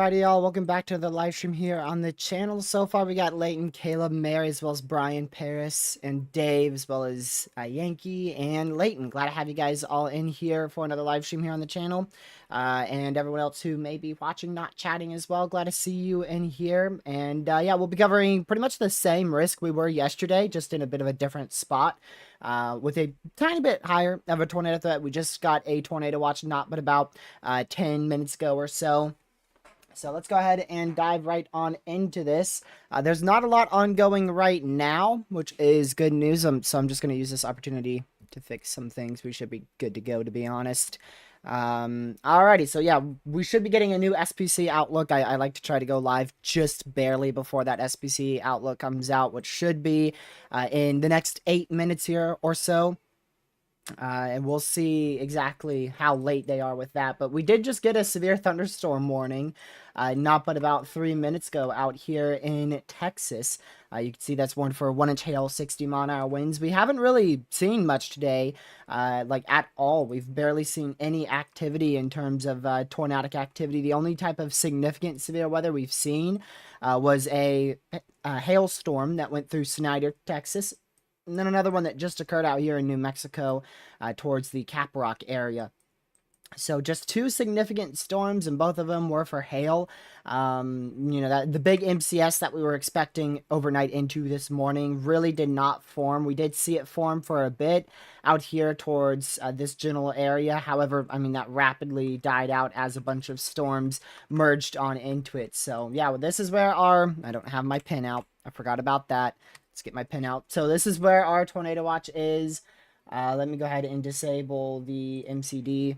Alrighty, y'all, welcome back to the live stream here on the channel. So far, we got Leighton, Caleb, Mary, as well as Brian, Paris, and Dave, as well as Yankee and Leighton. Glad to have you guys all in here for another live stream here on the channel. And everyone else who may be watching, not chatting as well. Glad to see you in here. And yeah, we'll be covering pretty much the same risk we were yesterday, just in a bit of a different spot. With a tiny bit higher of a tornado threat. We just got a tornado watch not but about 10 minutes ago or so. So let's go ahead and dive right on into this. There's not a lot ongoing right now, which is good news. So I'm just going to use this opportunity to fix some things. We should be good to go, to be honest. Alrighty, so yeah, we should be getting a new SPC outlook. I like to try to go live just barely before that SPC outlook comes out, which should be in the next 8 minutes here or so. And we'll see exactly how late they are with that. But we did just get a severe thunderstorm warning, not but about 3 minutes ago out here in Texas. You can see that's one for 1-inch hail, 60-mile-an-hour winds. We haven't really seen much today, like at all. We've barely seen any activity in terms of tornadic activity. The only type of significant severe weather we've seen was a hailstorm that went through Snyder, Texas. And then another one that just occurred out here in New Mexico towards the Caprock area. So just two significant storms, and both of them were for hail. You know, that the big MCS that we were expecting overnight into this morning really did not form. We did see it form for a bit out here towards this general area. However, I mean, that rapidly died out as a bunch of storms merged on into it. So yeah, well, this is where our, I don't have my pin out. I forgot about that. Let's get my pin out. So this is where our tornado watch is. Let me go ahead and disable the MCD.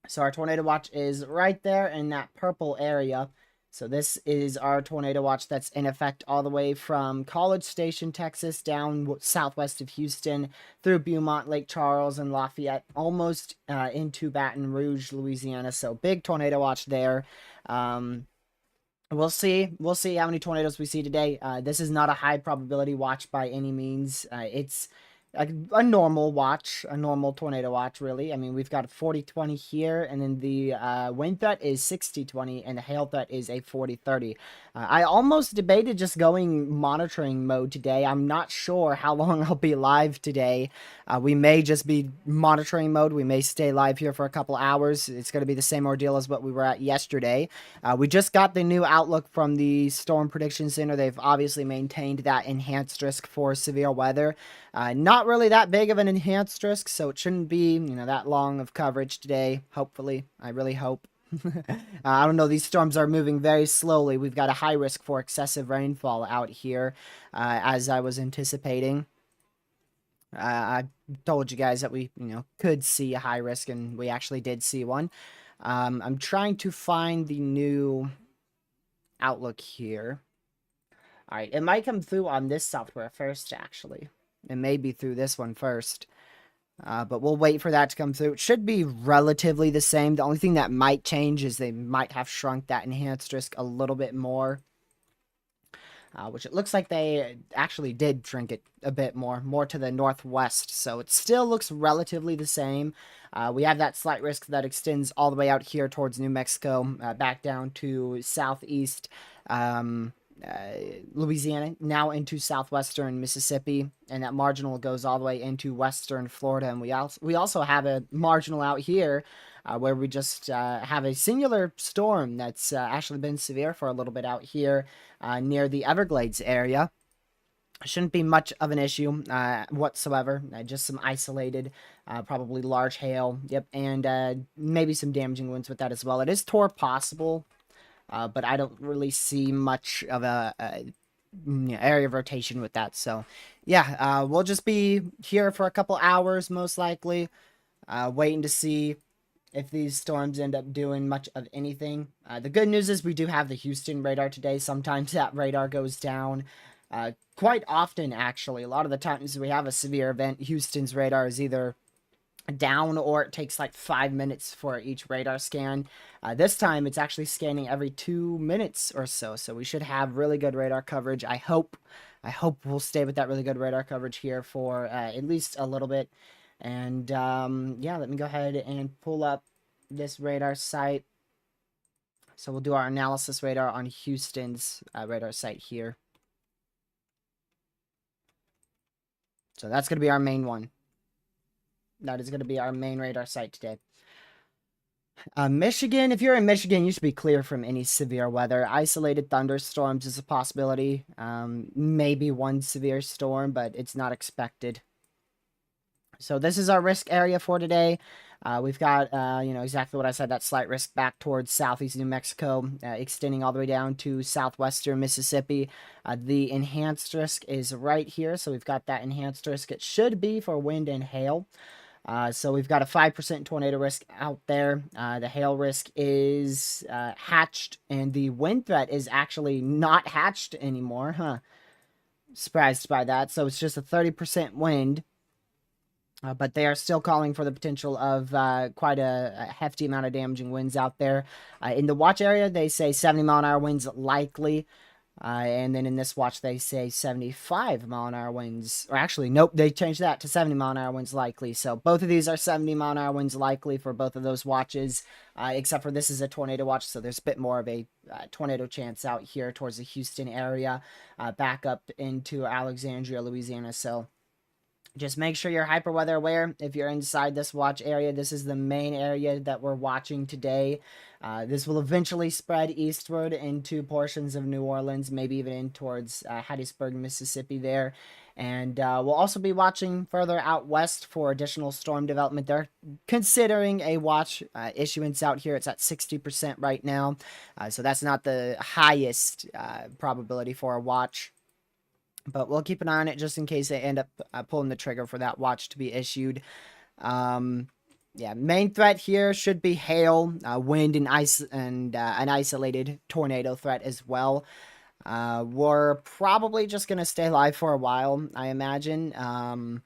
So our tornado watch is right there in that purple area. So this is our tornado watch that's in effect all the way from College Station, Texas, down southwest of Houston, through Beaumont, Lake Charles, and Lafayette, almost into Baton Rouge, Louisiana. So big tornado watch there. We'll see how many tornadoes we see today. This is not a high probability watch by any means. It's a normal watch, a normal tornado watch, really. I mean, we've got a 40-20 here, and then the wind threat is 60-20, and the hail threat is a 40-30. I almost debated just going monitoring mode today. I'm not sure how long I'll be live today. We may just be monitoring mode. We may stay live here for a couple hours. It's going to be the same ordeal as what we were at yesterday. We just got the new outlook from the Storm Prediction Center. They've obviously maintained that enhanced risk for severe weather. Not really that big of an enhanced risk, so it shouldn't be, you know, that long of coverage today. Hopefully, I really hope. I don't know. These storms are moving very slowly. We've got a high risk for excessive rainfall out here, as I was anticipating. I told you guys that we, could see a high risk, and we actually did see one. I'm trying to find the new outlook here. All right, it might come through on this software first, actually. It may be through this one first. But we'll wait for that to come through. It should be relatively the same. The only thing that might change is they might have shrunk that enhanced risk a little bit more. Which it looks like they actually did shrink it a bit more to the northwest. So it still looks relatively the same. We have that slight risk that extends all the way out here towards New Mexico, back down to southeast Louisiana, now into southwestern Mississippi, and that marginal goes all the way into western Florida. And we also have a marginal out here where we just have a singular storm that's actually been severe for a little bit out here near the Everglades area. Shouldn't be much of an issue whatsoever. Just some isolated, probably large hail. Yep, and maybe some damaging winds with that as well. It is torr possible, but I don't really see much of a area of rotation with that. So, yeah, we'll just be here for a couple hours, most likely, waiting to see if these storms end up doing much of anything. The good news is we do have the Houston radar today. Sometimes that radar goes down. Quite often, actually. A lot of the times we have a severe event, Houston's radar is either down or it takes like 5 minutes for each radar scan. This time it's actually scanning every 2 minutes or so. So we should have really good radar coverage. I hope we'll stay with that really good radar coverage here for at least a little bit. And yeah, let me go ahead and pull up this radar site. So we'll do our analysis radar on Houston's radar site here. So that's going to be our main one. That is going to be our main radar site today. Michigan, if you're in Michigan, you should be clear from any severe weather. Isolated thunderstorms is a possibility. Maybe one severe storm, but it's not expected. So this is our risk area for today. We've got, exactly what I said, that slight risk back towards southeast New Mexico, extending all the way down to southwestern Mississippi. The enhanced risk is right here, so we've got that enhanced risk. It should be for wind and hail. So we've got a 5% tornado risk out there. The hail risk is hatched, and the wind threat is actually not hatched anymore, huh? Surprised by that. So it's just a 30% wind. But they are still calling for the potential of quite a hefty amount of damaging winds out there. In the watch area, they say 70-mile-an-hour winds likely. And then in this watch, they say 75-mile-an-hour winds. Or actually, nope, they changed that to 70-mile-an-hour winds likely. So both of these are 70-mile-an-hour winds likely for both of those watches. Except for this is a tornado watch, so there's a bit more of a tornado chance out here towards the Houston area. Back up into Alexandria, Louisiana. So just make sure you're hyper weather aware. If you're inside this watch area, this is the main area that we're watching today. This will eventually spread eastward into portions of New Orleans, maybe even in towards Hattiesburg, Mississippi there. And we'll also be watching further out west for additional storm development. They're considering a watch issuance out here. It's at 60% right now. So that's not the highest probability for a watch. But we'll keep an eye on it just in case they end up pulling the trigger for that watch to be issued. Yeah, main threat here should be hail, wind, and ice, and an isolated tornado threat as well. We're probably just going to stay live for a while, I imagine. Man,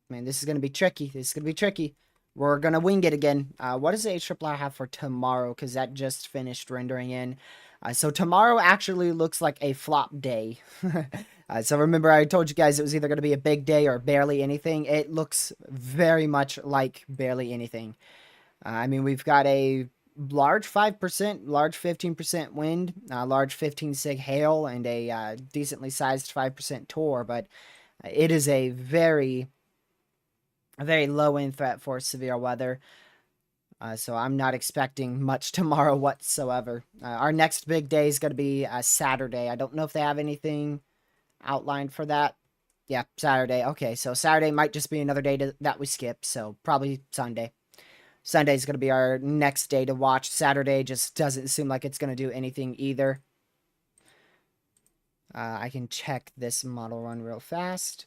this is going to be tricky. We're going to wing it again. What does the HRRR have for tomorrow? Because that just finished rendering in. So tomorrow actually looks like a flop day. So remember, I told you guys it was either going to be a big day or barely anything. It looks very much like barely anything. I mean, we've got a large 5%, large 15% wind, large 15 sig hail, and a decently sized 5% torr. But it is a very low wind threat for severe weather. So I'm not expecting much tomorrow whatsoever. Our next big day is going to be Saturday. I don't know if they have anything outlined for that. Yeah, Saturday. Okay, so Saturday might just be another day that we skip, so probably Sunday. Sunday's going to be our next day to watch. Saturday just doesn't seem like it's going to do anything either. I can check this model run real fast.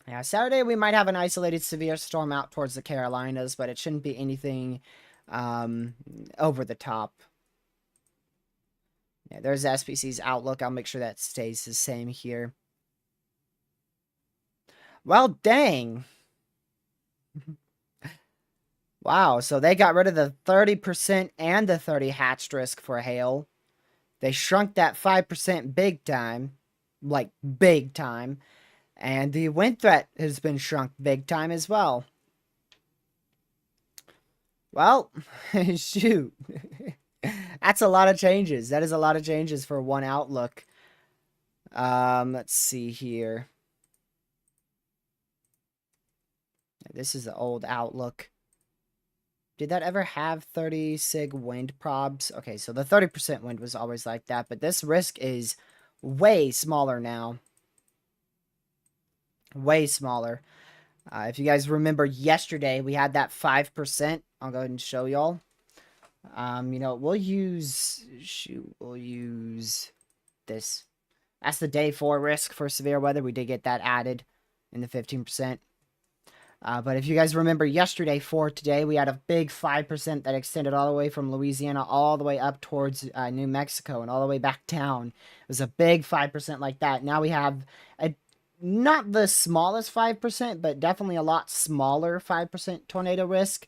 Yeah, Saturday we might have an isolated severe storm out towards the Carolinas, but it shouldn't be anything over the top. Yeah, there's SPC's outlook. I'll make sure that stays the same here. Well, dang. Wow, so they got rid of the 30% and the 30 hatched risk for hail. They shrunk that 5% big time. Like, big time. And the wind threat has been shrunk big time as well. Well, shoot. That's a lot of changes. That is a lot of changes for one outlook. Let's see here. This is the old outlook. Did that ever have 30 sig wind probs? Okay, so the 30% wind was always like that, but this risk is way smaller now. Way smaller. If you guys remember yesterday, we had that 5%. I'll go ahead and show y'all. You know, we'll use this. That's the day 4 risk for severe weather. We did get that added in the 15%. But if you guys remember yesterday for today, we had a big 5% that extended all the way from Louisiana all the way up towards New Mexico and all the way back down. It was a big 5% like that. Now we have a not the smallest 5%, but definitely a lot smaller 5% tornado risk.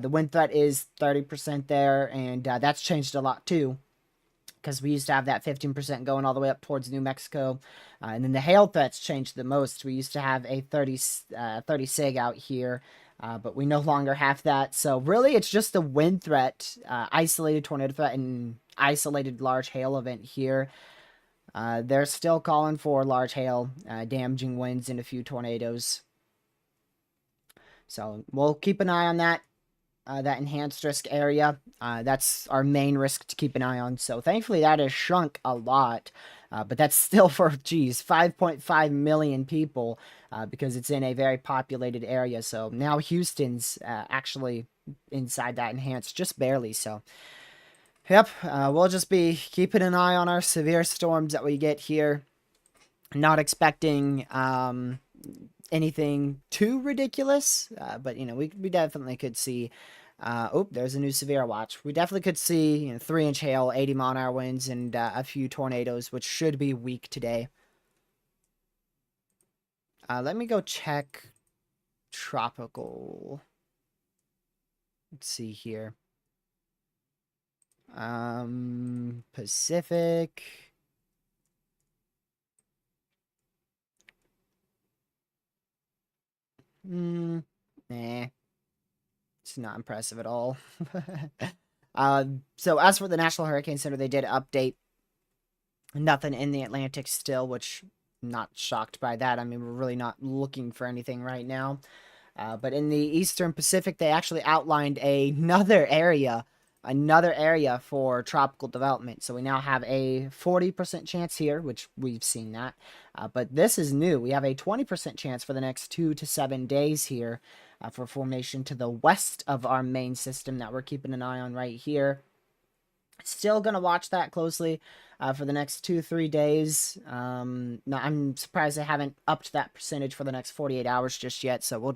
The wind threat is 30% there, and that's changed a lot too, because we used to have that 15% going all the way up towards New Mexico. And then the hail threats changed the most. We used to have a 30 sig out here, but we no longer have that. So really, it's just the wind threat, isolated tornado threat, and isolated large hail event here. They're still calling for large hail, damaging winds, and a few tornadoes. So we'll keep an eye on that. That enhanced risk area. That's our main risk to keep an eye on. So thankfully that has shrunk a lot. But that's still for, 5.5 million people because it's in a very populated area. So now Houston's actually inside that enhanced, just barely. So, yep, we'll just be keeping an eye on our severe storms that we get here. Not expecting anything too ridiculous, but you know, we definitely could see there's a new severe watch. We definitely could see 3-inch hail, 80-mile-an-hour winds, and a few tornadoes, which should be weak today. Let me go check tropical. Let's see here. Pacific. Nah. It's not impressive at all. So as for the National Hurricane Center, they did update. Nothing in the Atlantic still, which I'm not shocked by that. I mean, we're really not looking for anything right now. But in the Eastern Pacific, they actually outlined another area for tropical development. So we now have a 40% chance here, which we've seen that. But this is new. We have a 20% chance for the next 2 to 7 days here for formation to the west of our main system that we're keeping an eye on right here. Still going to watch that closely for the next 2-3 days. No, I'm surprised they haven't upped that percentage for the next 48 hours just yet. So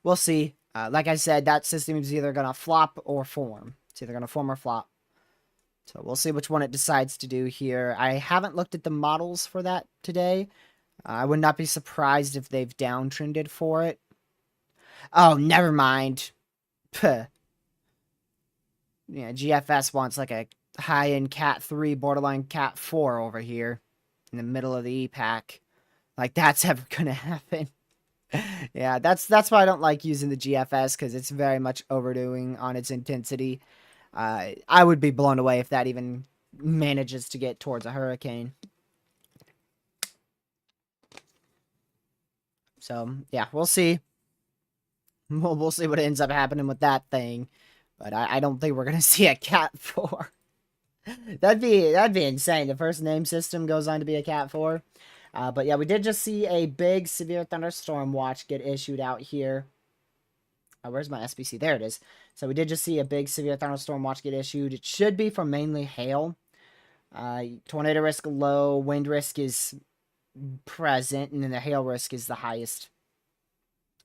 we'll see. Like I said, that system is either going to flop or form. It's either going to form or flop. So we'll see which one it decides to do here. I haven't looked at the models for that today. I would not be surprised if they've downtrended for it. Oh, never mind. Puh. Yeah, GFS wants like a high-end Cat 3, borderline Cat 4 over here in the middle of the EPAC. Like, that's ever gonna happen. Yeah, that's why I don't like using the GFS, because it's very much overdoing on its intensity. I would be blown away if that even manages to get towards a hurricane. So, yeah, we'll see. We'll see what ends up happening with that thing. But I don't think we're going to see a Cat 4. That'd be insane. The first name system goes on to be a Cat 4. But yeah, we did just see a big severe thunderstorm watch get issued out here. Where's my SBC? There it is. So we did just see a big severe thunderstorm watch get issued. It should be from mainly hail. Tornado risk low, wind risk is present, and then the hail risk is the highest.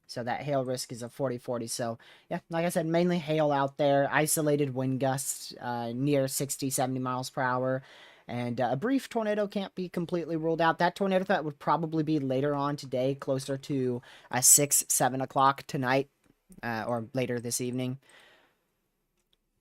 So that hail risk is a 40/40. So yeah, like I said, mainly hail out there. Isolated wind gusts near 60, 70 miles per hour. And a brief tornado can't be completely ruled out. That tornado threat would probably be later on today, closer to 6, 7 o'clock tonight, or later this evening.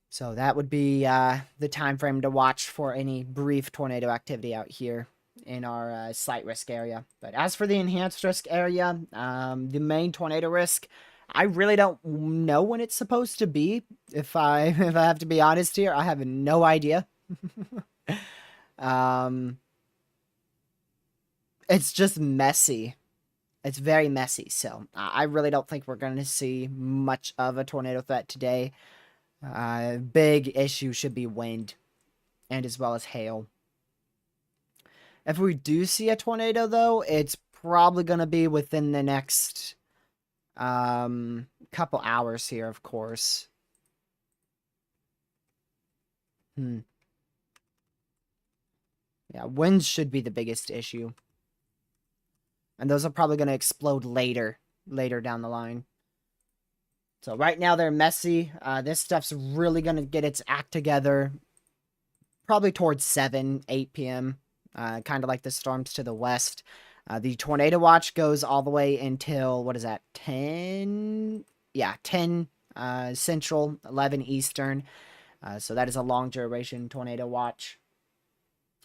So that would be the time frame to watch for any brief tornado activity out here in our slight risk area. But as for the enhanced risk area, the main tornado risk, I really don't know when it's supposed to be. If I if I have to be honest here, I have no idea. It's just messy. It's very messy. So I really don't think we're going to see much of a tornado threat today. Big issue should be wind, and as well as hail. If we do see a tornado, though, it's probably going to be within the next couple hours here, of course. Yeah, winds should be the biggest issue. And those are probably going to explode later down the line. So right now they're messy. This stuff's really going to get its act together probably towards 7, 8 p.m. Kind of like the storms to the west. The tornado watch goes all the way until, what is that, 10? Yeah, 10 Central, 11 Eastern. So that is a long duration tornado watch.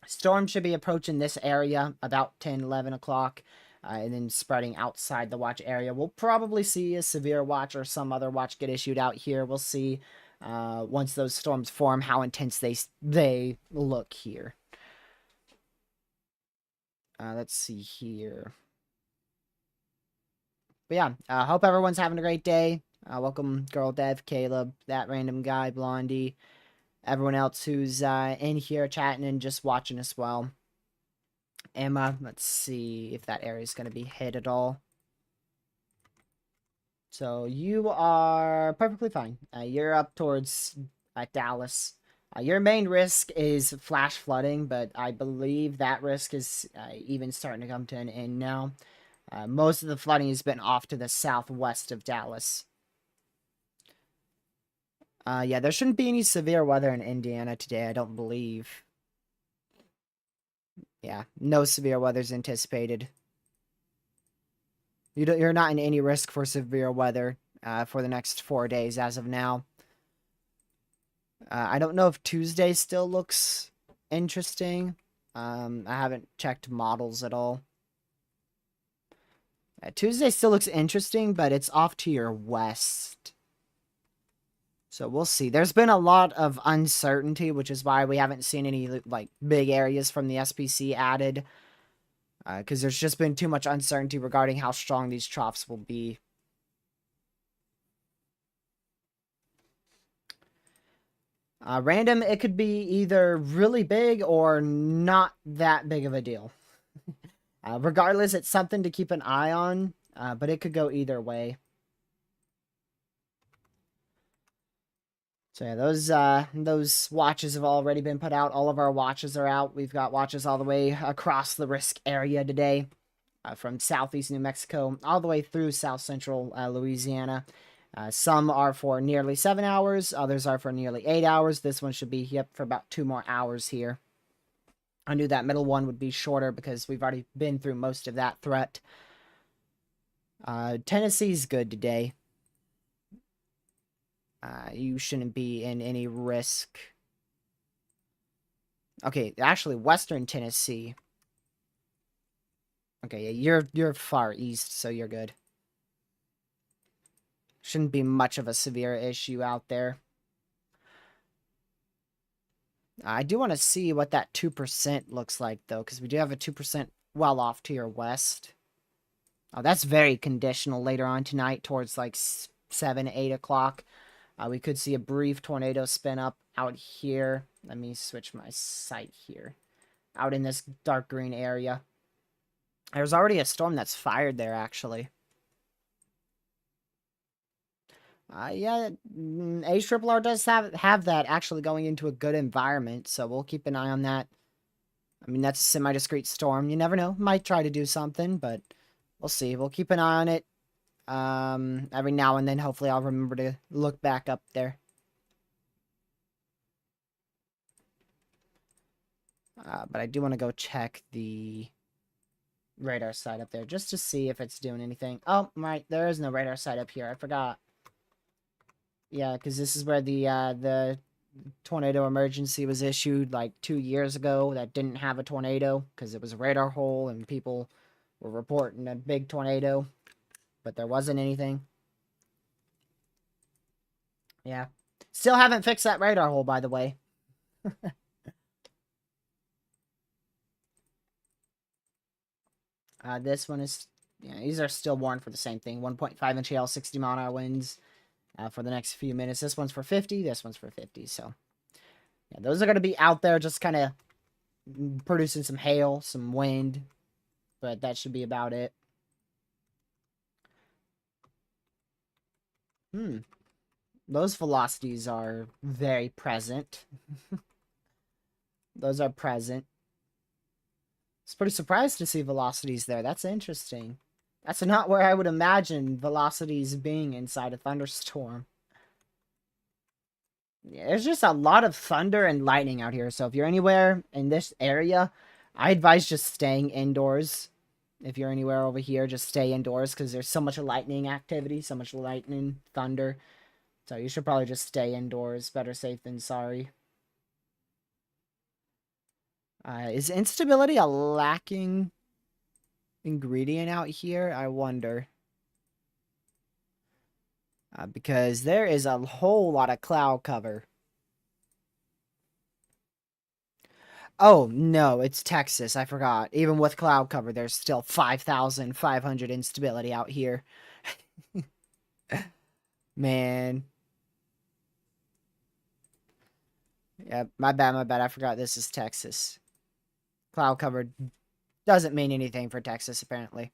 Storm should be approaching this area about 10, 11 o'clock. And then spreading outside the watch area. We'll probably see a severe watch or some other watch get issued out here. We'll see once those storms form how intense they look here. Let's see here. But yeah, hope everyone's having a great day. Welcome, Girl Dev, Caleb, that random guy, Blondie, everyone else who's in here chatting and just watching as well. Emma, let's see if that area is going to be hit at all. So you are perfectly fine. You're up towards Dallas. Your main risk is flash flooding, but I believe that risk is even starting to come to an end now. Most of the flooding has been off to the southwest of Dallas. Yeah, there shouldn't be any severe weather in Indiana today, I don't believe. Yeah, no severe weather's anticipated. You're not in any risk for severe weather for the next 4 days as of now. I don't know if Tuesday still looks interesting. I haven't checked models at all. Tuesday still looks interesting, but it's off to your west. So we'll see. There's been a lot of uncertainty, which is why we haven't seen any like big areas from the SPC added. Because there's just been too much uncertainty regarding how strong these troughs will be. Random, it could be either really big or not that big of a deal. Regardless, it's something to keep an eye on, but it could go either way. So yeah, those watches have already been put out. All of our watches are out. We've got watches all the way across the risk area today, from southeast New Mexico all the way through south central Louisiana. Some are for nearly 7 hours. Others are for nearly 8 hours. This one should be, yep, for about 2 more hours here. I knew that middle one would be shorter because we've already been through most of that threat. Tennessee's good today. You shouldn't be in any risk. Okay, actually, Western Tennessee. Okay, yeah, you're far east, so you're good. Shouldn't be much of a severe issue out there. I do want to see what that 2% looks like, though, because we do have a 2% well off to your west. Oh, that's very conditional later on tonight towards like 7, 8 o'clock. We could see a brief tornado spin up out here. Let me switch my sight here. Out in this dark green area. There's already a storm that's fired there, actually. Yeah, HRRR does have that actually going into a good environment, so we'll keep an eye on that. I mean, that's a semi-discrete storm. You never know. Might try to do something, but we'll see. We'll keep an eye on it. Every now and then, hopefully I'll remember to look back up there. But I do want to go check the radar site up there just to see if it's doing anything. Oh, right, there is no radar site up here. I forgot. Yeah, because this is where the tornado emergency was issued like 2 years ago. That didn't have a tornado because it was a radar hole and people were reporting a big tornado, but there wasn't anything. Yeah, still haven't fixed that radar hole, by the way. This one is, yeah, these are still warned for the same thing. 1.5-inch hail, 60-mile-an-hour winds for the next few minutes. This one's for 50. This one's for 50. So, yeah, those are going to be out there just kind of producing some hail, some wind. But that should be about it. Those velocities are very present. Those are present. I was pretty surprised to see velocities there. That's interesting. That's not where I would imagine velocities being inside a thunderstorm. Yeah, there's just a lot of thunder and lightning out here. So if you're anywhere in this area, I advise just staying indoors. If you're anywhere over here, just stay indoors because there's so much lightning activity, so much lightning, thunder. So you should probably just stay indoors. Better safe than sorry. Is instability a lacking ingredient out here? I wonder. Because there is a whole lot of cloud cover. Oh, no, it's Texas. I forgot. Even with cloud cover, there's still 5,500 instability out here. Man. Yeah, my bad, my bad. I forgot this is Texas. Cloud cover doesn't mean anything for Texas, apparently.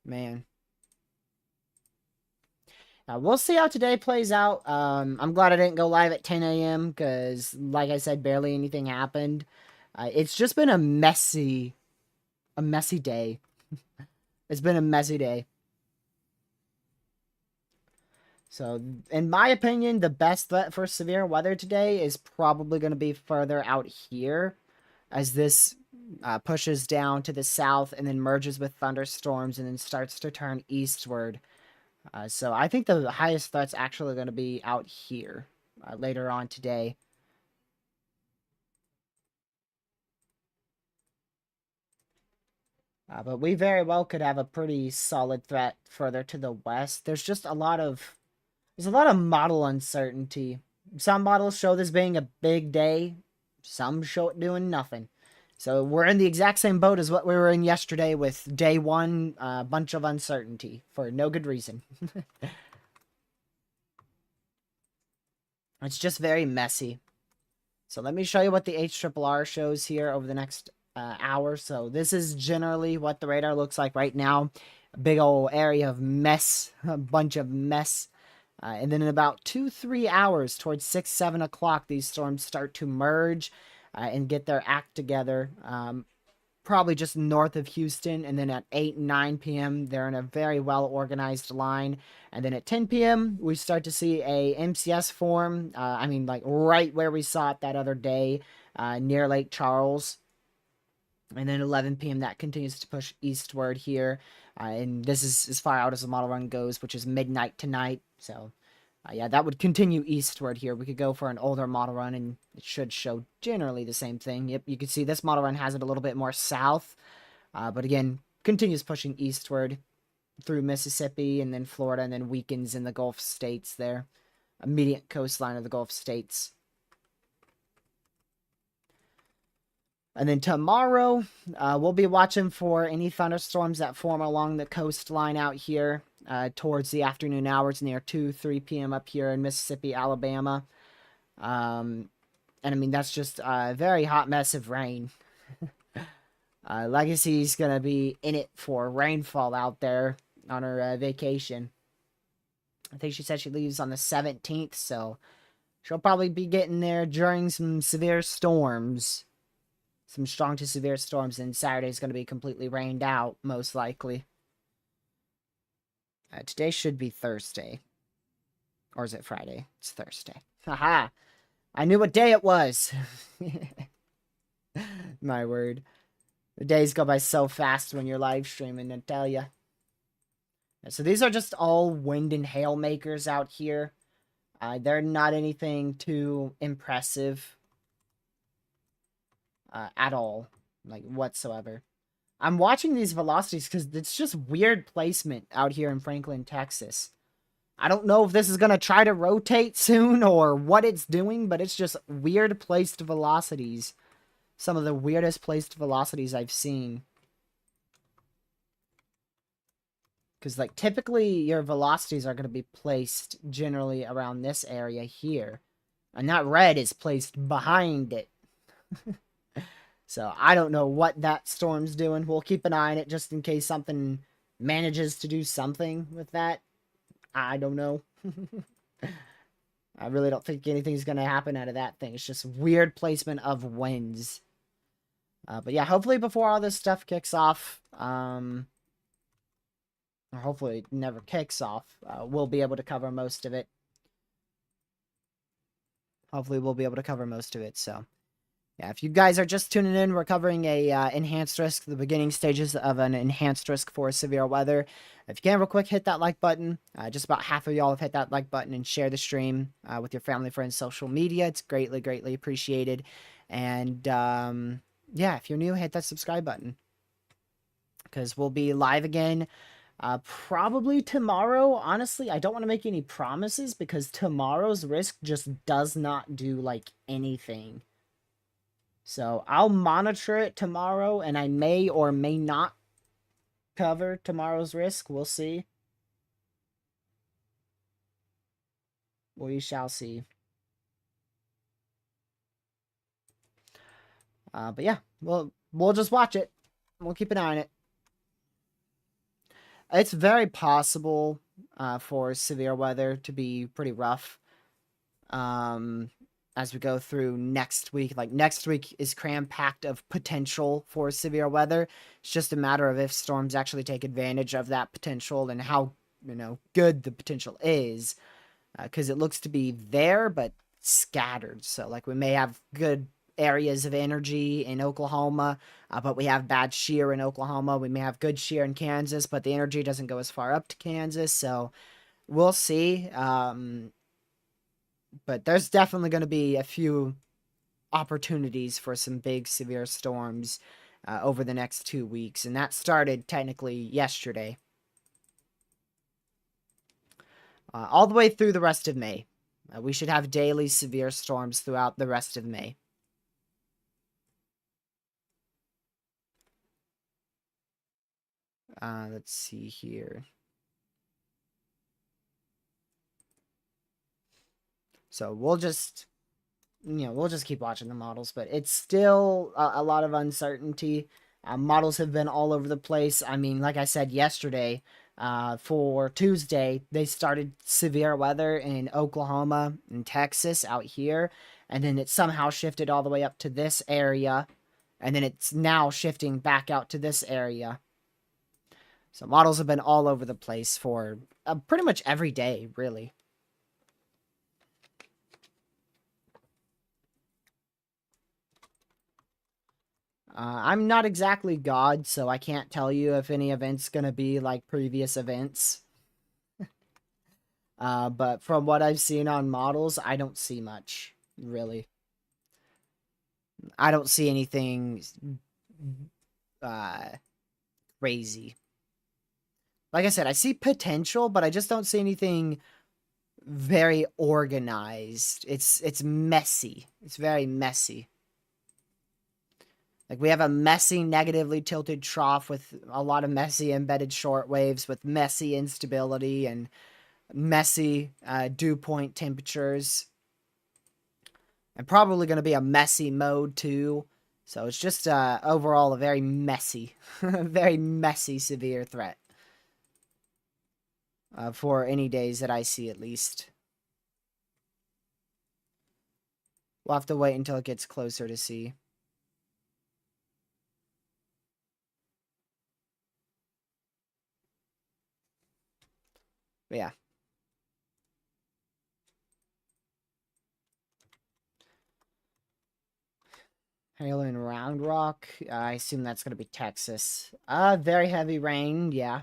Man. We'll see how today plays out. I'm glad I didn't go live at 10 a.m. because, like I said, barely anything happened. It's just been a messy day. It's been a messy day. So, in my opinion, the best threat for severe weather today is probably going to be further out here as this pushes down to the south and then merges with thunderstorms and then starts to turn eastward. So I think the highest threat's actually going to be out here later on today. But we very well could have a pretty solid threat further to the west. There's a lot of model uncertainty. Some models show this being a big day. Some show it doing nothing. So we're in the exact same boat as what we were in yesterday with day one, a bunch of uncertainty for no good reason. It's just very messy. So let me show you what the HRRR shows here over the next hour. So this is generally what the radar looks like right now. A big old area of mess, a bunch of mess. And then in about 2-3 hours, towards 6-7 o'clock, these storms start to merge and get their act together. Probably just north of Houston, and then at 8-9 p.m. they're in a very well organized line, and then at 10 p.m. we start to see a MCS form. I mean, like right where we saw it that other day, near Lake Charles, and then 11 p.m. that continues to push eastward here, and this is as far out as the model run goes, which is midnight tonight. So yeah, that would continue eastward here. We could go for an older model run, and it should show generally the same thing. Yep, you can see this model run has it a little bit more south, but again, continues pushing eastward through Mississippi and then Florida, and then weakens in the Gulf states there. Immediate coastline of the Gulf states. And then tomorrow, we'll be watching for any thunderstorms that form along the coastline out here towards the afternoon hours near 2-3 p.m. up here in Mississippi, Alabama. And I mean, that's just a very hot mess of rain. Legacy's gonna be in it for rainfall out there on her vacation. I think she said she leaves on the 17th, so she'll probably be getting there during some severe storms. Some strong to severe storms, and Saturday's going to be completely rained out, most likely. Today should be Thursday. Or is it Friday? It's Thursday. Haha! I knew what day it was! My word. The days go by so fast when you're live streaming, I tell ya. So these are just all wind and hail makers out here. They're not anything too impressive. At all. Like, whatsoever. I'm watching these velocities because it's just weird placement out here in Franklin, Texas. I don't know if this is going to try to rotate soon or what it's doing, but it's just weird placed velocities. Some of the weirdest placed velocities I've seen. Because, like, typically your velocities are going to be placed generally around this area here. And that red is placed behind it. So, I don't know what that storm's doing. We'll keep an eye on it just in case something manages to do something with that. I don't know. I really don't think anything's going to happen out of that thing. It's just weird placement of winds. But yeah, hopefully before all this stuff kicks off, or hopefully it never kicks off, we'll be able to cover most of it. Hopefully we'll be able to cover most of it, so... Yeah, if you guys are just tuning in, we're covering a enhanced risk, the beginning stages of an enhanced risk for severe weather. If you can, real quick, hit that like button. Just about half of y'all have hit that like button and share the stream with your family, friends, social media. It's greatly, greatly appreciated. And yeah, if you're new, hit that subscribe button. Because we'll be live again probably tomorrow. Honestly, I don't want to make any promises because tomorrow's risk just does not do, like, anything. So I'll monitor it tomorrow, and I may or may not cover tomorrow's risk. We'll see. We shall see. But yeah, we'll just watch it. We'll keep an eye on it. It's very possible for severe weather to be pretty rough. As we go through next week. Like, next week is cram-packed of potential for severe weather. It's just a matter of if storms actually take advantage of that potential and how, good the potential is. Because it looks to be there, but scattered. So, like, we may have good areas of energy in Oklahoma, but we have bad shear in Oklahoma. We may have good shear in Kansas, but the energy doesn't go as far up to Kansas. So, we'll see. But there's definitely going to be a few opportunities for some big severe storms over the next 2 weeks. And that started technically yesterday. All the way through the rest of May. We should have daily severe storms throughout the rest of May. Let's see here. So we'll just keep watching the models, but it's still a lot of uncertainty. Models have been all over the place. I mean, like I said yesterday, for Tuesday, they started severe weather in Oklahoma and Texas out here, and then it somehow shifted all the way up to this area, and then it's now shifting back out to this area. So models have been all over the place for pretty much every day, really. I'm not exactly God, so I can't tell you if any event's gonna be like previous events. But from what I've seen on models, I don't see much, really. I don't see anything crazy. Like I said, I see potential, but I just don't see anything very organized. It's messy. It's very messy. Like, we have a messy negatively tilted trough with a lot of messy embedded short waves with messy instability and messy dew point temperatures. And probably going to be a messy mode, too. So it's just overall a very messy, very messy severe threat. For any days that I see, at least. We'll have to wait until it gets closer to see. But yeah. Hail and Round Rock. I assume that's going to be Texas. Very heavy rain, yeah.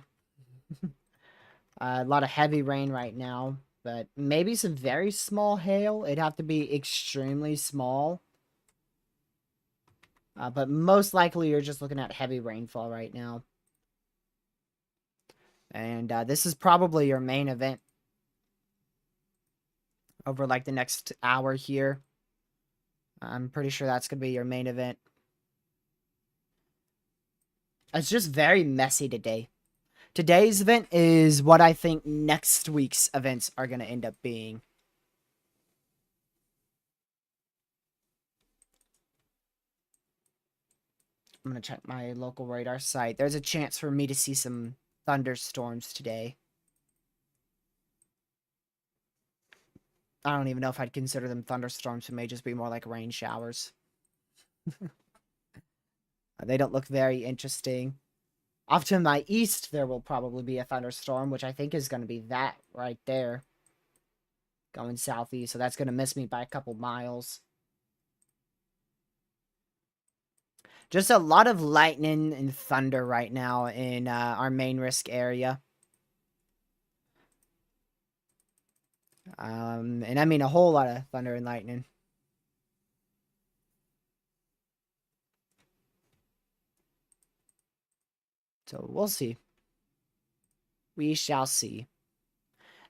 A lot of heavy rain right now, but maybe some very small hail. It'd have to be extremely small. But most likely you're just looking at heavy rainfall right now. And this is probably your main event over like the next hour here. I'm pretty sure that's going to be your main event. It's just very messy today. Today's event is what I think next week's events are going to end up being. I'm going to check my local radar site. There's a chance for me to see some thunderstorms today. I don't even know if I'd consider them thunderstorms. It may just be more like rain showers. They don't look very interesting. Off to my east, there will probably be a thunderstorm, which I think is going to be that right there. Going southeast, so that's going to miss me by a couple miles. Just a lot of lightning and thunder right now in our main risk area. And I mean a whole lot of thunder and lightning. So we'll see. We shall see.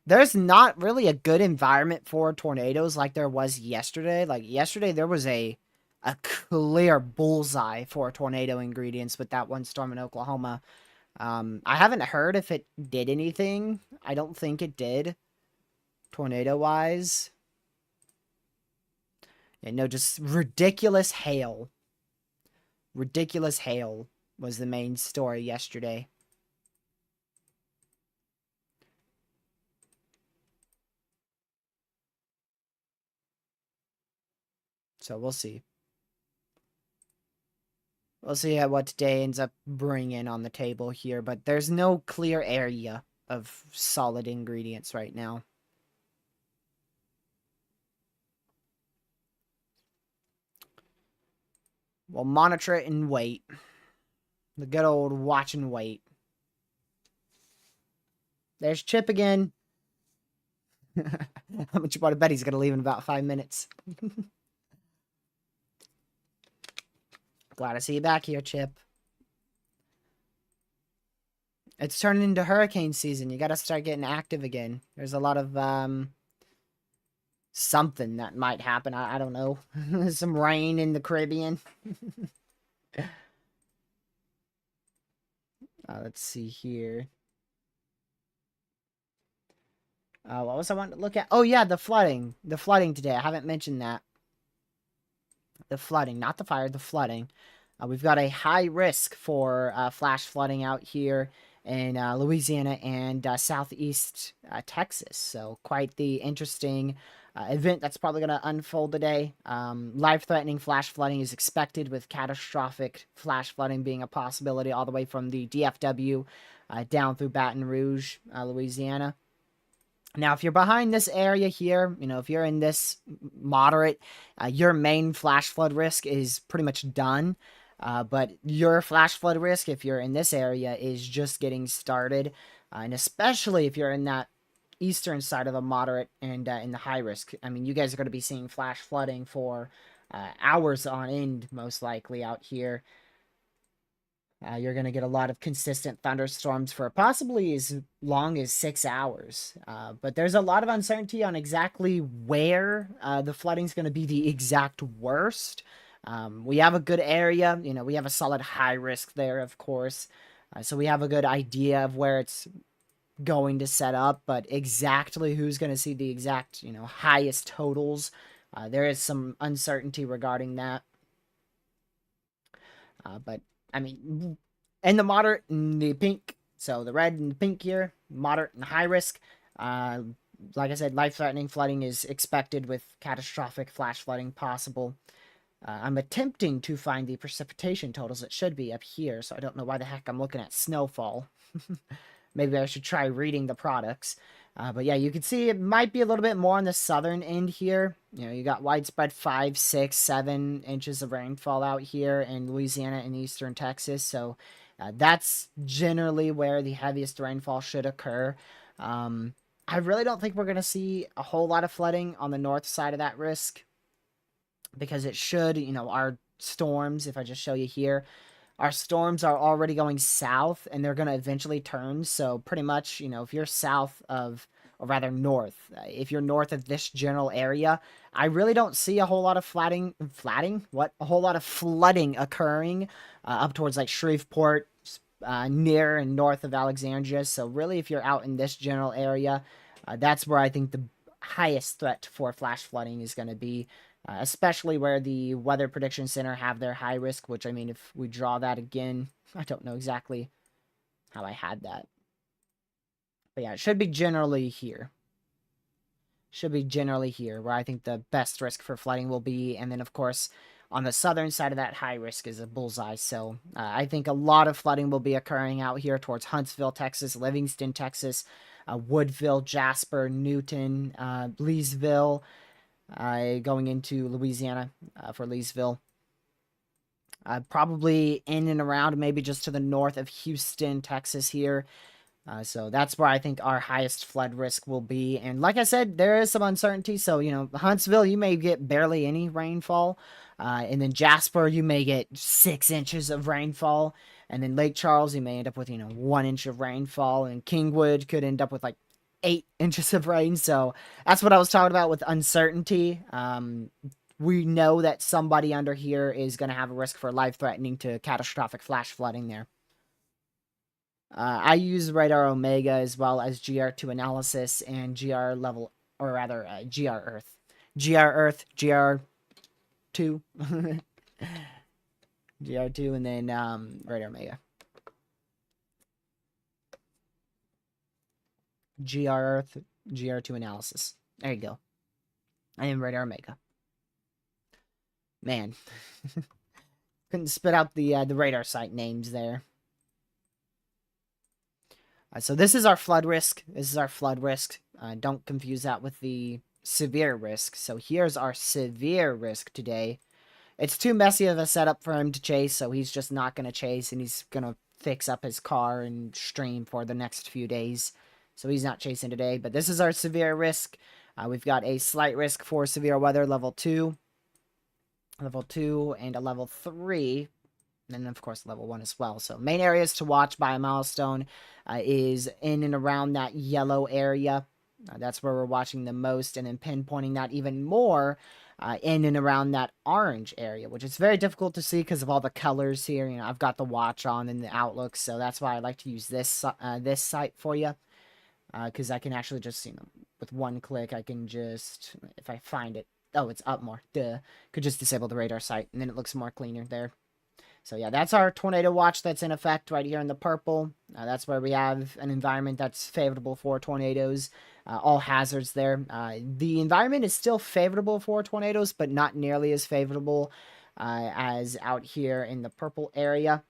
There's not really a good environment for tornadoes like there was yesterday. Like yesterday, there was a clear bullseye for tornado ingredients with that one storm in Oklahoma. I haven't heard if it did anything. I don't think it did, tornado-wise. Yeah, no, just ridiculous hail. Ridiculous hail was the main story yesterday. So we'll see. We'll see what today ends up bringing on the table here, but there's no clear area of solid ingredients right now. We'll monitor it and wait. The good old watch and wait. There's Chip again. How much you want to bet he's going to leave in about 5 minutes? Glad to see you back here, Chip. It's turning into hurricane season. You got to start getting active again. There's a lot of something that might happen. I don't know. Some rain in the Caribbean. Let's see here. What was I wanting to look at? Oh, yeah, the flooding. The flooding today. I haven't mentioned that. The flooding. Not the fire, the flooding. We've got a high risk for flash flooding out here in Louisiana and southeast Texas. So quite the interesting event that's probably going to unfold today. Life-threatening flash flooding is expected, with catastrophic flash flooding being a possibility all the way from the DFW down through Baton Rouge, Louisiana. Now, if you're behind this area here, you know, if you're in this moderate, your main flash flood risk is pretty much done. But your flash flood risk, if you're in this area, is just getting started. And especially if you're in that eastern side of the moderate and in the high risk. I mean, you guys are going to be seeing flash flooding for hours on end, most likely, out here. You're going to get a lot of consistent thunderstorms for possibly as long as 6 hours. But there's a lot of uncertainty on exactly where the flooding is going to be the exact worst. We have a good area. You know, we have a solid high risk there, of course. So we have a good idea of where it's going to set up. But exactly who's going to see the exact, you know, highest totals, there is some uncertainty regarding that. But I mean, in the moderate and the pink, so the red and the pink here, moderate and high risk. Uh, like I said, life-threatening flooding is expected with catastrophic flash flooding possible. I'm attempting to find the precipitation totals. It should be up here, so I don't know why the heck I'm looking at snowfall. Maybe I should try reading the products. But yeah, you can see it might be a little bit more on the southern end here. You know, you got widespread 5, 6, 7 inches of rainfall out here in Louisiana and eastern Texas. So that's generally where the heaviest rainfall should occur. I really don't think we're going to see a whole lot of flooding on the north side of that risk because it should, you know, our storms, if I just show you here, our storms are already going south and they're going to eventually turn. So pretty much, you know, if you're south of, or rather north, if you're north of this general area, I really don't see a whole lot of a whole lot of flooding occurring up towards like Shreveport, near and north of Alexandria. So really, if you're out in this general area, that's where I think the highest threat for flash flooding is going to be, especially where the Weather Prediction Center have their high risk, which, I mean, if we draw that again, I don't know exactly how I had that. But yeah, it should be generally here. Should be generally here where I think the best risk for flooding will be. And then, of course, on the southern side of that high risk is a bullseye. So I think a lot of flooding will be occurring out here towards Huntsville, Texas, Livingston, Texas, Woodville, Jasper, Newton, Leesville, going into Louisiana for Leesville. Probably in and around, maybe just to the north of Houston, Texas here. So that's where I think our highest flood risk will be. And like I said, there is some uncertainty. So, you know, Huntsville, you may get barely any rainfall. And then Jasper, you may get 6 inches of rainfall. And then Lake Charles, you may end up with, you know, 1 inch of rainfall. And Kingwood could end up with like 8 inches of rain. So that's what I was talking about with uncertainty. We know that somebody under here is going to have a risk for life-threatening to catastrophic flash flooding there. I use Radar Omega as well as GR2 analysis and GR level, or rather, GR Earth. GR Earth, GR2. GR2, and then Radar Omega. GR Earth, GR2 analysis. There you go. I am Radar Omega. Man. Couldn't spit out the radar site names there. So this is our flood risk. This is our flood risk. Don't confuse that with the severe risk. So here's our severe risk today. It's too messy of a setup for him to chase, so he's just not going to chase, and he's going to fix up his car and stream for the next few days. So he's not chasing today, but this is our severe risk. We've got a slight risk for severe weather, level 2, and a level 3. And then, of course, level 1 as well. So main areas to watch by a milestone is in and around that yellow area. That's where we're watching the most. And then pinpointing that even more in and around that orange area, which is very difficult to see because of all the colors here. You know, I've got the watch on and the outlook. So that's why I like to use this this site for you. Because I can actually just, you know, with one click, I can just, if I find it, oh, it's up more. Duh. Could just disable the radar site. And then it looks more cleaner there. So yeah, that's our tornado watch that's in effect right here in the purple. That's where we have an environment that's favorable for tornadoes. All hazards there. The environment is still favorable for tornadoes, but not nearly as favorable as out here in the purple area.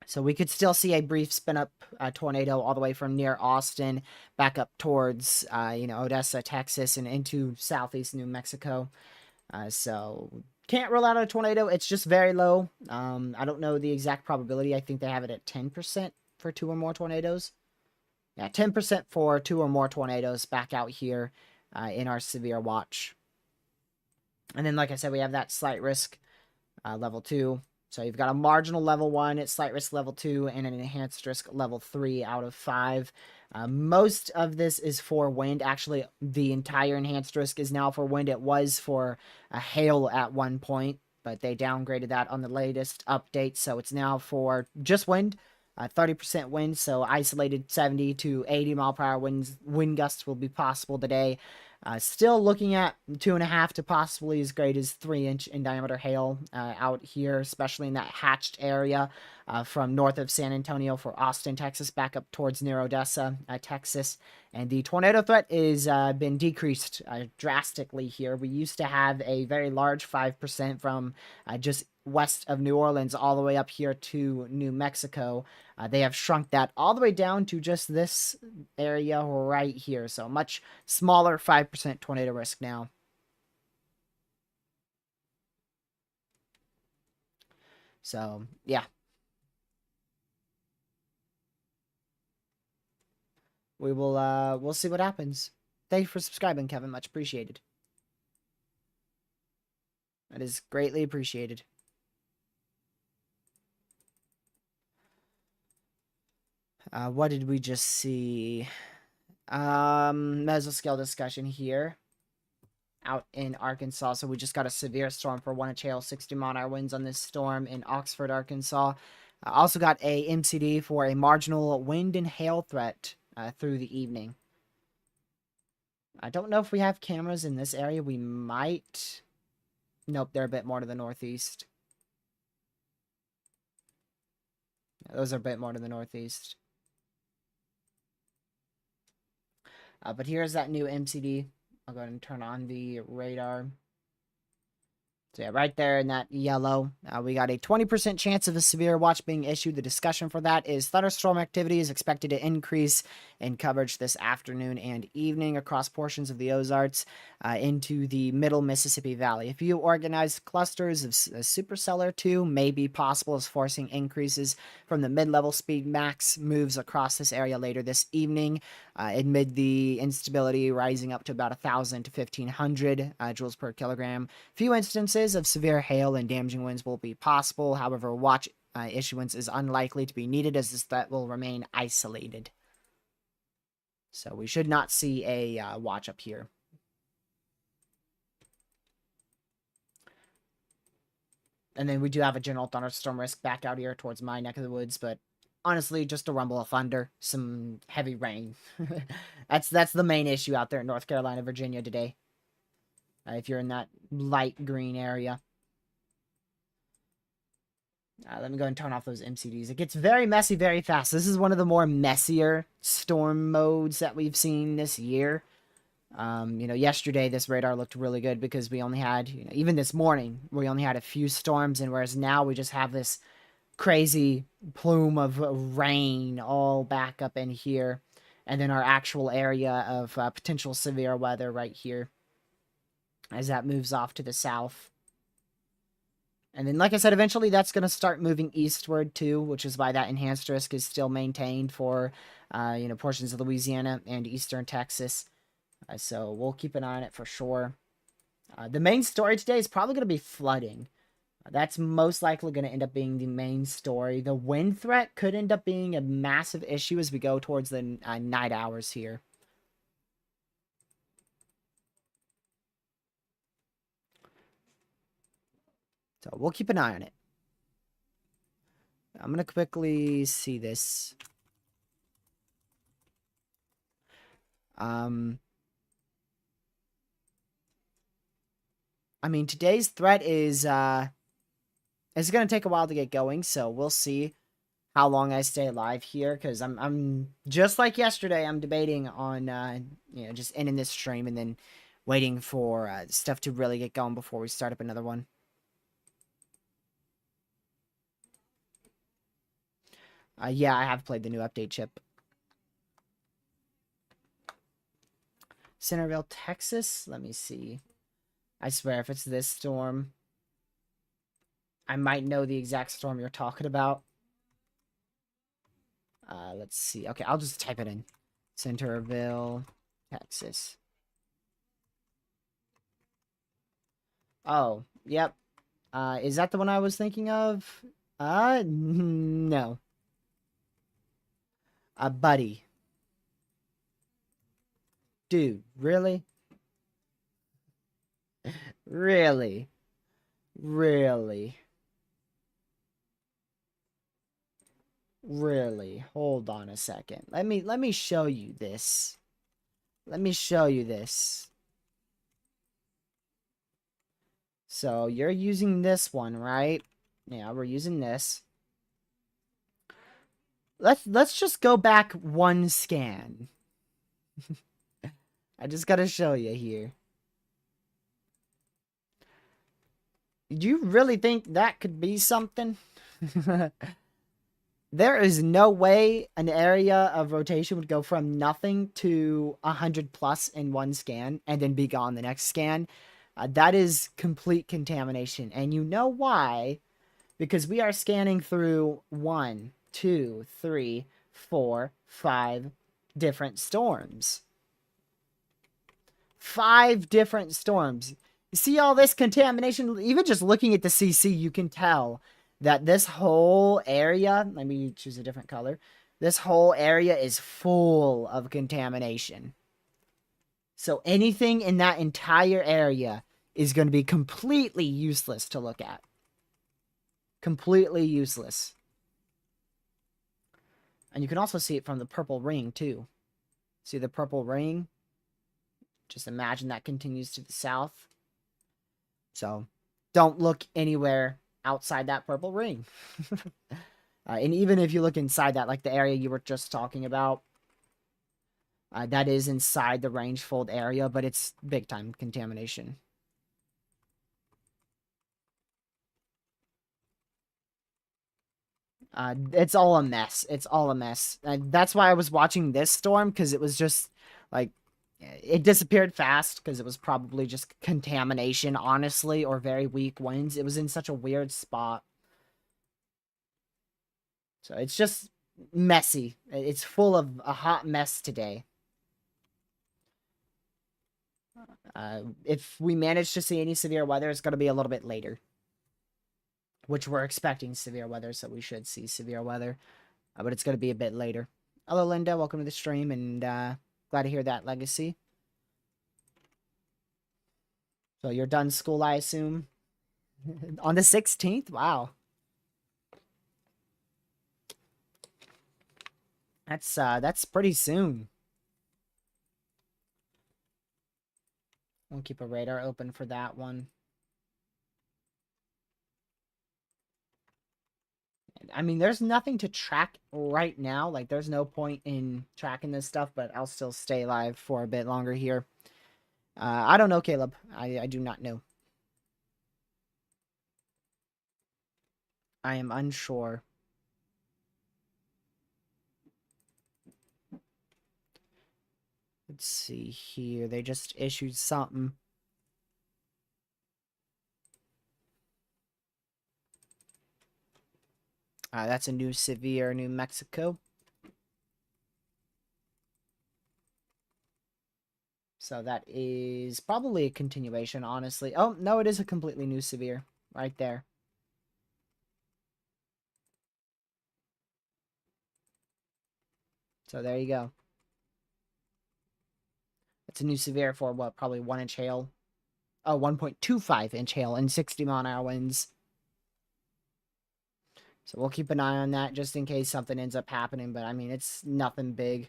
So we could still see a brief spin up tornado all the way from near Austin back up towards, you know, Odessa, Texas, and into southeast New Mexico. So can't rule out a tornado. It's just very low. I don't know the exact probability. I think they have it at 10% for 2 or more tornadoes. Yeah, 10% for 2 or more tornadoes back out here in our severe watch. And then, like I said, we have that slight risk level 2. So you've got a marginal level 1, it's slight risk level 2, and an enhanced risk level 3 out of 5. Most of this is for wind. Actually, the entire enhanced risk is now for wind. It was for hail at one point, but they downgraded that on the latest update. So it's now for just wind, 30% wind. So isolated 70 to 80 mile per hour wind gusts will be possible today. Still looking at 2.5 to possibly as great as 3-inch in diameter hail out here, especially in that hatched area from north of San Antonio for Austin, Texas, back up towards near Odessa, Texas. And the tornado threat is been decreased drastically here. We used to have a very large 5% from just west of New Orleans all the way up here to New Mexico. They have shrunk that all the way down to just this area right here. So much smaller 5% tornado risk now. So, yeah. We'll see what happens. Thank you for subscribing, Kevin. Much appreciated. That is greatly appreciated. What did we just see? Mesoscale discussion here. Out in Arkansas, so we just got a severe storm for 1 inch hail, 60-mile-an-hour winds on this storm in Oxford, Arkansas. Also got a MCD for a marginal wind and hail threat through the evening. I don't know if we have cameras in this area. We might. Nope, they're a bit more to the northeast. Those are a bit more to the northeast. But here's that new MCD. I'll go ahead and turn on the radar. So yeah, right there in that yellow, we got a 20% chance of a severe watch being issued. The discussion for that is thunderstorm activity is expected to increase in coverage this afternoon and evening across portions of the Ozarks into the middle Mississippi Valley. A few organized clusters of supercellular 2 may be possible as forcing increases from the mid-level speed max moves across this area later this evening amid the instability rising up to about 1,000 to 1,500 joules per kilogram. Few instances of severe hail and damaging winds will be possible. However, watch issuance is unlikely to be needed as this threat will remain isolated. So we should not see a watch up here. And then we do have a general thunderstorm risk back out here towards my neck of the woods, but honestly, just a rumble of thunder, some heavy rain. That's the main issue out there in North Carolina, Virginia today. If you're in that light green area. Let me go and turn off those MCDs. It gets very messy very fast. This is one of the more messier storm modes that we've seen this year. Yesterday this radar looked really good because we only had, even this morning, we only had a few storms, and whereas now we just have this crazy plume of rain all back up in here, and then our actual area of potential severe weather right here as that moves off to the south. And then, like I said, eventually that's going to start moving eastward too, which is why that enhanced risk is still maintained for, portions of Louisiana and eastern Texas. So we'll keep an eye on it for sure. The main story today is probably going to be flooding. That's most likely going to end up being the main story. The wind threat could end up being a massive issue as we go towards the night hours here. So we'll keep an eye on it. I'm going to quickly see this. I mean, today's threat is it's going to take a while to get going, so we'll see how long I stay alive here, because I'm just like yesterday, I'm debating on just ending this stream and then waiting for stuff to really get going before we start up another one. Yeah, I have played the new update chip. Centerville, Texas? Let me see. I swear, if it's this storm, I might know the exact storm you're talking about. Let's see. Okay, I'll just type it in. Centerville, Texas. Oh, yep. Is that the one I was thinking of? No. Buddy. Dude, really? Really? Really? Really? Hold on a second. Let me show you this. Let me show you this. So you're using this one, right? Yeah, we're using this. Let's just go back one scan. I just gotta show you here. Do you really think that could be something? There is no way an area of rotation would go from nothing to 100 plus in one scan and then be gone the next scan. That is complete contamination. And you know why? Because we are scanning through 5 different storms. 5 different storms. You see all this contamination? Even just looking at the CC, you can tell that this whole area, let me choose a different color. This whole area is full of contamination. So anything in that entire area is going to be completely useless to look at. Completely useless. And you can also see it from the purple ring, too. See the purple ring? Just imagine that continues to the south. So, don't look anywhere outside that purple ring. And even if you look inside that, like the area you were just talking about, that is inside the range fold area, but it's big time contamination. It's all a mess. It's all a mess. That's why I was watching this storm, because it was just, like, it disappeared fast, because it was probably just contamination, honestly, or very weak winds. It was in such a weird spot. So it's just messy. It's full of a hot mess today. If we manage to see any severe weather, it's going to be a little bit later. Which we're expecting severe weather, so we should see severe weather. But it's going to be a bit later. Hello, Linda. Welcome to the stream, and glad to hear that, Legacy. So you're done school, I assume? On the 16th? Wow. That's pretty soon. We'll keep a radar open for that one. I mean, there's nothing to track right now. Like, there's no point in tracking this stuff, but I'll still stay live for a bit longer here. I don't know, Caleb. I do not know. I am unsure. Let's see here. They just issued something. That's a new severe New Mexico. So that is probably a continuation, honestly. Oh, no, it is a completely new severe. Right there. So there you go. It's a new severe for what? Probably 1-inch hail. Oh, 1.25-inch hail and 60-mile-an-hour winds. So we'll keep an eye on that just in case something ends up happening. But, I mean, it's nothing big.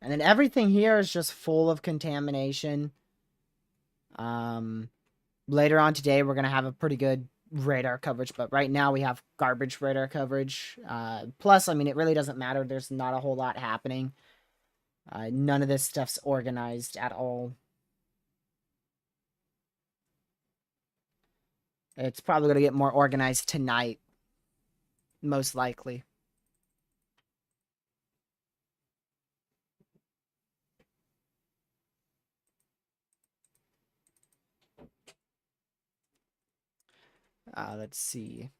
And then everything here is just full of contamination. Later on today, we're going to have a pretty good radar coverage. But right now, we have garbage radar coverage. Plus, I mean, it really doesn't matter. There's not a whole lot happening. None of this stuff's organized at all. It's probably going to get more organized tonight. Most likely. Let's see.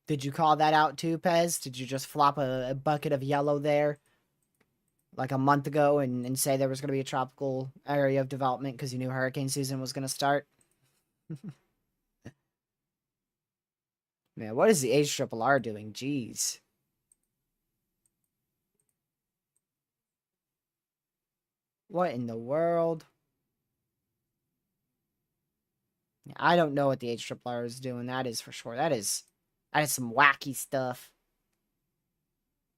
Did you call that out too, Pez? Did you just flop a bucket of yellow there like a month ago and say there was going to be a tropical area of development because you knew hurricane season was going to start? Man, what is the HRRR doing? Jeez. What in the world? I don't know what the HRRR is doing. That is for sure. That is some wacky stuff.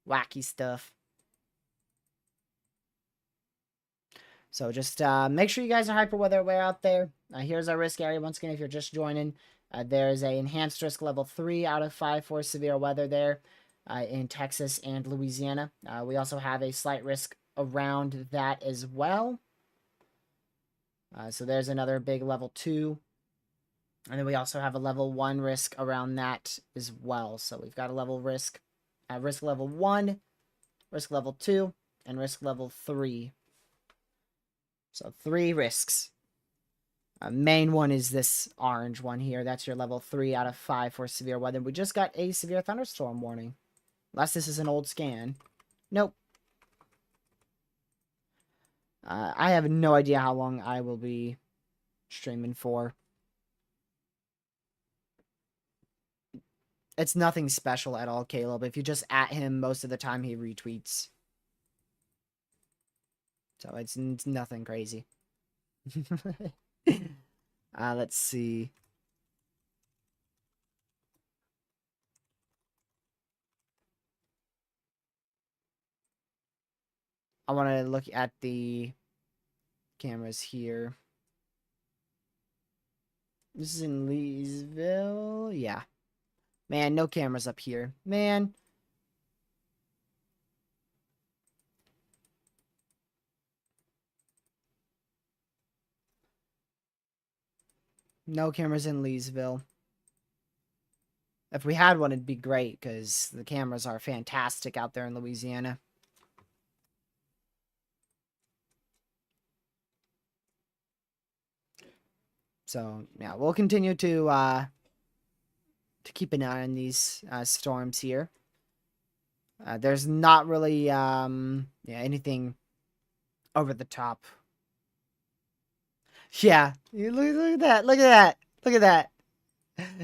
Wacky stuff. So just make sure you guys are hyper weather aware out there. Here's our risk area. Once again, if you're just joining, there's a enhanced risk level 3 out of 5 for severe weather there in Texas and Louisiana. We also have a slight risk around that as well. So there's another big level 2. And then we also have a level 1 risk around that as well. So we've got a level risk level 1, risk level 2, and risk level 3. So 3 risks. Main one is this orange one here. That's your level 3 out of 5 for severe weather. We just got a severe thunderstorm warning. Unless this is an old scan. Nope. I have no idea how long I will be streaming for. It's nothing special at all, Caleb. If you just at him, most of the time he retweets. So it's nothing crazy. Let's see. I want to look at the cameras here. This is in Leesville. Yeah. Man, no cameras up here. Man. No cameras in Leesville. If we had one, it'd be great, because the cameras are fantastic out there in Louisiana. So, yeah, we'll continue to keep an eye on these storms here. There's not really anything over the top. Yeah, look at that, look at that, look at that.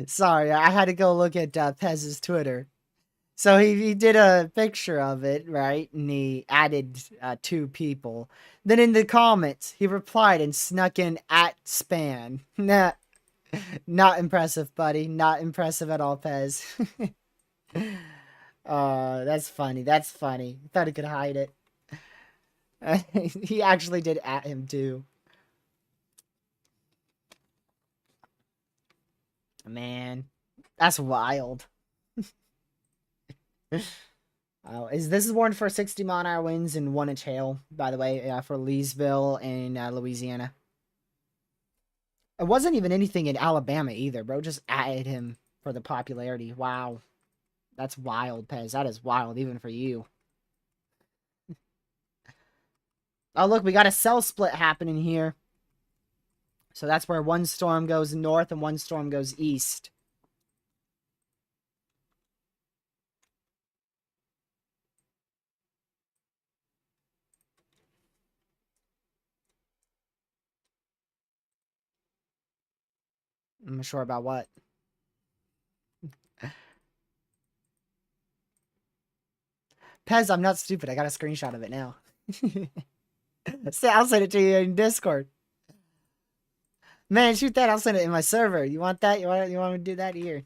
Sorry, I had to go look at Pez's Twitter. So he did a picture of it, right? And he added 2 people. Then in the comments, he replied and snuck in @span. Nah, not impressive, buddy. Not impressive at all, Pez. That's funny. That's funny. Thought he could hide it. He actually did @him too. Man, that's wild. Oh, this is warned for 60-mile-an-hour winds and 1-inch hail, by the way, for Leesville and Louisiana. It wasn't even anything in Alabama either, bro. Just added him for the popularity. Wow. That's wild, Pez. That is wild, even for you. Oh, look, we got a cell split happening here. So that's where one storm goes north and one storm goes east. I'm not sure about what. Pez, I'm not stupid. I got a screenshot of it now. I'll send it to you in Discord. Man, shoot that. I'll send it in my server. You want that? You want me to do that here?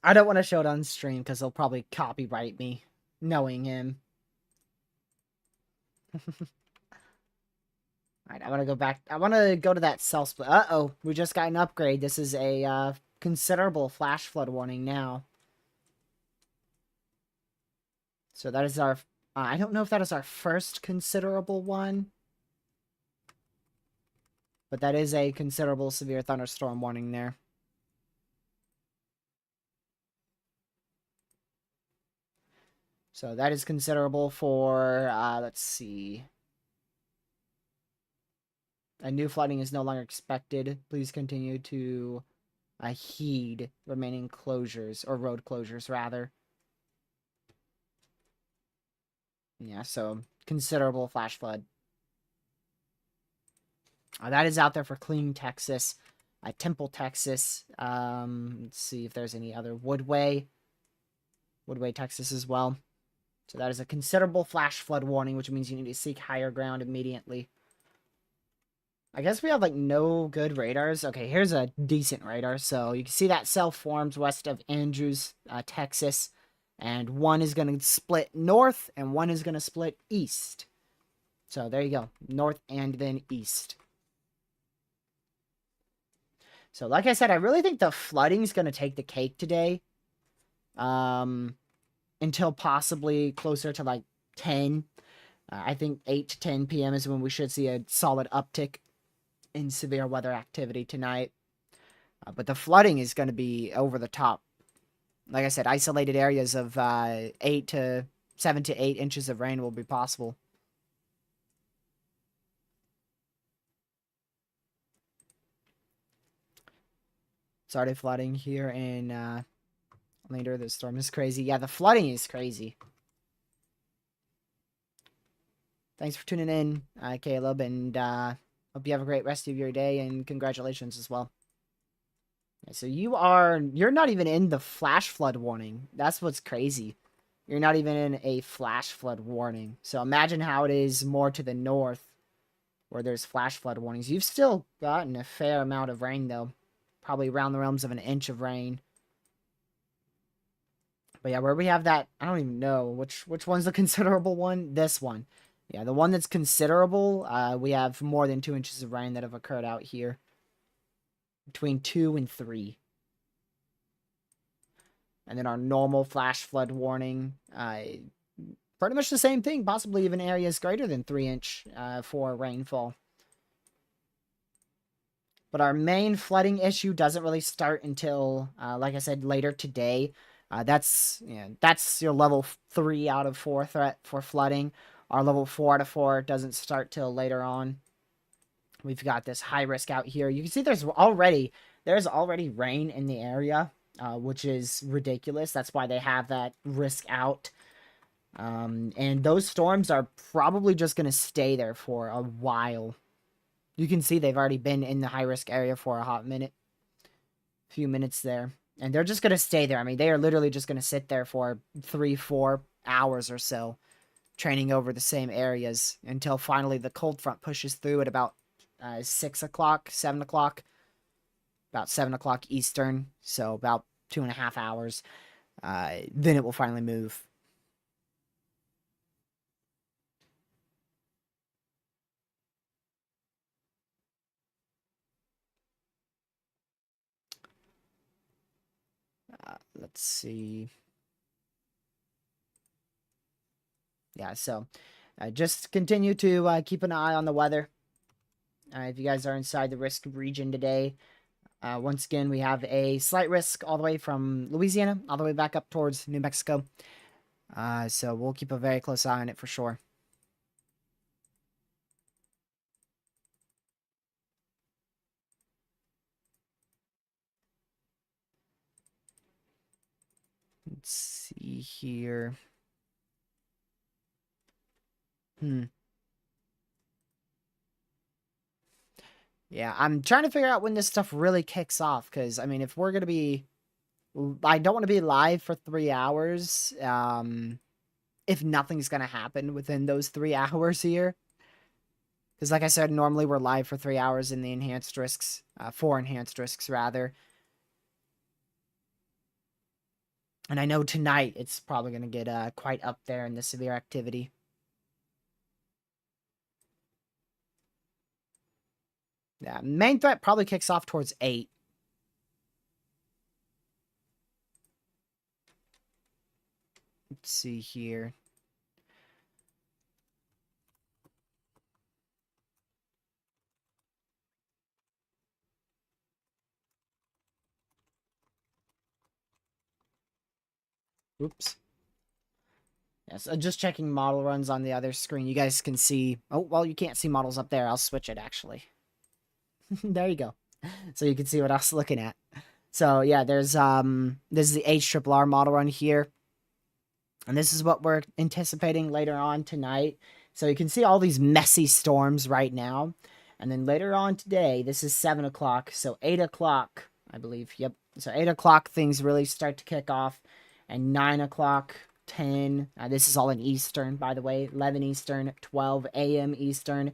I don't want to show it on stream because they'll probably copyright me, knowing him. Alright, I want to go back. I want to go to that cell split. Uh-oh, we just got an upgrade. This is a considerable flash flood warning now. So that is our... I don't know if that is our first considerable one. But that is a considerable severe thunderstorm warning there. So that is considerable for, let's see. A new flooding is no longer expected. Please continue to heed remaining closures, or road closures, rather. Yeah, so considerable flash flood. That is out there for Clean, Texas. Temple, Texas. Let's see if there's any other. Woodway, Texas as well. So that is a considerable flash flood warning, which means you need to seek higher ground immediately. I guess we have like no good radars. Okay, here's a decent radar. So you can see that cell forms west of Andrews, Texas, and one is going to split north and one is going to split east. So there you go, north and then east. So like I said, I really think the flooding is going to take the cake today. Until possibly closer to like 10. I think 8 to 10 p.m. is when we should see a solid uptick in severe weather activity tonight. But the flooding is going to be over the top. Like I said, isolated areas of 7 to 8 inches of rain will be possible. Started flooding here in later. The storm is crazy. Yeah, the flooding is crazy. Thanks for tuning in, Caleb, and hope you have a great rest of your day, and congratulations as well. Yeah, so you're not even in the flash flood warning. That's what's crazy. You're not even in a flash flood warning. So imagine how it is more to the north where there's flash flood warnings. You've still gotten a fair amount of rain, though. Probably around the realms of an inch of rain. But yeah, where we have that, I don't even know. Which one's the considerable one? This one. Yeah, the one that's considerable, we have more than 2 inches of rain that have occurred out here. Between 2 and 3. And then our normal flash flood warning, pretty much the same thing, possibly even areas greater than 3-inch for rainfall. But our main flooding issue doesn't really start until, like I said, later today. That's your level 3 out of 4 threat for flooding. Our level 4 out of 4 doesn't start till later on. We've got this high risk out here. You can see there's already rain in the area, which is ridiculous. That's why they have that risk out. And those storms are probably just going to stay there for a while. You can see they've already been in the high risk area for a hot minute. Few minutes there. And they're just going to stay there. I mean, they are literally just going to sit there for 3-4 hours or so, training over the same areas until finally the cold front pushes through at about 6 o'clock, 7 o'clock, about 7 o'clock Eastern, so about 2.5 hours. Then it will finally move. Let's see. Yeah, so just continue to keep an eye on the weather. If you guys are inside the risk region today, once again, we have a slight risk all the way from Louisiana, all the way back up towards New Mexico. So we'll keep a very close eye on it for sure. Let's see here. Yeah, I'm trying to figure out when this stuff really kicks off, because, I mean, if we're going to be... I don't want to be live for 3 hours, if nothing's going to happen within those 3 hours here. Because, like I said, normally we're live for 3 hours in the enhanced risks, 4 enhanced risks, rather. And I know tonight it's probably going to get quite up there in the severe activity. Yeah, main threat probably kicks off towards 8. Let's see here. Oops. Yes, just checking model runs on the other screen. You guys can see... Oh, well, you can't see models up there. I'll switch it, actually. There you go. So you can see what I was looking at. So, yeah, there's... This is the HRRR model run here. And this is what we're anticipating later on tonight. So you can see all these messy storms right now. And then later on today, this is 7 o'clock. So 8 o'clock, I believe. Yep. So 8 o'clock, things really start to kick off. And 9 o'clock... 10. This is all in Eastern, by the way. 11 Eastern, 12 a.m. Eastern.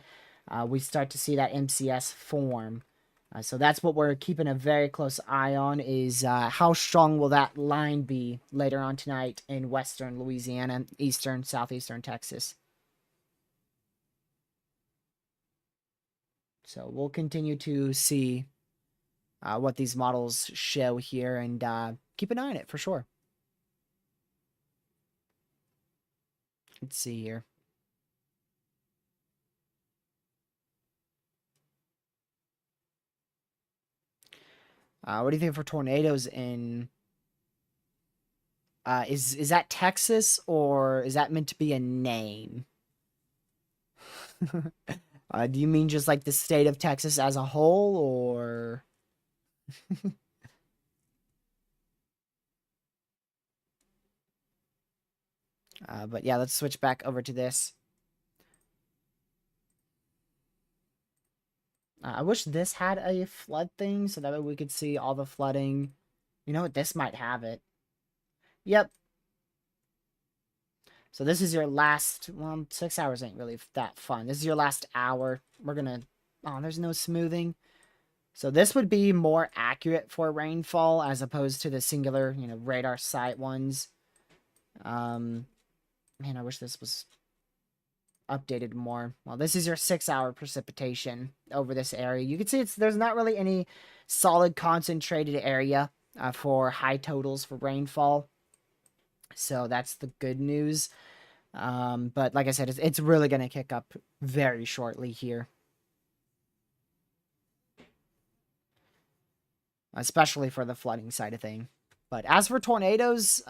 we start to see that MCS form. So that's what we're keeping a very close eye on, is how strong will that line be later on tonight in western Louisiana, eastern, southeastern Texas. So we'll continue to see what these models show here, and keep an eye on it for sure. Let's see here. What do you think for tornadoes in... is that Texas, or is that meant to be a name? Do you mean just like the state of Texas as a whole, or... but yeah, let's switch back over to this. I wish this had a flood thing, so that way we could see all the flooding. You know what? This might have it. Yep. So this is your last... Well, 6 hours ain't really that fun. This is your last hour. We're gonna... Oh, there's no smoothing. So this would be more accurate for rainfall as opposed to the singular, radar sight ones. Man, I wish this was updated more. Well, this is your 6-hour precipitation over this area. You can see there's not really any solid concentrated area for high totals for rainfall. So that's the good news. But like I said, it's really going to kick up very shortly here. Especially for the flooding side of thing. But as for tornadoes,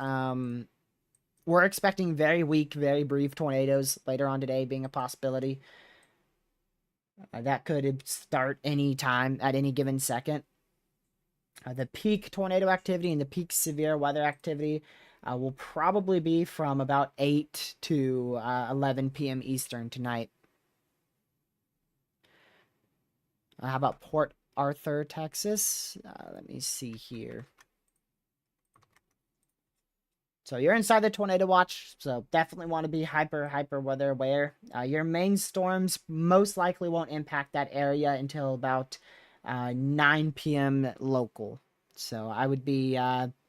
we're expecting very weak, very brief tornadoes later on today being a possibility. That could start any time at any given second. The peak tornado activity and the peak severe weather activity will probably be from about 8 to 11 p.m. Eastern tonight. How about Port Arthur, Texas? Let me see here. So you're inside the tornado watch, so definitely want to be hyper weather aware. Your main storms most likely won't impact that area until about 9 p.m. local. So I would be,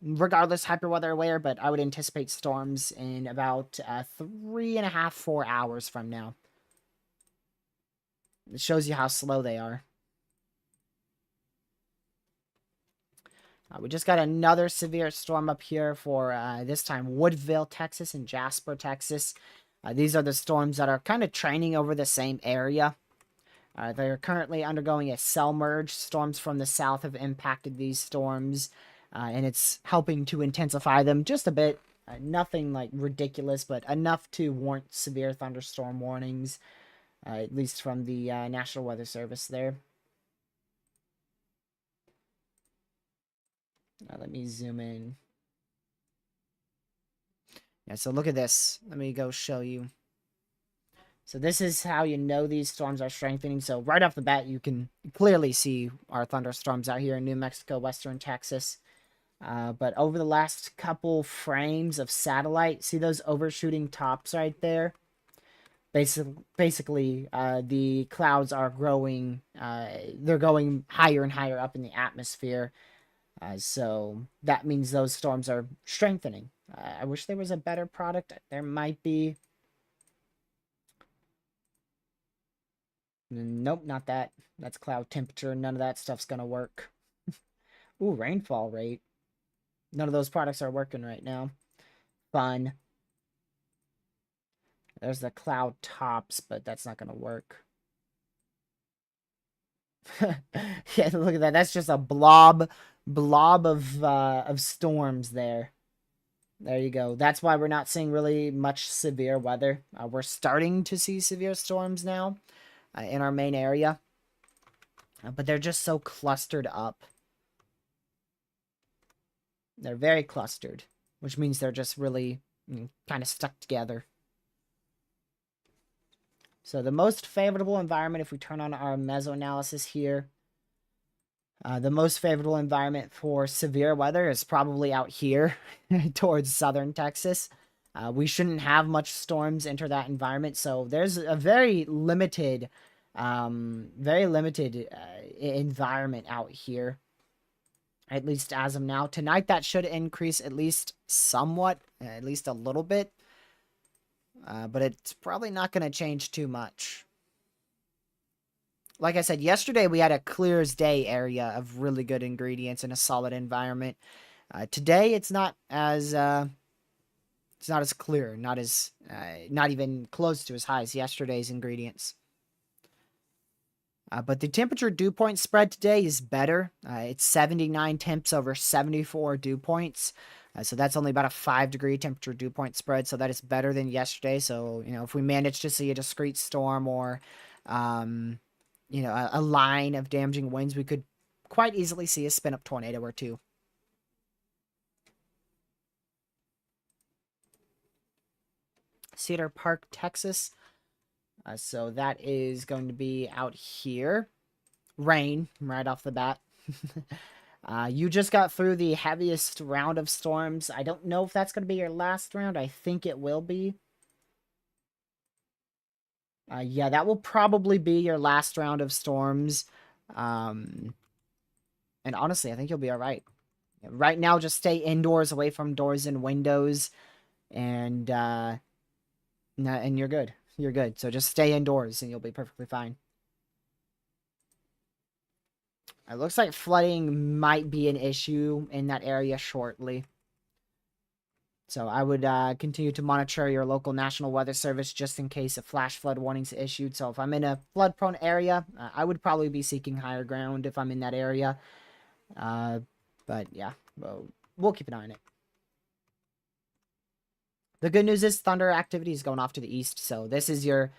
regardless, hyper weather aware, but I would anticipate storms in about 3.5, 4 hours from now. It shows you how slow they are. We just got another severe storm up here for, this time, Woodville, Texas, and Jasper, Texas. These are the storms that are kind of training over the same area. They're currently undergoing a cell merge. Storms from the south have impacted these storms, and it's helping to intensify them just a bit. Nothing like ridiculous, but enough to warrant severe thunderstorm warnings, at least from the National Weather Service there. Let me zoom in. Yeah, so look at this. Let me go show you. So this is how you know these storms are strengthening. So right off the bat, you can clearly see our thunderstorms out here in New Mexico, western Texas. But over the last couple frames of satellite, see those overshooting tops right there? Basically, the clouds are growing. They're going higher and higher up in the atmosphere. So that means those storms are strengthening. I wish there was a better product. There might be. Nope, not that. That's cloud temperature. None of that stuff's gonna work. Ooh, rainfall rate. None of those products are working right now. Fun. There's the cloud tops, but that's not gonna work. Yeah, look at that. That's just a blob of storms there. There you go. That's why we're not seeing really much severe weather. We're starting to see severe storms now in our main area. But they're just so clustered up. They're very clustered, which means they're just really kind of stuck together. So the most favorable environment, if we turn on our meso-analysis here, the most favorable environment for severe weather is probably out here towards southern Texas. We shouldn't have much storms enter that environment, so there's a very limited Very limited environment out here, at least as of now. Tonight, that should increase at least somewhat, at least a little bit. But it's probably not going to change too much. Like I said, yesterday we had a clear as day area of really good ingredients and a solid environment. Today it's not as clear, not even close to as high as yesterday's ingredients. But the temperature dew point spread today is better. It's 79 temps over 74 dew points. So that's only about a 5-degree temperature dew point spread. So that is better than yesterday. So, if we manage to see a discrete storm or, a line of damaging winds, we could quite easily see a spin up tornado or two. Cedar Park, Texas. So that is going to be out here. Rain right off the bat. You just got through the heaviest round of storms. I don't know if that's going to be your last round. I think it will be. Yeah, that will probably be your last round of storms. And honestly, I think you'll be all right. Right now, just stay indoors, away from doors and windows, and you're good. You're good. So just stay indoors, and you'll be perfectly fine. It looks like flooding might be an issue in that area shortly. So I would continue to monitor your local National Weather Service just in case a flash flood warning is issued. So if I'm in a flood-prone area, I would probably be seeking higher ground if I'm in that area. But yeah, we'll keep an eye on it. The good news is thunder activity is going off to the east. So this is your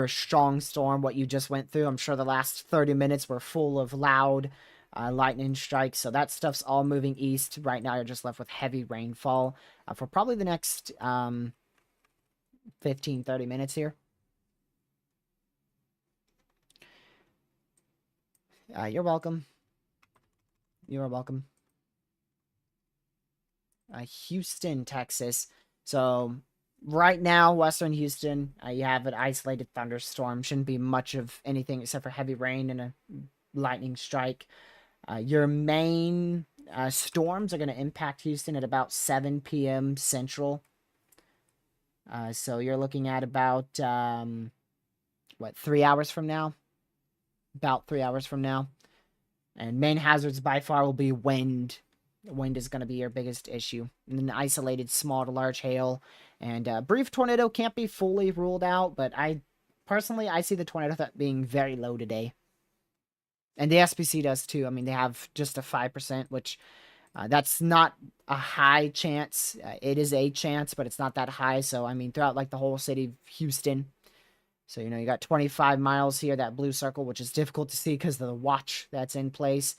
strong storm, what you just went through. I'm sure the last 30 minutes were full of loud lightning strikes. So that stuff's all moving east. Right now, you're just left with heavy rainfall for probably the next 15, 30 minutes here. You're welcome. You are welcome. Houston, Texas. So right now, Western Houston, you have an isolated thunderstorm. Shouldn't be much of anything except for heavy rain and a lightning strike. Your main storms are going to impact Houston at about 7 p.m. Central. So you're looking at about, 3 hours from now? About 3 hours from now. And main hazards by far will be wind. Wind is going to be your biggest issue. And then isolated small to large hail. And brief tornado can't be fully ruled out, but I see the tornado threat being very low today. And the SPC does too. I mean, they have just a 5%, which that's not a high chance. It is a chance, but it's not that high. So, I mean, throughout like the whole city of Houston. So, you got 25 miles here, that blue circle, which is difficult to see because of the watch that's in place.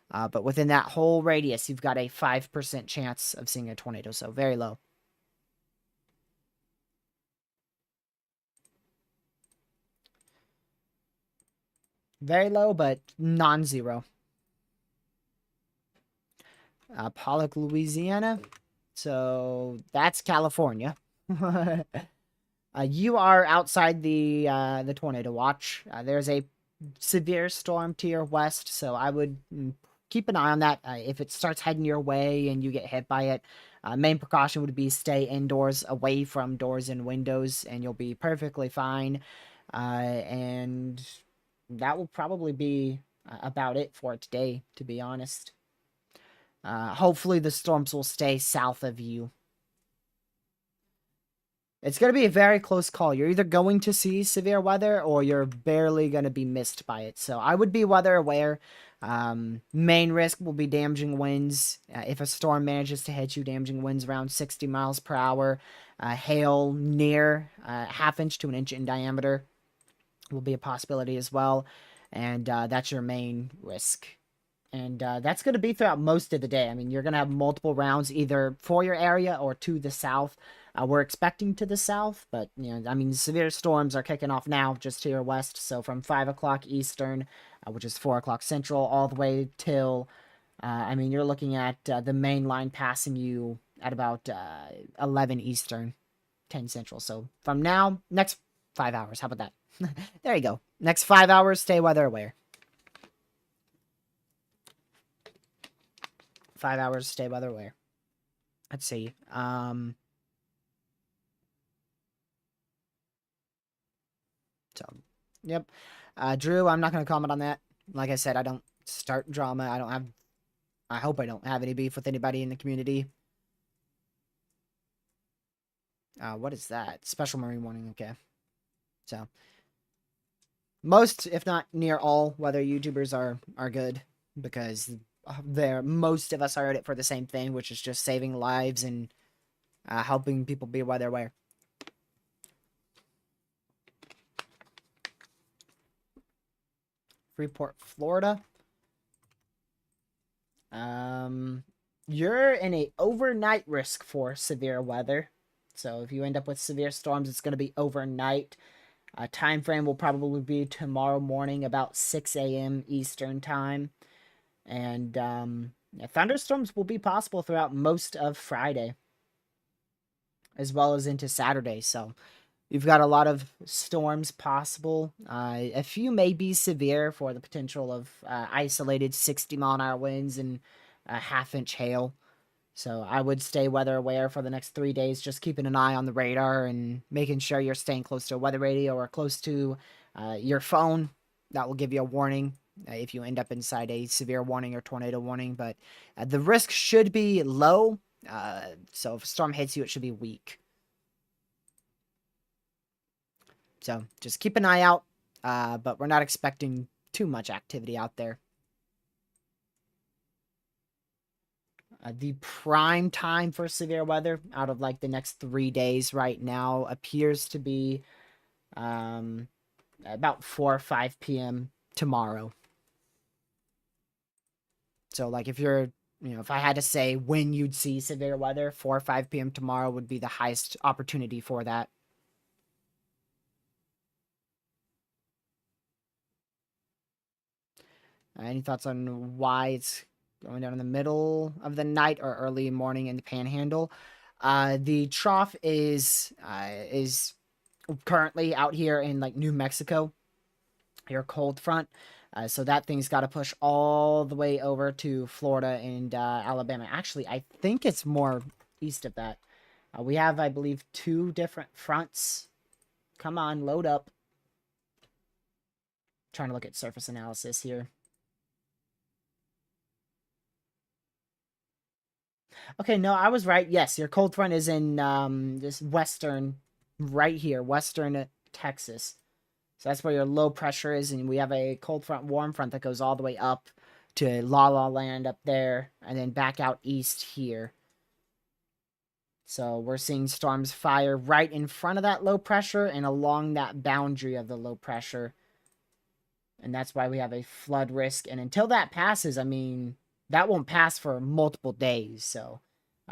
But within that whole radius, you've got a 5% chance of seeing a tornado. So, very low. Very low, but non-zero. Pollock, Louisiana. So that's California. You are outside the tornado watch. There's a severe storm to your west, so I would keep an eye on that. If it starts heading your way and you get hit by it, main precaution would be stay indoors, away from doors and windows, and you'll be perfectly fine. And that will probably be about it for today, to be honest. Hopefully the storms will stay south of you. It's going to be a very close call. You're either going to see severe weather or you're barely going to be missed by it. So I would be weather aware. Main risk will be damaging winds. If a storm manages to hit you, damaging winds around 60 miles per hour. Hail near half inch to an inch in diameter will be a possibility as well. And that's your main risk. And that's going to be throughout most of the day. I mean, you're going to have multiple rounds either for your area or to the south. We're expecting to the south, but, I mean, severe storms are kicking off now just to your west. So from 5 o'clock Eastern, which is 4 o'clock Central, all the way till, I mean, you're looking at the main line passing you at about 11 Eastern, 10 Central. So from now, next 5 hours. How about that? There you go. Next 5 hours, stay weather aware. 5 hours, stay weather aware. Let's see. So, yep. Drew, I'm not going to comment on that. Like I said, I don't start drama. I hope I don't have any beef with anybody in the community. What is that? Special Marine warning. Okay. So, most, if not near all, weather YouTubers are good because most of us are at it for the same thing, which is just saving lives and helping people be weather aware. Freeport, Florida. You're in a overnight risk for severe weather. So if you end up with severe storms, it's going to be overnight. Time frame will probably be tomorrow morning about 6 a.m. Eastern time. And thunderstorms will be possible throughout most of Friday, as well as into Saturday. So you've got a lot of storms possible. A few may be severe for the potential of isolated 60-mile-an-hour winds and a half-inch hail. So I would stay weather aware for the next 3 days, just keeping an eye on the radar and making sure you're staying close to a weather radio or close to your phone. That will give you a warning if you end up inside a severe warning or tornado warning. But the risk should be low. So if a storm hits you, it should be weak. So just keep an eye out. But we're not expecting too much activity out there. The prime time for severe weather out of like the next 3 days right now appears to be about 4 or 5 p.m. tomorrow. So like if you're, if I had to say when you'd see severe weather, 4 or 5 p.m. tomorrow would be the highest opportunity for that. Any thoughts on why it's going down in the middle of the night or early morning in the Panhandle? The trough is currently out here in like New Mexico, your cold front. So that thing's got to push all the way over to Florida and Alabama. Actually, I think it's more east of that. We have, I believe, 2 different fronts. Come on, load up. Trying to look at surface analysis here. Okay, no, I was right. Yes, your cold front is in this western, right here, western Texas. So that's where your low pressure is, and we have a cold front, warm front that goes all the way up to La La Land up there, and then back out east here. So we're seeing storms fire right in front of that low pressure and along that boundary of the low pressure. And that's why we have a flood risk. And until that passes, I mean, that won't pass for multiple days. So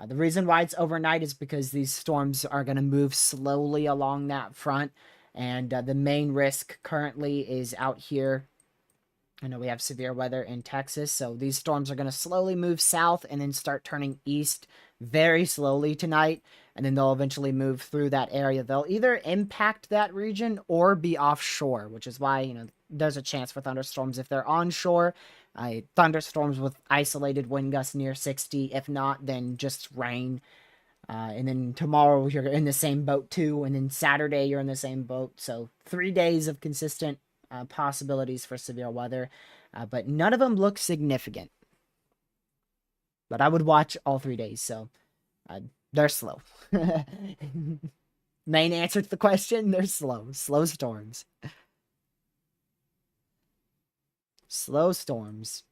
the reason why it's overnight is because these storms are going to move slowly along that front. And the main risk currently is out here. I know we have severe weather in Texas, so these storms are going to slowly move south and then start turning east very slowly tonight, and then they'll eventually move through that area. They'll either impact that region or be offshore, which is why, there's a chance for thunderstorms if they're onshore. Thunderstorms with isolated wind gusts near 60. If not, then just rain. And then tomorrow you're in the same boat too, and then Saturday you're in the same boat. So 3 days of consistent possibilities for severe weather, but none of them look significant. But I would watch all 3 days, so they're slow. Main answer to the question, they're slow. Slow storms. Slow storms.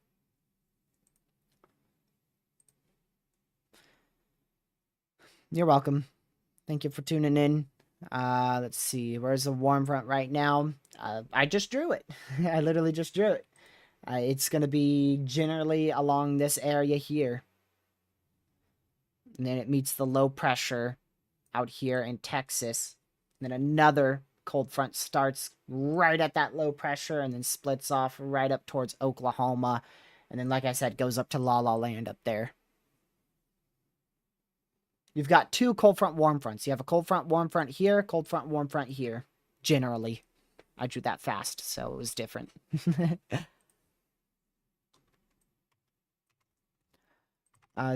You're welcome. Thank you for tuning in. Let's see. Where's the warm front right now? I just drew it. I literally just drew it. It's going to be generally along this area here. And then it meets the low pressure out here in Texas. And then another cold front starts right at that low pressure and then splits off right up towards Oklahoma. And then, like I said, goes up to La La Land up there. You've got 2 cold front, warm fronts. You have a cold front, warm front here, cold front, warm front here. generally. I drew that fast, so it was different.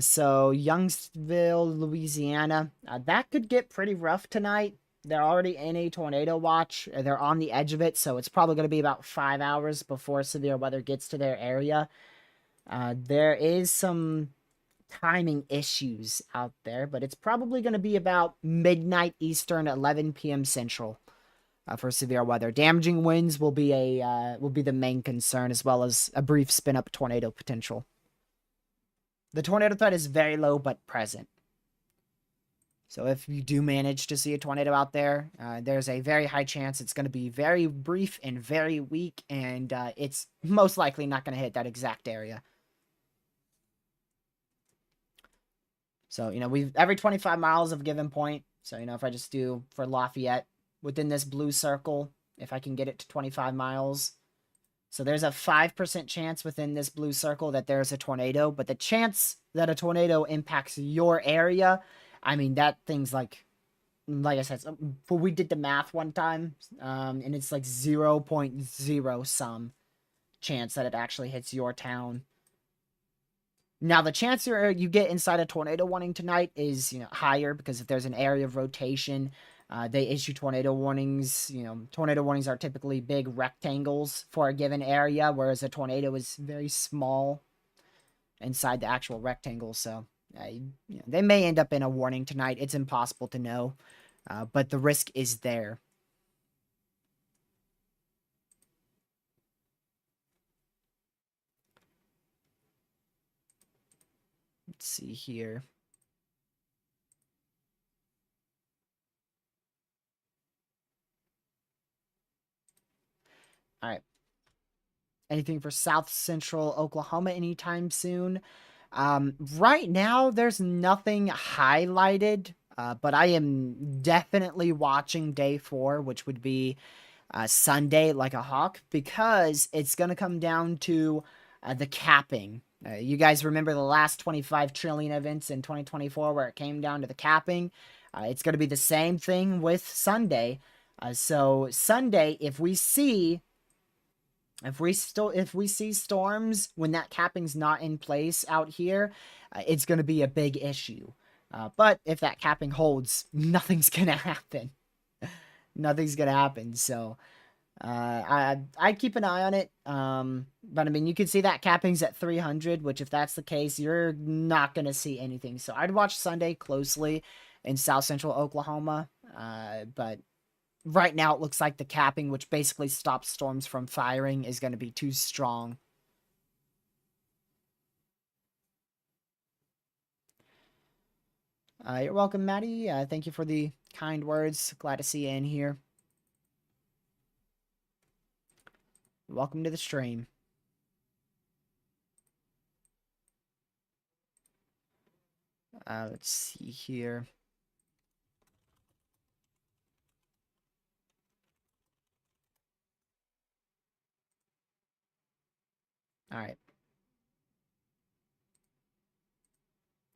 So Youngsville, Louisiana, that could get pretty rough tonight. They're already in a tornado watch. They're on the edge of it, so it's probably going to be about 5 hours before severe weather gets to their area. There is some timing issues out there, but it's probably going to be about midnight Eastern, 11 p.m. Central for severe weather. Damaging winds will be the main concern, as well as a brief spin up tornado potential. The tornado threat is very low but present. So if you do manage to see a tornado out there, there's a very high chance it's going to be very brief and very weak, and it's most likely not going to hit that exact area. So, we've every 25 miles of a given point. So, if I just do for Lafayette within this blue circle, if I can get it to 25 miles. So there's a 5% chance within this blue circle that there's a tornado, but the chance that a tornado impacts your area, I mean, that thing's like I said, we did the math one time, and it's like 0.0 some chance that it actually hits your town. Now, the chance you get inside a tornado warning tonight is, higher because if there's an area of rotation, they issue tornado warnings. Tornado warnings are typically big rectangles for a given area, whereas a tornado is very small inside the actual rectangle. So, they may end up in a warning tonight. It's impossible to know, but the risk is there. Let's see here. All right. Anything for South Central Oklahoma anytime soon? Right now, there's nothing highlighted, but I am definitely watching day 4, which would be Sunday, like a hawk, because it's going to come down to the capping. You guys remember the last 25 trillion events in 2024 where it came down to the capping? It's going to be the same thing with Sunday. So Sunday, if we see storms when that capping's not in place out here, it's going to be a big issue. But if that capping holds, nothing's going to happen. Nothing's going to happen. So I keep an eye on it. But I mean, you can see that capping's at 300, which if that's the case, you're not going to see anything. So I'd watch Sunday closely in South Central Oklahoma. But right now, it looks like the capping, which basically stops storms from firing, is going to be too strong. You're welcome, Maddie. Thank you for the kind words. Glad to see you in here. Welcome to the stream. Let's see here. All right.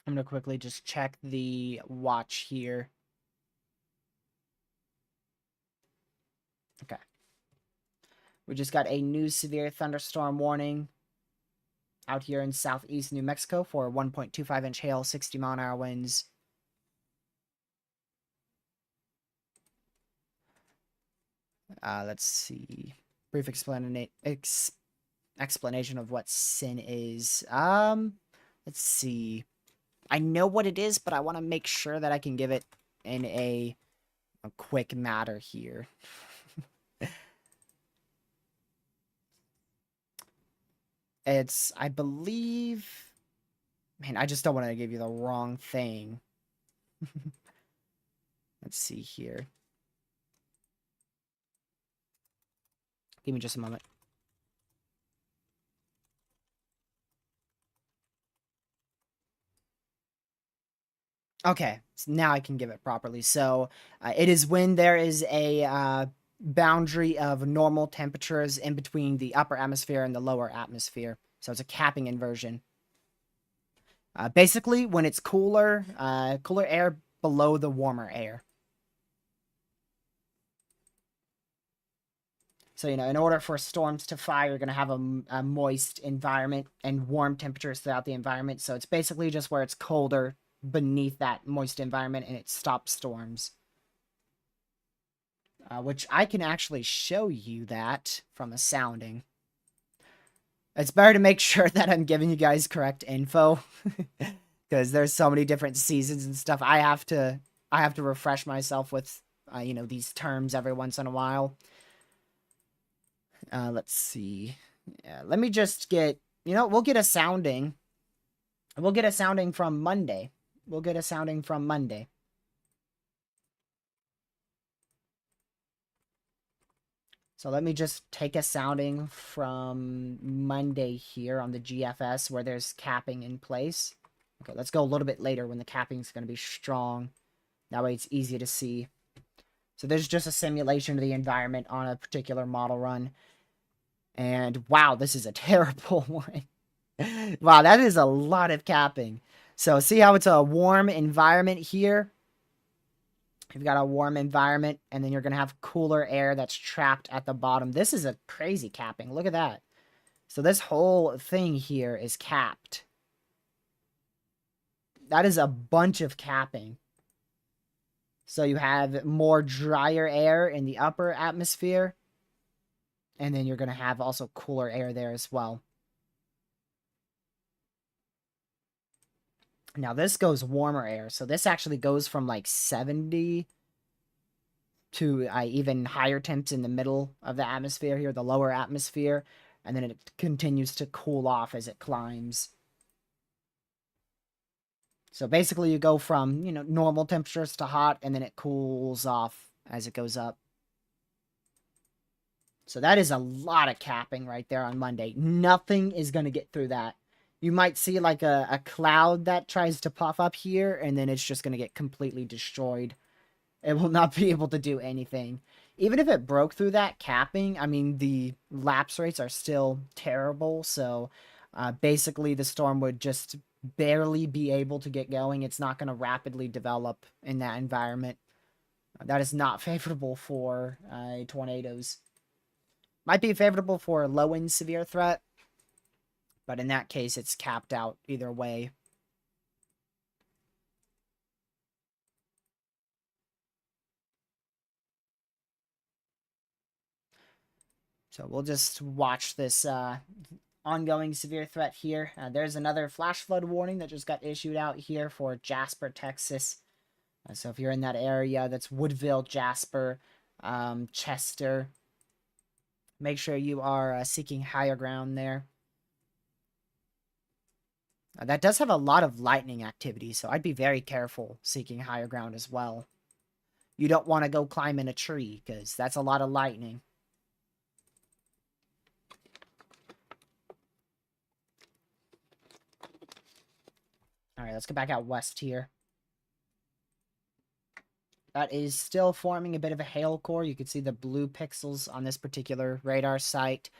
I'm going to quickly just check the watch here. Okay. We just got a new severe thunderstorm warning out here in southeast New Mexico for 1.25-inch hail, 60-mile-an-hour winds. Let's see. Brief explanation of what sin is. Let's see. I know what it is, but I want to make sure that I can give it in a quick matter here. It's, I believe... Man, I just don't want to give you the wrong thing. Let's see here. Give me just a moment. Okay, so now I can give it properly. So it is when there is a boundary of normal temperatures in between the upper atmosphere and the lower atmosphere. So it's a capping inversion. Basically, when it's cooler air below the warmer air. So, in order for storms to fire, you're going to have a moist environment and warm temperatures throughout the environment. So it's basically just where it's colder beneath that moist environment, and it stops storms. Which I can actually show you that from a sounding. It's better to make sure that I'm giving you guys correct info. Because there's so many different seasons and stuff. I have to refresh myself with, these terms every once in a while. Let's see. Yeah, let me just get, we'll get a sounding. We'll get a sounding from Monday. We'll get a sounding from Monday. So let me just take a sounding from Monday here on the GFS where there's capping in place. Okay, let's go a little bit later when the capping is going to be strong. That way it's easy to see. So there's just a simulation of the environment on a particular model run. And wow, this is a terrible one. Wow, that is a lot of capping. So see how it's a warm environment here? You've got a warm environment, and then you're going to have cooler air that's trapped at the bottom. This is a crazy capping. Look at that. So this whole thing here is capped. That is a bunch of capping. So you have more drier air in the upper atmosphere. And then you're going to have also cooler air there as well. Now this goes warmer air. So this actually goes from like 70 to even higher temps in the middle of the atmosphere here, the lower atmosphere. And then it continues to cool off as it climbs. So basically you go from, normal temperatures to hot, and then it cools off as it goes up. So that is a lot of capping right there on Monday. Nothing is going to get through that. You might see like a cloud that tries to puff up here, and then it's just going to get completely destroyed. It will not be able to do anything. Even if it broke through that capping, I mean, the lapse rates are still terrible. So basically the storm would just barely be able to get going. It's not going to rapidly develop in that environment. That is not favorable for tornadoes. Might be favorable for a low-end severe threat, but in that case, it's capped out either way. So we'll just watch this ongoing severe threat here. There's another flash flood warning that just got issued out here for Jasper, Texas. So if you're in that area, that's Woodville, Jasper, Chester. Make sure you are seeking higher ground there. That does have a lot of lightning activity, so I'd be very careful seeking higher ground as well. You don't want to go climb in a tree, because that's a lot of lightning. Alright, let's get back out west here. That is still forming a bit of a hail core. You can see the blue pixels on this particular radar site.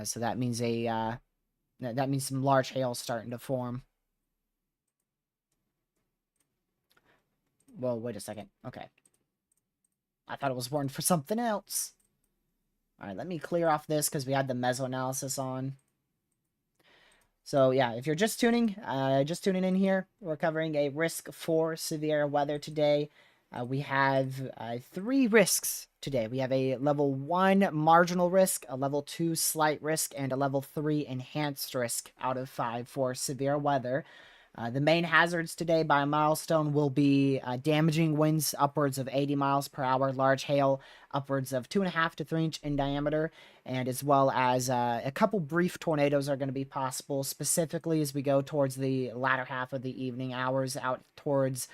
So that means that means some large hail starting to form. Well, wait a second. Okay. I thought it was warned for something else. Alright, let me clear off this because we had the meso-analysis on. So yeah, if you're just tuning in here, we're covering a risk for severe weather today. We have 3 risks today. We have a level 1 marginal risk, a level 2 slight risk, and a level 3 enhanced risk out of 5 for severe weather. The main hazards today by milestone will be damaging winds upwards of 80 miles per hour, large hail upwards of 2.5 to 3 inch in diameter, and as well as a couple brief tornadoes are going to be possible, specifically as we go towards the latter half of the evening hours out towards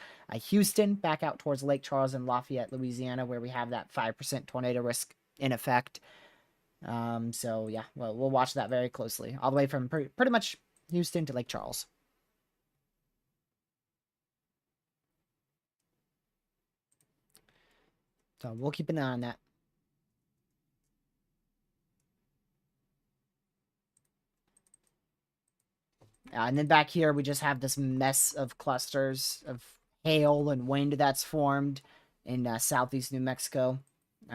Houston, back out towards Lake Charles and Lafayette, Louisiana, where we have that 5% tornado risk in effect. So yeah, we'll watch that very closely, all the way from pretty much Houston to Lake Charles. So we'll keep an eye on that. And then back here, we just have this mess of clusters of hail and wind that's formed in southeast New Mexico.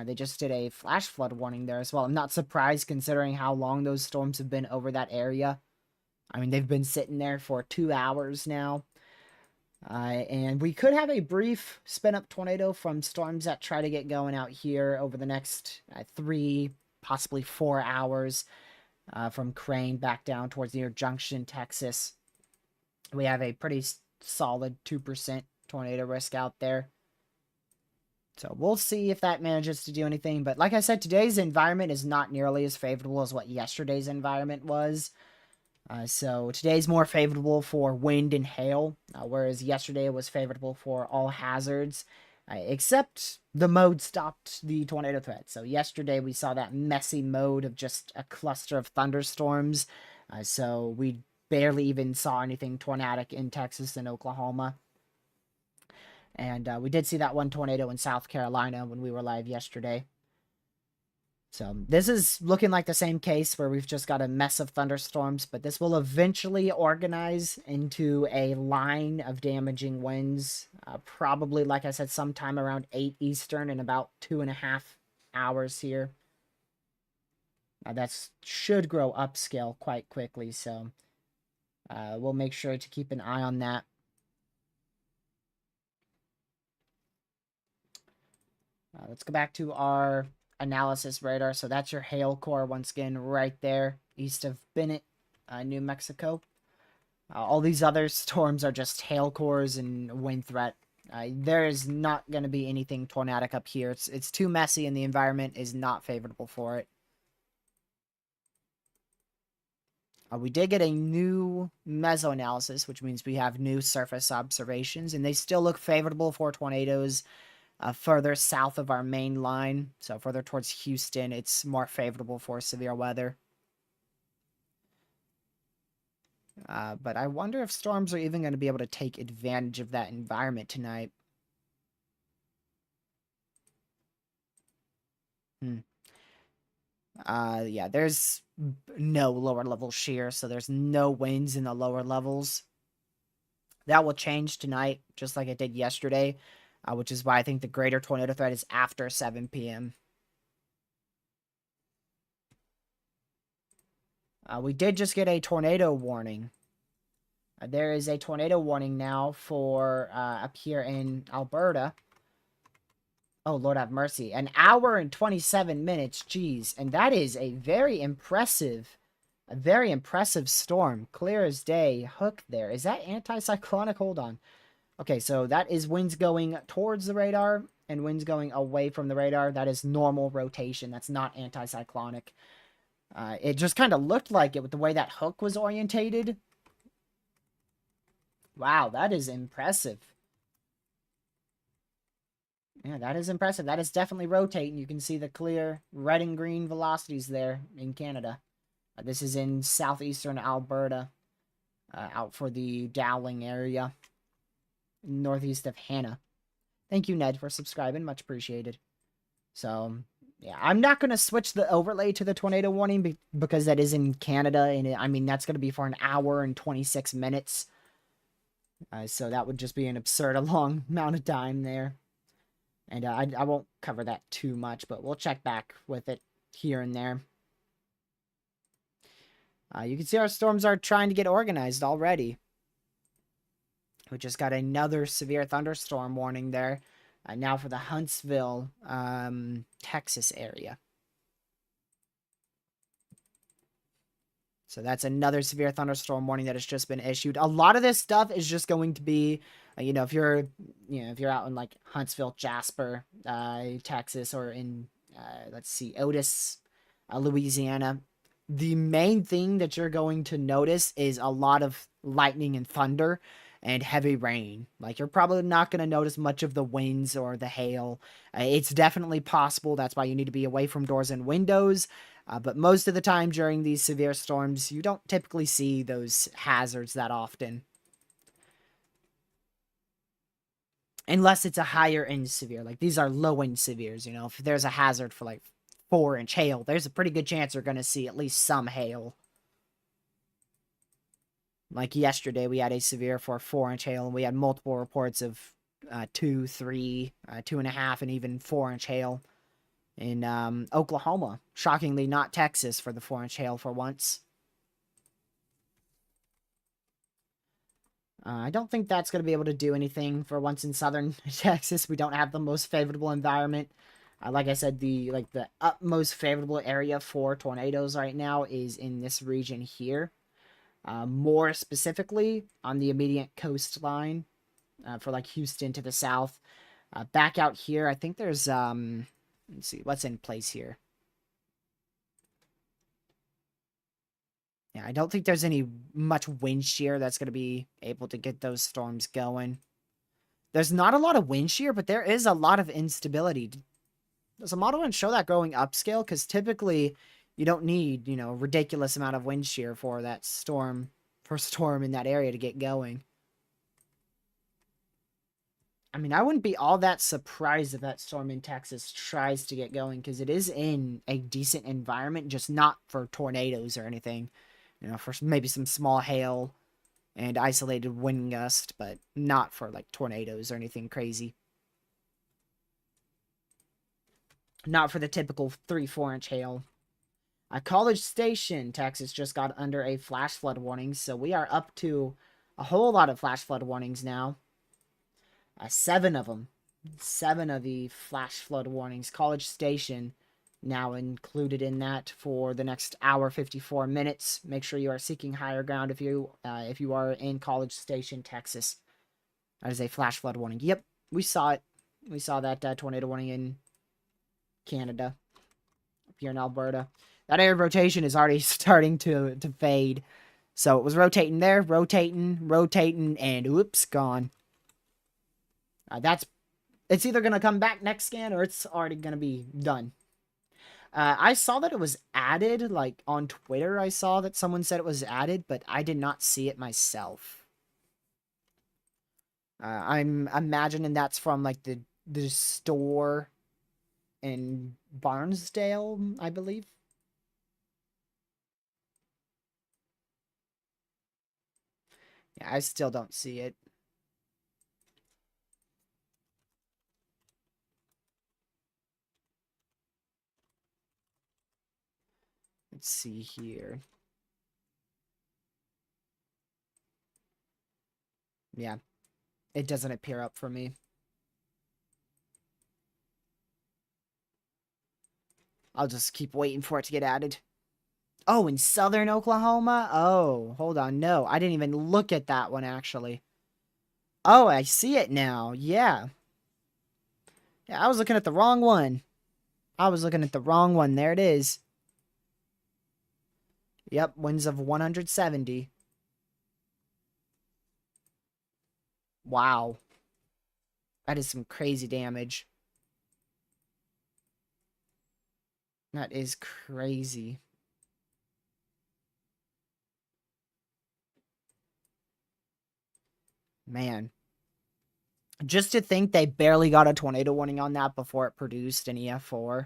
They just did a flash flood warning there as well. I'm not surprised considering how long those storms have been over that area. I mean, they've been sitting there for 2 hours now. And we could have a brief spin-up tornado from storms that try to get going out here over the next 3, possibly 4 hours from Crane back down towards near Junction, Texas. We have a pretty solid 2% tornado risk out there. So we'll see if that manages to do anything. But like I said, today's environment is not nearly as favorable as what yesterday's environment was. So today's more favorable for wind and hail, whereas yesterday it was favorable for all hazards, except the mode stopped the tornado threat. So yesterday we saw that messy mode of just a cluster of thunderstorms. So we barely even saw anything tornadic in Texas and Oklahoma. And we did see that one tornado in South Carolina when we were live yesterday. So this is looking like the same case where we've just got a mess of thunderstorms, but this will eventually organize into a line of damaging winds. Probably, like I said, sometime around 8 Eastern in about 2.5 hours here. That should grow upscale quite quickly, so we'll make sure to keep an eye on that. Let's go back to our analysis radar. So that's your hail core once again right there east of Bennett, New Mexico. All these other storms are just hail cores and wind threat. There is not going to be anything tornadic up here. It's too messy and the environment is not favorable for it. We did get a new mesoanalysis, which means we have new surface observations, and they still look favorable for tornadoes. Further south of our main line, so further towards Houston, it's more favorable for severe weather. But I wonder if storms are even going to be able to take advantage of that environment tonight. Yeah, there's no lower level shear, so there's no winds in the lower levels. That will change tonight, just like it did yesterday. Which is why I think the greater tornado threat is after 7 p.m. We did just get a tornado warning. There is a tornado warning now for up here in Alberta. Oh, Lord have mercy. 1 hour and 27 minutes. Jeez. And that is a very impressive storm. Clear as day. Hook there. Is that anticyclonic? Hold on. Okay, so that is winds going towards the radar and winds going away from the radar. That is normal rotation. That's not anticyclonic. It just kind of looked like it with the way that hook was orientated. Wow, that is impressive. Yeah, that is impressive. That is definitely rotating. You can see the clear red and green velocities there in Canada. This is in southeastern Alberta, out for the Dowling area. Northeast of Hannah. Thank you, Ned, for subscribing. Much appreciated. So, yeah, I'm not going to switch the overlay to the tornado warning because that is in Canada. And I mean, that's going to be for 1 hour and 26 minutes. So that would just be an absurd long amount of time there. And I won't cover that too much, but we'll check back with it here and there. You can see our storms are trying to get organized already. We just got another severe thunderstorm warning there. Now for the Huntsville, Texas area. So that's another severe thunderstorm warning that has just been issued. A lot of this stuff is just going to be, if you're out in like Huntsville, Jasper, Texas, or in, let's see, Otis, Louisiana. The main thing that you're going to notice is a lot of lightning and thunder and heavy rain. Like, you're probably not going to notice much of the winds or the hail. It's definitely possible. That's why you need to be away from doors and windows. But most of the time during these severe storms, you don't typically see those hazards that often. Unless it's a higher end severe. Like, these are low end severes. If there's a hazard for like 4-inch hail, there's a pretty good chance you're going to see at least some hail. Like yesterday, we had a severe for 4-inch hail, and we had multiple reports of 2, 3, 2.5, and even 4-inch hail. in Oklahoma. Shockingly, not Texas for the 4-inch hail for once. I don't think that's going to be able to do anything for once in southern Texas. We don't have the most favorable environment. Like I said, the utmost favorable area for tornadoes right now is in this region here. More specifically on the immediate coastline for like Houston to the south. Back out here, I think there's let's see what's in place here. Yeah, I don't think there's any much wind shear that's going to be able to get those storms going. There's not a lot of wind shear, but there is a lot of instability. Does a model and show that going upscale? Because typically you don't need, a ridiculous amount of wind shear for that storm in that area to get going. I mean, I wouldn't be all that surprised if that storm in Texas tries to get going, because it is in a decent environment, just not for tornadoes or anything. For maybe some small hail and isolated wind gust, but not for like tornadoes or anything crazy. Not for the typical 3-4 inch hail. College Station, Texas just got under a flash flood warning, so we are up to a whole lot of flash flood warnings now. 7 of them. 7 of the flash flood warnings. College Station now included in that for the next hour 54 minutes. Make sure you are seeking higher ground if you are in College Station, Texas. That is a flash flood warning. Yep, we saw it. We saw that tornado warning in Canada, up here in Alberta. That air rotation is already starting to fade. So it was rotating there, rotating, and oops, gone. It's either going to come back next scan or it's already going to be done. I saw that it was added, like on Twitter. I saw that someone said it was added, but I did not see it myself. I'm imagining that's from like the store in Barnesdale, I believe. Yeah, I still don't see it. Let's see here. Yeah, it doesn't appear up for me. I'll just keep waiting for it to get added. Oh, in southern Oklahoma? Oh, hold on. No, I didn't even look at that one, actually. Oh, I see it now. Yeah. Yeah, I was looking at the wrong one. There it is. Yep, winds of 170. Wow. That is some crazy damage. That is crazy. Man. Just to think they barely got a tornado warning on that before it produced an EF4.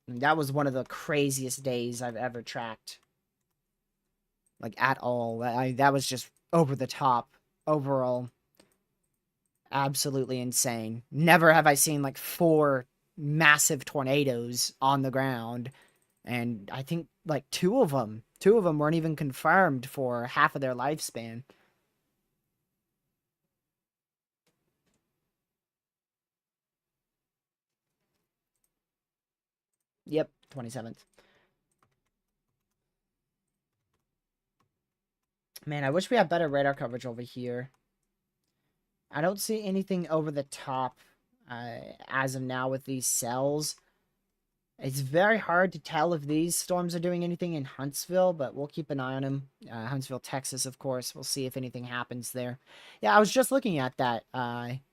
That was one of the craziest days I've ever tracked. Like, at all. That was just over the top. Overall. Absolutely insane. Never have I seen, like, 4 massive tornadoes on the ground. And I think, like, 2 of them weren't even confirmed for half of their lifespan. Yep, 27th. Man, I wish we had better radar coverage over here. I don't see anything over the top as of now with these cells. It's very hard to tell if these storms are doing anything in Huntsville, but we'll keep an eye on them. Huntsville, Texas, of course. We'll see if anything happens there. Yeah, I was just looking at that,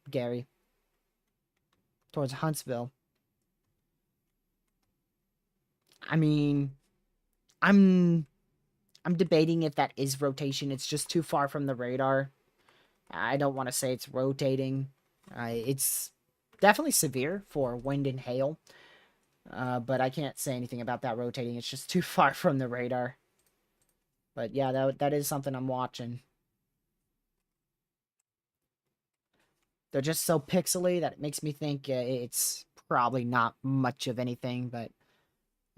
Gary. Towards Huntsville. I mean, I'm debating if that is rotation. It's just too far from the radar. I don't want to say it's rotating. It's definitely severe for wind and hail. But I can't say anything about that rotating. It's just too far from the radar. But yeah, that is something I'm watching. They're just so pixely that it makes me think it's probably not much of anything, but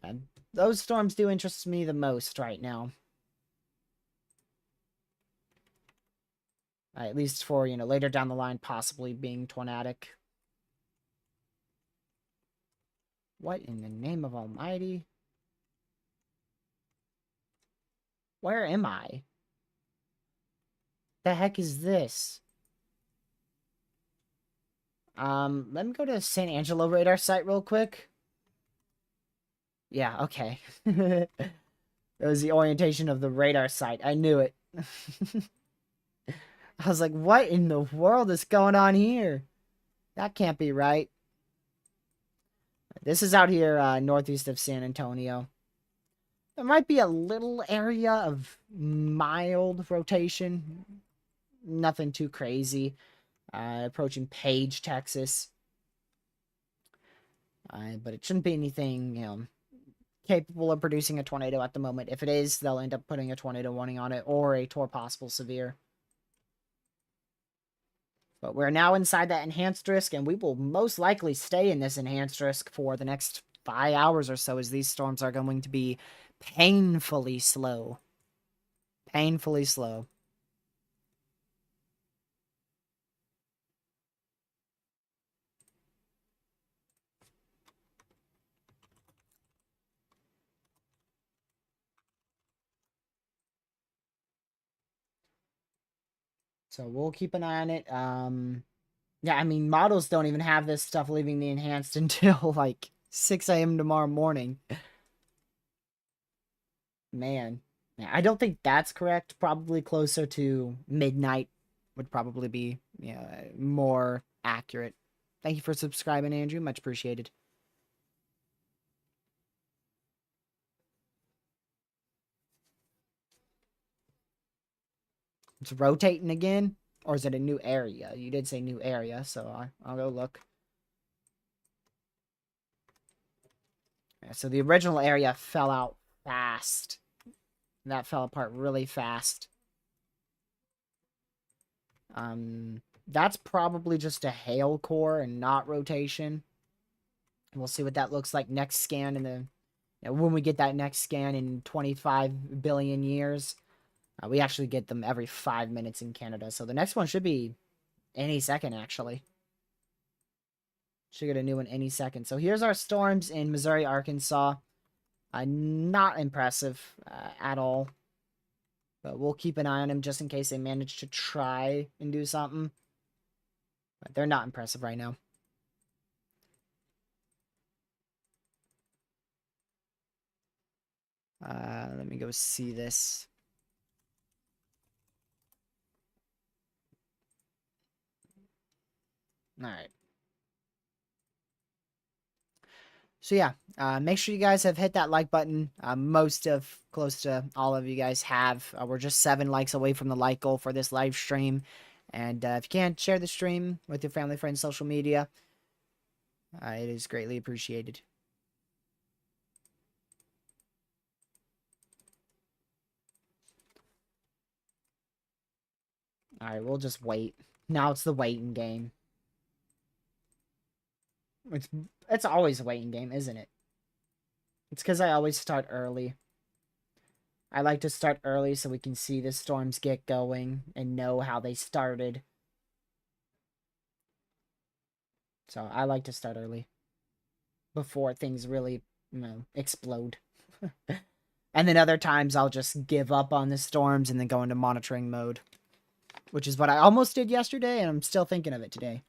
uh, those storms do interest me the most right now. At least for, later down the line, possibly being tornadic. What in the name of Almighty? Where am I? The heck is this? Let me go to San Angelo radar site real quick. Yeah, okay. It was the orientation of the radar site. I knew it. I was like, what in the world is going on here? That can't be right. This is out here northeast of San Antonio. There might be a little area of mild rotation. Nothing too crazy. Approaching Page, Texas. But it shouldn't be anything, capable of producing a tornado at the moment. If it is, they'll end up putting a tornado warning on it or a Tor possible severe. But we're now inside that enhanced risk, and we will most likely stay in this enhanced risk for the next 5 hours or so, as these storms are going to be painfully slow. Painfully slow. So we'll keep an eye on it. Yeah, I mean, models don't even have this stuff leaving the enhanced until like 6 a.m. tomorrow morning. Man. Yeah, I don't think that's correct. Probably closer to midnight would probably be more accurate. Thank you for subscribing, Andrew. Much appreciated. It's rotating again? Or is it a new area? You did say new area, so I'll go look. Yeah, so the original area fell out fast. That fell apart really fast. That's probably just a hail core and not rotation. We'll see what that looks like next scan in the... when we get that next scan in 25 billion years. We actually get them every 5 minutes in Canada. So the next one should be any second, actually. Should get a new one any second. So here's our storms in Missouri, Arkansas. Not impressive at all. But we'll keep an eye on them just in case they manage to try and do something. But they're not impressive right now. Let me go see this. All right. So yeah, make sure you guys have hit that like button. Close to all of you guys have. We're just 7 likes away from the like goal for this live stream. And if you can, share the stream with your family, friends, social media. It is greatly appreciated. Alright, we'll just wait. Now it's the waiting game. It's always a waiting game, isn't it? It's because I always start early. I like to start early so we can see the storms get going and know how they started. So I like to start early. Before things really, explode. And then other times I'll just give up on the storms and then go into monitoring mode. Which is what I almost did yesterday, and I'm still thinking of it today.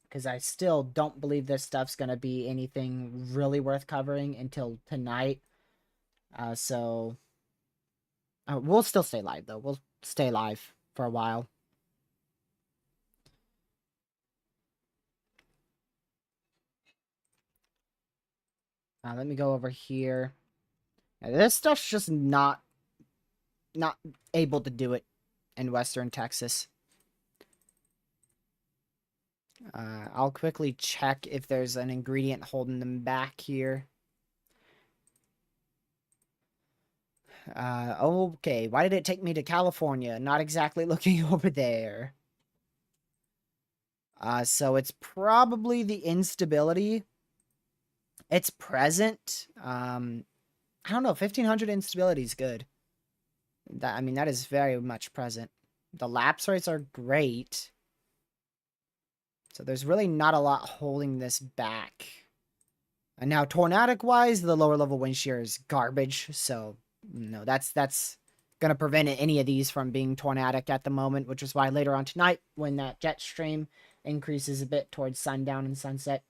Because I still don't believe this stuff's going to be anything really worth covering until tonight. So we'll still stay live, though. We'll stay live for a while. Let me go over here. Now, this stuff's just not able to do it in Western Texas. I'll quickly check if there's an ingredient holding them back here. Okay, why did it take me to California? Not exactly looking over there. So it's probably the instability. It's present. I don't know, 1500 instability is good. I mean, that is very much present. The lapse rates are great. So there's really not a lot holding this back. And now, tornadic-wise, the lower level wind shear is garbage. So, no, that's going to prevent any of these from being tornadic at the moment, which is why later on tonight, when that jet stream increases a bit towards sundown and sunset,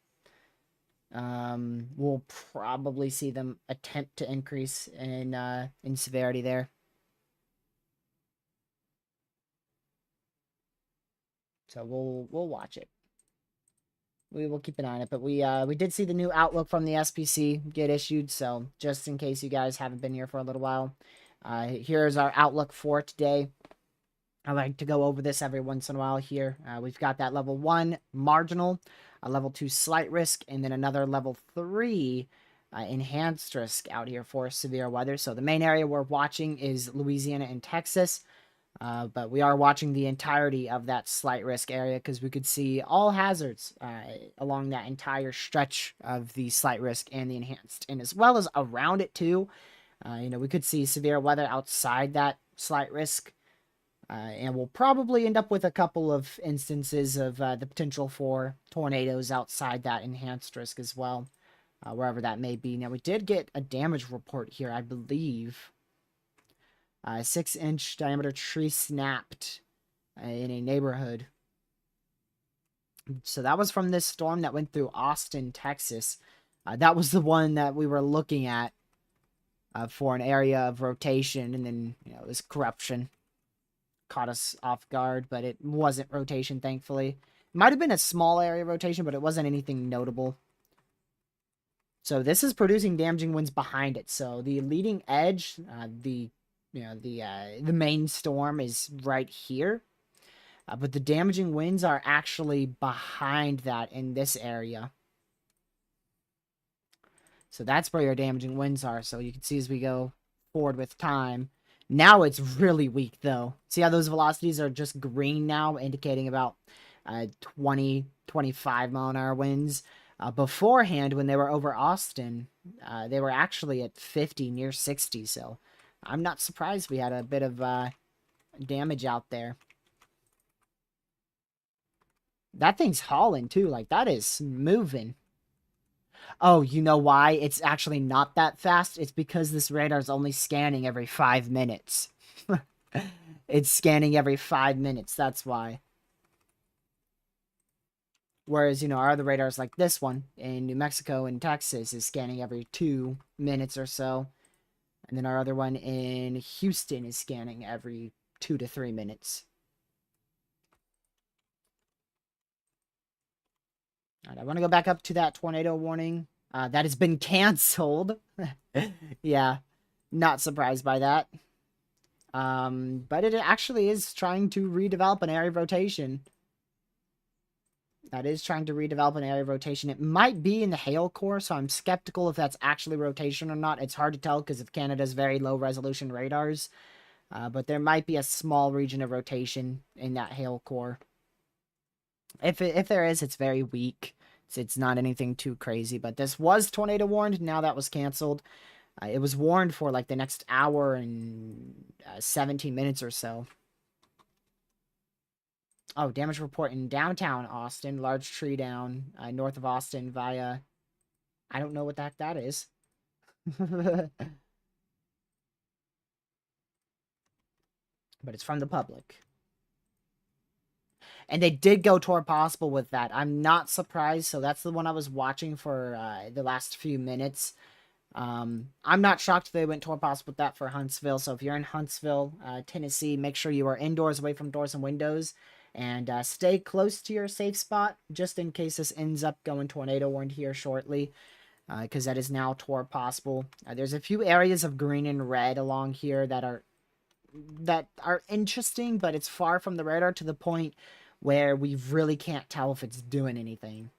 we'll probably see them attempt to increase in severity there. So we'll watch it. We will keep an eye on it, but we did see the new outlook from the SPC get issued, so just in case you guys haven't been here for a little while, here's our outlook for today. I like to go over this every once in a while here. We've got that level 1 marginal, a level 2 slight risk, and then another level 3 enhanced risk out here for severe weather. So the main area we're watching is Louisiana and Texas. But we are watching the entirety of that slight risk area because we could see all hazards along that entire stretch of the slight risk and the enhanced, and as well as around it too. We could see severe weather outside that slight risk, and we'll probably end up with a couple of instances of the potential for tornadoes outside that enhanced risk as well, wherever that may be. Now, we did get a damage report here, I believe. 6-inch diameter tree snapped in a neighborhood. So that was from this storm that went through Austin, Texas. That was the one that we were looking at for an area of rotation, and then it was corruption. Caught us off guard, but it wasn't rotation, thankfully. It might have been a small area rotation, but it wasn't anything notable. So this is producing damaging winds behind it. So the leading edge, the main storm is right here, but the damaging winds are actually behind that in this area. So that's where your damaging winds are. So you can see as we go forward with time, now it's really weak though. See how those velocities are just green now, indicating about 20, 25 mile an hour winds. Beforehand, when they were over Austin, they were actually at 50, near 60. So I'm not surprised we had a bit of damage out there. That thing's hauling too. Like, that is moving. Oh, you know why it's actually not that fast? It's because this radar's only scanning every 5 minutes. It's scanning every 5 minutes. That's why. Whereas, our other radars like this one in New Mexico and Texas is scanning every 2 minutes or so. And then our other one in Houston is scanning every 2 to 3 minutes. All right, I want to go back up to that tornado warning. That has been canceled. Yeah, not surprised by that. But it actually is trying to redevelop an area of rotation. That is trying to redevelop an area of rotation. It might be in the hail core, so I'm skeptical if that's actually rotation or not. It's hard to tell because of Canada's very low resolution radars. But there might be a small region of rotation in that hail core. If there is, it's very weak. It's not anything too crazy. But this was tornado warned. Now that was canceled. It was warned for like the next hour and 17 minutes or so. Oh, damage report in downtown Austin. Large tree down north of Austin via... I don't know what the heck that is. But it's from the public. And they did go toward possible with that. I'm not surprised. So that's the one I was watching for the last few minutes. I'm not shocked they went toward possible with that for Huntsville. So if you're in Huntsville, Tennessee, make sure you are indoors, away from doors and windows. And stay close to your safe spot, just in case this ends up going tornado warned here shortly. Because that is now toward possible. There's a few areas of green and red along here that are interesting, but it's far from the radar to the point where we really can't tell if it's doing anything.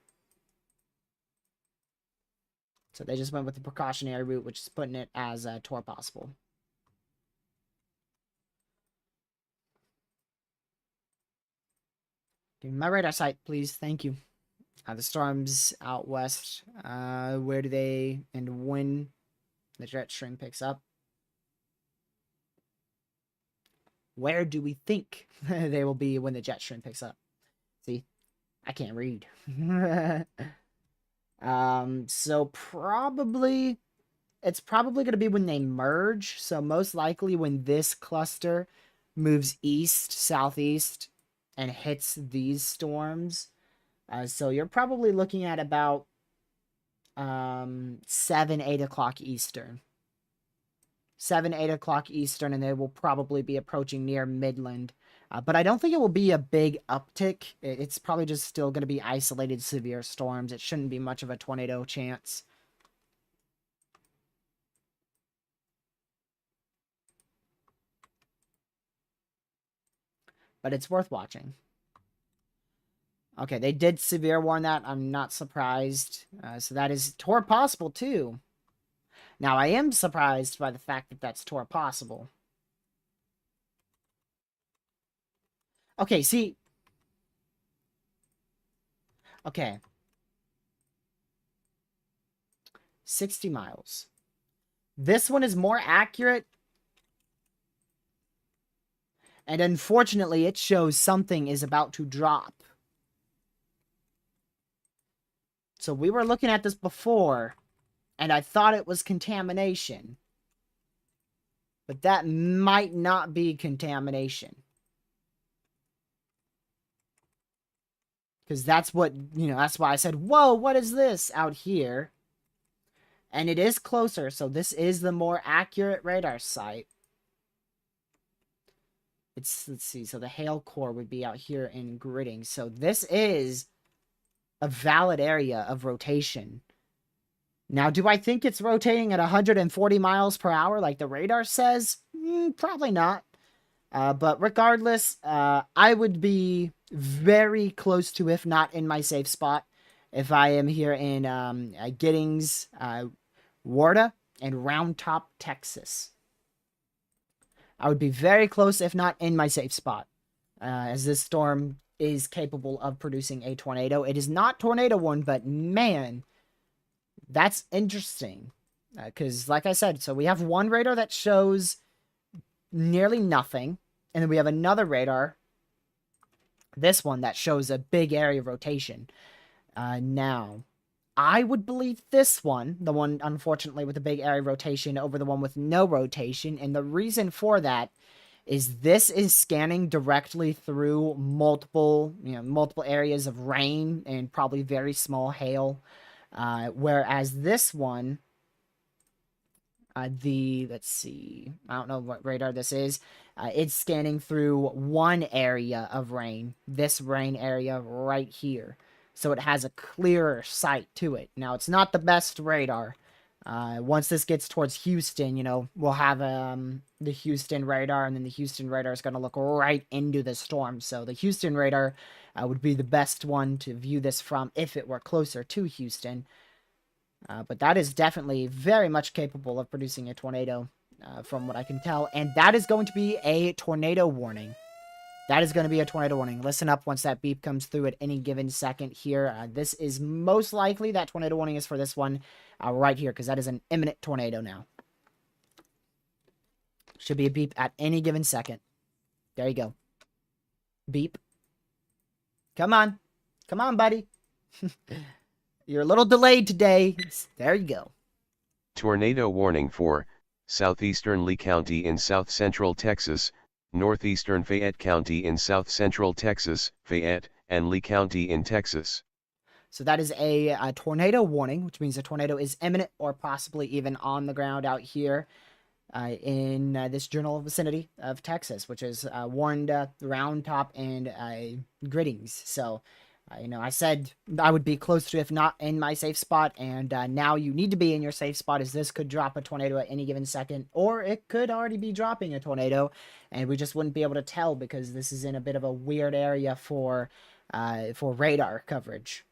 So they just went with the precautionary route, which is putting it as toward possible. Give me my radar site, please. Thank you. The storms out west. Where do they and when the jet stream picks up? Where do we think they will be when the jet stream picks up? See, I can't read. So probably it's probably going to be when they merge. So most likely when this cluster moves east, southeast, and hits these storms. So you're probably looking at about 7, 8 o'clock Eastern. 7, 8 o'clock Eastern, and they will probably be approaching near Midland. But I don't think it will be a big uptick. It's probably just still going to be isolated severe storms. It shouldn't be much of a tornado chance. But it's worth watching. Okay, they did severe warn that. I'm not surprised. So that is Tor possible, too. Now, I am surprised by the fact that that's Tor possible. Okay, see. Okay. 60 miles. This one is more accurate. And unfortunately, it shows something is about to drop. So we were looking at this before, and I thought it was contamination. But that might not be contamination. Because that's what, that's why I said, whoa, what is this out here? And it is closer, so this is the more accurate radar site. Let's see, so the hail core would be out here in Gridding. So this is a valid area of rotation. Now, do I think it's rotating at 140 miles per hour like the radar says? Probably not. But regardless, I would be very close to, if not in my safe spot, if I am here in Giddings, Warda, and Round Top, Texas. I would be very close, if not in my safe spot, as this storm is capable of producing a tornado. It is not tornado warned, but man, that's interesting. Because, like I said, so we have one radar that shows nearly nothing, and then we have another radar, this one, that shows a big area of rotation. Now, I would believe this one, the one, unfortunately, with the big area rotation over the one with no rotation. And the reason for that is this is scanning directly through multiple areas of rain and probably very small hail. Whereas this one, let's see, I don't know what radar this is. It's scanning through one area of rain, this rain area right here. So it has a clearer sight to it. Now, it's not the best radar. Once this gets towards Houston, we'll have the Houston radar, and then the Houston radar is going to look right into the storm. So the Houston radar would be the best one to view this from if it were closer to Houston. But that is definitely very much capable of producing a tornado, from what I can tell. And that is going to be a tornado warning. That is going to be a tornado warning. Listen up once that beep comes through at any given second here. This is most likely that tornado warning is for this one right here, because that is an imminent tornado now. Should be a beep at any given second. There you go. Beep. Come on. Come on, buddy. You're a little delayed today. There you go. Tornado warning for southeastern Lee County in south-central Texas, northeastern Fayette County in south-central Texas, Fayette, and Lee County in Texas. So that is a tornado warning, which means a tornado is imminent or possibly even on the ground out here in this general vicinity of Texas, which is warned Round Top and Griddings. So, I said I would be close to, if not in my safe spot, and now you need to be in your safe spot, as this could drop a tornado at any given second, or it could already be dropping a tornado, and we just wouldn't be able to tell because this is in a bit of a weird area for radar coverage.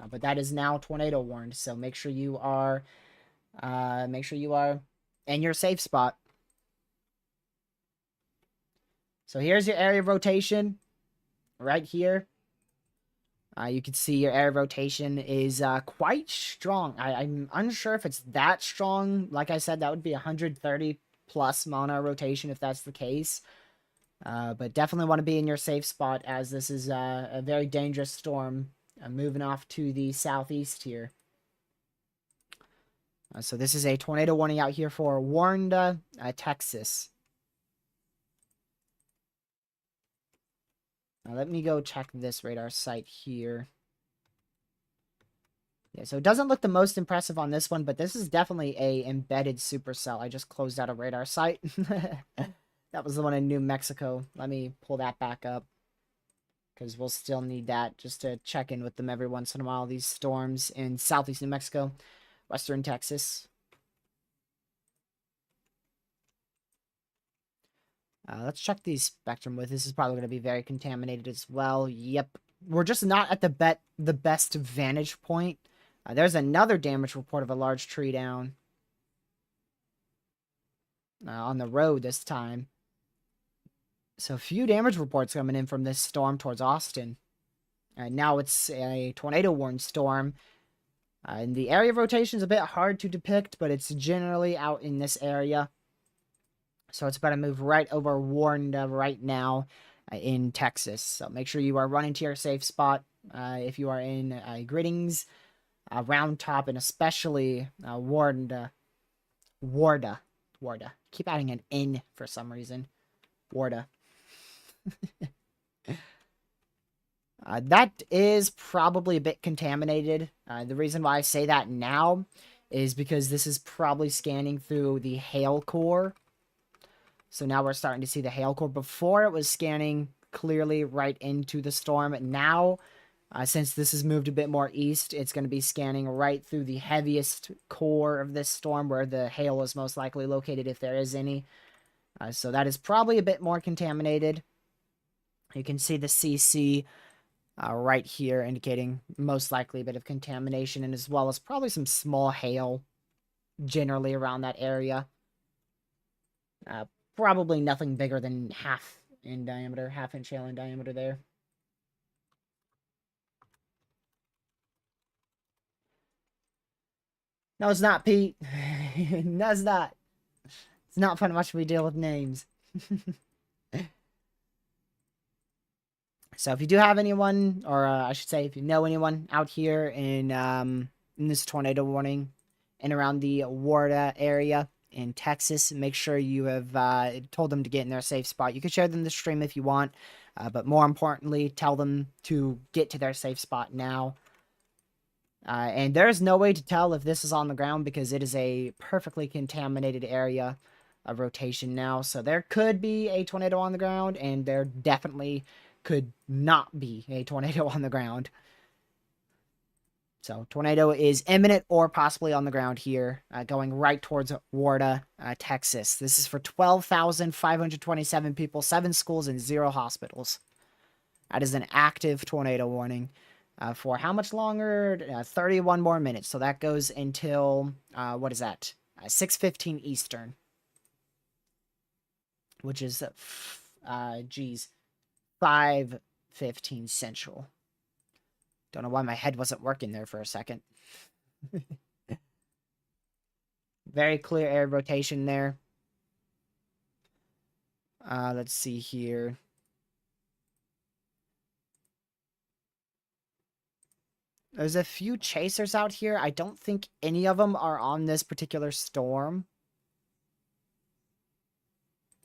But that is now tornado warned, so make sure you are in your safe spot. So here's your area of rotation. right here. You can see your area of rotation is quite strong. I'm unsure if it's that strong. Like I said, that would be 130 plus mono rotation if that's the case. But definitely want to be in your safe spot, as this is a very dangerous storm moving off to the southeast here. So this is a tornado warning out here for Warrenda, Texas. Let me go check this radar site here. Yeah, so it doesn't look the most impressive on this one, but this is definitely a embedded supercell. I just closed out a radar site. That was the one in New Mexico. Let me pull that back up, because we'll still need that just to check in with them every once in a while. These storms in southeast New Mexico, western Texas. Let's check the spectrum width. This is probably going to be very contaminated as well. Yep. We're just not at the best vantage point. There's another damage report of a large tree down on the road this time. So a few damage reports coming in from this storm towards Austin. Now it's a tornado warned storm. And the area of rotation is a bit hard to depict, but it's generally out in this area. So it's about to move right over Warrenda right now in Texas. So make sure you are running to your safe spot if you are in Griddings, Round Top, and especially Warrenda. Warda. Keep adding an N for some reason. Warda. That is probably a bit contaminated. The reason why I say that now is because this is probably scanning through the hail core. So now we're starting to see the hail core. Before it was scanning clearly right into the storm. Now, since this has moved a bit more east, it's going to be scanning right through the heaviest core of this storm, where the hail is most likely located, if there is any. So that is probably a bit more contaminated. You can see the CC right here, indicating most likely a bit of contamination, and as well as probably some small hail generally around that area. Probably nothing bigger than half in diameter, half-inch hail in diameter there. No, it's not, Pete. No, it's not. It's not fun much we deal with names. So if you do have anyone, or I should say if you know anyone out here in this tornado warning and around the Warda area in Texas, make sure you have told them to get in their safe spot. You can share them the stream if you want, but more importantly, tell them to get to their safe spot now. And there's no way to tell if this is on the ground, because it is a perfectly contaminated area of rotation now. So there could be a tornado on the ground, and there definitely could not be a tornado on the ground. So tornado is imminent or possibly on the ground here, going right towards Warda, Texas. This is for 12,527 people, 7 schools, and 0 hospitals. That is an active tornado warning. For how much longer? 31 more minutes. So that goes until, what is that? 6:15 Eastern. Which is, 5:15 Central. Don't know why my head wasn't working there for a second. Very clear air rotation there. Let's see here. There's a few chasers out here. I don't think any of them are on this particular storm.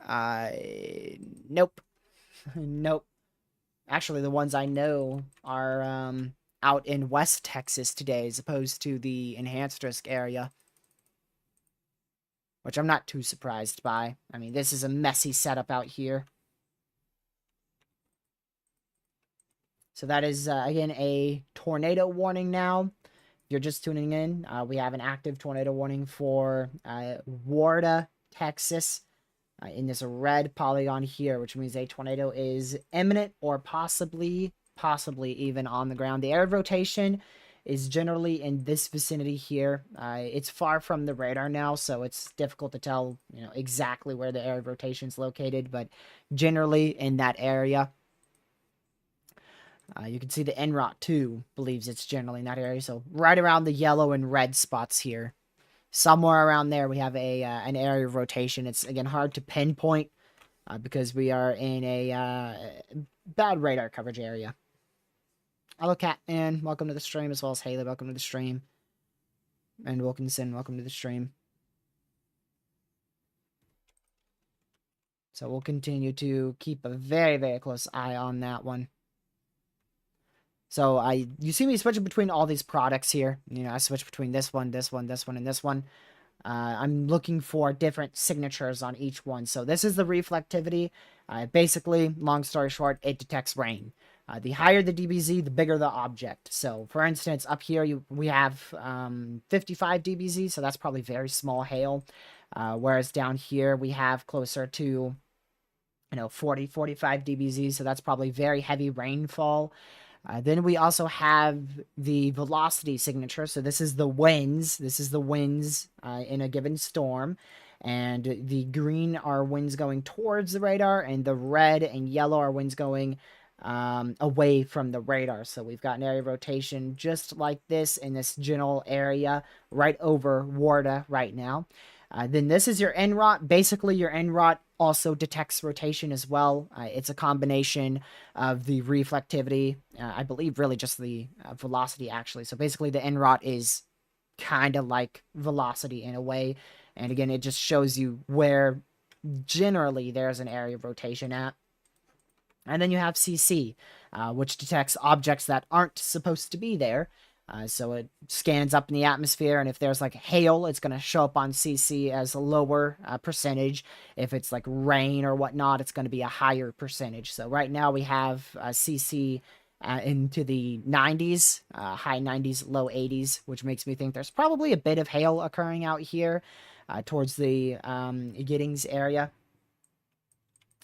Nope. Nope. Actually, the ones I know are out in West Texas today, as opposed to the enhanced risk area. Which I'm not too surprised by. I mean, this is a messy setup out here. So that is, again, a tornado warning now. If you're just tuning in, we have an active tornado warning for Warda, Texas, in this red polygon here, which means a tornado is imminent or possibly even on the ground. The air rotation is generally in this vicinity here. It's far from the radar now, so it's difficult to tell, exactly where the air rotation is located, but generally in that area. You can see the NROT 2 believes it's generally in that area. So right around the yellow and red spots here. Somewhere around there we have an area of rotation. It's, again, hard to pinpoint because we are in a bad radar coverage area. Hello, Catman. Welcome to the stream, as well as Haley. Welcome to the stream. And Wilkinson, welcome to the stream. So we'll continue to keep a very, very close eye on that one. So you see me switching between all these products here. You know, I switch between this one, this one, this one, and this one. I'm looking for different signatures on each one. So this is the reflectivity. Basically, long story short, it detects rain. The higher the DBZ, the bigger the object. So, for instance, up here we have 55 DBZ, so that's probably very small hail. Whereas down here we have closer to 40, 45 DBZ, so that's probably very heavy rainfall. Then we also have the velocity signature. So this is the winds. This is the winds in a given storm. And the green are winds going towards the radar, and the red and yellow are winds going away from the radar. So we've got an area of rotation just like this in this general area right over Warda right now. Then this is your NROT. Basically, your NROT also detects rotation as well. It's a combination of the reflectivity, I believe really just the velocity actually. So basically the NROT is kind of like velocity in a way. And again, it just shows you where generally there's an area of rotation at. And then you have CC, which detects objects that aren't supposed to be there. So it scans up in the atmosphere, and if there's like hail, it's going to show up on CC as a lower percentage. If it's like rain or whatnot, it's going to be a higher percentage. So right now we have CC into the 90s, high 90s, low 80s, which makes me think there's probably a bit of hail occurring out here towards the Giddings area.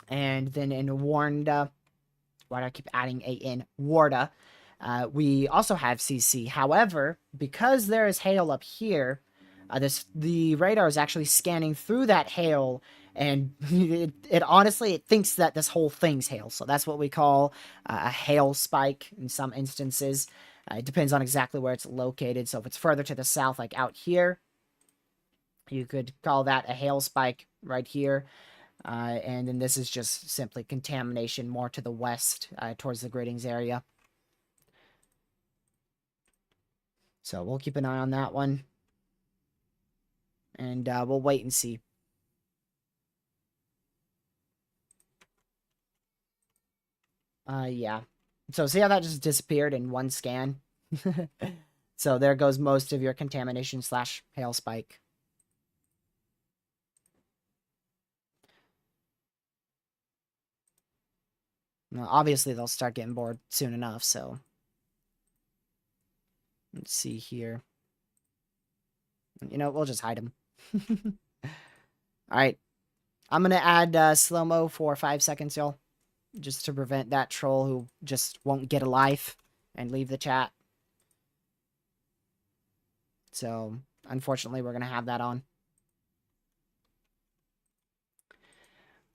And then in Warda, why do I keep adding A in? Warda. We also have CC. However, because there is hail up here, the radar is actually scanning through that hail, and it honestly thinks that this whole thing's hail. So that's what we call a hail spike in some instances. It depends on exactly where it's located. So if it's further to the south, like out here, you could call that a hail spike right here. And then this is just simply contamination more to the west towards the Giddings area. So we'll keep an eye on that one. And we'll wait and see. Yeah. So see how that just disappeared in one scan? So there goes most of your contamination / hail spike. Now, obviously, they'll start getting bored soon enough, so... Let's see here. You know, we'll just hide them. Alright. I'm gonna add slow-mo for 5 seconds, y'all. Just to prevent that troll who just won't get a life and leave the chat. So, unfortunately, we're gonna have that on.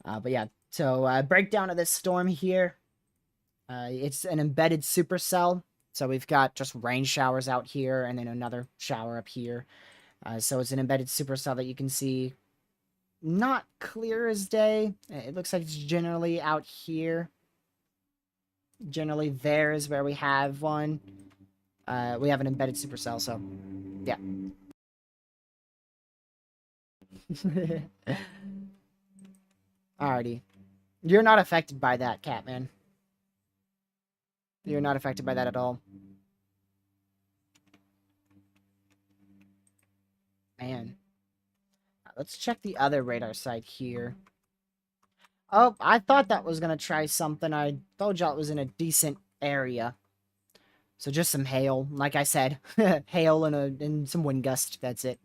But yeah, so breakdown of this storm here. It's an embedded supercell. So we've got just rain showers out here and then another shower up here. So it's an embedded supercell that you can see not clear as day. It looks like it's generally out here. Generally there is where we have one. We have an embedded supercell, so yeah. Alrighty. You're not affected by that, Catman. You're not affected by that at all. Man. Let's check the other radar site here. Oh, I thought that was going to try something. I told y'all it was in a decent area. So just some hail, like I said. Hail and some wind gust. That's it.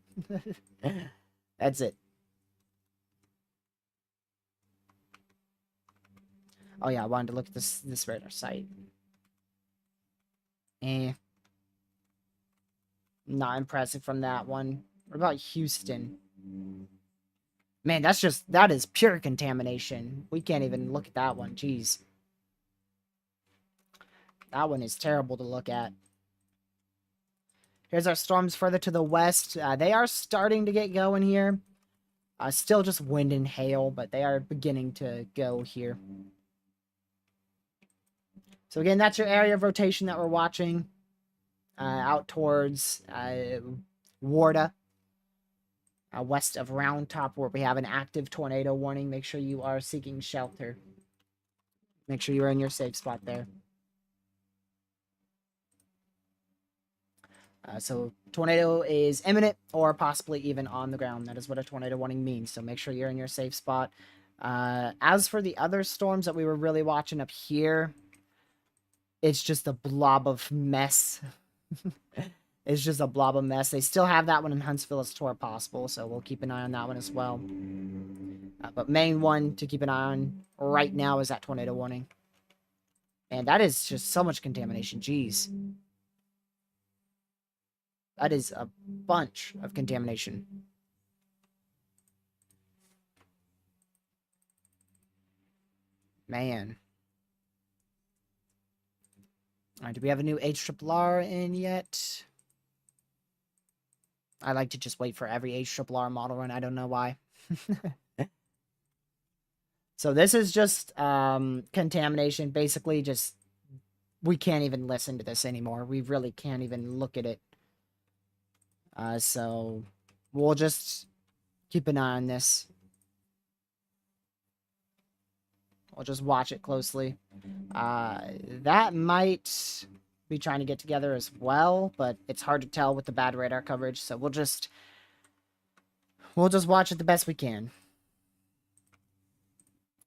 That's it. Oh yeah, I wanted to look at this radar site. Not impressive from that one. What about Houston? Man, that is pure contamination. We can't even look at that one. Jeez. That one is terrible to look at. Here's our storms further to the west. They are starting to get going here. Still just wind and hail, but they are beginning to go here. So again, that's your area of rotation that we're watching. Out towards Warda. West of Round Top, where we have an active tornado warning. Make sure you are seeking shelter. Make sure you are in your safe spot there. So tornado is imminent or possibly even on the ground. That is what a tornado warning means. So make sure you're in your safe spot. As for the other storms that we were really watching up here, it's just a blob of mess. It's just a blob of mess. They still have that one in Huntsville as tour possible, so we'll keep an eye on that one as well. But main one to keep an eye on right now is that tornado warning. And that is just so much contamination. Jeez. That is a bunch of contamination. Man. Alright, do we have a new HRRR in yet? I like to just wait for every HRRR model run. I don't know why. So this is just contamination. Basically, just we can't even listen to this anymore. We really can't even look at it. So we'll just keep an eye on this. We'll just watch it closely. That might be trying to get together as well, but it's hard to tell with the bad radar coverage. So we'll just watch it the best we can.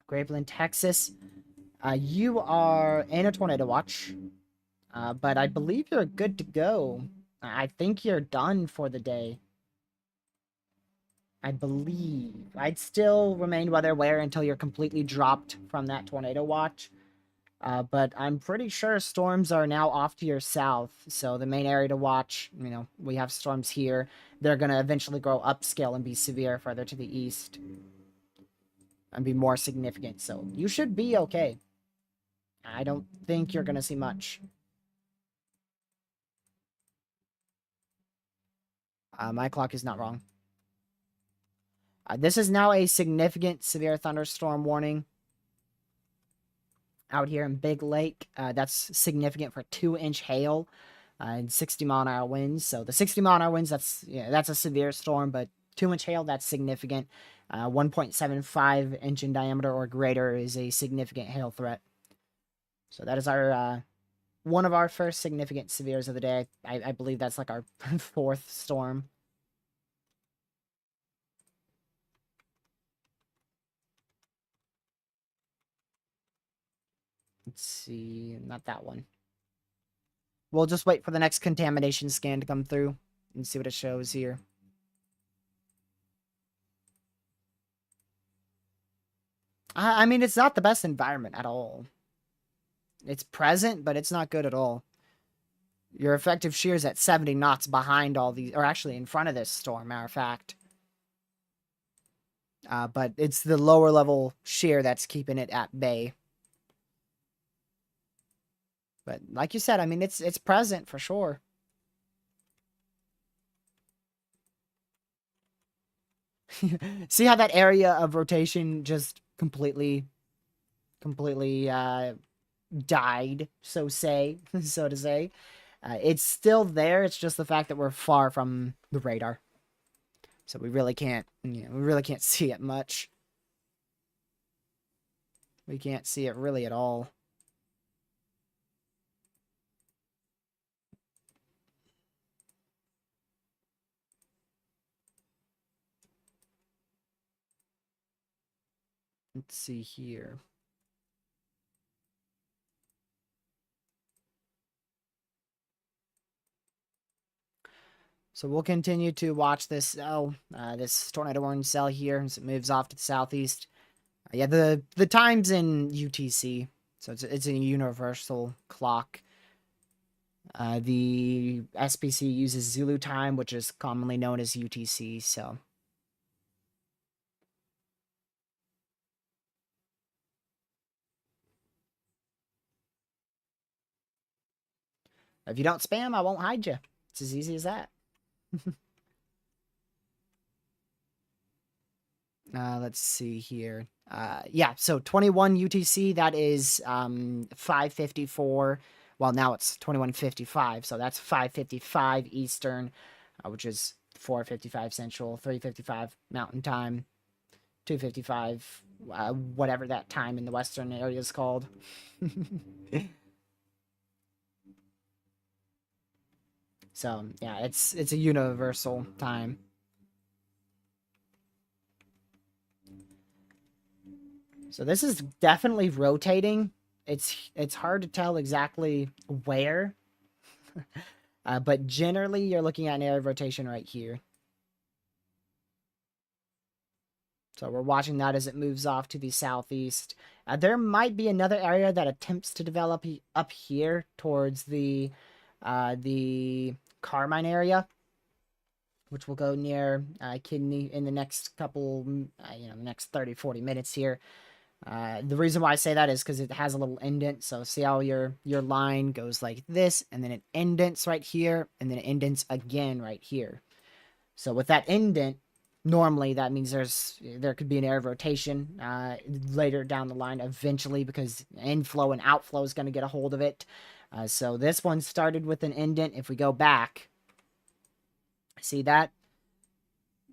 Grapeland, Texas. You are in a tornado watch, but I believe you're good to go. I think you're done for the day. I believe. I'd still remain weather aware until you're completely dropped from that tornado watch. But I'm pretty sure storms are now off to your south. So the main area to watch, you know, we have storms here. They're going to eventually grow upscale and be severe further to the east. And be more significant. So you should be okay. I don't think you're going to see much. My clock is not wrong. This is now a significant severe thunderstorm warning out here in Big Lake. That's significant for 2-inch hail and 60-mile-an-hour winds. So the 60-mile-an-hour winds, that's a severe storm, but 2-inch hail, that's significant. 1.75 inch in diameter or greater is a significant hail threat. So that is our one of our first significant severes of the day. I believe that's like our 4th storm. Let's see, not that one. We'll just wait for the next contamination scan to come through and see what it shows here. I mean, it's not the best environment at all. It's present, but it's not good at all. Your effective shear is at 70 knots behind all these, or actually in front of this storm, matter of fact. But it's the lower level shear that's keeping it at bay. But like you said, I mean, it's present for sure. See how that area of rotation just completely died, so to say. It's still there. It's just the fact that we're far from the radar, so we really can't see it much. We can't see it really at all. Let's see here. So we'll continue to watch this cell, this tornado warning cell here as it moves off to the southeast. Yeah, the time's in UTC, so it's a universal clock. The SPC uses Zulu time, which is commonly known as UTC, so. If you don't spam, I won't hide you. It's as easy as that. Let's see here. Yeah, so 21 UTC, that is 5:54. Well, now it's 21:55, so that's 5:55 Eastern, which is 4:55 Central, 3:55 Mountain Time, 2:55, whatever that time in the Western area is called. So yeah, it's a universal time. So this is definitely rotating. It's hard to tell exactly where, but generally you're looking at an area of rotation right here. So we're watching that as it moves off to the southeast. There might be another area that attempts to develop up here towards the Carmine area, which will go near Kidney in the next couple, the next 30, 40 minutes here. The reason why I say that is because it has a little indent. So see how your line goes like this, and then it indents right here, and then it indents again right here. So with that indent, normally that means there could be an area of rotation later down the line eventually, because inflow and outflow is going to get a hold of it. So this one started with an indent. If we go back, see that?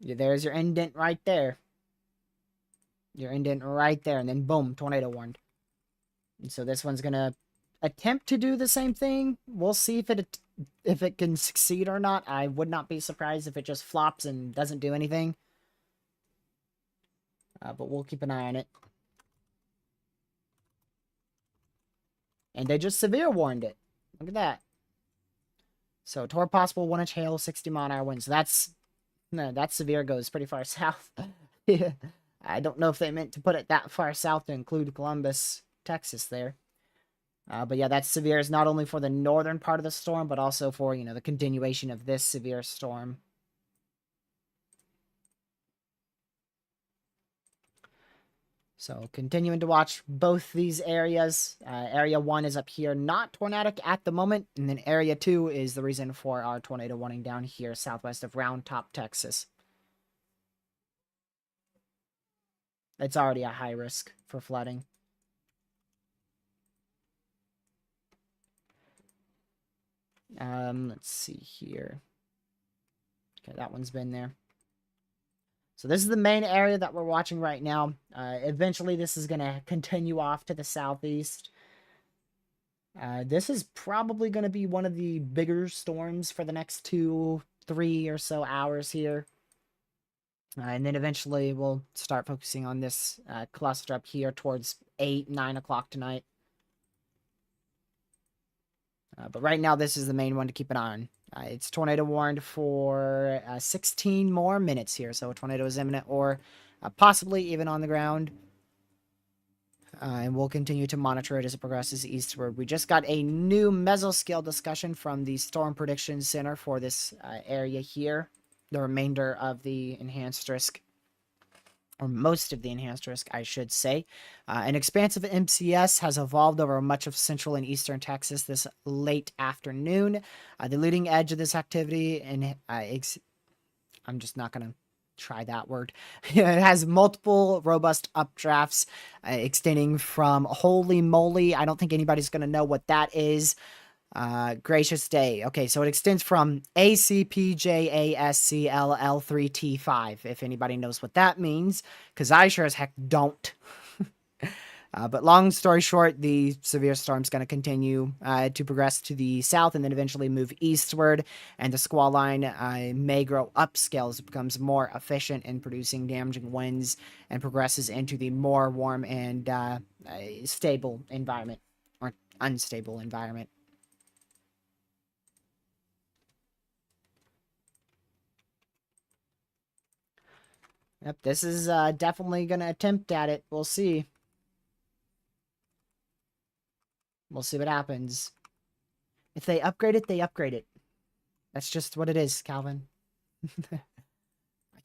There's your indent right there. Your indent right there, and then boom, tornado warned. And so this one's going to attempt to do the same thing. We'll see if it can succeed or not. I would not be surprised if it just flops and doesn't do anything. But we'll keep an eye on it. And they just severe warned it. Look at that. So, toward possible 1-inch hail, 60-mile-an-hour winds. That severe goes pretty far south. Yeah. I don't know if they meant to put it that far south to include Columbus, Texas there. But yeah, that severe is not only for the northern part of the storm, but also for, the continuation of this severe storm. So continuing to watch both these areas. Area 1 is up here, not tornadic at the moment. And then Area 2 is the reason for our tornado warning down here southwest of Round Top, Texas. It's already a high risk for flooding. Let's see here. Okay, that one's been there. So this is the main area that we're watching right now. Eventually, this is going to continue off to the southeast. This is probably going to be one of the bigger storms for the next 2, 3 or so hours here. And then eventually we'll start focusing on this cluster up here towards 8, 9 o'clock tonight. But right now, this is the main one to keep an eye on. It's tornado warned for 16 more minutes here, so a tornado is imminent or possibly even on the ground. And we'll continue to monitor it as it progresses eastward. We just got a new mesoscale discussion from the Storm Prediction Center for this area here. The remainder of the enhanced risk, or most of the enhanced risk, I should say. An expansive MCS has evolved over much of central and eastern Texas this late afternoon. The leading edge of this activity, and I'm just not going to try that word. It has multiple robust updrafts extending from holy moly. I don't think anybody's going to know what that is. Gracious day. Okay, so it extends from ACPJASCLL3T5, if anybody knows what that means, because I sure as heck don't. But long story short, the severe storm's going to continue to progress to the south and then eventually move eastward, and the squall line may grow upscale as it becomes more efficient in producing damaging winds and progresses into the more warm and stable environment, or unstable environment. Yep, this is definitely going to attempt at it. We'll see. We'll see what happens. If they upgrade it, they upgrade it. That's just what it is, Calvin. I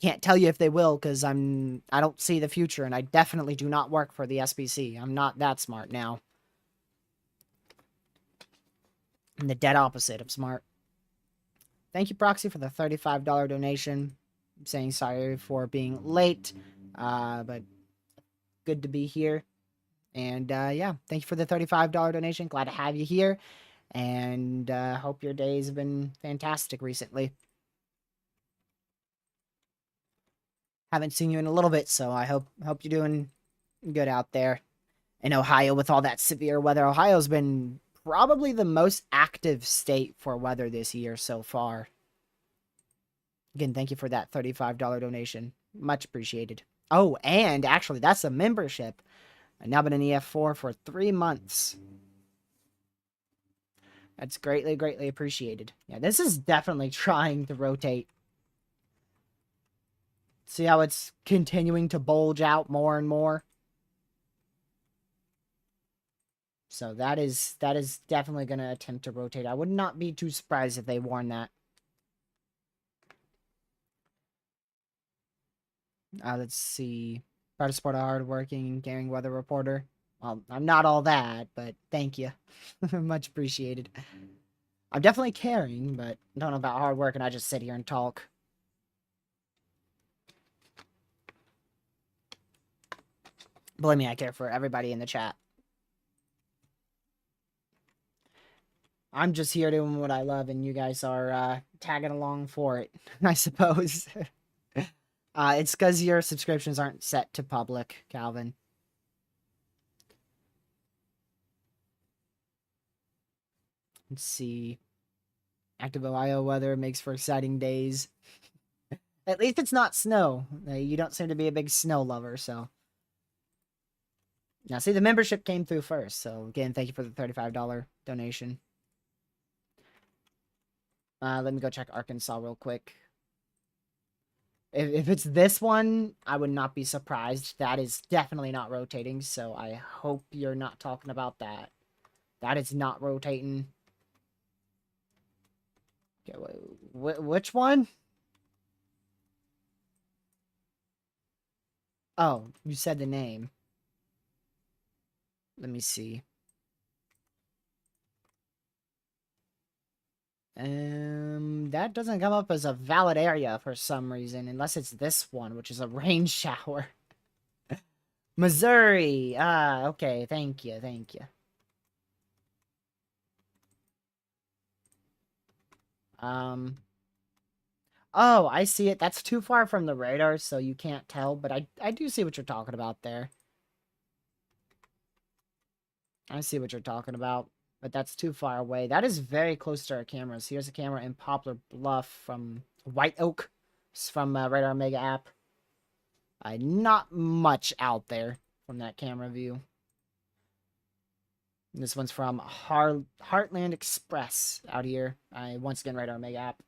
can't tell you if they will, because I don't see the future, and I definitely do not work for the SBC. I'm not that smart now. I'm the dead opposite of smart. Thank you, Proxy, for the $35 donation. I'm saying sorry for being late, but good to be here. And yeah, thank you for the $35 donation. Glad to have you here. And hope your days have been fantastic recently. Haven't seen you in a little bit, so I hope you're doing good out there in Ohio with all that severe weather. Ohio's been probably the most active state for weather this year so far. Again, thank you for that $35 donation. Much appreciated. Oh, and actually, that's a membership. I've now been in EF4 for 3 months. That's greatly, greatly appreciated. Yeah, this is definitely trying to rotate. See how it's continuing to bulge out more and more? So that is definitely going to attempt to rotate. I would not be too surprised if they warn that. Let's see. Proud to support a hardworking, caring weather reporter. Well, I'm not all that, but thank you. Much appreciated. I'm definitely caring, but don't know about hard work, and I just sit here and talk. Believe me, I care for everybody in the chat. I'm just here doing what I love, and you guys are tagging along for it, I suppose. It's because your subscriptions aren't set to public, Calvin. Let's see. Active Ohio weather makes for exciting days. At least it's not snow. You don't seem to be a big snow lover, so. Now, see, the membership came through first, so again, thank you for the $35 donation. Let me go check Arkansas real quick. If it's this one, I would not be surprised. That is definitely not rotating, so I hope you're not talking about that. That is not rotating. Okay, which one? Oh, you said the name. Let me see. That doesn't come up as a valid area for some reason, unless it's this one, which is a rain shower. Missouri. Okay, thank you, thank you. Oh, I see it. That's too far from the radar, so you can't tell, but I do see what you're talking about there. I see what you're talking about, but that's too far away. That is very close to our cameras. Here's a camera in Poplar Bluff from White Oak. It's from Radar Mega app. Not much out there from that camera view. This one's from Heartland Express out here. Once again, Radar Mega app.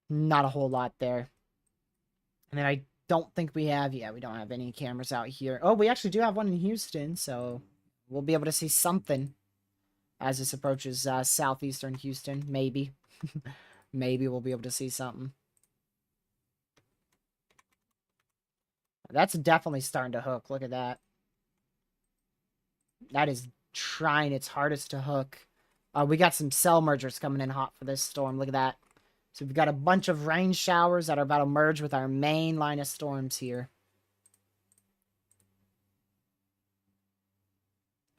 Not a whole lot there. And then I don't think we have, yeah, we don't have any cameras out here. Oh, we actually do have one in Houston, so we'll be able to see something as this approaches southeastern Houston. Maybe. Maybe we'll be able to see something. That's definitely starting to hook. Look at that. That is trying its hardest to hook. We got some cell mergers coming in hot for this storm. Look at that. So we've got a bunch of rain showers that are about to merge with our main line of storms here.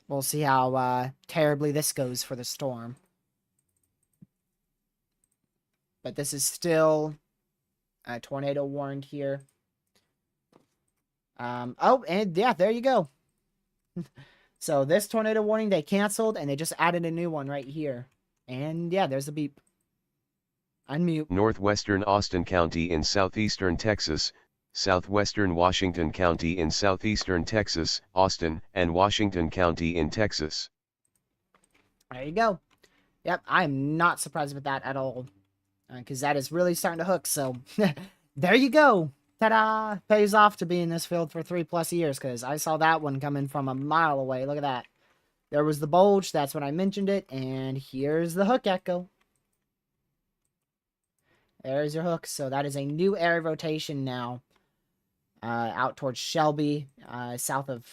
We'll see how terribly this goes for the storm. But this is still a tornado warned here. Oh, and yeah, there you go. So this tornado warning, they canceled, and they just added a new one right here. And yeah, there's the beep. Unmute. Northwestern Austin County in southeastern Texas, southwestern Washington County in southeastern Texas, Austin, and Washington County in Texas. There you go. Yep, I'm not surprised with that at all. Because that is really starting to hook, so there you go. Ta-da! Pays off to be in this field for 3+ years, because I saw that one coming from a mile away. Look at that. There was the bulge, that's when I mentioned it, and here's the hook echo. There's your hook. So that is a new area rotation now. Out towards Shelby, south of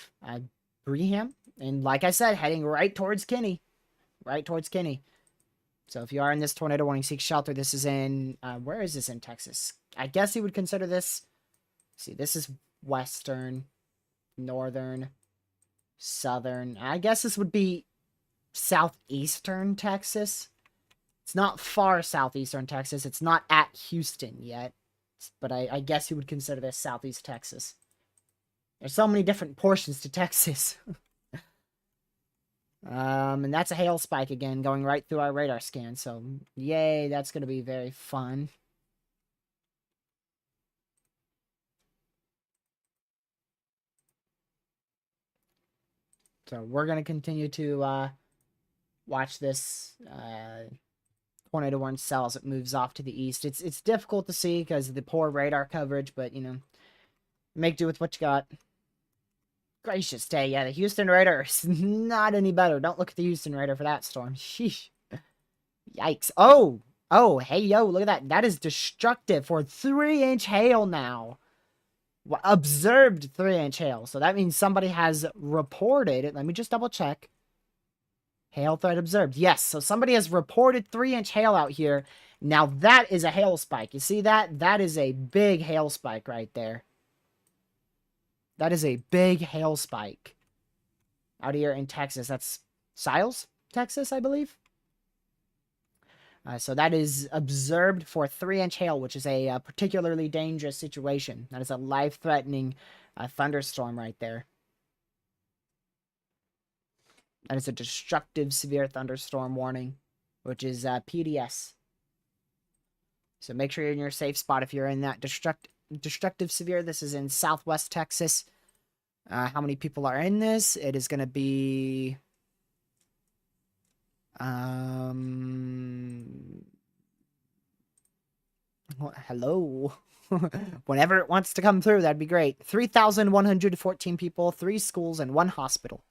Breham. And like I said, heading right towards Kinney. Right towards Kinney. So if you are in this tornado warning, seek shelter. This is in, where is this in Texas? I guess you would consider this, see, this is western, northern, southern. I guess this would be southeastern Texas. It's not far southeastern Texas. It's not at Houston yet. But I guess you would consider this southeast Texas. There's so many different portions to Texas. And that's a hail spike again, going right through our radar scan. So, yay, that's going to be very fun. So, we're going to continue to watch this tornado warning cell as it moves off to the east. It's difficult to see because of the poor radar coverage, but, you know, make do with what you got. Gracious day, yeah, the Houston radar is not any better. Don't look at the Houston radar for that storm. Sheesh. Yikes. Oh, hey, yo, look at that. That is destructive for 3-inch hail now. Observed 3-inch hail. So that means somebody has reported it. Let me just double check. Hail threat observed. Yes, so somebody has reported 3-inch hail out here. Now that is a hail spike. You see that? That is a big hail spike right there. That is a big hail spike out here in Texas. That's Siles, Texas, I believe. So that is observed for 3-inch hail, which is a particularly dangerous situation. That is a life-threatening thunderstorm right there. That is a destructive severe thunderstorm warning, which is PDS. So make sure you're in your safe spot if you're in that destructive severe. This is in southwest Texas. How many people are in this? It is going to be... hello. Whenever it wants to come through, that'd be great. 3,114 people, 3 schools, and 1 hospital.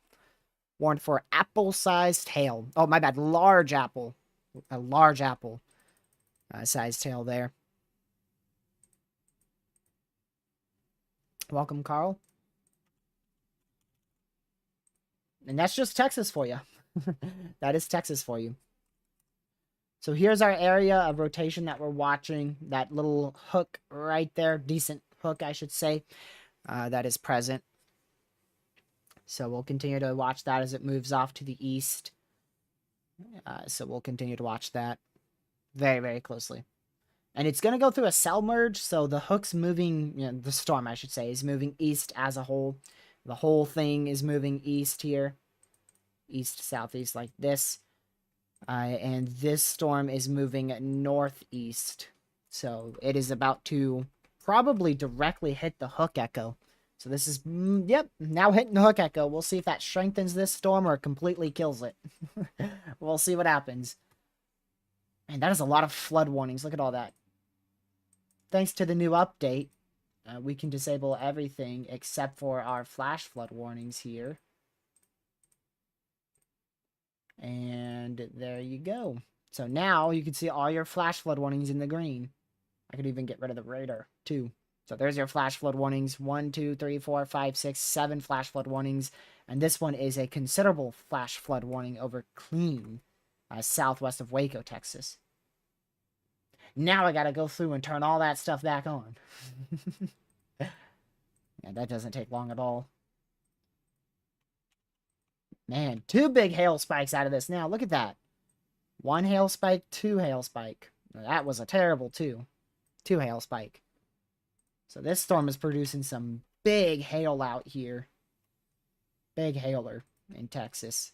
Warned for apple-sized hail. Oh, my bad. Large apple. A large apple sized hail there. Welcome, Carl. And that's just Texas for you. That is Texas for you. So here's our area of rotation that we're watching. That little hook right there. Decent hook, I should say. That is present. So we'll continue to watch that as it moves off to the east. So we'll continue to watch that very, very closely. And it's going to go through a cell merge, so the hook's moving, you know, the storm, I should say, is moving east as a whole. The whole thing is moving east here. East, southeast, like this. And this storm is moving northeast. So it is about to probably directly hit the hook echo. So this is, yep, now hitting the hook echo. We'll see if that strengthens this storm or completely kills it. We'll see what happens. Man, that is a lot of flood warnings. Look at all that. Thanks to the new update, we can disable everything except for our flash flood warnings here. And there you go. So now you can see all your flash flood warnings in the green. I could even get rid of the radar too. So there's your flash flood warnings. 1, 2, 3, 4, 5, 6, 7 flash flood warnings. And this one is a considerable flash flood warning over Clean, southwest of Waco, Texas. Now I gotta go through and turn all that stuff back on. Yeah, that doesn't take long at all. Man, 2 big hail spikes out of this now. Look at that. 1 hail spike, 2 hail spike. That was a terrible 2. 2 hail spike. So this storm is producing some big hail out here. Big hailer in Texas.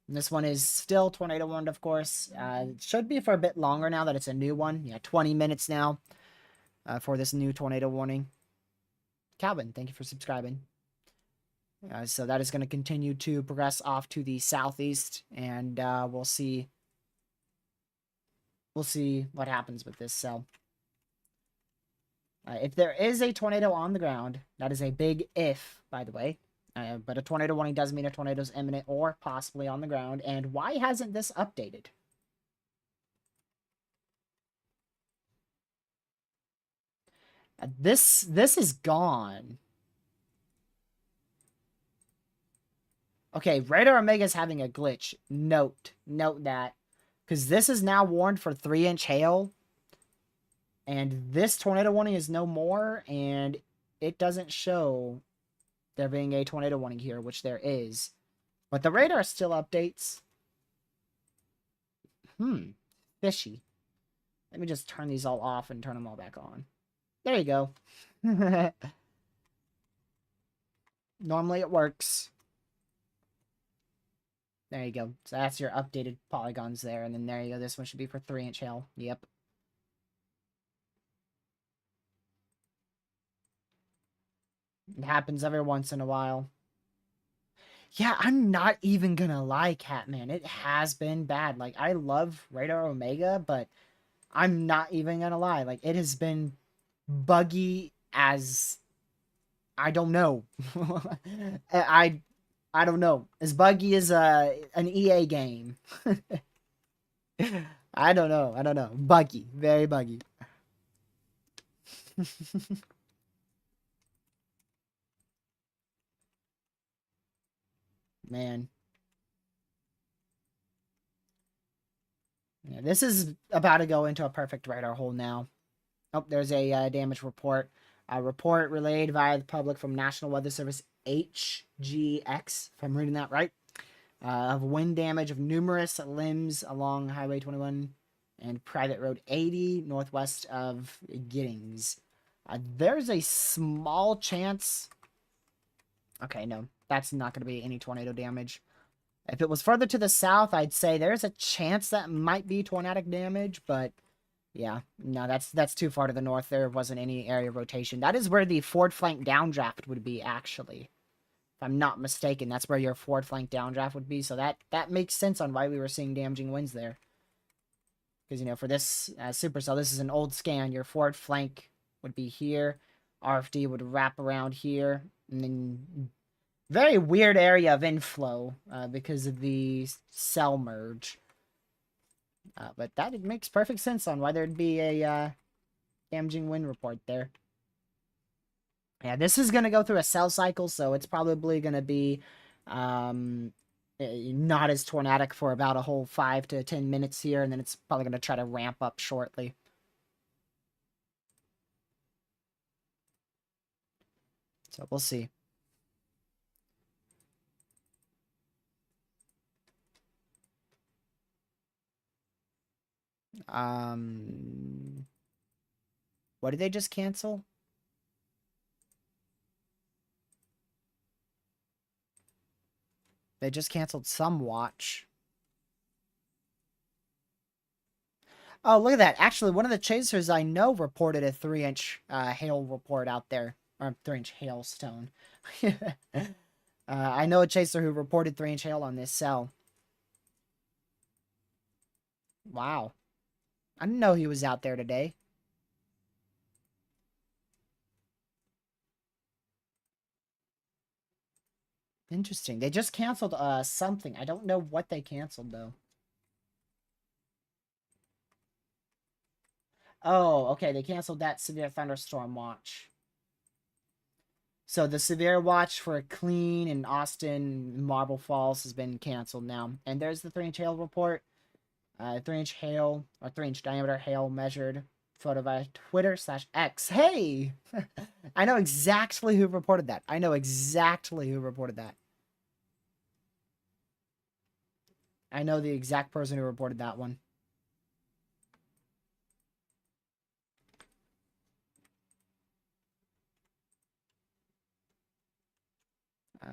And this one is still tornado warned, of course. It should be for a bit longer now that it's a new one. Yeah, 20 minutes now for this new tornado warning. Calvin, thank you for subscribing. So that is going to continue to progress off to the southeast, and we'll see what happens with this cell. If there is a tornado on the ground, that is a big if, by the way. But a tornado warning does mean a tornado is imminent or possibly on the ground. And why hasn't this updated? This is gone. Okay, Radar Omega is having a glitch. Note that. Because this is now warned for 3-inch hail. And this tornado warning is no more. And it doesn't show there being a tornado warning here, which there is. But the radar still updates. Fishy. Let me just turn these all off and turn them all back on. There you go. Normally it works. There you go. So that's your updated polygons there. And then there you go. This one should be for 3-inch hail. Yep. It happens every once in a while. Yeah, I'm not even gonna lie, Catman. It has been bad. Like, I love Radar Omega, but I'm not even gonna lie. Like, it has been buggy as... I don't know. I don't know. As buggy as an EA game. I don't know. I don't know. Buggy. Very buggy. Man. Yeah, this is about to go into a perfect radar hole now. Oh, there's a damage report. A report relayed via the public from National Weather Service HGX, if I'm reading that right, of wind damage of numerous limbs along Highway 21 and Private Road 80 northwest of Giddings. There's a small chance... Okay, no, that's not going to be any tornado damage. If it was further to the south, I'd say there's a chance that might be tornadic damage, but yeah, no, that's too far to the north. There wasn't any area rotation. That is where the forward flank downdraft would be, actually. If I'm not mistaken, that's where your forward flank downdraft would be, so that makes sense on why we were seeing damaging winds there. Because, you know, for this supercell, this is an old scan. Your forward flank would be here. RFD would wrap around here, and then... Very weird area of inflow because of the cell merge. But that makes perfect sense on why there'd be a damaging wind report there. Yeah, this is going to go through a cell cycle, so it's probably going to be not as tornadic for about a whole 5 to 10 minutes here, and then it's probably going to try to ramp up shortly. So we'll see. What did they just cancel? They just canceled some watch. Oh, look at that. Actually, one of the chasers I know reported a 3-inch hail report out there. Or 3-inch hailstone. I know a chaser who reported 3-inch hail on this cell. Wow. I didn't know he was out there today. Interesting. They just canceled something. I don't know what they canceled, though. Oh, okay. They canceled that severe thunderstorm watch. So the severe watch for Clean in Austin, Marble Falls has been canceled now. And there's the 3-inch hail report. 3-inch hail, or 3-inch diameter hail measured. Photo via Twitter/X. Hey! I know exactly who reported that. I know exactly who reported that. I know the exact person who reported that one.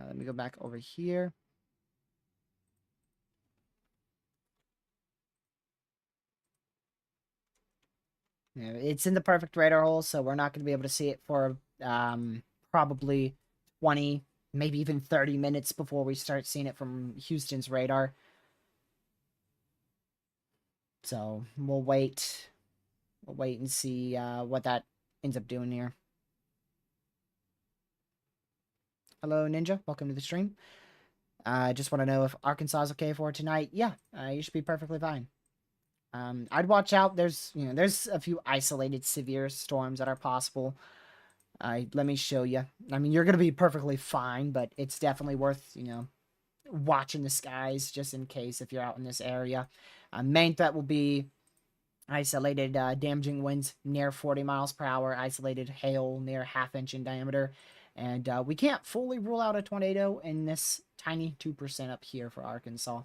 Let me go back over here. Yeah, it's in the perfect radar hole, so we're not going to be able to see it for probably 20, maybe even 30 minutes before we start seeing it from Houston's radar. So we'll wait. We'll wait and see what that ends up doing here. Hello, Ninja. Welcome to the stream. I just want to know if Arkansas is okay for tonight. Yeah, you should be perfectly fine. I'd watch out. There's a few isolated severe storms that are possible. Let me show you. I mean, you're gonna be perfectly fine, but it's definitely worth watching the skies just in case if you're out in this area. Main threat will be isolated damaging winds near 40 miles per hour, isolated hail near ½ inch in diameter. And we can't fully rule out a tornado in this tiny 2% up here for Arkansas.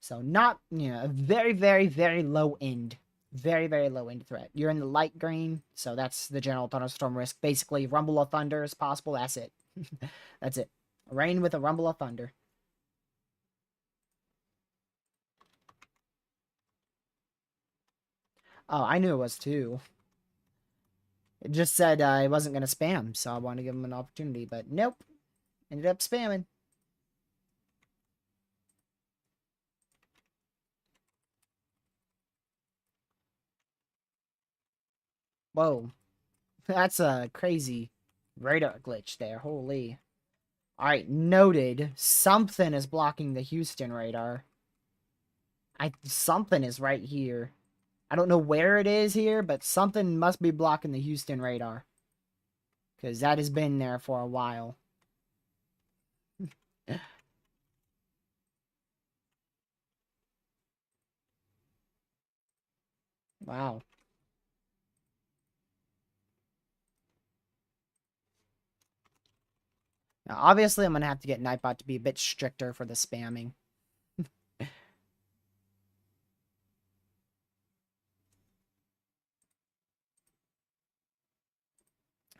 So not, a very, very, very low end. Very, very low end threat. You're in the light green, so that's the general thunderstorm risk. Basically, rumble of thunder is possible. That's it. That's it. Rain with a rumble of thunder. Oh, I knew it was too. It just said I wasn't going to spam, so I wanted to give him an opportunity, but nope. Ended up spamming. Whoa. That's a crazy radar glitch there. Holy. Alright, noted. Something is blocking the Houston radar. Something is right here. I don't know where it is here, but something must be blocking the Houston radar. Because that has been there for a while. Wow. Now, obviously, I'm going to have to get Nightbot to be a bit stricter for the spamming.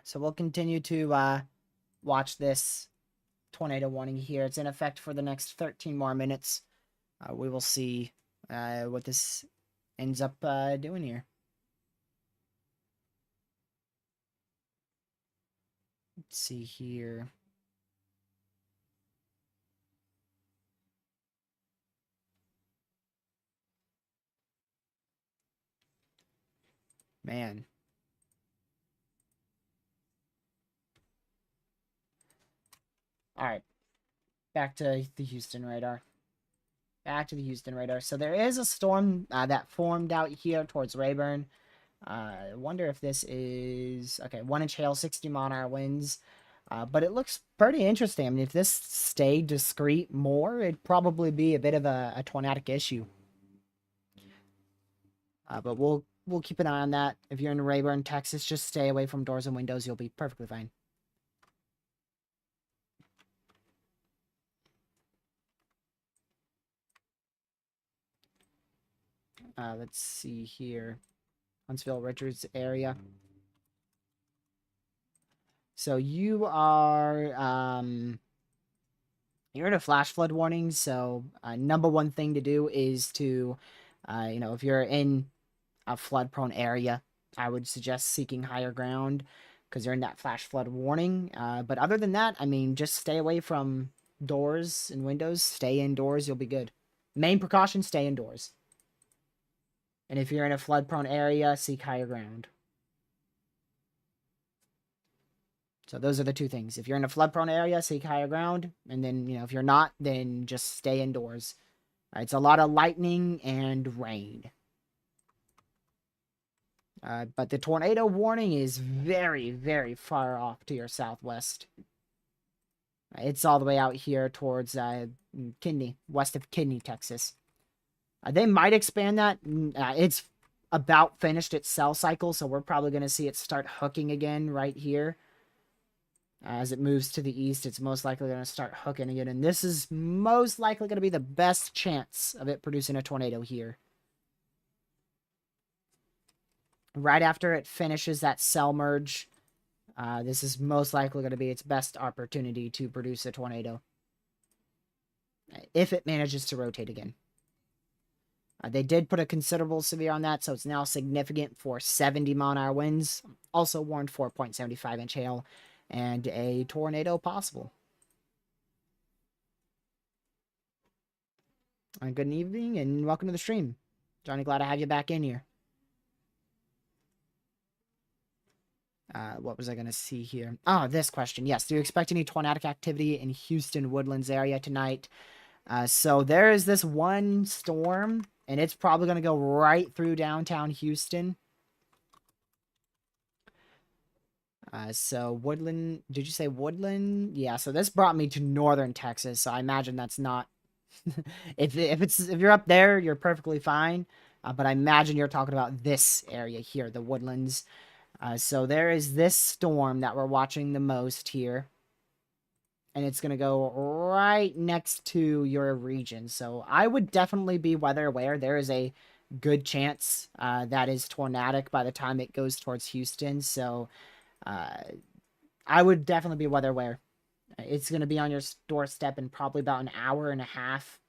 So we'll continue to watch this tornado warning here. It's in effect for the next 13 more minutes. We will see what this ends up doing here. Let's see here. Man. Alright. Back to the Houston radar. Back to the Houston radar. So there is a storm that formed out here towards Rayburn. I wonder if this is... Okay, 1-inch hail, 60 mile an hour winds. But it looks pretty interesting. I mean, if this stayed discreet more, it'd probably be a bit of a tornadic issue. But we'll keep an eye on that. If you're in Rayburn, Texas, just stay away from doors and windows. You'll be perfectly fine. Let's see here. Huntsville, Richards area. So you are, you're in a flash flood warning. So number one thing to do is to, if you're in a flood prone area, I would suggest seeking higher ground because you're in that flash flood warning. But other than that, I mean, just stay away from doors and windows. Stay indoors. You'll be good. Main precaution, stay indoors. And if you're in a flood prone area, seek higher ground. So those are the two things. If you're in a flood prone area, seek higher ground. And then, if you're not, then just stay indoors. It's a lot of lightning and rain. But the tornado warning is very, very far off to your southwest. It's all the way out here towards Kidney, west of Kidney, Texas. They might expand that. It's about finished its cell cycle, so we're probably going to see it start hooking again right here. As it moves to the east, it's most likely going to start hooking again, and this is most likely going to be the best chance of it producing a tornado here. Right after it finishes that cell merge, this is most likely going to be its best opportunity to produce a tornado. If it manages to rotate again. They did put a considerable severe on that, so it's now significant for 70 mile an hour winds. Also warned for 0.75-inch hail and a tornado possible. Good evening and welcome to the stream. Johnny, glad to have you back in here. What was I going to see here? Oh, this question. Yes, do you expect any tornadic activity in Houston Woodlands area tonight? So there is this one storm, and it's probably going to go right through downtown Houston. So Woodland, did you say Woodland? Yeah, so this brought me to northern Texas, so I imagine that's not if you're up there, you're perfectly fine. But I imagine you're talking about this area here, the Woodlands. So there is this storm that we're watching the most here. And it's going to go right next to your region. So I would definitely be weather aware. There is a good chance that is tornadic by the time it goes towards Houston. So uh, I would definitely be weather aware. It's going to be on your doorstep in probably about an hour and a half.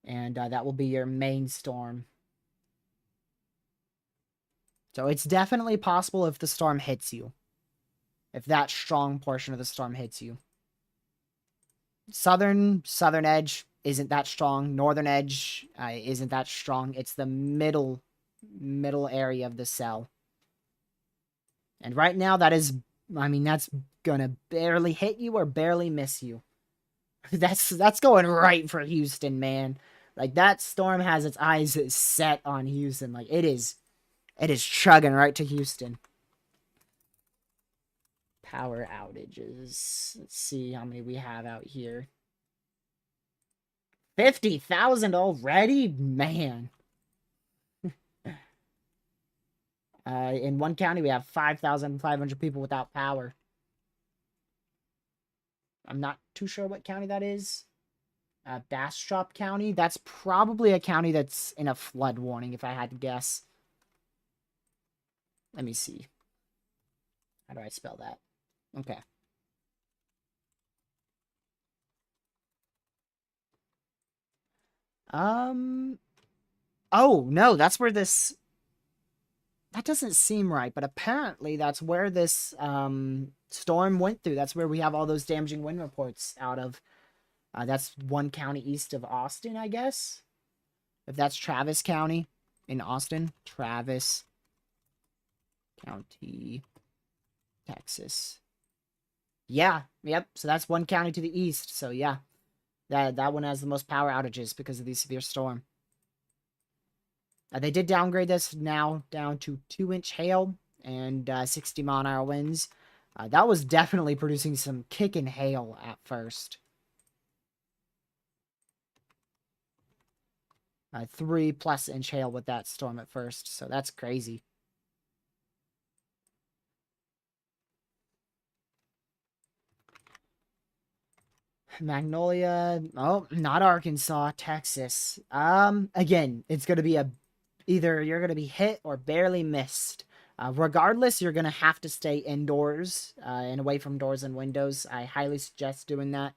And that will be your main storm. So it's definitely possible if the storm hits you. If that strong portion of the storm hits you. Southern edge isn't that strong. Northern edge isn't that strong. It's the middle area of the cell. And right now that is, I mean, that's gonna barely hit you or barely miss you. That's going right for Houston, man. Like that storm has its eyes set on Houston. Like it is chugging right to Houston. Power outages. Let's see how many we have out here. 50,000 already? Man. In one county, we have 5,500 people without power. I'm not too sure what county that is. Bastrop County. That's probably a county that's in a flood warning, if I had to guess. Let me see. How do I spell that? Okay. Oh, no, that's where this... That doesn't seem right, but apparently that's where this storm went through. That's where we have all those damaging wind reports out of. That's one county east of Austin, I guess. If that's Travis County in Austin. Travis County, Texas. Yeah, yep. So that's one county to the east. So yeah, that one has the most power outages because of the severe storm. They did downgrade this now down to 2-inch hail and 60-mile-an-hour winds. That was definitely producing some kicking hail at first. 3+ inch hail with that storm at first, so that's crazy. Magnolia, oh, not Arkansas, Texas. Again, it's gonna be either you're gonna be hit or barely missed. Regardless, you're gonna have to stay indoors and away from doors and windows. I highly suggest doing that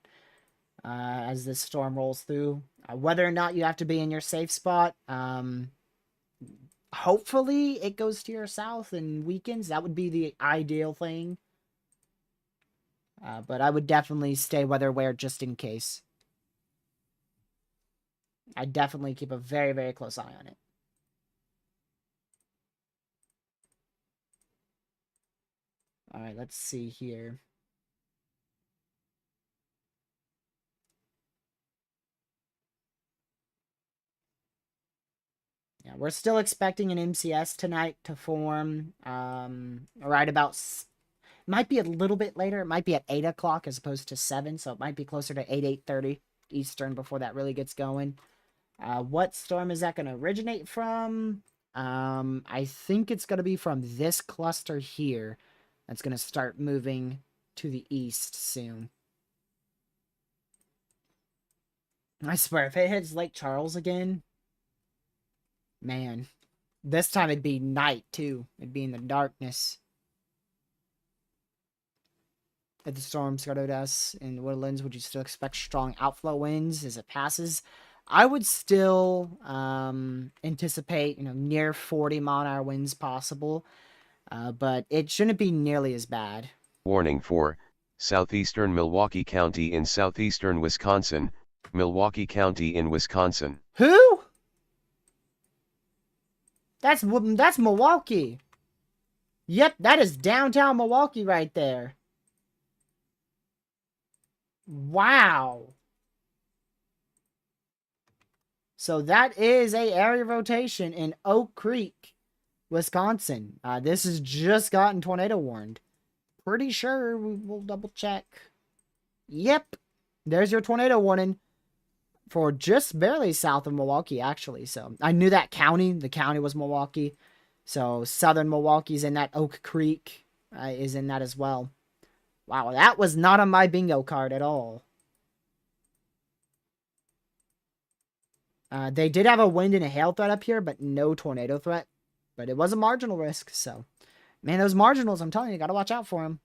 as this storm rolls through. Whether or not you have to be in your safe spot, hopefully it goes to your south and weekends. That would be the ideal thing. But I would definitely stay weather aware just in case. I'd definitely keep a very, very close eye on it. Alright, let's see here. Yeah, we're still expecting an MCS tonight to form right about... Might be a little bit later. It might be at 8 o'clock as opposed to 7, so it might be closer to 8:30 Eastern before that really gets going. What storm is that going to originate from? I think it's going to be from this cluster here. That's going to start moving to the east soon. I swear, if it hits Lake Charles again, man, this time it'd be night too. It'd be in the darkness. If the storm started us in the Woodlands, would you still expect strong outflow winds as it passes? I would still anticipate, near 40-mile-an-hour winds possible, but it shouldn't be nearly as bad. Warning for southeastern Milwaukee County in southeastern Wisconsin, Milwaukee County in Wisconsin. Who? That's Milwaukee. Yep, that is downtown Milwaukee right there. Wow. So that is a area rotation in Oak Creek, Wisconsin. This has just gotten tornado warned. Pretty sure we'll double check. Yep. There's your tornado warning for just barely south of Milwaukee, actually. So I knew that county. The county was Milwaukee. So southern Milwaukee's in that. Oak Creek is in that as well. Wow, that was not on my bingo card at all. They did have a wind and a hail threat up here, but no tornado threat. But it was a marginal risk, so... Man, those marginals, I'm telling you, gotta watch out for them.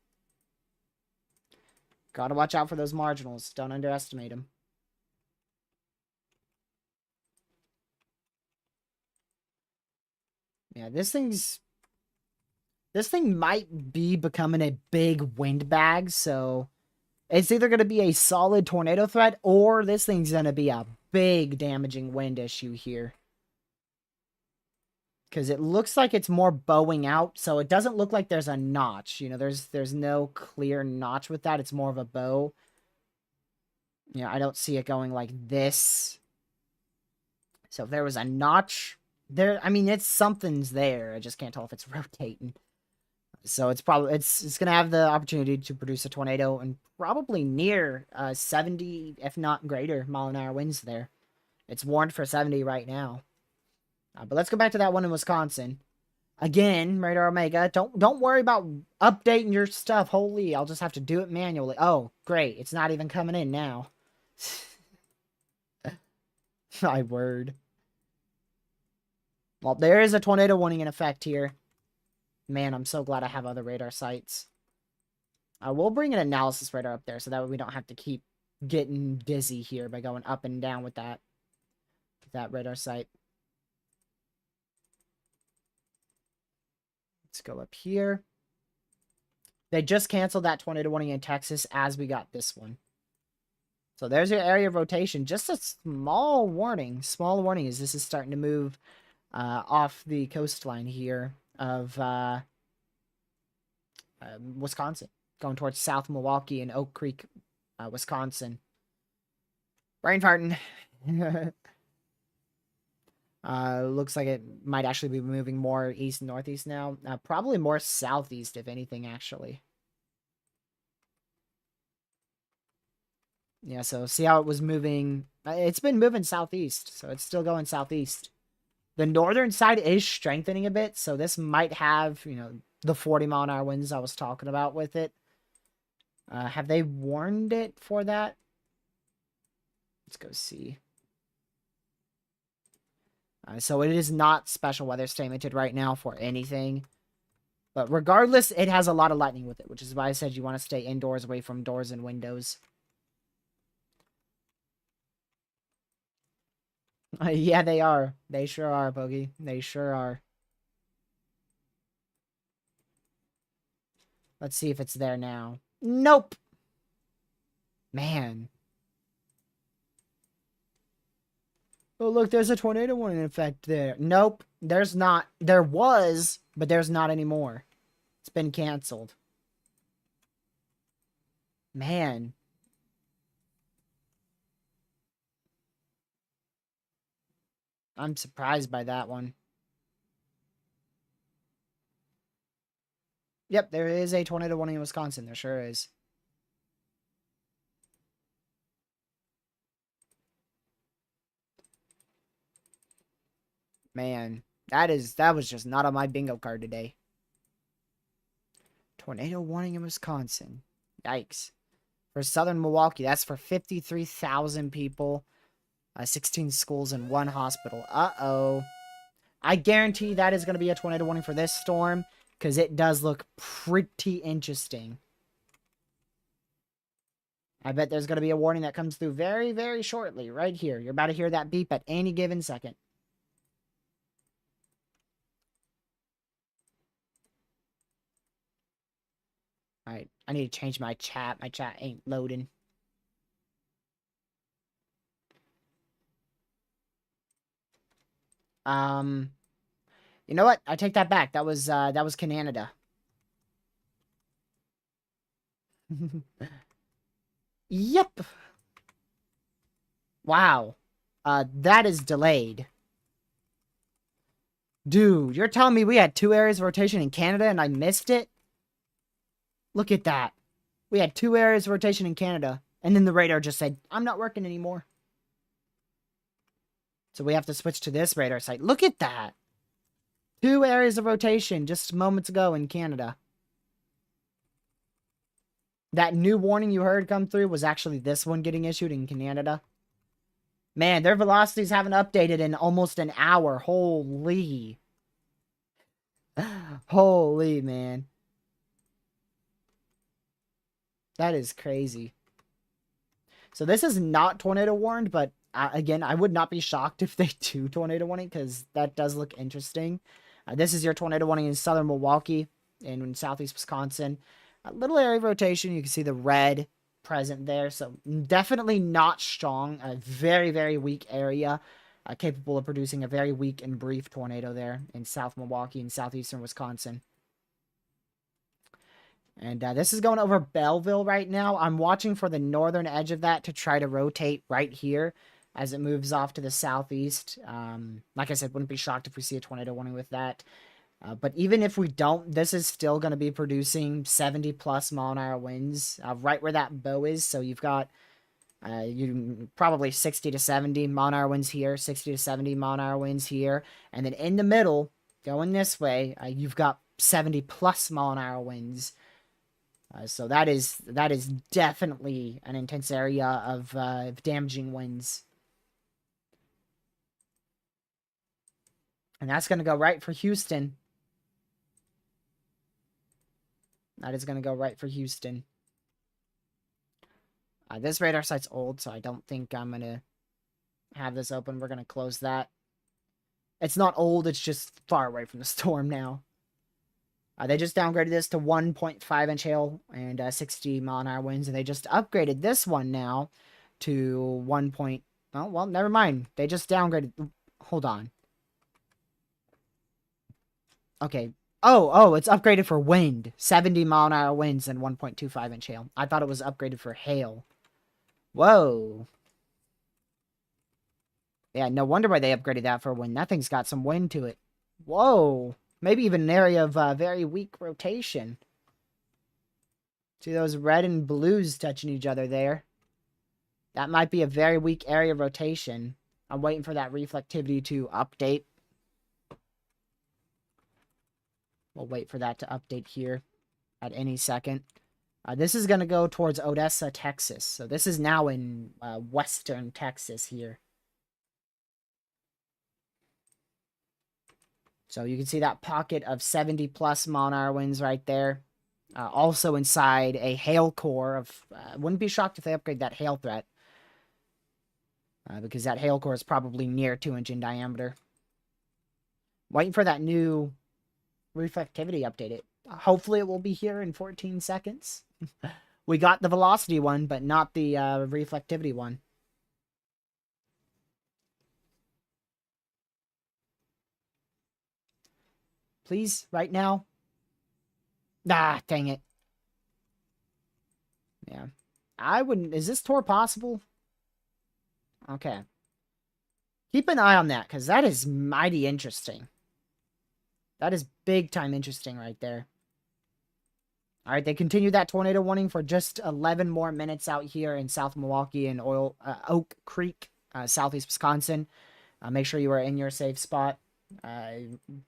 Gotta watch out for those marginals. Don't underestimate them. Yeah, this thing might be becoming a big wind bag, so... It's either going to be a solid tornado threat, or this thing's going to be a big damaging wind issue here. Because it looks like it's more bowing out, so it doesn't look like there's a notch. You know, there's no clear notch with that. It's more of a bow. You know, I don't see it going like this. So if there was a notch there, I mean, something's there. I just can't tell if it's rotating. So it's probably it's gonna have the opportunity to produce a tornado and probably near 70, if not greater, mile-an-hour winds there. It's warned for 70 right now. But let's go back to that one in Wisconsin. Again, Radar Omega, don't worry about updating your stuff. Holy, I'll just have to do it manually. Oh, great. It's not even coming in now. My word. Well, there is a tornado warning in effect here. Man, I'm so glad I have other radar sites. We'll bring an analysis radar up there so that way we don't have to keep getting dizzy here by going up and down with that radar site. Let's go up here. They just canceled that tornado warning in Texas as we got this one. So there's your area of rotation. Just a small warning. Small warning as this is starting to move off the coastline here of Wisconsin. Going towards South Milwaukee and Oak Creek, Wisconsin. Brain farting. Looks like it might actually be moving more east and northeast now. Probably more southeast, if anything, actually. Yeah, so see how it was moving. It's been moving southeast, so it's still going southeast. The northern side is strengthening a bit, so this might have, you know, the 40-mile-an-hour winds I was talking about with it. Have they warned it for that? Let's go see. So it is not special weather statemented right now for anything. But regardless, it has a lot of lightning with it, which is why I said you want to stay indoors, away from doors and windows. Yeah, they are. They sure are, Bogey. They sure are. Let's see if it's there now. Nope. Man. Oh, look, there's a tornado warning in effect there. Nope, there's not. There was, but there's not anymore. It's been canceled. Man. I'm surprised by that one. Yep, there is a tornado warning in Wisconsin. There sure is. Man, that was just not on my bingo card today. Tornado warning in Wisconsin. Yikes. For southern Milwaukee, that's for 53,000 people. 16 schools and 1 hospital. Uh-oh. I guarantee that is going to be a tornado warning for this storm, because it does look pretty interesting. I bet there's going to be a warning that comes through very, very shortly, right here. You're about to hear that beep at any given second. Alright, I need to change my chat. My chat ain't loading. You know what? I take that back. That was Canada. Yep. Wow. That is delayed. Dude, you're telling me we had 2 areas of rotation in Canada and I missed it? Look at that. We had 2 areas of rotation in Canada. And then the radar just said, I'm not working anymore. So we have to switch to this radar site. Look at that. 2 areas of rotation just moments ago in Canada. That new warning you heard come through was actually this one getting issued in Canada. Man, their velocities haven't updated in almost an hour. Holy. Holy, man. That is crazy. So this is not tornado warned, but again, I would not be shocked if they do tornado warning because that does look interesting. This is your tornado warning in southern Milwaukee and in southeast Wisconsin. A little area of rotation. You can see the red present there. So definitely not strong. A very, very weak area. Capable of producing a very weak and brief tornado there in South Milwaukee and southeastern Wisconsin. And this is going over Belleville right now. I'm watching for the northern edge of that to try to rotate right here as it moves off to the southeast. Like I said, wouldn't be shocked if we see a tornado warning with that. But even if we don't, this is still going to be producing 70 plus mile an hour winds right where that bow is. So you've got you probably 60 to 70 mile an hour winds here, 60 to 70 mile an hour winds here. And then in the middle, going this way, you've got 70 plus mile an hour winds. So that is definitely an intense area of damaging winds. And that's going to go right for Houston. That is going to go right for Houston. This radar site's old, so I don't think I'm going to have this open. We're going to close that. It's not old, it's just far away from the storm now. They just downgraded this to 1.5 inch hail and 60 mile an hour winds, and they just upgraded this one now to 1. Oh, well, never mind. They just downgraded. Hold on. Okay. Oh, it's upgraded for wind. 70 mile an hour winds and 1.25 inch hail. I thought it was upgraded for hail. Whoa. Yeah, no wonder why they upgraded that for wind. That thing's got some wind to it. Whoa. Maybe even an area of very weak rotation. See those red and blues touching each other there? That might be a very weak area of rotation. I'm waiting for that reflectivity to update. We'll wait for that to update here at any second. This is going to go towards Odessa, Texas. So this is now in western Texas here. So you can see that pocket of 70 plus mile an hour winds right there. Also inside a hail core of... wouldn't be shocked if they upgrade that hail threat. Because that hail core is probably near 2 inch in diameter. Waiting for that new reflectivity update. Hopefully it will be here in 14 seconds. We got the velocity one, but not the reflectivity one. Please, right now. Ah, dang it. Yeah. I wouldn't... Is this tour possible? Okay. Keep an eye on that, because that is mighty interesting. That is big time interesting right there. Alright, they continue that tornado warning for just 11 more minutes out here in South Milwaukee and Oak Creek, southeast Wisconsin. Make sure you are in your safe spot.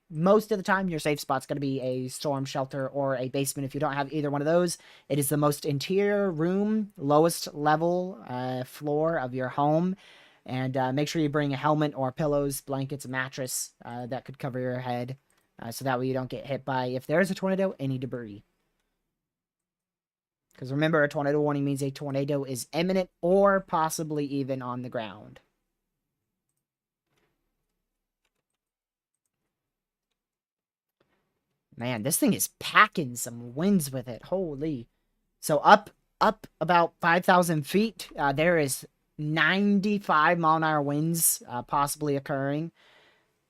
Most of the time, your safe spot's going to be a storm shelter or a basement. If you don't have either one of those, it is the most interior room, lowest level floor of your home. And make sure you bring a helmet or pillows, blankets, a mattress that could cover your head. So that way you don't get hit by, if there is a tornado, any debris. Because remember, a tornado warning means a tornado is imminent or possibly even on the ground. Man, this thing is packing some winds with it. Holy. So up about 5,000 feet, there is 95 mile an hour winds possibly occurring.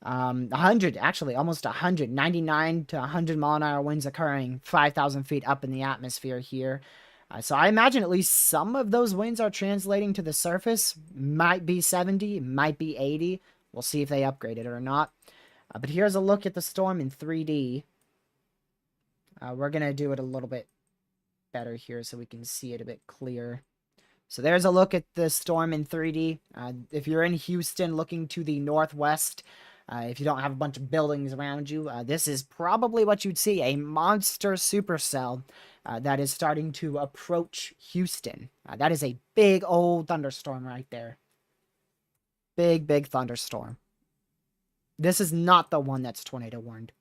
100, actually, almost 100, 99 to 100 mile an hour winds occurring 5,000 feet up in the atmosphere here. So I imagine at least some of those winds are translating to the surface. Might be 70, might be 80. We'll see if they upgrade it or not. But here's a look at the storm in 3D. We're going to do it a little bit better here so we can see it a bit clearer. So there's a look at the storm in 3D. If you're in Houston looking to the northwest, if you don't have a bunch of buildings around you, this is probably what you'd see, a monster supercell that is starting to approach Houston. That is a big old thunderstorm right there. Big, big thunderstorm. This is not the one that's tornado warned.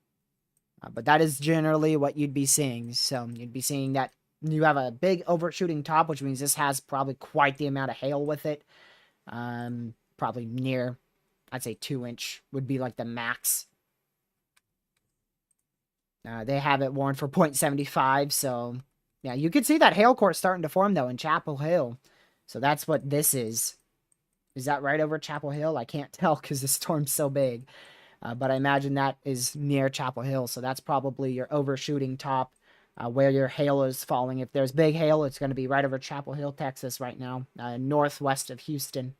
But that is generally what you'd be seeing. So you'd be seeing that you have a big overshooting top, which means this has probably quite the amount of hail with it. Probably near, I'd say 2-inch would be like the max. They have it warned for 0.75, so yeah, you can see that hail core starting to form though in Chapel Hill. So that's what this is. Is that right over Chapel Hill? I can't tell because the storm's so big. But I imagine that is near Chapel Hill, so that's probably your overshooting top where your hail is falling. If there's big hail, it's going to be right over Chapel Hill, Texas right now, northwest of Houston.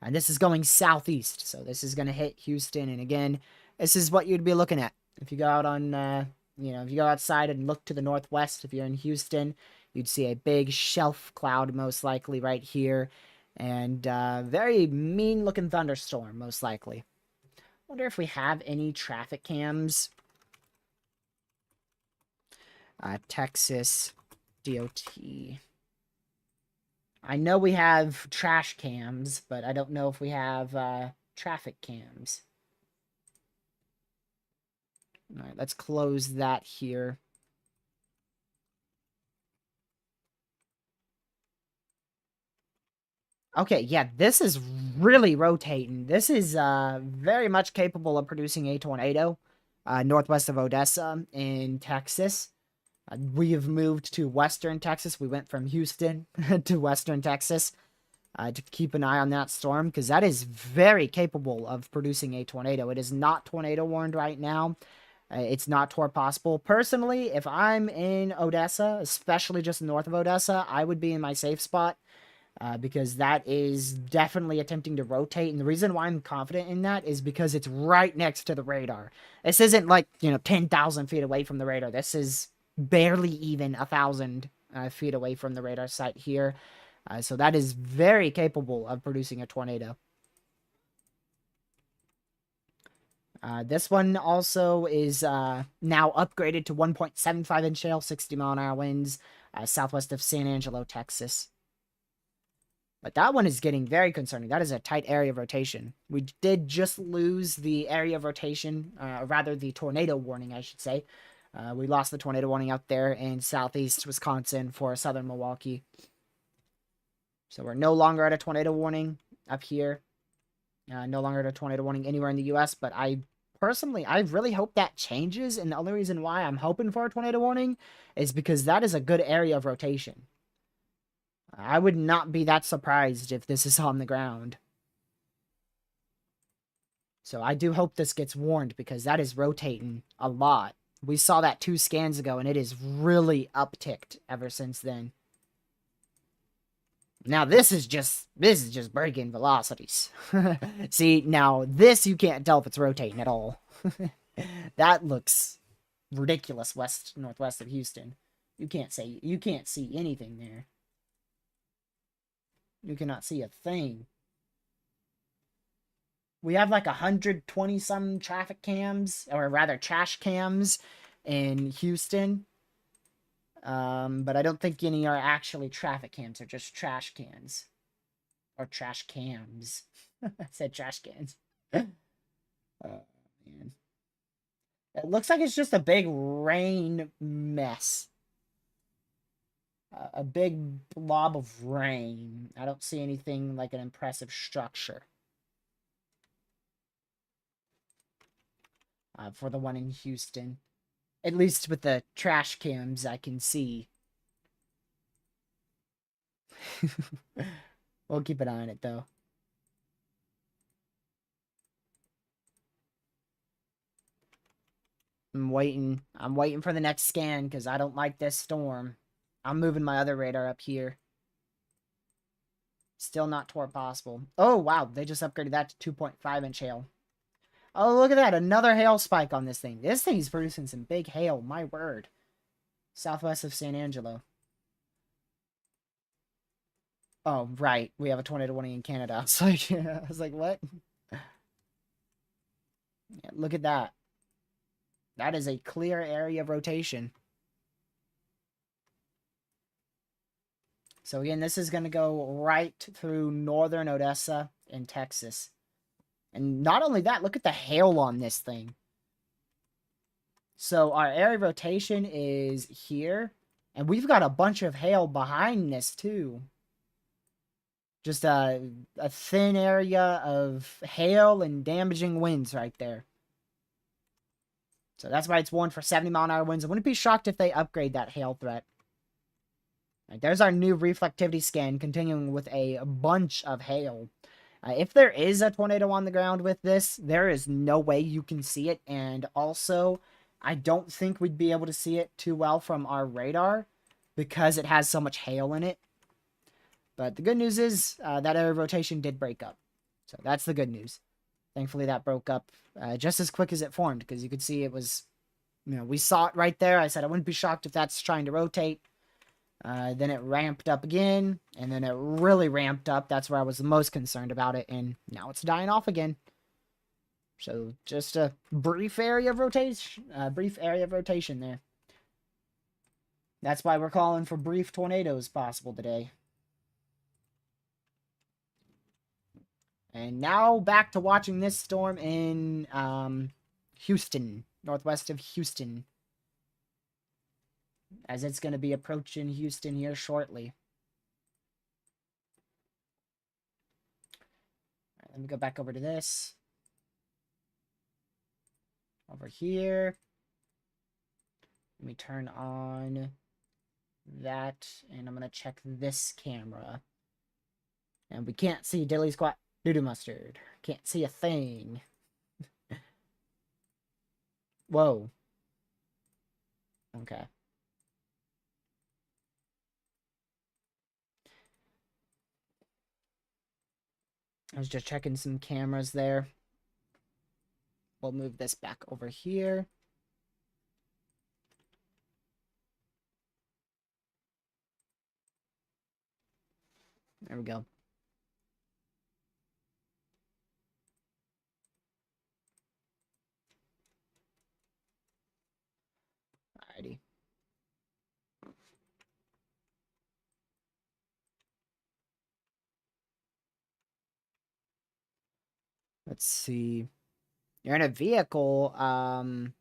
And this is going southeast, so this is going to hit Houston. And again, this is what you'd be looking at. If you go out on, if you go outside and look to the northwest, if you're in Houston, you'd see a big shelf cloud most likely right here. And very mean-looking thunderstorm, most likely. Wonder if we have any traffic cams. Texas DOT. I know we have trash cams, but I don't know if we have traffic cams. All right, let's close that here. Okay, yeah, this is really rotating. This is very much capable of producing a tornado northwest of Odessa in Texas. We have moved to western Texas. We went from Houston to western Texas to keep an eye on that storm because that is very capable of producing a tornado. It is not tornado warned right now. It's not tornado possible. Personally, if I'm in Odessa, especially just north of Odessa, I would be in my safe spot. Because that is definitely attempting to rotate. And the reason why I'm confident in that is because it's right next to the radar. This isn't like, 10,000 feet away from the radar. This is barely even 1,000 feet away from the radar site here. So that is very capable of producing a tornado. This one also is now upgraded to 1.75 inch hail, 60 mile an hour winds, southwest of San Angelo, Texas. But that one is getting very concerning. That is a tight area of rotation. We did just lose the area of rotation, or rather the tornado warning, I should say. We lost the tornado warning out there in southeast Wisconsin for southern Milwaukee. So we're no longer at a tornado warning up here. No longer at a tornado warning anywhere in the U.S., but I really hope that changes. And the only reason why I'm hoping for a tornado warning is because that is a good area of rotation. I would not be that surprised if this is on the ground. So I do hope this gets warned because that is rotating a lot. We saw that 2 scans ago and it is really upticked ever since then. Now this is just breaking velocities. See, now this you can't tell if it's rotating at all. That looks ridiculous northwest of Houston. You can't see anything there. You cannot see a thing. We have like 120 some traffic cams, or rather trash cams in Houston. But I don't think any are actually traffic cams. They're just trash cans. Or trash cams. I said trash cans. Oh, man. It looks like it's just a big rain mess. A big blob of rain. I don't see anything like an impressive structure. For the one in Houston. At least with the trash cams I can see. We'll keep an eye on it though. I'm waiting for the next scan because I don't like this storm. I'm moving my other radar up here. Still not torque possible. Oh, wow. They just upgraded that to 2.5 inch hail. Oh, look at that. Another hail spike on this thing. This thing's producing some big hail. My word. Southwest of San Angelo. Oh, right. We have a tornado warning in Canada. I was like, I was like, what? Yeah, look at that. That is a clear area of rotation. So again, this is going to go right through northern Odessa in Texas. And not only that, look at the hail on this thing. So our area of rotation is here. And we've got a bunch of hail behind this too. Just a thin area of hail and damaging winds right there. So that's why it's warned for 70-mile-an-hour winds. I wouldn't be shocked if they upgrade that hail threat. Right, there's our new reflectivity scan, continuing with a bunch of hail. If there is a tornado on the ground with this, there is no way you can see it. And also, I don't think we'd be able to see it too well from our radar because it has so much hail in it. But the good news is that area of rotation did break up. So that's the good news. Thankfully, that broke up just as quick as it formed, because you could see it was, we saw it right there. I said I wouldn't be shocked if that's trying to rotate. Then it ramped up again, and then it really ramped up. That's where I was the most concerned about it, and now it's dying off again. So just a brief area of rotation, there. That's why we're calling for brief tornadoes possible today. And now back to watching this storm in Houston, northwest of Houston, as it's going to be approaching Houston here shortly. All right, let me go back over to this. Over here. Let me turn on that, and I'm going to check this camera. And we can't see Dilly Squat Doo-Doo Mustard. Can't see a thing. Whoa. Okay. I was just checking some cameras there. We'll move this back over here. There we go. Alrighty. Let's see. You're in a vehicle.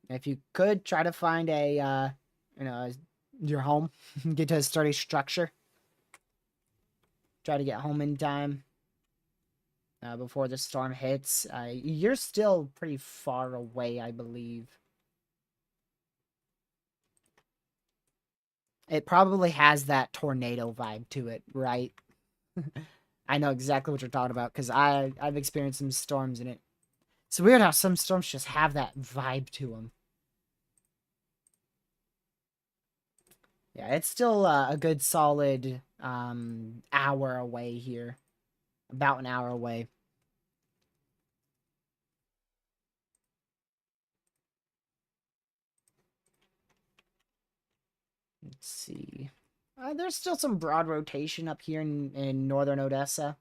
If you could try to find a, your home, get to a sturdy structure. Try to get home in time before the storm hits. You're still pretty far away, I believe. It probably has that tornado vibe to it, right? I know exactly what you're talking about, because I've experienced some storms in it. It's weird how some storms just have that vibe to them. Yeah, it's still a good solid hour away here. About an hour away. Let's see. There's still some broad rotation up here in northern Odessa,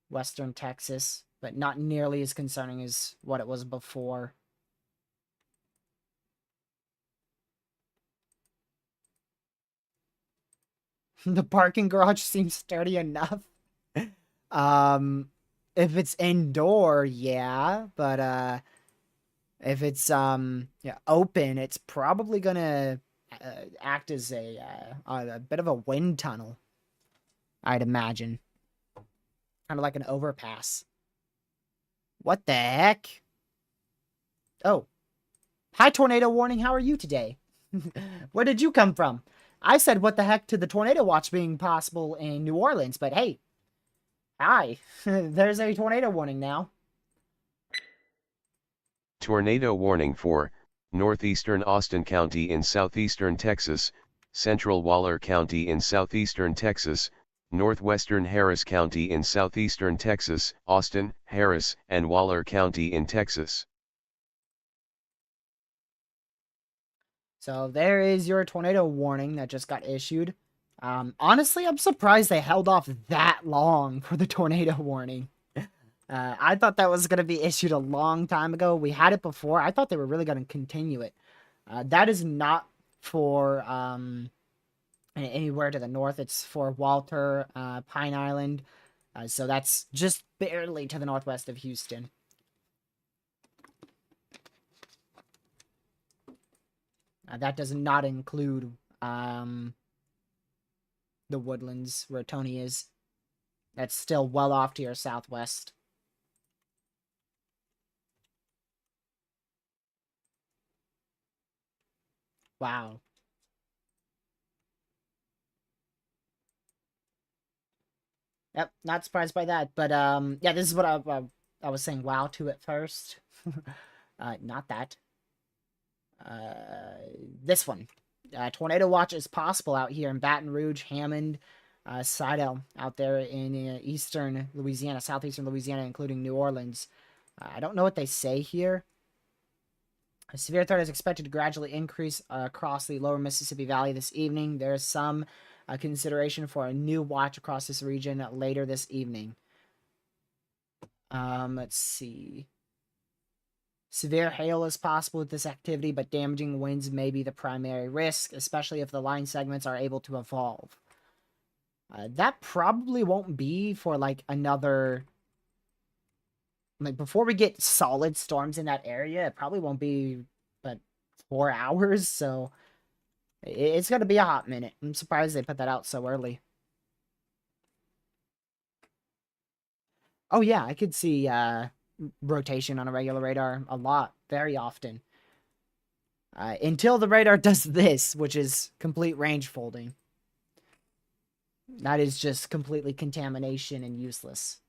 western Texas, but not nearly as concerning as what it was before. The parking garage seems sturdy enough. If it's indoor, yeah, but if it's open, it's probably gonna act as a bit of a wind tunnel, I'd imagine. Kind of like an overpass. What the heck? Oh. Hi, tornado warning. How are you today? Where did you come from? I said what the heck to the tornado watch being possible in New Orleans, but hey. Hi. There's a tornado warning now. Tornado warning for northeastern Austin County in southeastern Texas, central Waller County in southeastern Texas, northwestern Harris County in southeastern Texas, Austin, Harris, and Waller County in Texas. So there is your tornado warning that just got issued. Honestly, I'm surprised they held off that long for the tornado warning. I thought that was going to be issued a long time ago. We had it before. I thought they were really going to continue it. That is not for anywhere to the north. It's for Walter, Pine Island. So that's just barely to the northwest of Houston. That does not include the Woodlands where Tony is. That's still well off to your southwest. Wow. Yep, not surprised by that. But yeah, this is what I was saying wow to at first. Not that. This one. Tornado watch is possible out here in Baton Rouge, Hammond, Sidel, out there in eastern Louisiana, southeastern Louisiana, including New Orleans. I don't know what they say here. A severe threat is expected to gradually increase across the lower Mississippi Valley this evening. There is some consideration for a new watch across this region later this evening. Let's see. Severe hail is possible with this activity, but damaging winds may be the primary risk, especially if the line segments are able to evolve. That probably won't be for like another... Like before we get solid storms in that area, it probably won't be but 4 hours, so it's going to be a hot minute. I'm surprised they put that out so early. Oh yeah, I could see rotation on a regular radar a lot, very often. Until the radar does this, which is complete range folding. That is just completely contamination and useless.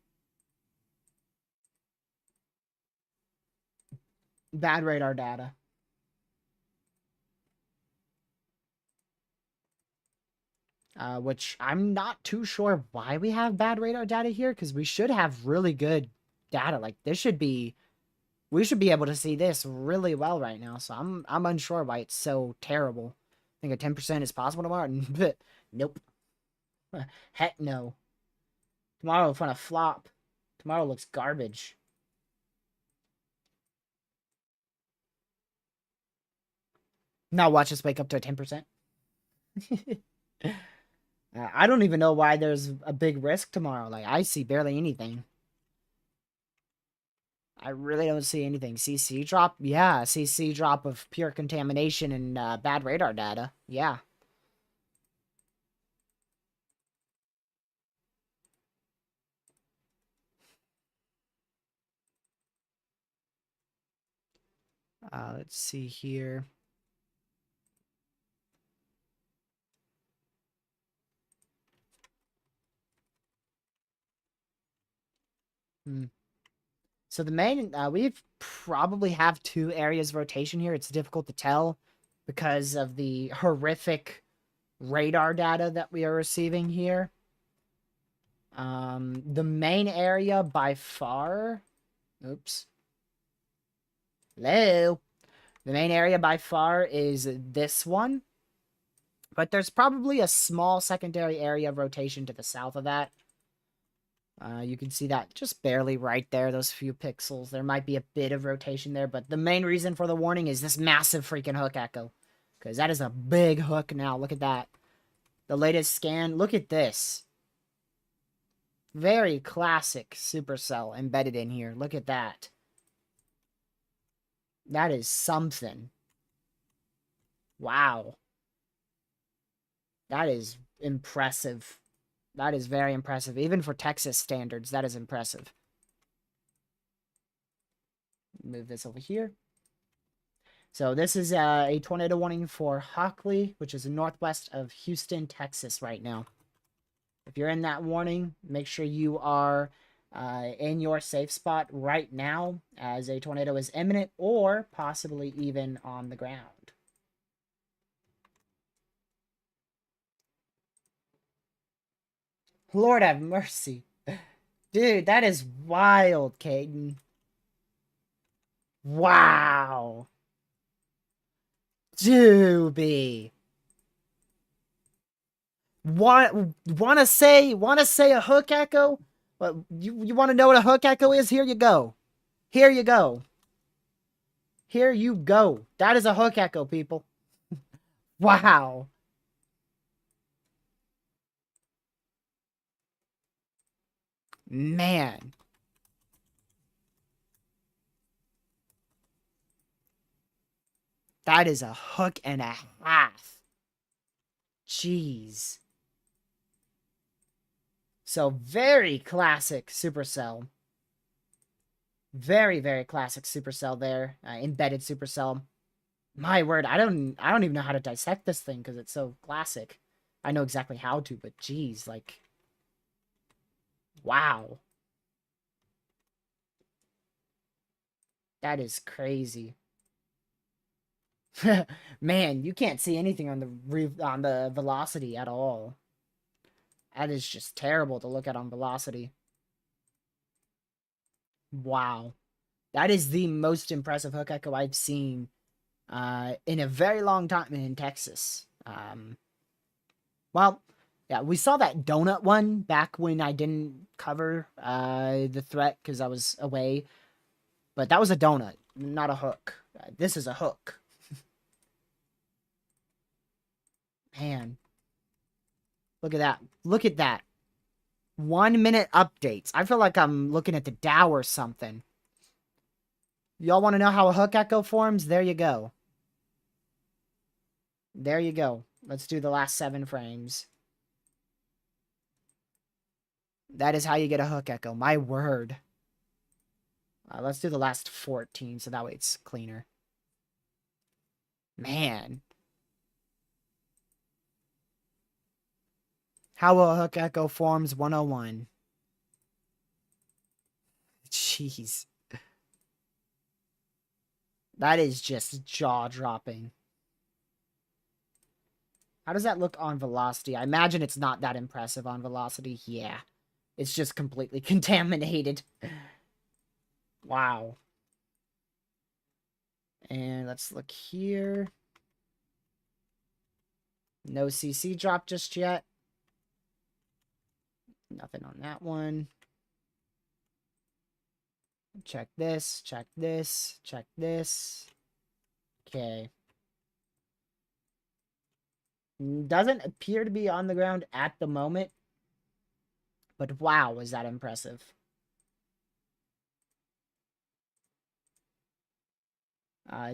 Bad radar data. Which I'm not too sure why we have bad radar data here, because we should have really good data. Like this should be... We should be able to see this really well right now, so I'm unsure why it's so terrible. I think a 10% is possible tomorrow. Nope. Heck no. Tomorrow it's gonna flop. Tomorrow looks garbage. Now watch us wake up to a 10%. I don't even know why there's a big risk tomorrow. Like, I see barely anything. I really don't see anything. CC drop? Yeah, CC drop of pure contamination and bad radar data. Yeah. Let's see here. So the main, we probably have 2 areas of rotation here. It's difficult to tell because of the horrific radar data that we are receiving here. The main area by far... Oops. Hello? The main area by far is this one. But there's probably a small secondary area of rotation to the south of that. You can see that just barely right there, those few pixels. There might be a bit of rotation there, but the main reason for the warning is this massive freaking hook echo. Because that is a big hook now. Look at that. The latest scan. Look at this. Very classic supercell embedded in here. Look at that. That is something. Wow. That is impressive. That is very impressive. Even for Texas standards, that is impressive. Move this over here. So this is a tornado warning for Hockley, which is northwest of Houston, Texas right now. If you're in that warning, make sure you are in your safe spot right now, as a tornado is imminent or possibly even on the ground. Lord have mercy. Dude, that is wild, Caden. Wow. Doobie. Want to say a hook echo? But you want to know what a hook echo is? Here you go. Here you go. Here you go. That is a hook echo, people. Wow. Man. That is a hook and a half. Jeez. So very classic Supercell. Very, very classic Supercell there. Embedded Supercell. My word, I don't even know how to dissect this thing because it's so classic. I know exactly how to, but geez, like, wow. That is crazy. Man, you can't see anything on the velocity at all. That is just terrible to look at on velocity. Wow. That is the most impressive hook echo I've seen in a very long time in Texas. Well, yeah, we saw that donut one back when I didn't cover the threat because I was away. But that was a donut, not a hook. This is a hook. Man. Look at that. Look at that. 1 minute updates. I feel like I'm looking at the Dow or something. Y'all want to know how a hook echo forms? There you go. There you go. Let's do the last 7 frames. That is how you get a hook echo. My word. Let's do the last 14 so that way it's cleaner. Man. How a hook echo forms 101. Jeez. That is just jaw-dropping. How does that look on velocity? I imagine it's not that impressive on velocity. Yeah. It's just completely contaminated. Wow. And let's look here. No CC drop just yet. Nothing on that one. Check this, check this, check this. Okay. Doesn't appear to be on the ground at the moment. But wow, was that impressive.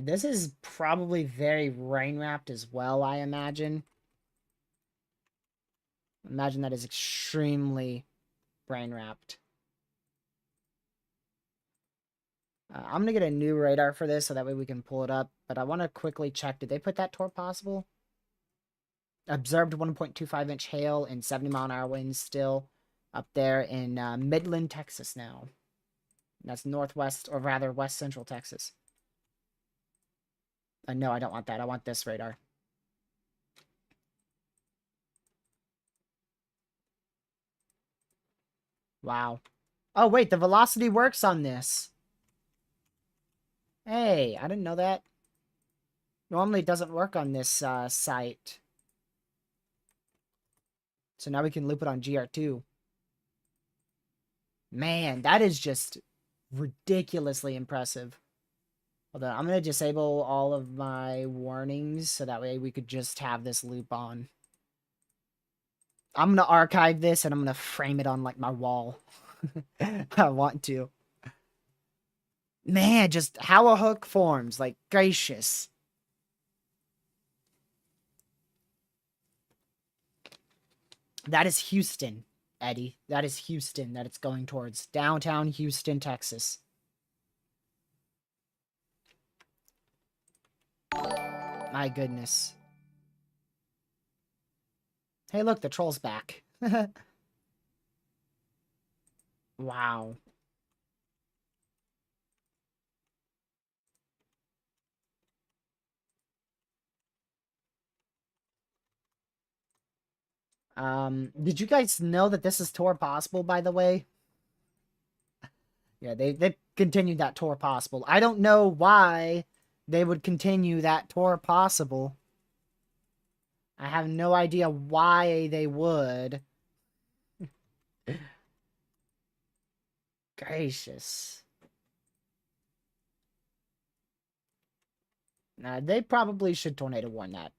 This is probably very rain-wrapped as well, I imagine. Imagine that is extremely rain-wrapped. I'm going to get a new radar for this so that way we can pull it up. But I want to quickly check. Did they put that torque possible? Observed 1.25-inch hail and 70-mile-an-hour winds still up there in Midland, Texas now. That's northwest, or rather west central Texas. No, I don't want that. I want this radar. Wow. Oh, wait, the velocity works on this. Hey, I didn't know that. Normally it doesn't work on this site. So now we can loop it on GR2. Man, that is just ridiculously impressive. Hold on, I'm going to disable all of my warnings so that way we could just have this loop on. I'm going to archive this and I'm going to frame it on like my wall. I want to. Man, just how a hook forms, like gracious. That is Houston, Eddie. That is Houston that it's going towards. Downtown Houston, Texas. My goodness. Hey, look, the troll's back. Wow. Did you guys know that this is tour possible, by the way? Yeah, they continued that tour possible. I don't know why they would continue that tour possible. I have no idea why they would. Gracious. Nah, they probably should tornado warn that.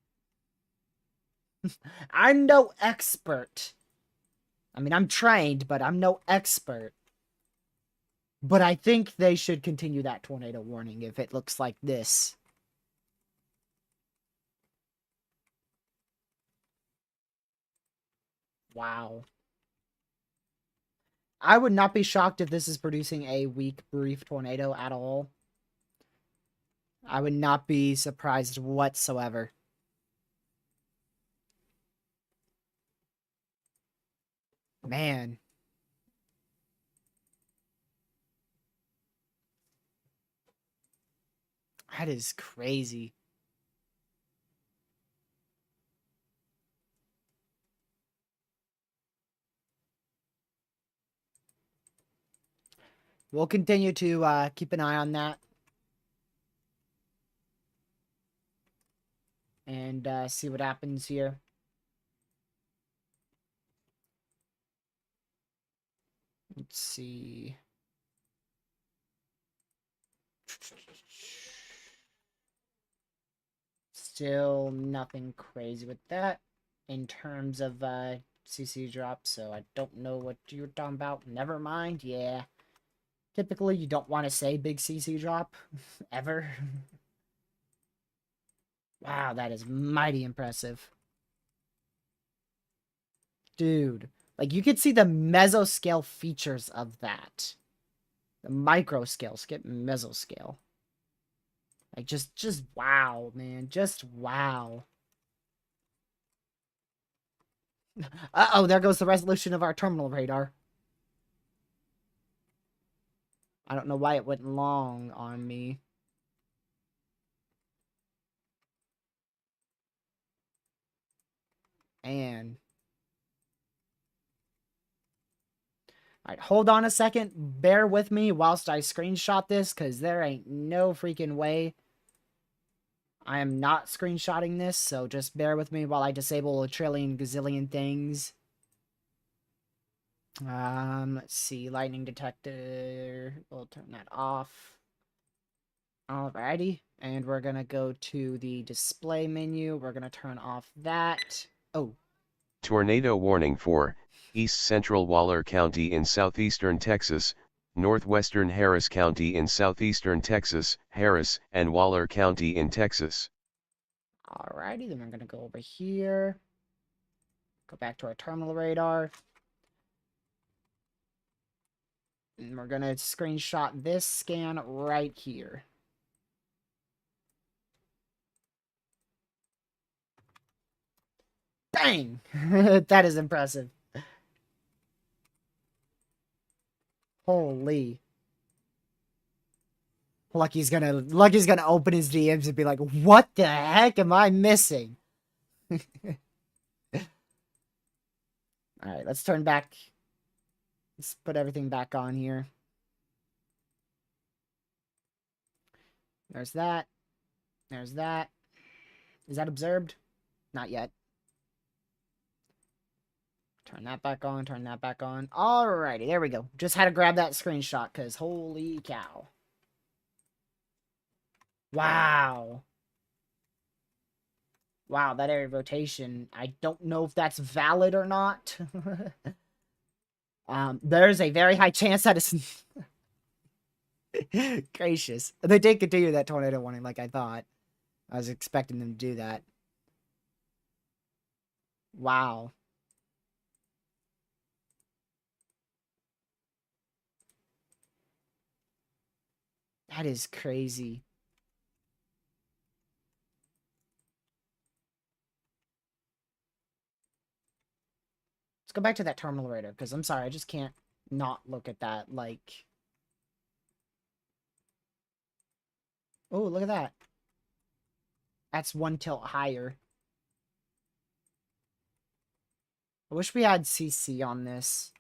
I'm no expert. I mean, I'm trained, but I'm no expert. But I think they should continue that tornado warning if it looks like this. Wow. I would not be shocked if this is producing a weak, brief tornado at all. I would not be surprised whatsoever. Man. That is crazy. We'll continue to keep an eye on that. And see what happens here. Let's see. Still nothing crazy with that in terms of CC drop, so I don't know what you're talking about. Never mind, yeah. Typically, you don't want to say big CC drop, ever. Wow, that is mighty impressive. Dude, like, you could see the mesoscale features of that. The micro scale, skip mesoscale. Like, just wow, man. Just wow. Uh-oh, there goes the resolution of our terminal radar. I don't know why it went long on me. And... Alright, hold on a second. Bear with me whilst I screenshot this, because there ain't no freaking way I am not screenshotting this, so just bear with me while I disable a trillion gazillion things. Let's see. Lightning detector. We'll turn that off. Alrighty. And we're gonna go to the display menu. We're gonna turn off that. Oh. Tornado warning for East Central Waller County in southeastern Texas, northwestern Harris County in southeastern Texas, Harris and Waller County in Texas. Alrighty, then we're gonna go over here. Go back to our terminal radar. And we're gonna screenshot this scan right here. Bang! That is impressive. Holy. Lucky's gonna open his DMs and be like, what the heck am I missing? Alright, let's turn back. Let's put everything back on here. There's that. There's that. Is that observed? Not yet. Turn that back on, turn that back on. Alrighty, there we go. Just had to grab that screenshot, because holy cow. Wow. Wow, that area of rotation. I don't know if that's valid or not. There's a very high chance that it's... Gracious. They did continue that tornado warning like I thought. I was expecting them to do that. Wow. That is crazy. Let's go back to that terminal radar, because I'm sorry, I just can't not look at that, like... Oh, look at that. That's one tilt higher. I wish we had CC on this.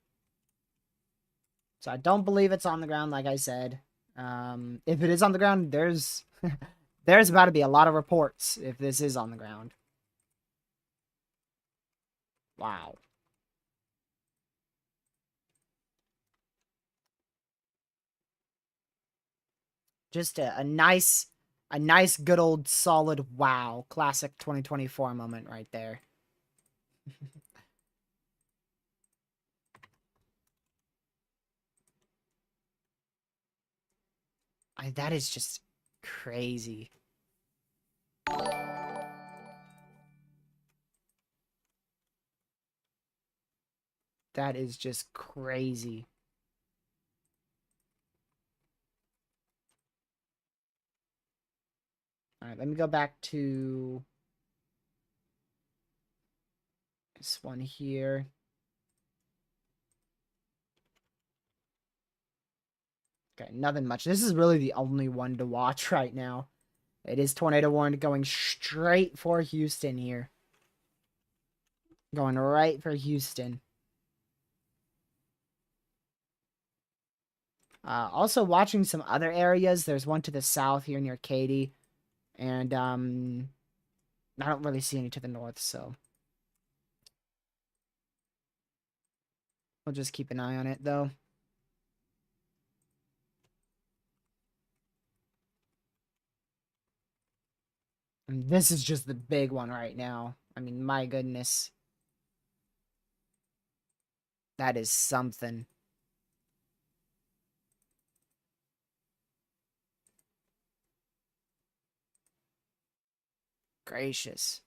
So I don't believe it's on the ground, like I said. If it is on the ground, there's there's about to be a lot of reports if this is on the ground. Wow. Just a nice, good old solid wow. Classic 2024 moment right there. That is just crazy. That is just crazy. All right, let me go back to this one here. Okay, nothing much. This is really the only one to watch right now. It is tornado warned going straight for Houston here. Going right for Houston. Also watching some other areas. There's one to the south here near Katy. And I don't really see any to the north, so we'll just keep an eye on it though. And this is just the big one right now. I mean, my goodness. That is something. Gracious.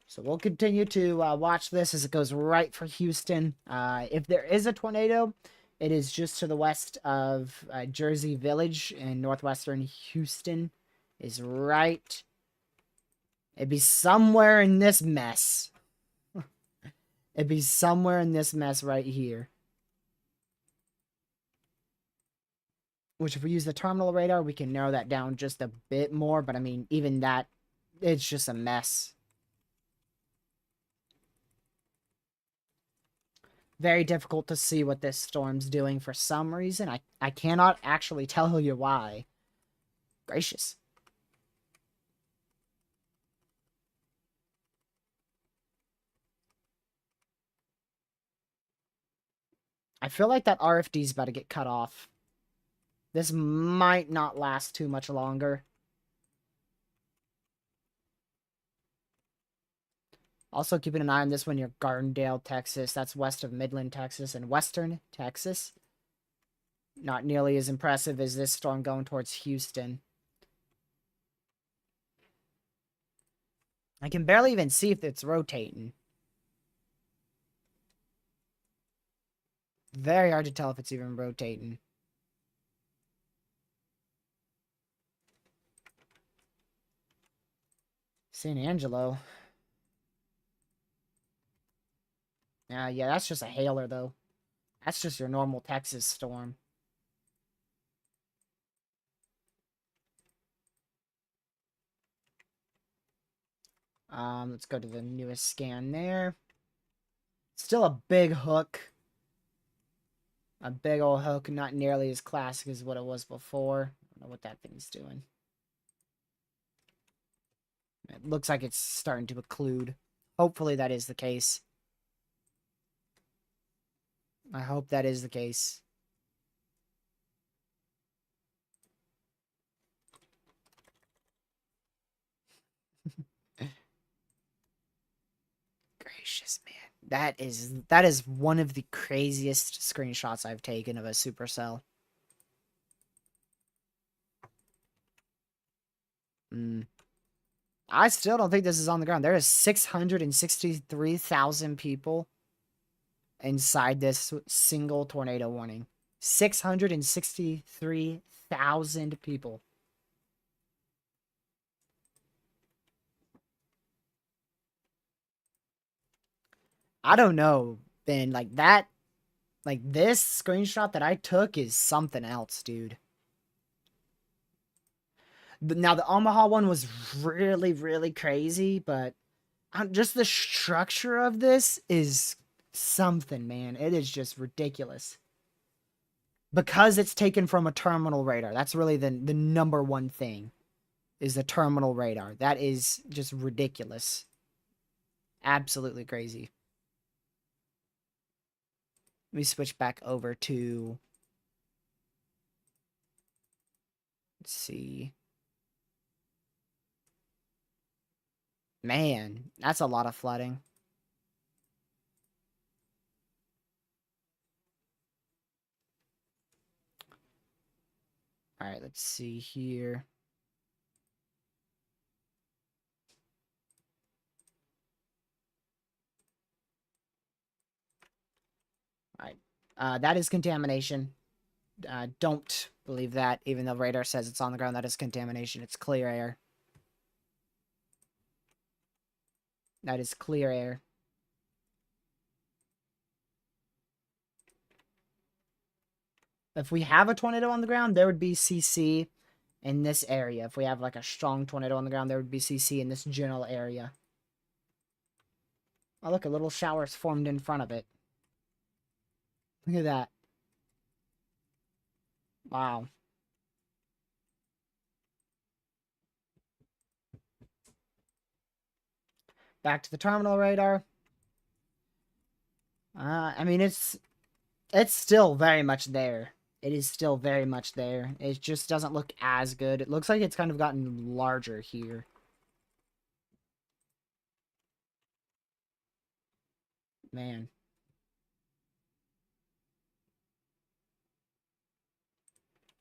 So we'll continue to watch this as it goes right for Houston. If there is a tornado, it is just to the west of Jersey Village in northwestern Houston. Is right. It'd be somewhere in this mess. It'd be somewhere in this mess right here. Which if we use the terminal radar, we can narrow that down just a bit more. But I mean, even that, it's just a mess. Very difficult to see what this storm's doing for some reason. I cannot actually tell you why. Gracious. I feel like that RFD is about to get cut off. This might not last too much longer. Also keeping an eye on this one near Gardendale, Texas. That's west of Midland, Texas, and western Texas. Not nearly as impressive as this storm going towards Houston. I can barely even see if it's rotating. Very hard to tell if it's even rotating. San Angelo. Yeah, that's just a hailer, though. That's just your normal Texas storm. Let's go to the newest scan there. Still a big hook. A big old hook, not nearly as classic as what it was before. I don't know what that thing's doing. It looks like it's starting to occlude. Hopefully that is the case. I hope that is the case. Gracious, man. That is one of the craziest screenshots I've taken of a supercell. I still don't think this is on the ground. There is 663,000 people inside this single tornado warning. 663,000 people. I don't know, Ben. Like that, like this screenshot that I took is something else, dude. Now, the Omaha one was really, really crazy, but just the structure of this is something, man. It is just ridiculous. Because it's taken from a terminal radar. That's really the number one thing, is the terminal radar. That is just ridiculous. Absolutely crazy. Let me switch back over to... Let's see. Man, that's a lot of flooding. All right, let's see here. All right. That is contamination. Don't believe that, even though radar says it's on the ground. That is contamination. It's clear air. That is clear air. If we have a tornado on the ground, there would be CC in this area. If we have like a strong tornado on the ground, there would be CC in this general area. Oh, look, a little shower's formed in front of it. Look at that. Wow. Back to the terminal radar. I mean, it's still very much there. It is still very much there. It just doesn't look as good. It looks like it's kind of gotten larger here. Man.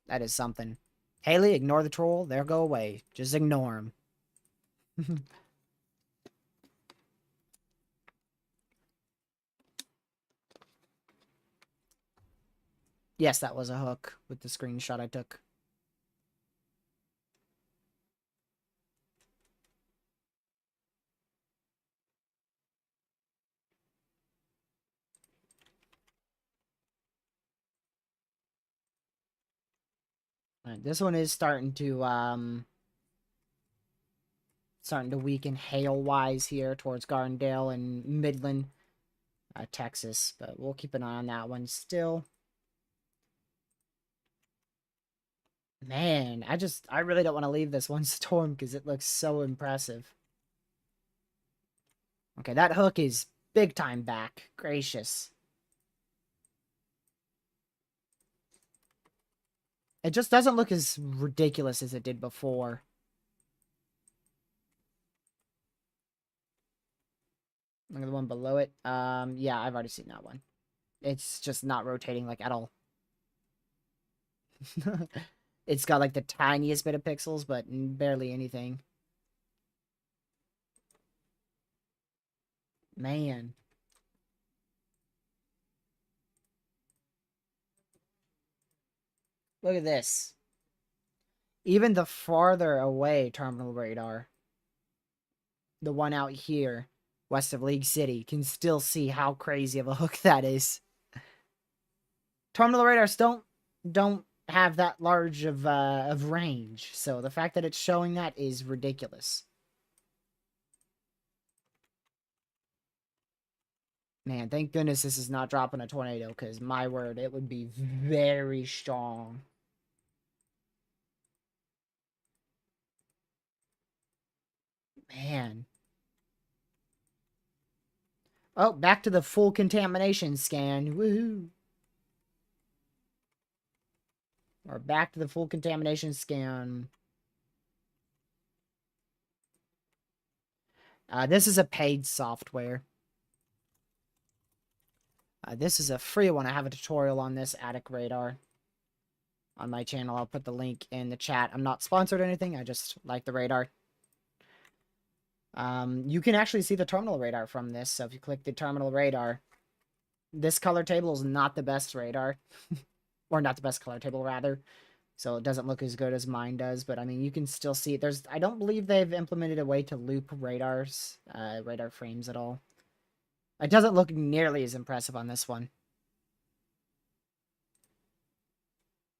That is something. Haley, ignore the troll. They'll go away. Just ignore them. Yes, that was a hook with the screenshot I took. Alright, this one is starting to weaken hail-wise here towards Gardendale and Midland, Texas. But we'll keep an eye on that one still. Man, I really don't want to leave this one storm because it looks so impressive. Okay, that hook is big time back. Gracious. It just doesn't look as ridiculous as it did before. Look at the one below it. Yeah, I've already seen that one. It's just not rotating, like, at all. It's got, like, the tiniest bit of pixels, but barely anything. Man. Look at this. Even the farther away terminal radar, the one out here, west of League City, can still see how crazy of a hook that is. Terminal radars don't have that large of range, so the fact that it's showing that is ridiculous. Man, thank goodness this is not dropping a tornado, because my word, it would be very strong. Man. Oh, back to the full contamination scan. Woohoo. Or back to the full contamination scan. This is a paid software. This is a free one. I have a tutorial on this attic radar on my channel. I'll put the link in the chat. I'm not sponsored or anything. I just like the radar. You can actually see the terminal radar from this. So if you click the terminal radar, this color table is not the best radar. Or not the best color table, rather. So it doesn't look as good as mine does. But, I mean, you can still see it. I don't believe they've implemented a way to loop radar frames at all. It doesn't look nearly as impressive on this one.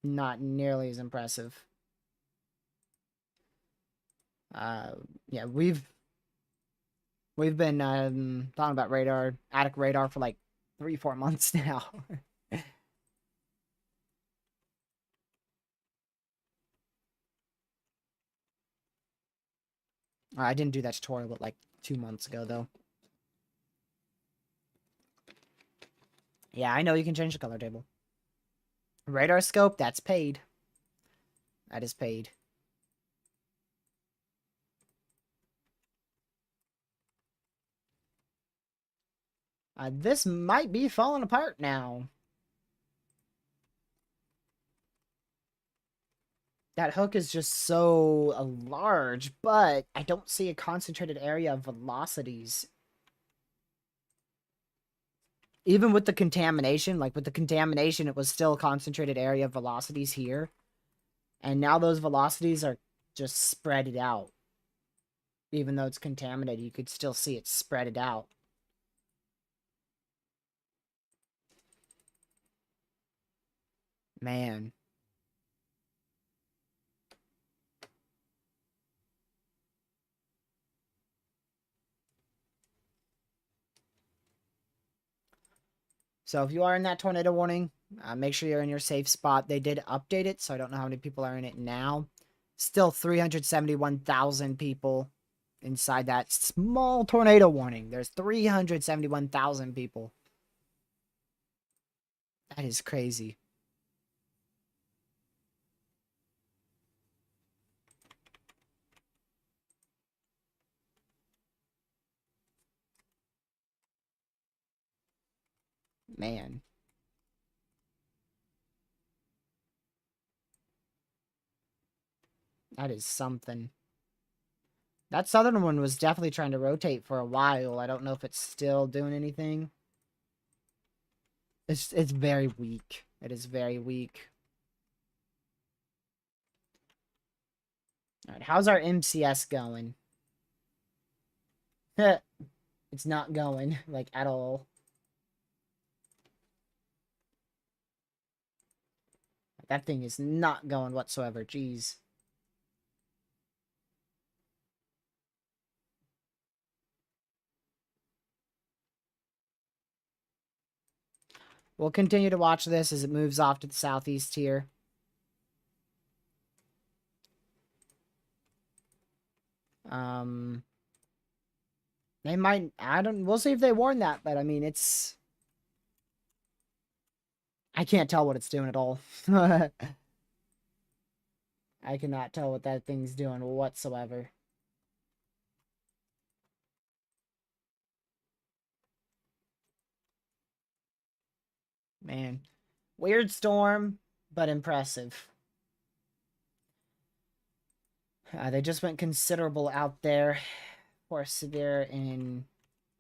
Not nearly as impressive. Yeah, we've been talking about attic radar for like 3-4 months now. I didn't do that tutorial but like 2 months ago though. Yeah, I know you can change the color table. Radar scope, that's paid. That is paid. This might be falling apart now. That hook is just so large, but I don't see a concentrated area of velocities. Even with the contamination, like with the contamination, it was still a concentrated area of velocities here. And now those velocities are just spread out. Even though it's contaminated, you could still see it spread out. Man. So if you are in that tornado warning, make sure you're in your safe spot. They did update it, so I don't know how many people are in it now. Still 371,000 people inside that small tornado warning. There's 371,000 people. That is crazy. Man. That is something. That southern one was definitely trying to rotate for a while. I don't know if it's still doing anything. It's very weak. It is very weak. Alright, how's our MCS going? It's not going, like, at all. That thing is not going whatsoever. Jeez. We'll continue to watch this as it moves off to the southeast here. They might, we'll see if they warn that, but I mean, I can't tell what it's doing at all. I cannot tell what that thing's doing whatsoever. Man. Weird storm, but impressive. They just went considerable out there for severe in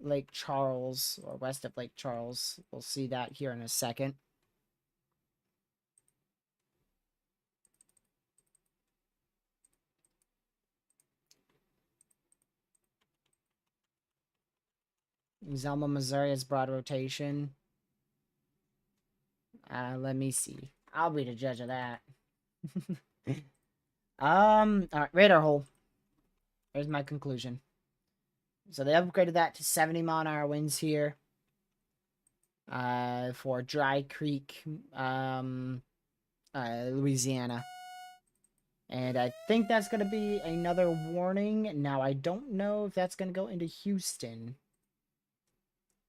Lake Charles, or west of Lake Charles. We'll see that here in a second. Zelma, Missouri has broad rotation. Let me see. I'll be the judge of that. Alright, radar hole. There's my conclusion. So they upgraded that to 70-mile-an-hour winds here. For Dry Creek, Louisiana. And I think that's going to be another warning. Now, I don't know if that's going to go into Houston.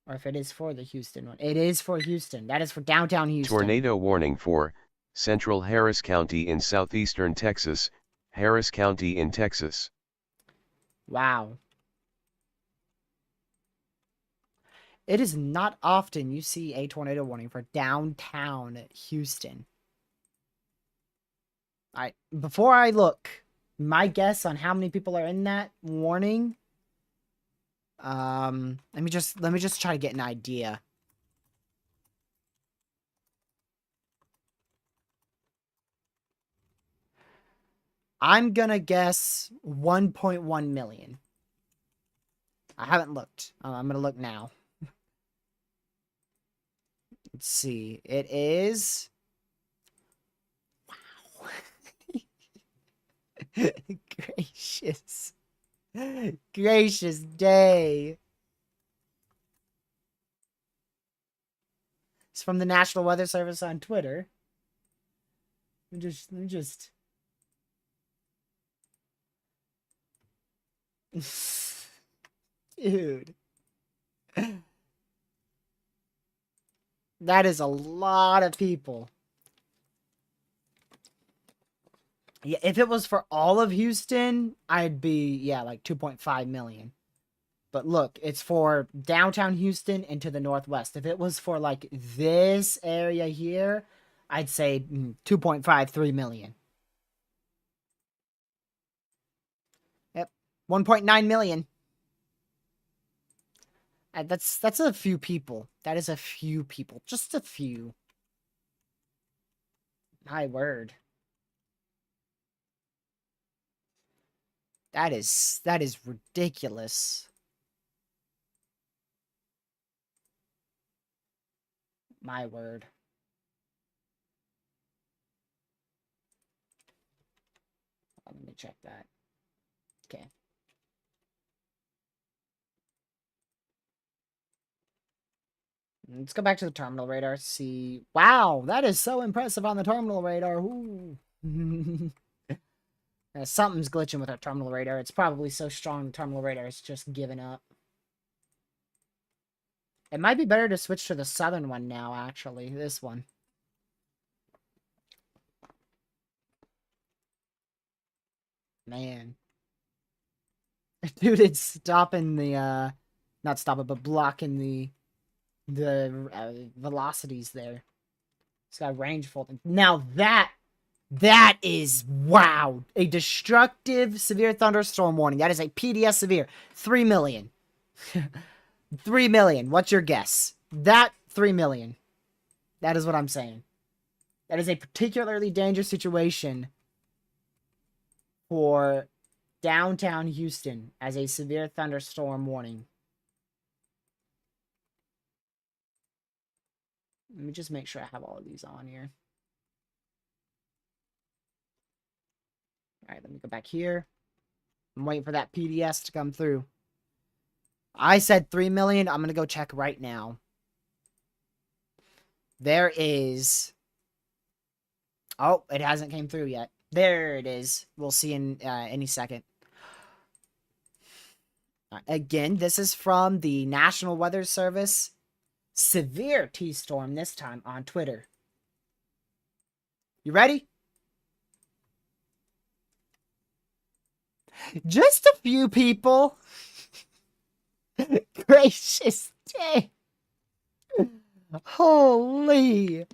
Or if it is for the Houston one. It is for Houston. That is for downtown Houston. Tornado warning for Central Harris County in southeastern Texas, Harris County in Texas. Wow. It is not often you see a tornado warning for downtown Houston. Alright, before I look, my guess on how many people are in that warning. Let me just try to get an idea. I'm gonna guess 1.1 million. I haven't looked. I'm gonna look now. Let's see. It is. Wow. Gracious. Gracious day. It's from the National Weather Service on Twitter. Let me just. Dude. That is a lot of people. Yeah, if it was for all of Houston, I'd be, yeah, like 2.5 million. But look, it's for downtown Houston and to the northwest. If it was for like this area here, I'd say 2.5, 3 million. Yep. 1.9 million. That's a few people. That is a few people. Just a few. My word. That is ridiculous. My word. Let me check that. Okay. Let's go back to the terminal radar. See. Wow, that is so impressive on the terminal radar. Ooh. Something's glitching with our terminal radar. It's probably so strong the terminal radar is just giving up. It might be better to switch to the southern one now, actually. This one. Man. Dude, it's stopping the, not stopping, but blocking the velocities there. It's got range folding. Now that is, wow. A destructive severe thunderstorm warning. That is a PDS severe. 3 million. 3 million. What's your guess? That 3 million. That is what I'm saying. That is a particularly dangerous situation for downtown Houston as a severe thunderstorm warning. Let me just make sure I have all of these on here. All right, let me go back here. I'm waiting for that PDS to come through. I said 3 million. I'm going to go check right now. There is... Oh, it hasn't came through yet. There it is. We'll see in any second. Again, this is from the National Weather Service. Severe T-storm this time on Twitter. You ready? Just a few people. Gracious day. Holy.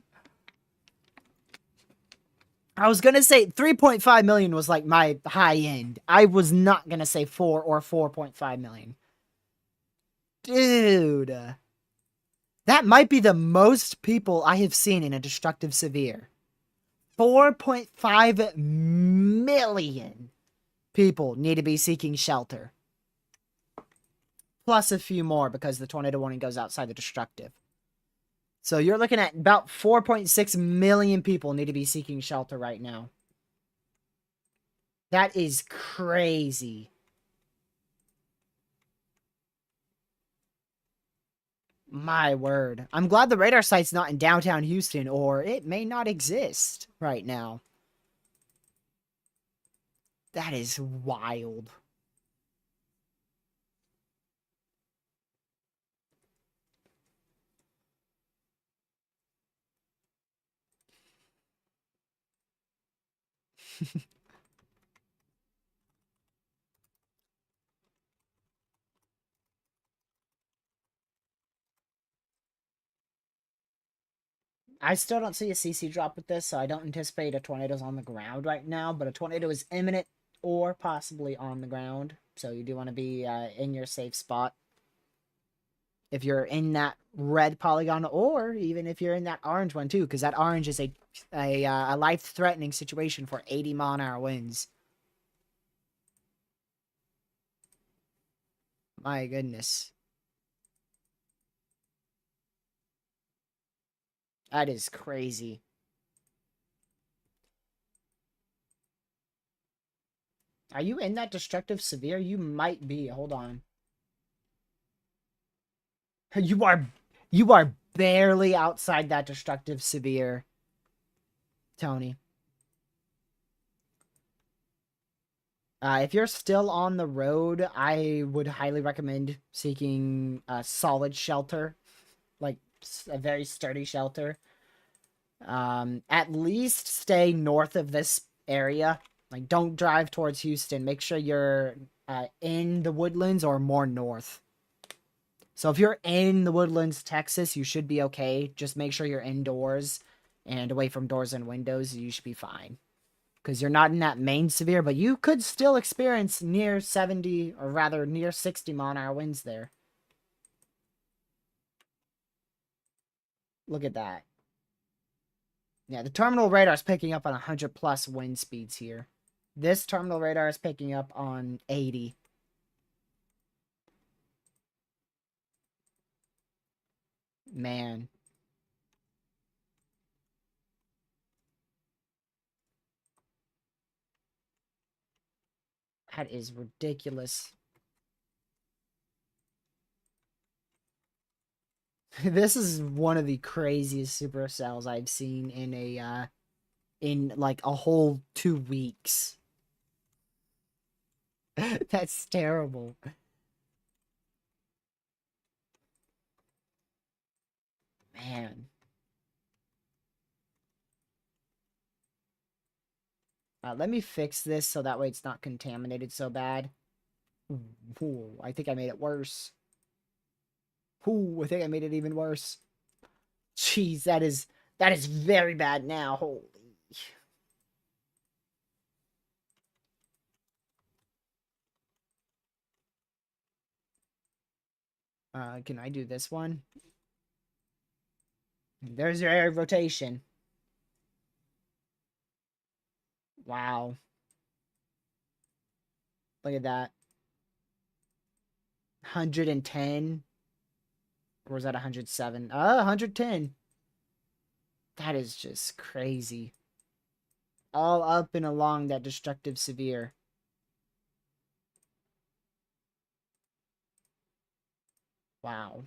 I was going to say 3.5 million was like my high end. I was not going to say 4 or 4.5 million. Dude. That might be the most people I have seen in a destructive severe. 4.5 million people need to be seeking shelter. Plus a few more because the tornado warning goes outside the destructive. So you're looking at about 4.6 million people need to be seeking shelter right now. That is crazy. My word. I'm glad the radar site's not in downtown Houston, or it may not exist right now. That is wild. I still don't see a CC drop with this, so I don't anticipate a tornado's on the ground right now, but a tornado is imminent or possibly on the ground. So you do want to be in your safe spot. If you're in that red polygon, or even if you're in that orange one too, because that orange is a life-threatening situation for 80-mile-an-hour winds. My goodness. That is crazy. Are you in that destructive severe? You might be. Hold on. You are barely outside that destructive severe, Tony. If you're still on the road, I would highly recommend seeking a solid shelter, like a very sturdy shelter. At least stay north of this area. Like, don't drive towards Houston. Make sure you're in the woodlands or more north. So if you're in the woodlands, Texas, you should be okay. Just make sure you're indoors and away from doors and windows. You should be fine. Because you're not in that main severe, but you could still experience near 70, or rather near 60 mile-an-hour winds there. Look at that. Yeah, the terminal radar is picking up on 100 plus wind speeds here. This terminal radar is picking up on 80. Man. That is ridiculous. This is one of the craziest supercells I've seen in a in like a whole 2 weeks. That's terrible. Man. Let me fix this so that way it's not contaminated so bad. Ooh, I think I made it worse. Ooh, I think I made it even worse. Jeez, that is very bad now. Holy. Can I do this one? There's your area of rotation. Wow. Look at that. 110. Or was that 107? 110. That is just crazy. All up and along that destructive severe. Wow.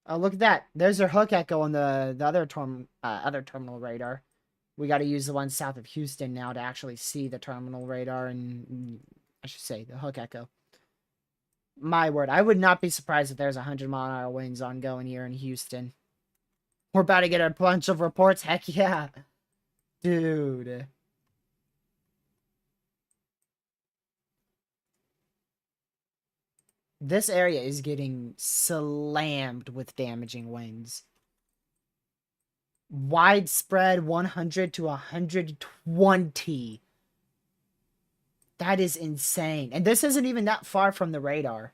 Oh, look at that. There's our hook echo on the other terminal radar. We got to use the one south of Houston now to actually see the terminal radar and, I should say, the hook echo. My word, I would not be surprised if there's 100 mile-an-hour winds ongoing here in Houston. We're about to get a bunch of reports. Heck yeah. Dude. This area is getting slammed with damaging winds. Widespread 100 to 120. That is insane. And this isn't even that far from the radar.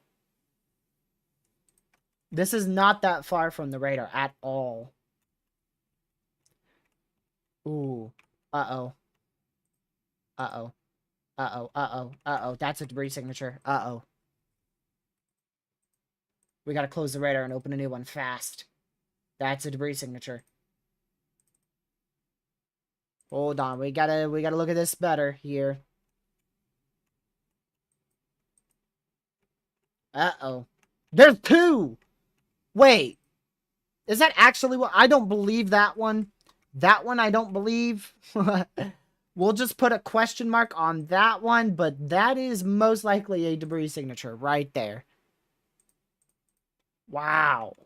This is not that far from the radar at all. Ooh. Uh-oh. Uh-oh. Uh-oh. Uh-oh. Uh-oh. That's a debris signature. Uh-oh. We gotta close the radar and open a new one fast. That's a debris signature. Hold on. We gotta look at this better here. Uh-oh. There's 2! Wait. Is that actually what? I don't believe that one. That one I don't believe. We'll just put a question mark on that one, but that is most likely a debris signature right there. Wow.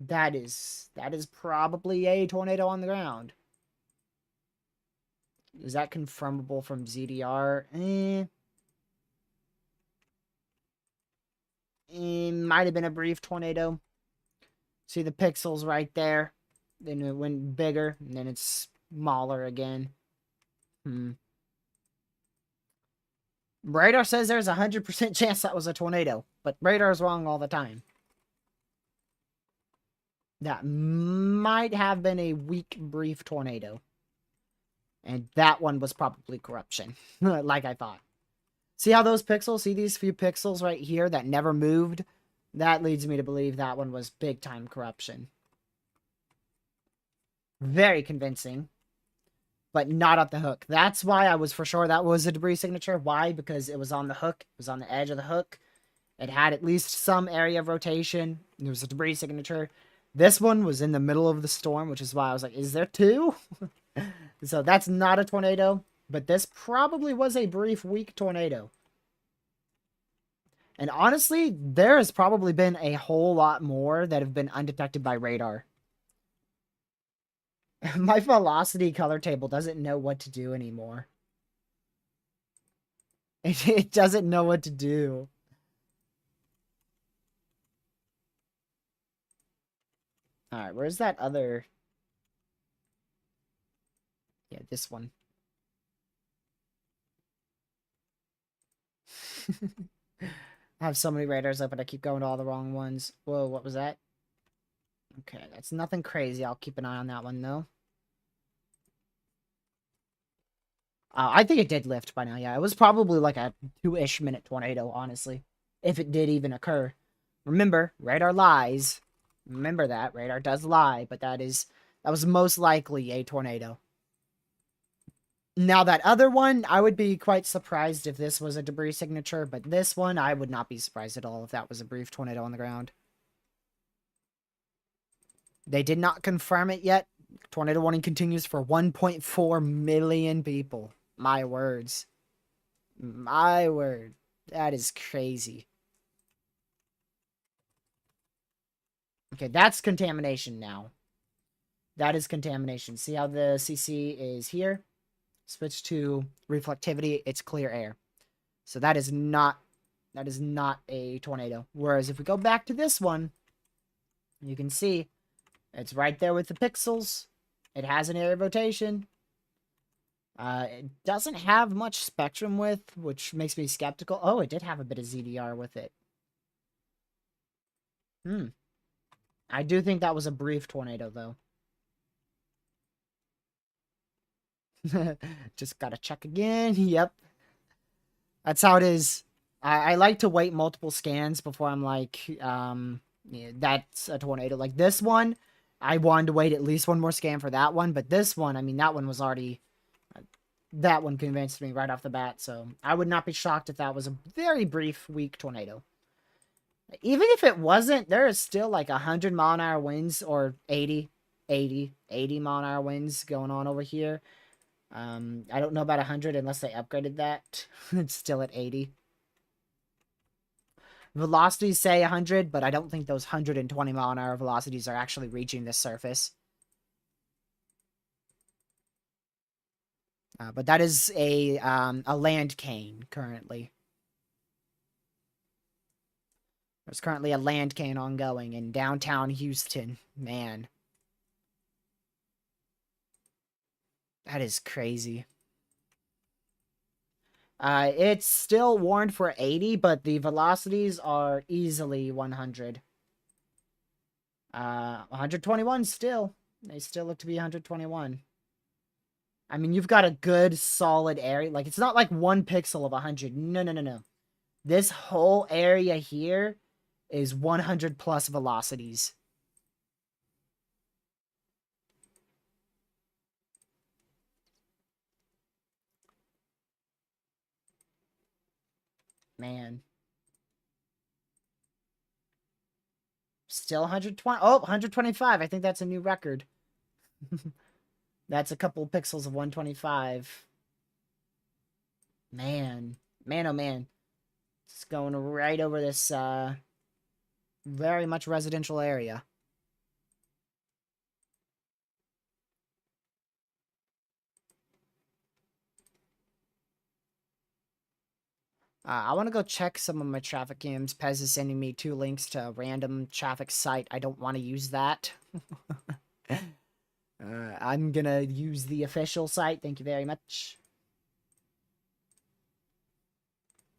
That is probably a tornado on the ground. Is that confirmable from ZDR? It might have been a brief tornado. See the pixels right there? Then it went bigger, and then it's smaller again. Radar says there's a 100% chance that was a tornado, but radar's wrong all the time. That might have been a weak, brief tornado. And that one was probably corruption, like I thought. See how those pixels, see these few pixels right here that never moved? That leads me to believe that one was big-time corruption. Very convincing, but not at the hook. That's why I was for sure that was a debris signature. Why? Because it was on the hook. It was on the edge of the hook. It had at least some area of rotation. There was a debris signature. This one was in the middle of the storm, which is why I was like, is there two? So that's not a tornado, but this probably was a brief, weak tornado. And honestly, there has probably been a whole lot more that have been undetected by radar. My velocity color table doesn't know what to do anymore. It doesn't know what to do. Alright, where's that other... Yeah, this one. I have so many radars open, I keep going to all the wrong ones. Whoa, what was that? Okay, that's nothing crazy. I'll keep an eye on that one, though. I think it did lift by now, yeah. It was probably like a 2-ish minute tornado, honestly. If it did even occur. Remember, radar lies. Remember that. Radar does lie, but that was most likely a tornado. Now, that other one, I would be quite surprised if this was a debris signature, but this one, I would not be surprised at all if that was a brief tornado on the ground. They did not confirm it yet. Tornado warning continues for 1.4 million people. My words. My word. That is crazy. Okay, that's contamination now. That is contamination. See how the CC is here? Switch to reflectivity. It's clear air. So that is not a tornado. Whereas if we go back to this one, you can see it's right there with the pixels. It has an area of rotation. It doesn't have much spectrum width, which makes me skeptical. Oh, it did have a bit of ZDR with it. I do think that was a brief tornado, though. Just gotta check again. Yep. That's how it is. I like to wait multiple scans before I'm like, yeah, that's a tornado. Like this one, I wanted to wait at least one more scan for that one, but this one, I mean, that one was already... That one convinced me right off the bat, so I would not be shocked if that was a very brief, weak tornado. Even if it wasn't, there is still like 100-mile-an-hour winds, or 80 mile-an-hour winds going on over here. I don't know about 100 unless they upgraded that. It's still at 80. Velocities say 100, but I don't think those 120-mile-an-hour velocities are actually reaching the surface. But that is a LandCane currently. There's currently a LandCane ongoing in downtown Houston. Man. That is crazy. It's still warned for 80, but the velocities are easily 100. 121 still. They still look to be 121. I mean, you've got a good, solid area. Like, it's not like 1 pixel of 100. No. This whole area here is 100 plus velocities. Man. Still 120. Oh, 125. I think that's a new record. That's a couple pixels of 125. Man. Man, oh man. It's going right over this, very much residential area. I want to go check some of my traffic cams. Pez is sending me 2 links to a random traffic site. I don't want to use that. I'm gonna use the official site. Thank you very much.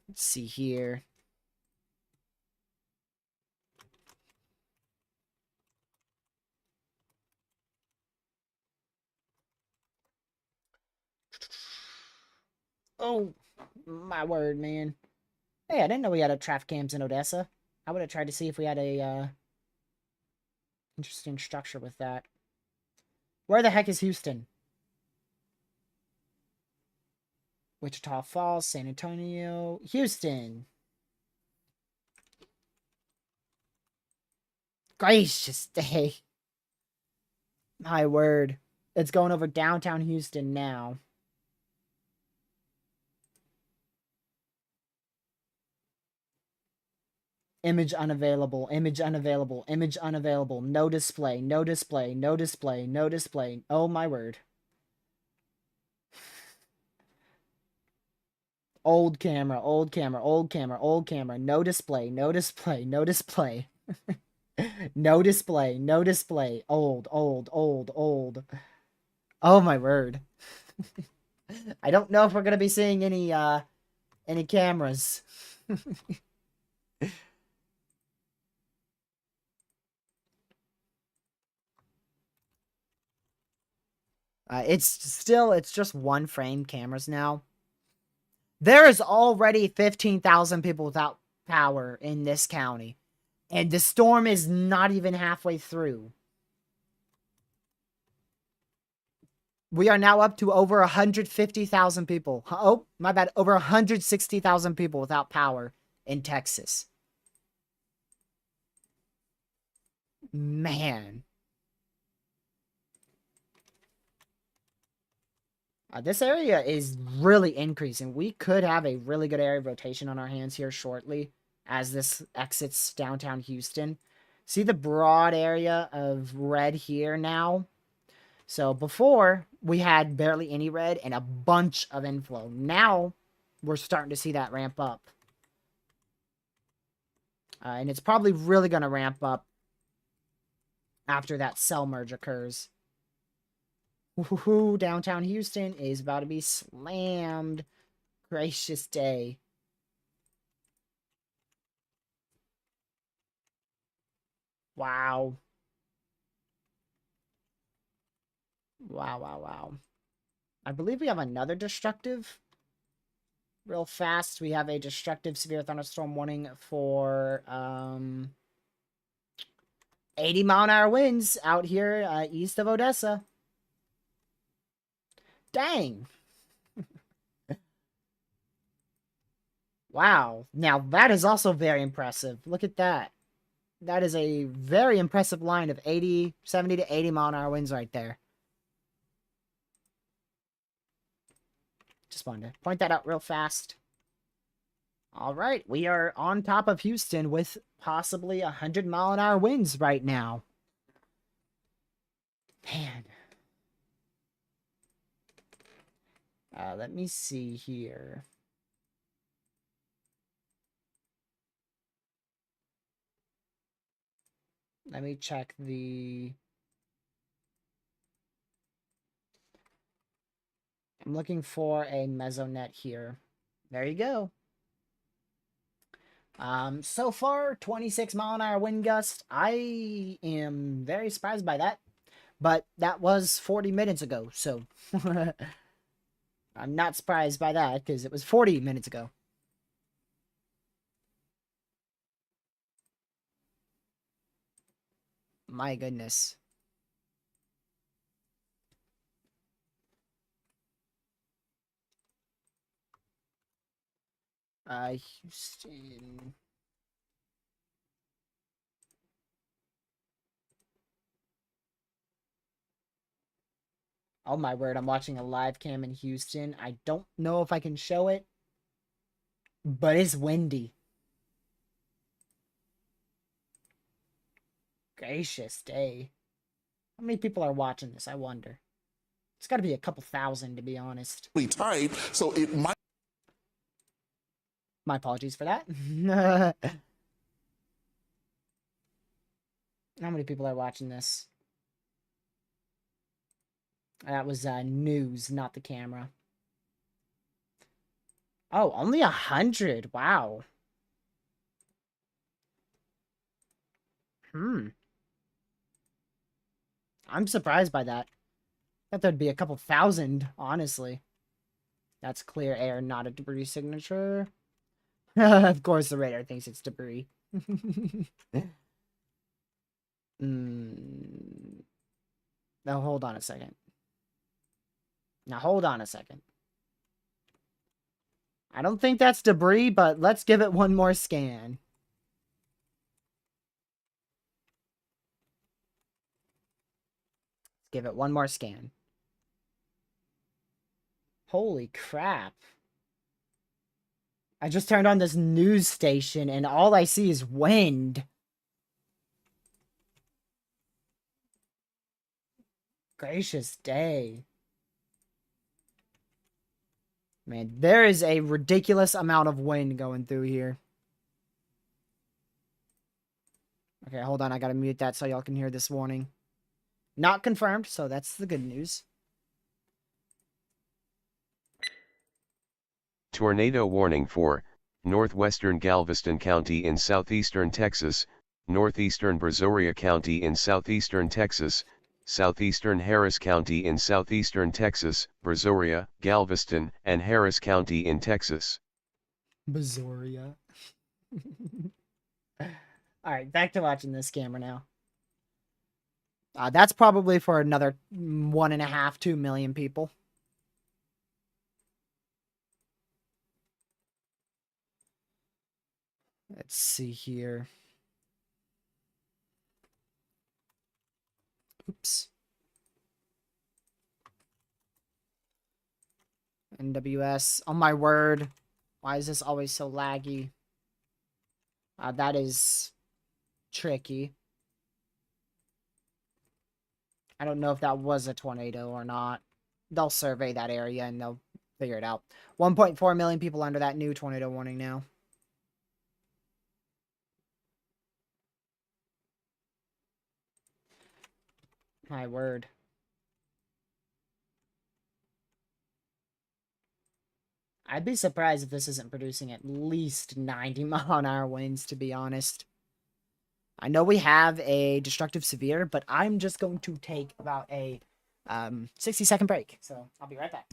Let's see here. Oh, my word, man. Hey, I didn't know we had a traffic cams in Odessa. I would have tried to see if we had a interesting structure with that. Where the heck is Houston? Wichita Falls, San Antonio, Houston. Gracious day. My word. It's going over downtown Houston now. Image unavailable, image unavailable, image unavailable, no display, no display, no display, no display. Oh my word. Old camera, old camera, old camera, old camera, no display, no display, no display. No display, no display. Old, old, old, old. Oh my word. I don't know if we're gonna be seeing any cameras. It's just one frame cameras now. There is already 15,000 people without power in this county. And the storm is not even halfway through. We are now up to over 150,000 people. Oh, my bad. Over 160,000 people without power in Texas. Man. This area is really increasing. We could have a really good area of rotation on our hands here shortly as this exits downtown Houston. See the broad area of red here now? So before, we had barely any red and a bunch of inflow. Now, we're starting to see that ramp up. And it's probably really going to ramp up after that cell merge occurs. Woohoo, downtown Houston is about to be slammed. Gracious day. Wow. Wow, wow, wow. I believe we have another destructive. Real fast, we have a destructive severe thunderstorm warning for 80-mile-an-hour winds out here east of Odessa. Dang. Wow. Now, that is also very impressive. Look at that. That is a very impressive line of 70 to 80-mile-an-hour winds right there. Just wanted to point that out real fast. All right, we are on top of Houston with possibly 100-mile-an-hour winds right now. Man. Let me see here. Let me check the... I'm looking for a mesonet here. There you go. So far, 26-mile-an-hour wind gust. I am very surprised by that. But that was 40 minutes ago, so... I'm not surprised by that, because it was 40 minutes ago. My goodness. Houston... Oh my word, I'm watching a live cam in Houston. I don't know if I can show it, but it's windy. Gracious day. How many people are watching this, I wonder? It's got to be a couple thousand, to be honest. Tight, so it might... My apologies for that. How many people are watching this? That was news, not the camera. Oh, only 100. Wow. I'm surprised by that. Thought there'd be a couple thousand, honestly. That's clear air, not a debris signature. Of course, the radar thinks it's debris. Now, hold on a second. Now, hold on a second. I don't think that's debris, but let's give it one more scan. Let's give it one more scan. Holy crap. I just turned on this news station and all I see is wind. Gracious day. Man, there is a ridiculous amount of wind going through here. Okay, hold on. I gotta mute that so y'all can hear this warning. Not confirmed, so that's the good news. Tornado warning for northwestern Galveston County in southeastern Texas, northeastern Brazoria County in southeastern Texas, southeastern Harris County in southeastern Texas, Brazoria, Galveston, and Harris County in Texas. Brazoria. Alright, back to watching this camera now. That's probably for another 1.5, 2 million people. Let's see here. Oops. NWS. Oh my word. Why is this always so laggy? That is tricky. I don't know if that was a tornado or not. They'll survey that area and they'll figure it out. 1.4 million people under that new tornado warning now. My word. I'd be surprised if this isn't producing at least 90-mile-an-hour winds, to be honest. I know we have a destructive severe, but I'm just going to take about a 60-second break. So I'll be right back.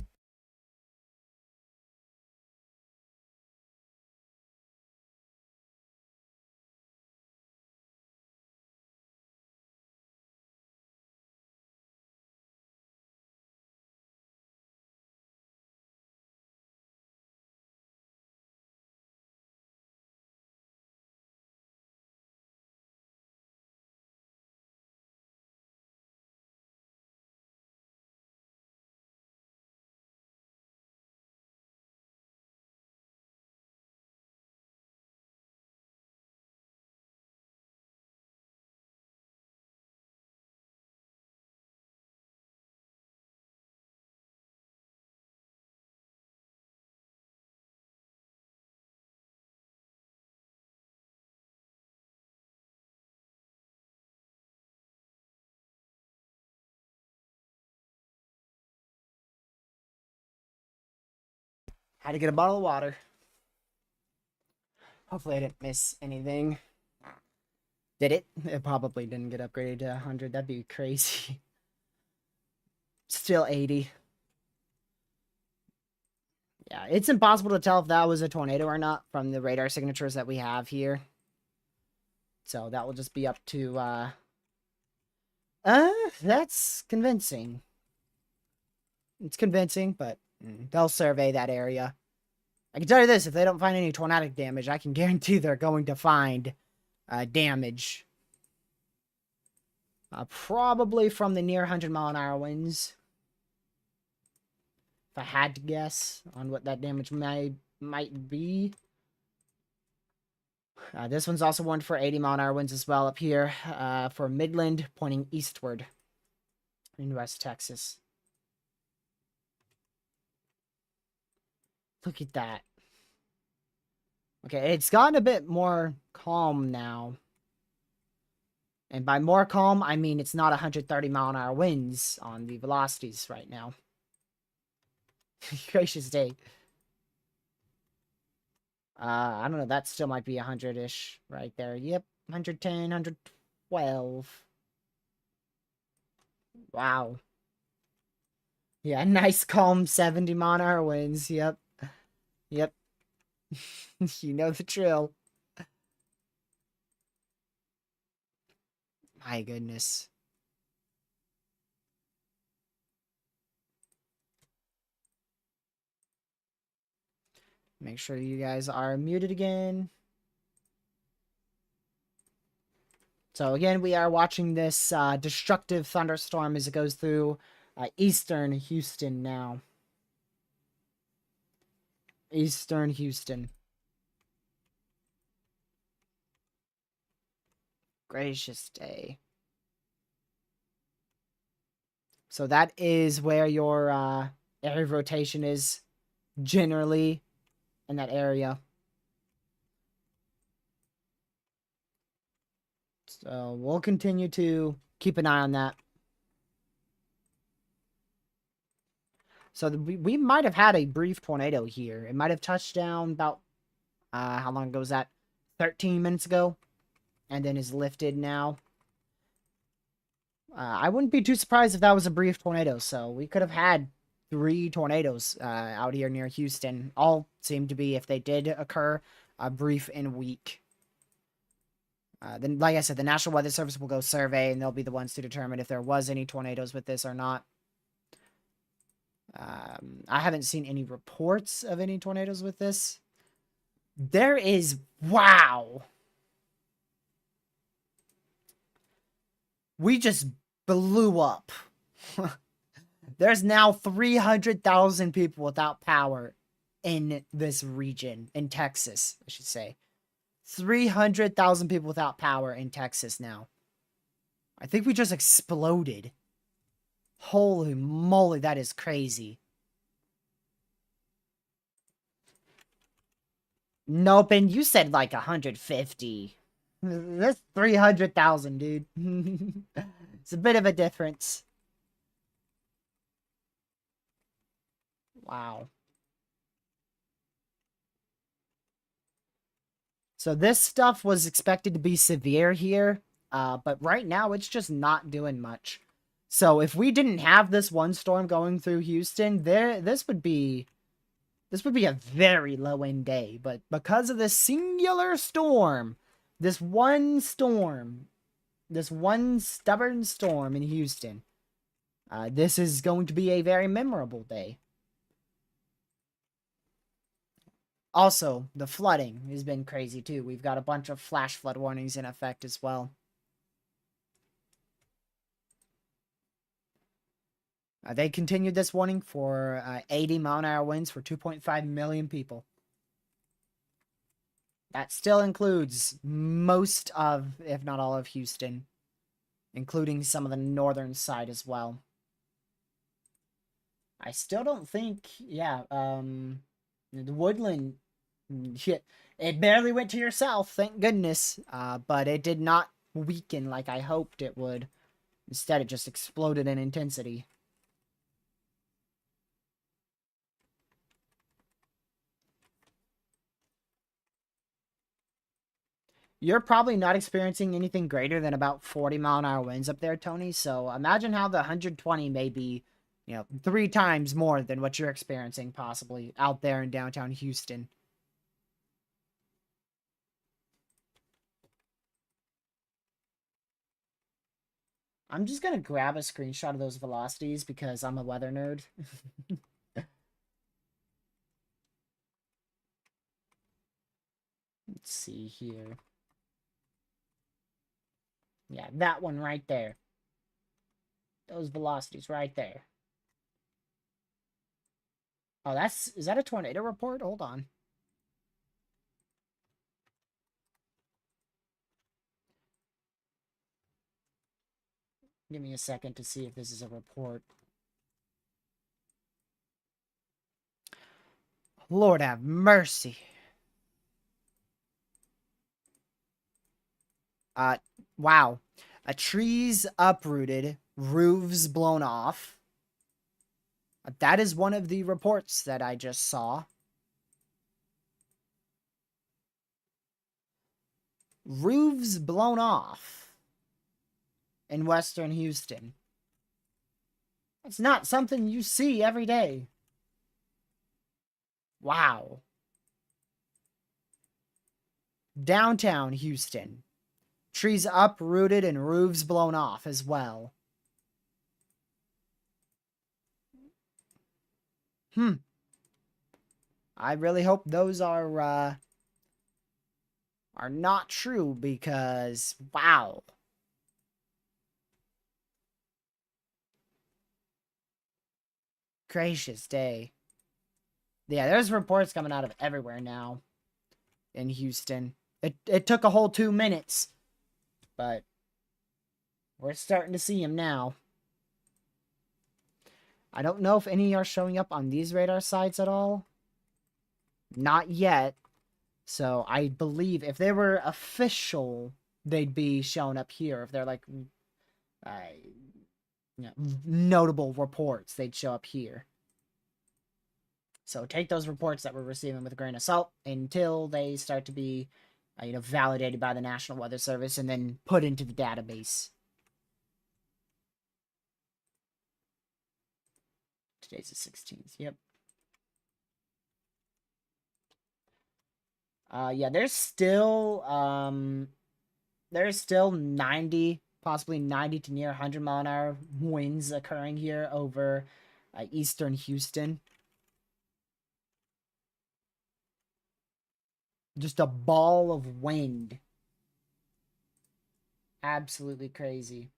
Had to get a bottle of water. Hopefully I didn't miss anything. Did it? It probably didn't get upgraded to 100. That'd be crazy. Still 80. Yeah, it's impossible to tell if that was a tornado or not from the radar signatures that we have here. So that will just be up to, that's convincing. It's convincing, but they'll survey that area. I can tell you this, if they don't find any tornadic damage, I can guarantee they're going to find damage. Probably from the near 100-mile-an-hour winds. If I had to guess on what that damage might be. This one's also warned for 80-mile-an-hour winds as well up here for Midland, pointing eastward in West Texas. Look at that. Okay, it's gotten a bit more calm now. And by more calm, I mean it's not 130-mile-an-hour winds on the velocities right now. Gracious day. I don't know, that still might be 100-ish right there. Yep, 110, 112. Wow. Yeah, nice calm 70-mile-an-hour winds. Yep. Yep. You know the drill. My goodness. Make sure you guys are muted again. So again, we are watching this destructive thunderstorm as it goes through eastern Houston now. Eastern Houston. Gracious day. So that is where your area of rotation is generally in that area. So we'll continue to keep an eye on that. So we might have had a brief tornado here. It might have touched down about, how long ago was that? 13 minutes ago. And then is lifted now. I wouldn't be too surprised if that was a brief tornado. So we could have had 3 tornadoes out here near Houston. All seem to be, if they did occur, brief and weak. Then, like I said, the National Weather Service will go survey, and they'll be the ones to determine if there was any tornadoes with this or not. I haven't seen any reports of any tornadoes with this. There is... Wow! We just blew up. There's now 300,000 people without power in this region, in Texas, I should say. 300,000 people without power in Texas now. I think we just exploded. Holy moly, that is crazy. Nope, and you said like 150. That's 300,000, dude. It's a bit of a difference. Wow. So this stuff was expected to be severe here, but right now it's just not doing much. So if we didn't have this one storm going through Houston, this would be a very low-end day. But because of this singular storm, this one stubborn storm in Houston, this is going to be a very memorable day. Also, the flooding has been crazy too. We've got a bunch of flash flood warnings in effect as well. They continued this warning for 80-mile-an-hour winds for 2.5 million people. That still includes most of, if not all of Houston, including some of the northern side as well. I still don't think, yeah, the Woodland, it barely went to your south, thank goodness, but it did not weaken like I hoped it would. Instead, it just exploded in intensity. You're probably not experiencing anything greater than about 40-mile-an-hour winds up there, Tony, so imagine how the 120 may be, 3 times more than what you're experiencing possibly out there in downtown Houston. I'm just gonna grab a screenshot of those velocities because I'm a weather nerd. Let's see here. Yeah, that one right there. Those velocities right there. Oh, is that a tornado report? Hold on. Give me a second to see if this is a report. Lord have mercy. Wow. Trees uprooted, roofs blown off. That is one of the reports that I just saw. Roofs blown off in western Houston. It's not something you see every day. Wow. Downtown Houston. Trees uprooted and roofs blown off as well. I really hope those are not true because, wow. Gracious day. Yeah, there's reports coming out of everywhere now in Houston. It took a whole 2 minutes, but we're starting to see them now. I don't know if any are showing up on these radar sites at all. Not yet. So I believe if they were official, they'd be showing up here. If they're like notable reports, they'd show up here. So take those reports that we're receiving with a grain of salt until they start to be, validated by the National Weather Service and then put into the database. Today's the 16th. Yep. Yeah, there's still 90, possibly 90 to near 100-mile-an-hour winds occurring here over eastern Houston. Just a ball of wind. Absolutely crazy.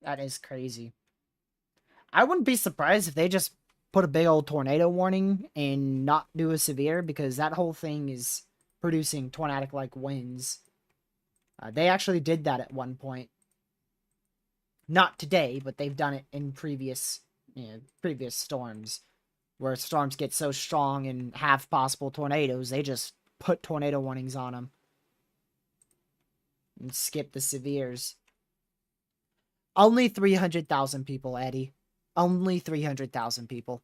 That is crazy. I wouldn't be surprised if they just put a big old tornado warning and not do a severe, because that whole thing is producing tornadic-like winds. They actually did that at one point. Not today, but they've done it in previous storms, where storms get so strong and have possible tornadoes, they just put tornado warnings on them and skip the severes. Only 300,000 people, Eddie. Only 300,000 people.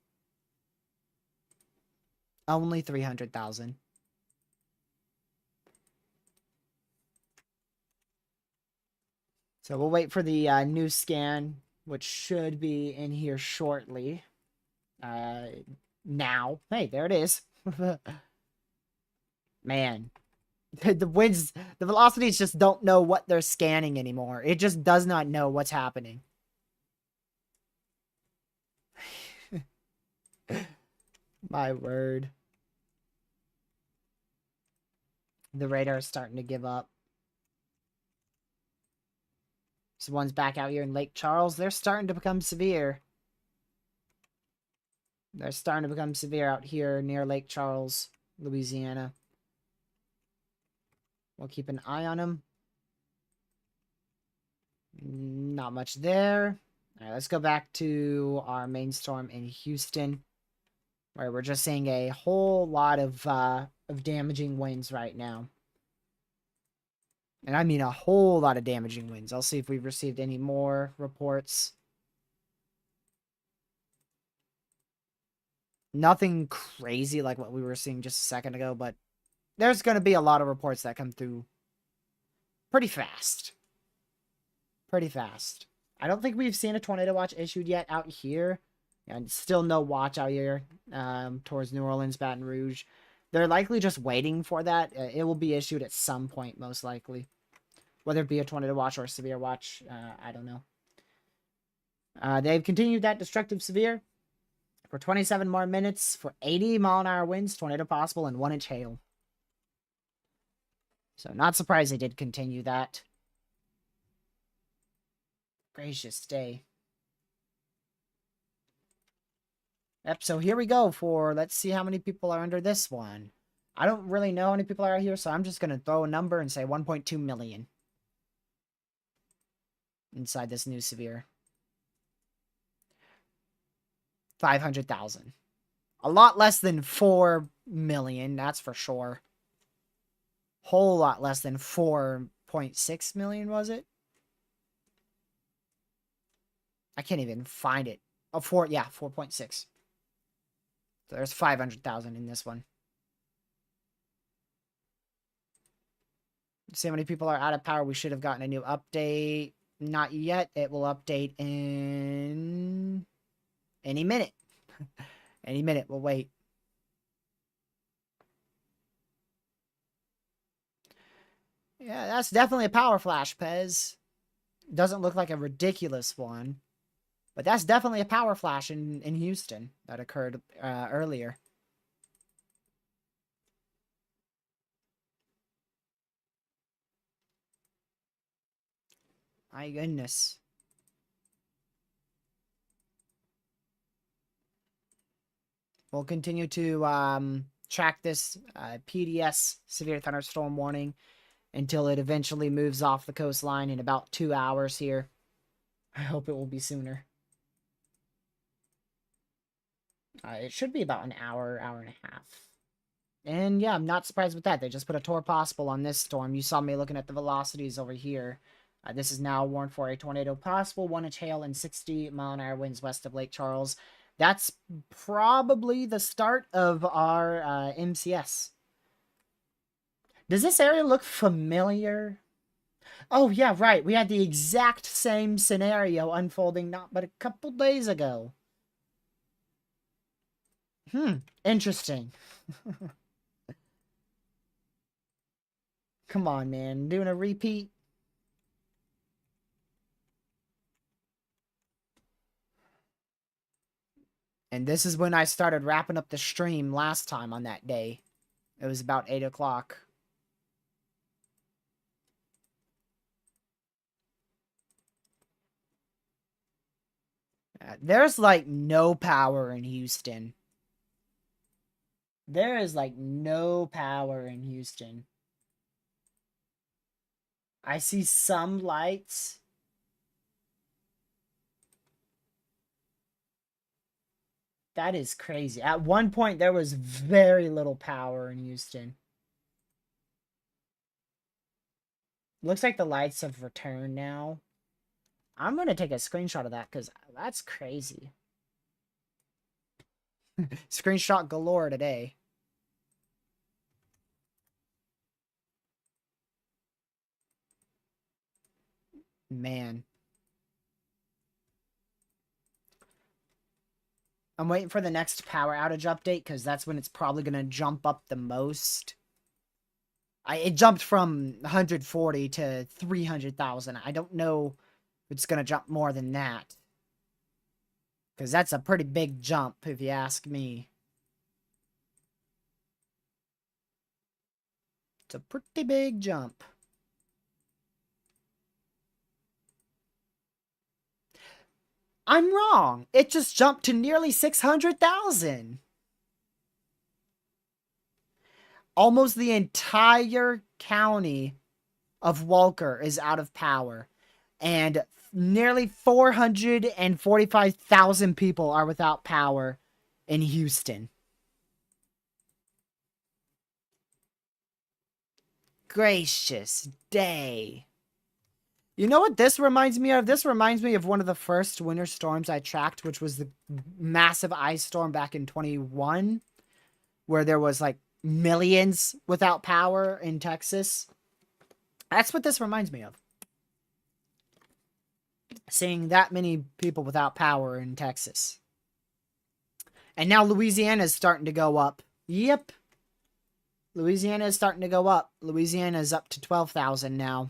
Only 300,000. So we'll wait for the new scan, which should be in here shortly. Now. Hey, there it is. Man. The winds, the velocities just don't know what they're scanning anymore. It just does not know what's happening. My word. The radar is starting to give up. So one's back out here in Lake Charles. They're starting to become severe. They're starting to become severe out here near Lake Charles, Louisiana. We'll keep an eye on them. Not much there. All right, let's go back to our main storm in Houston, where we're just seeing a whole lot of damaging winds right now. And I mean a whole lot of damaging winds. I'll see if we've received any more reports. Nothing crazy like what we were seeing just a second ago, but there's going to be a lot of reports that come through pretty fast. Pretty fast. I don't think we've seen a tornado watch issued yet out here. And still no watch out here towards New Orleans, Baton Rouge. They're likely just waiting for that. It will be issued at some point, most likely. Whether it be a tornado watch or a severe watch, I don't know. They've continued that destructive severe for 27 more minutes for 80-mile-an-hour winds, tornado possible, and 1-inch hail. So not surprised they did continue that. Gracious day. Yep, so here we go for, let's see how many people are under this one. I don't really know how many people are out here, so I'm just going to throw a number and say 1.2 million. Inside this new severe. 500,000. A lot less than 4 million, that's for sure. Whole lot less than 4.6 million, was it? I can't even find it. Oh, 4.6. So there's 500,000 in this one. See how many people are out of power. We should have gotten a new update. Not yet. It will update in any minute. Any minute. We'll wait. Yeah, that's definitely a power flash, Pez. Doesn't look like a ridiculous one. But that's definitely a power flash in Houston that occurred earlier. My goodness. We'll continue to track this PDS severe thunderstorm warning until it eventually moves off the coastline in about 2 hours here. I hope it will be sooner. It should be about an hour, hour and a half. And yeah, I'm not surprised with that. They just put a Tor possible on this storm. You saw me looking at the velocities over here. This is now warned for a tornado possible, 1-inch hail and 60-mile-an-hour winds west of Lake Charles. That's probably the start of our MCS. Does this area look familiar? Oh, yeah, right. We had the exact same scenario unfolding not but a couple days ago. Interesting. Come on, man. Doing a repeat? And this is when I started wrapping up the stream last time on that day. It was about 8 o'clock. There's like no power in Houston. There is like no power in Houston. I see some lights. That is crazy. At one point, there was very little power in Houston. Looks like the lights have returned now. I'm going to take a screenshot of that because that's crazy. Screenshot galore today. Man. I'm waiting for the next power outage update because that's when it's probably going to jump up the most. It jumped from 140 to 300,000. I don't know if it's going to jump more than that. Because that's a pretty big jump, if you ask me. It's a pretty big jump. I'm wrong. It just jumped to nearly 600,000. Almost the entire county of Walker is out of power. And nearly 445,000 people are without power in Houston. Gracious day. You know what this reminds me of? This reminds me of one of the first winter storms I tracked, which was the massive ice storm back in 21, where there was like millions without power in Texas. That's what this reminds me of. Seeing that many people without power in Texas. And now Louisiana is starting to go up. Yep. Louisiana is starting to go up. Louisiana is up to 12,000 now.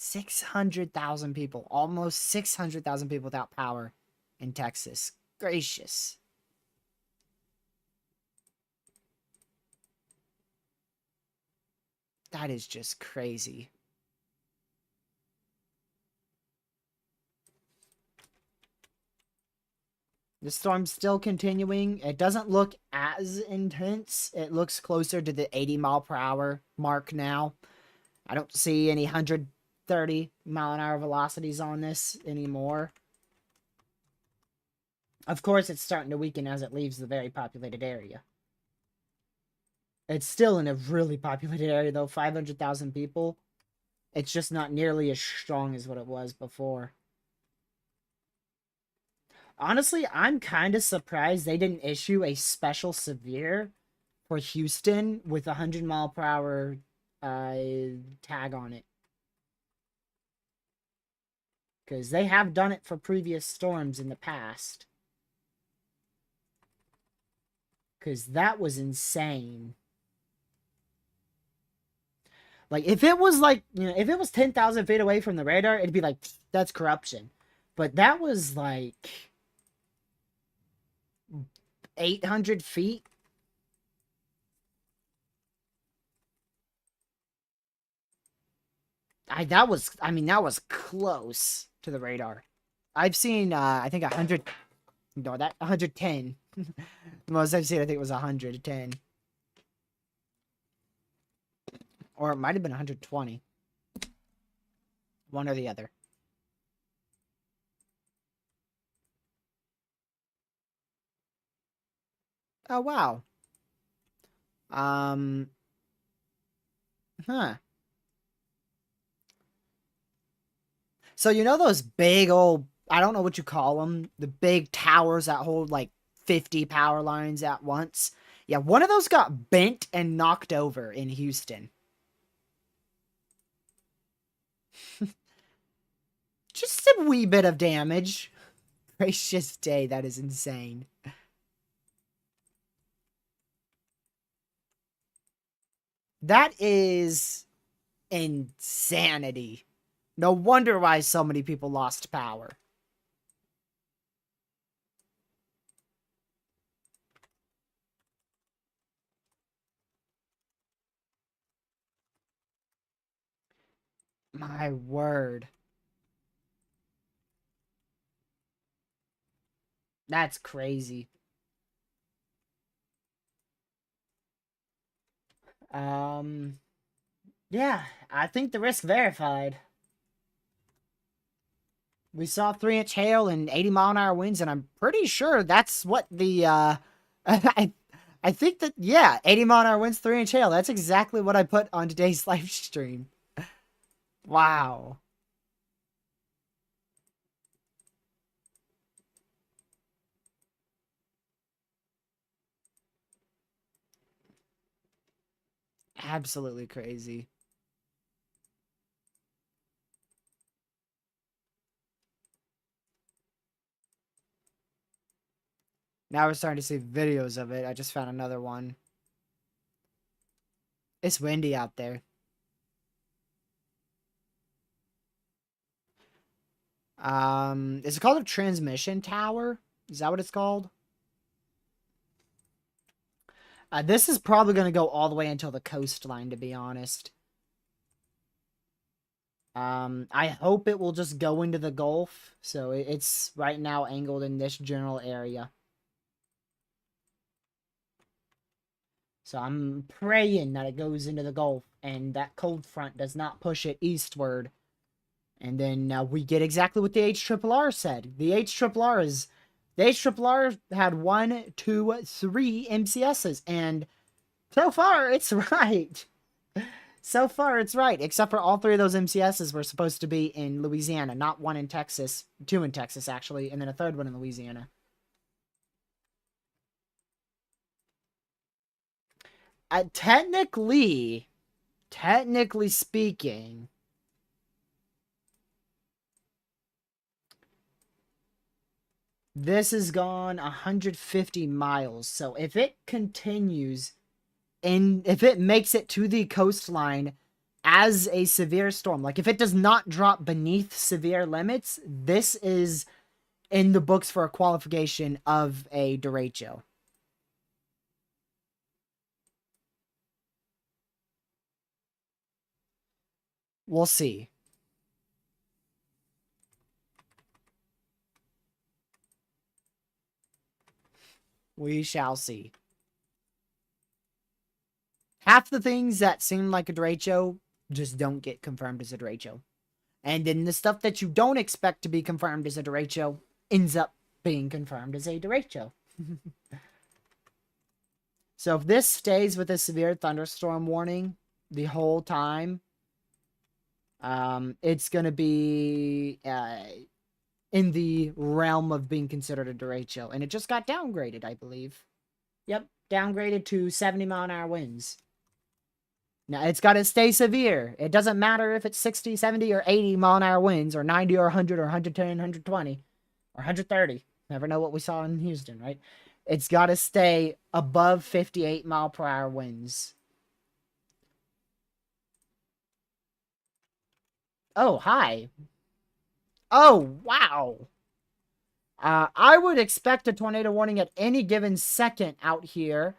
600,000 people. Almost 600,000 people without power in Texas. Gracious. That is just crazy. The storm's still continuing. It doesn't look as intense. It looks closer to the 80-mile-per-hour mark now. I don't see any 130-mile-an-hour velocities on this anymore. Of course, it's starting to weaken as it leaves the very populated area. It's still in a really populated area, though. 500,000 people. It's just not nearly as strong as what it was before. Honestly, I'm kind of surprised they didn't issue a special severe for Houston with a 100-mile-per-hour tag on it. Because they have done it for previous storms in the past. Because that was insane. Like, if it was like, if it was 10,000 feet away from the radar, it'd be like, that's corruption. But that was like 800 feet. That was close to the radar. I've seen, I think 100, no, that 110. The most I've seen, I think, was 110. Or it might have been 120. One or the other. Oh, wow. Um, huh. So you know those big old, I don't know what you call them, the big towers that hold like 50 power lines at once? Yeah, one of those got bent and knocked over in Houston. Just a wee bit of damage. Gracious day, that is insane. That is insanity. No wonder why so many people lost power. My word. That's crazy. Um, yeah, I think the risk verified. We saw 3-inch hail and 80-mile-an-hour winds, and I'm pretty sure that's what the I think that, yeah, 80-mile-an-hour winds, 3-inch hail. That's exactly what I put on today's live stream. Wow. Absolutely crazy. Now we're starting to see videos of it. I just found another one. It's windy out there. Is it called a transmission tower? Is that what it's called? This is probably going to go all the way until the coastline, to be honest. I hope it will just go into the Gulf. So it's right now angled in this general area. So I'm praying that it goes into the Gulf and that cold front does not push it eastward. And then we get exactly what the HRRR said. The HRRR had 1, 2, 3 MCSs, and so far it's right. So far it's right, except for all 3 of those MCSs were supposed to be in Louisiana, not 1 in Texas, 2 in Texas actually, and then a 3rd one in Louisiana. Technically speaking, this has gone 150 miles. So if it continues and if it makes it to the coastline as a severe storm, like if it does not drop beneath severe limits, this is in the books for a qualification of a derecho. We'll see. We shall see. Half the things that seem like a derecho just don't get confirmed as a derecho. And then the stuff that you don't expect to be confirmed as a derecho ends up being confirmed as a derecho. So if this stays with a severe thunderstorm warning the whole time, it's going to be in the realm of being considered a derecho. And it just got downgraded, I believe. Yep, downgraded to 70-mile-an-hour winds. Now, it's got to stay severe. It doesn't matter if it's 60, 70, or 80-mile-an-hour winds, or 90, or 100, or 110, 120, or 130. Never know what we saw in Houston, right? It's got to stay above 58-mile-per-hour winds. Oh, hi. Oh, wow. I would expect a tornado warning at any given second out here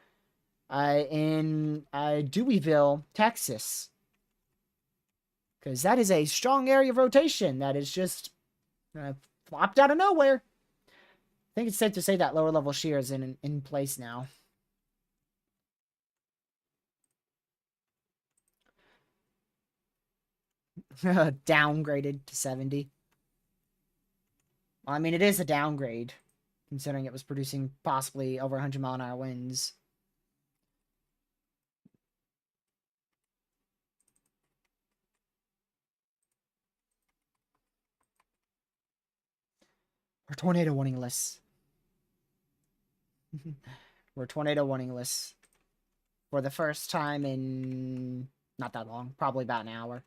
in Deweyville, Texas. Because that is a strong area of rotation that is just flopped out of nowhere. I think it's safe to say that lower level shear is in place now. Downgraded to 70. Well, I mean, it is a downgrade, considering it was producing possibly over 100-mile-an-hour winds. We're tornado warning lists. We're tornado warning lists for the first time in not that long, probably about an hour.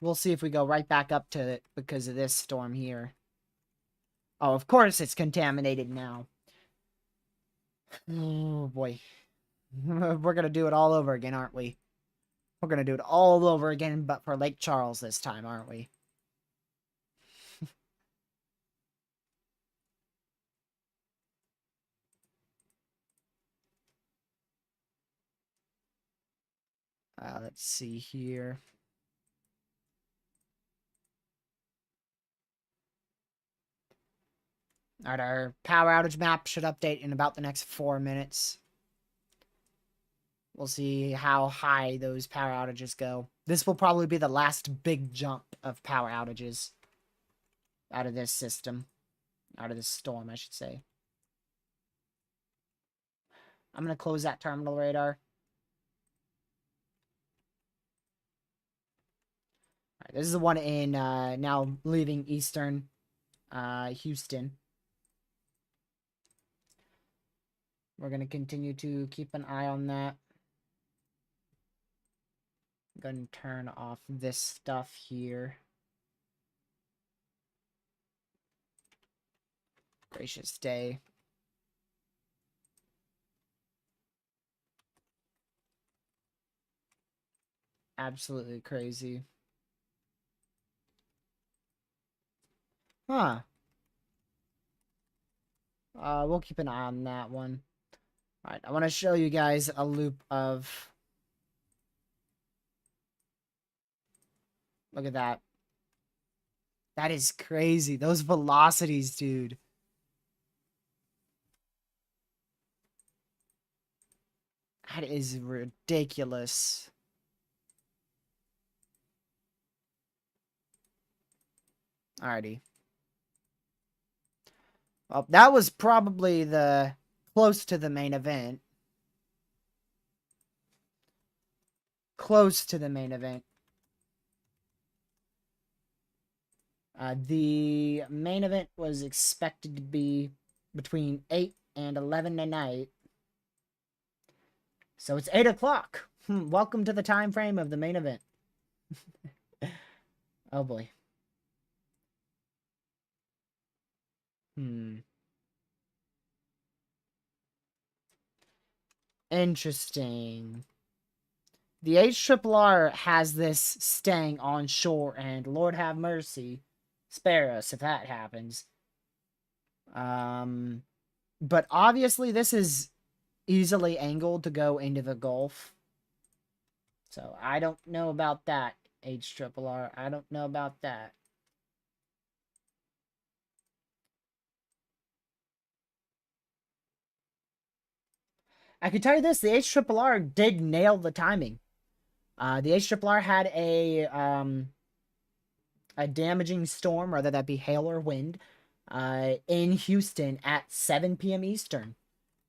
We'll see if we go right back up to it because of this storm here. Oh, of course it's contaminated now. Oh, boy. We're going to do it all over again, aren't we? We're going to do it all over again, but for Lake Charles this time, aren't we? Let's see here. Alright, our power outage map should update in about the next 4 minutes. We'll see how high those power outages go. This will probably be the last big jump of power outages out of this system. Out of this storm, I should say. I'm going to close that terminal radar. Alright, this is the one in, now leaving eastern Houston. We're going to continue to keep an eye on that. I'm going to turn off this stuff here. Gracious day. Absolutely crazy. Huh. We'll keep an eye on that one. Alright, I want to show you guys a loop of... Look at that. That is crazy. Those velocities, dude. That is ridiculous. Alrighty. Well, that was probably the close to the main event. Close to the main event. The main event was expected to be between 8 and 11 tonight. So it's 8 o'clock. Welcome to the time frame of the main event. Oh boy. Interesting. The HRRR has this staying on shore, and Lord have mercy, spare us if that happens. But obviously this is easily angled to go into the Gulf. So I don't know about that, HRRR. I don't know about that. I can tell you this, the HRRR did nail the timing. The HRRR had a damaging storm, whether that be hail or wind, in Houston at 7 p.m. Eastern.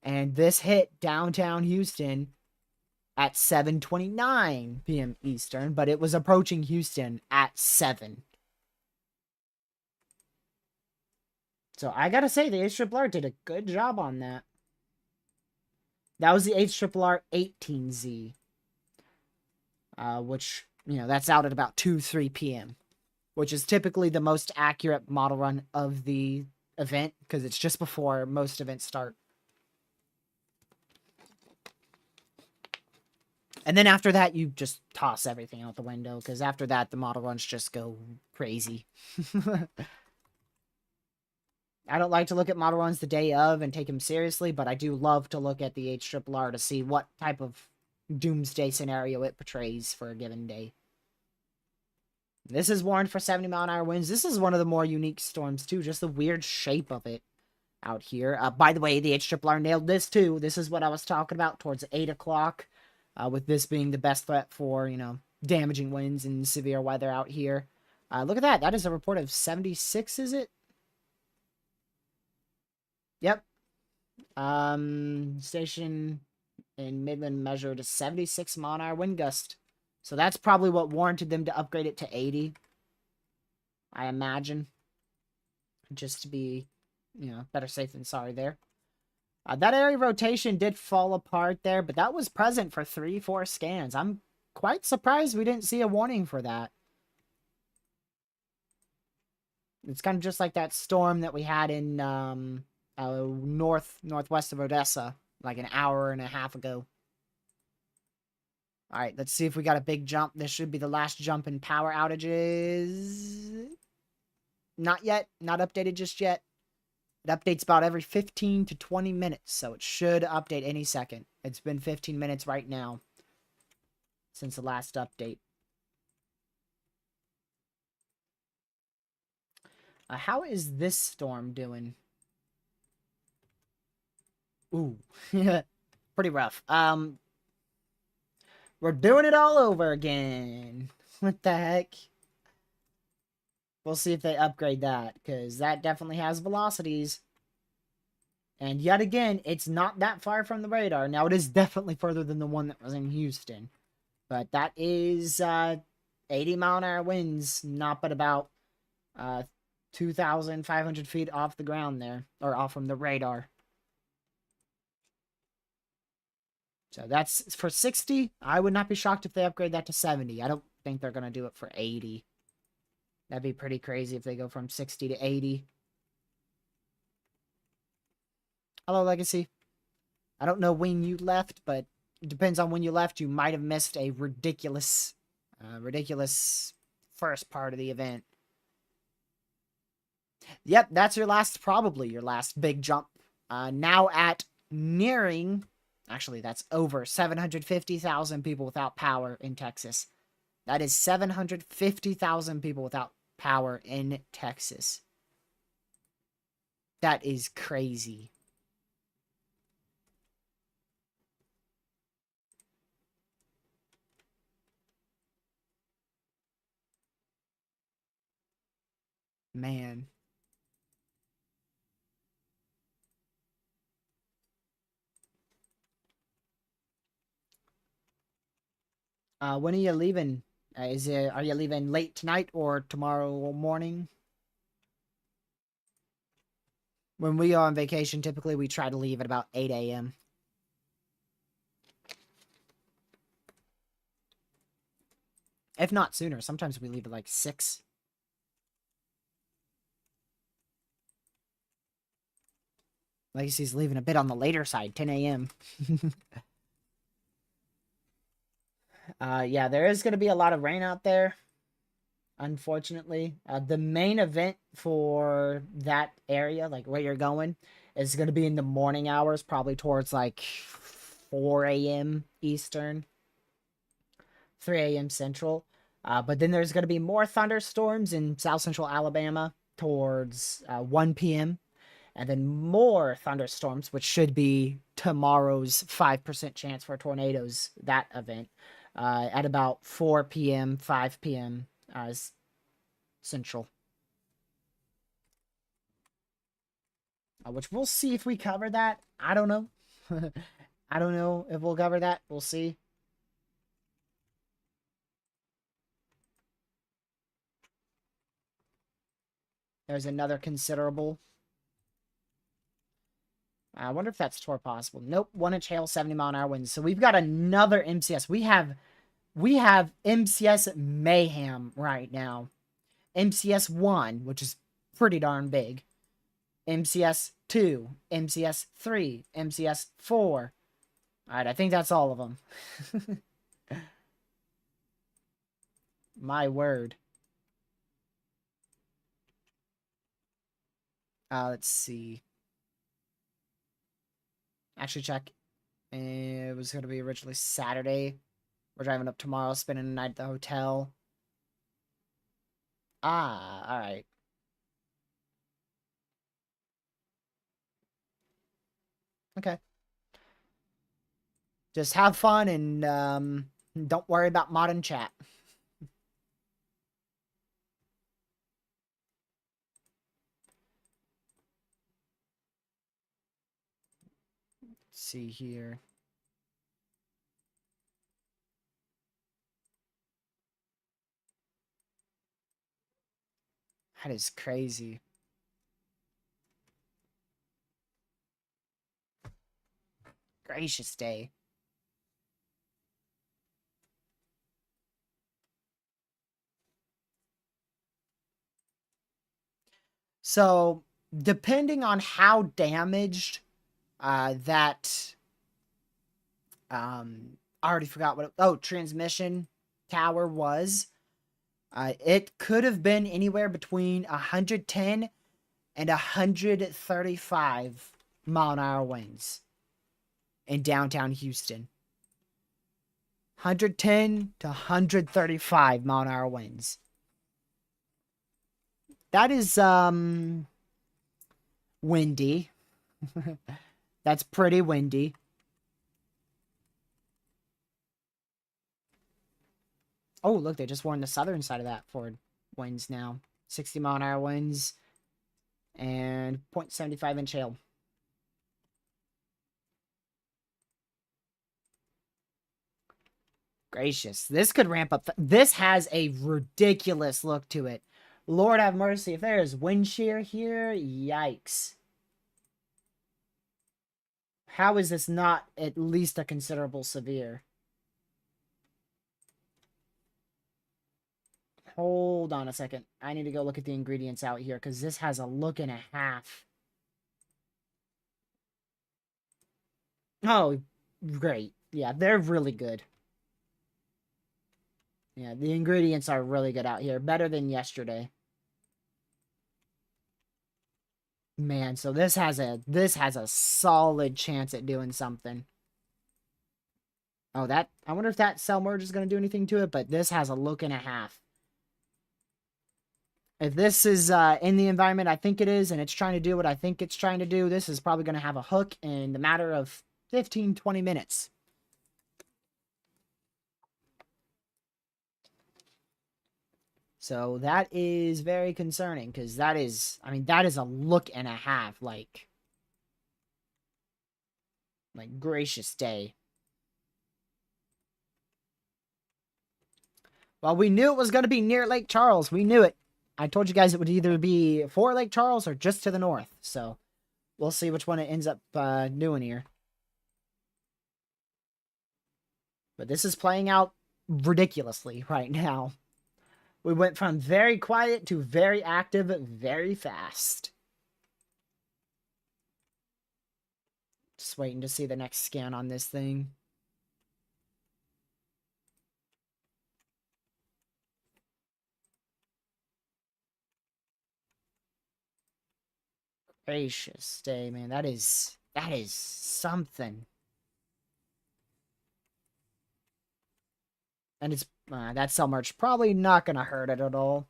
And this hit downtown Houston at 7:29 p.m. Eastern, but it was approaching Houston at 7. So I gotta say, the HRRR did a good job on that. That was the HRRR 18Z. Which, you know, that's out at about 2-3 p.m. Which is typically the most accurate model run of the event, because it's just before most events start. And then after that, you just toss everything out the window, because after that, the model runs just go crazy. I don't like to look at model runs the day of and take them seriously, but I do love to look at the HRRR to see what type of doomsday scenario it portrays for a given day. This is warned for 70-mile-an-hour winds. This is one of the more unique storms, too. Just the weird shape of it out here. By the way, the HRRR nailed this, too. This is what I was talking about towards 8 o'clock. With this being the best threat for, damaging winds and severe weather out here. Look at that. That is a report of 76, is it? Yep. Station in Midland measured a 76-mile-an-hour wind gust. So that's probably what warranted them to upgrade it to 80. I imagine. Just to be, better safe than sorry there. That area rotation did fall apart there, but that was present for 3-4 scans. I'm quite surprised we didn't see a warning for that. It's kind of just like that storm that we had in northwest of Odessa, like an hour and a half ago. All right, let's see if we got a big jump. This should be the last jump in power outages. Not yet. Not updated just yet. It updates about every 15 to 20 minutes, so it should update any second. It's been 15 minutes right now since the last update. How is this storm doing? Ooh, pretty rough. We're doing it all over again. What the heck? We'll see if they upgrade that, because that definitely has velocities. And yet again, it's not that far from the radar. Now, it is definitely further than the one that was in Houston. But that is 80-mile-an-hour winds, not but about 2,500 feet off the ground there, or off from the radar. So that's for 60. I would not be shocked if they upgrade that to 70. I don't think they're going to do it for 80. That'd be pretty crazy if they go from 60 to 80. Hello, Legacy. I don't know when you left, but it depends on when you left. You might have missed a ridiculous first part of the event. Yep, that's probably your last big jump. Now at nearing, actually that's over 750,000 people without power in Texas. That is 750,000 people without power in Texas. That is crazy. Man. When are you leaving? Are you leaving late tonight or tomorrow morning? When we are on vacation, typically we try to leave at about 8 a.m. If not sooner. Sometimes we leave at like 6. Legacy's leaving a bit on the later side, 10 a.m. Yeah, there is going to be a lot of rain out there, unfortunately. The main event for that area, like where you're going, is going to be in the morning hours, probably towards like 4 a.m. Eastern, 3 a.m. Central. But then there's going to be more thunderstorms in south central Alabama towards 1 p.m. And then more thunderstorms, which should be tomorrow's 5% chance for tornadoes, that event, at about 4 p.m., 5 p.m. Central. Which we'll see if we cover that. I don't know. I don't know if we'll cover that. We'll see. There's another considerable. I wonder if that's tour possible. Nope. 1-inch hail, 70-mile-an-hour winds. So we've got another MCS. We have MCS mayhem right now. MCS 1, which is pretty darn big. MCS 2, MCS 3, MCS 4. All right, I think that's all of them. My word. Let's see. Actually, check. It was going to be originally Saturday. We're driving up tomorrow, spending the night at the hotel. Ah, alright. Okay. Just have fun and don't worry about modern chat. Let's see here. That is crazy. Gracious day. So, depending on how damaged that I already forgot what transmission tower was. It could have been anywhere between 110 and 135 mile-an-hour winds in downtown Houston. 110 to 135 mile-an-hour winds. That is windy. That's pretty windy. Oh, look, they just warned the southern side of that for winds now. 60 mile-an-hour winds and 0.75 inch hail. Gracious. This could ramp up. This has a ridiculous look to it. Lord have mercy. If there is wind shear here, yikes. How is this not at least a considerable severe? Hold on a second. I need to go look at the ingredients out here because this has a look and a half. Oh, great. Yeah, they're really good. Yeah, the ingredients are really good out here. Better than yesterday. Man, so this has a solid chance at doing something. Oh, I wonder if that cell merge is going to do anything to it, but this has a look and a half. If this is in the environment I think it is, and it's trying to do what I think it's trying to do, this is probably going to have a hook in the matter of 15, 20 minutes. So that is very concerning, because that is a look and a half, like gracious day. Well, we knew it was going to be near Lake Charles. We knew it. I told you guys it would either be for Lake Charles or just to the north. So we'll see which one it ends up doing here. But this is playing out ridiculously right now. We went from very quiet to very active very fast. Just waiting to see the next scan on this thing. Gracious day, man. That is something. And it's that cell merge probably not gonna hurt it at all.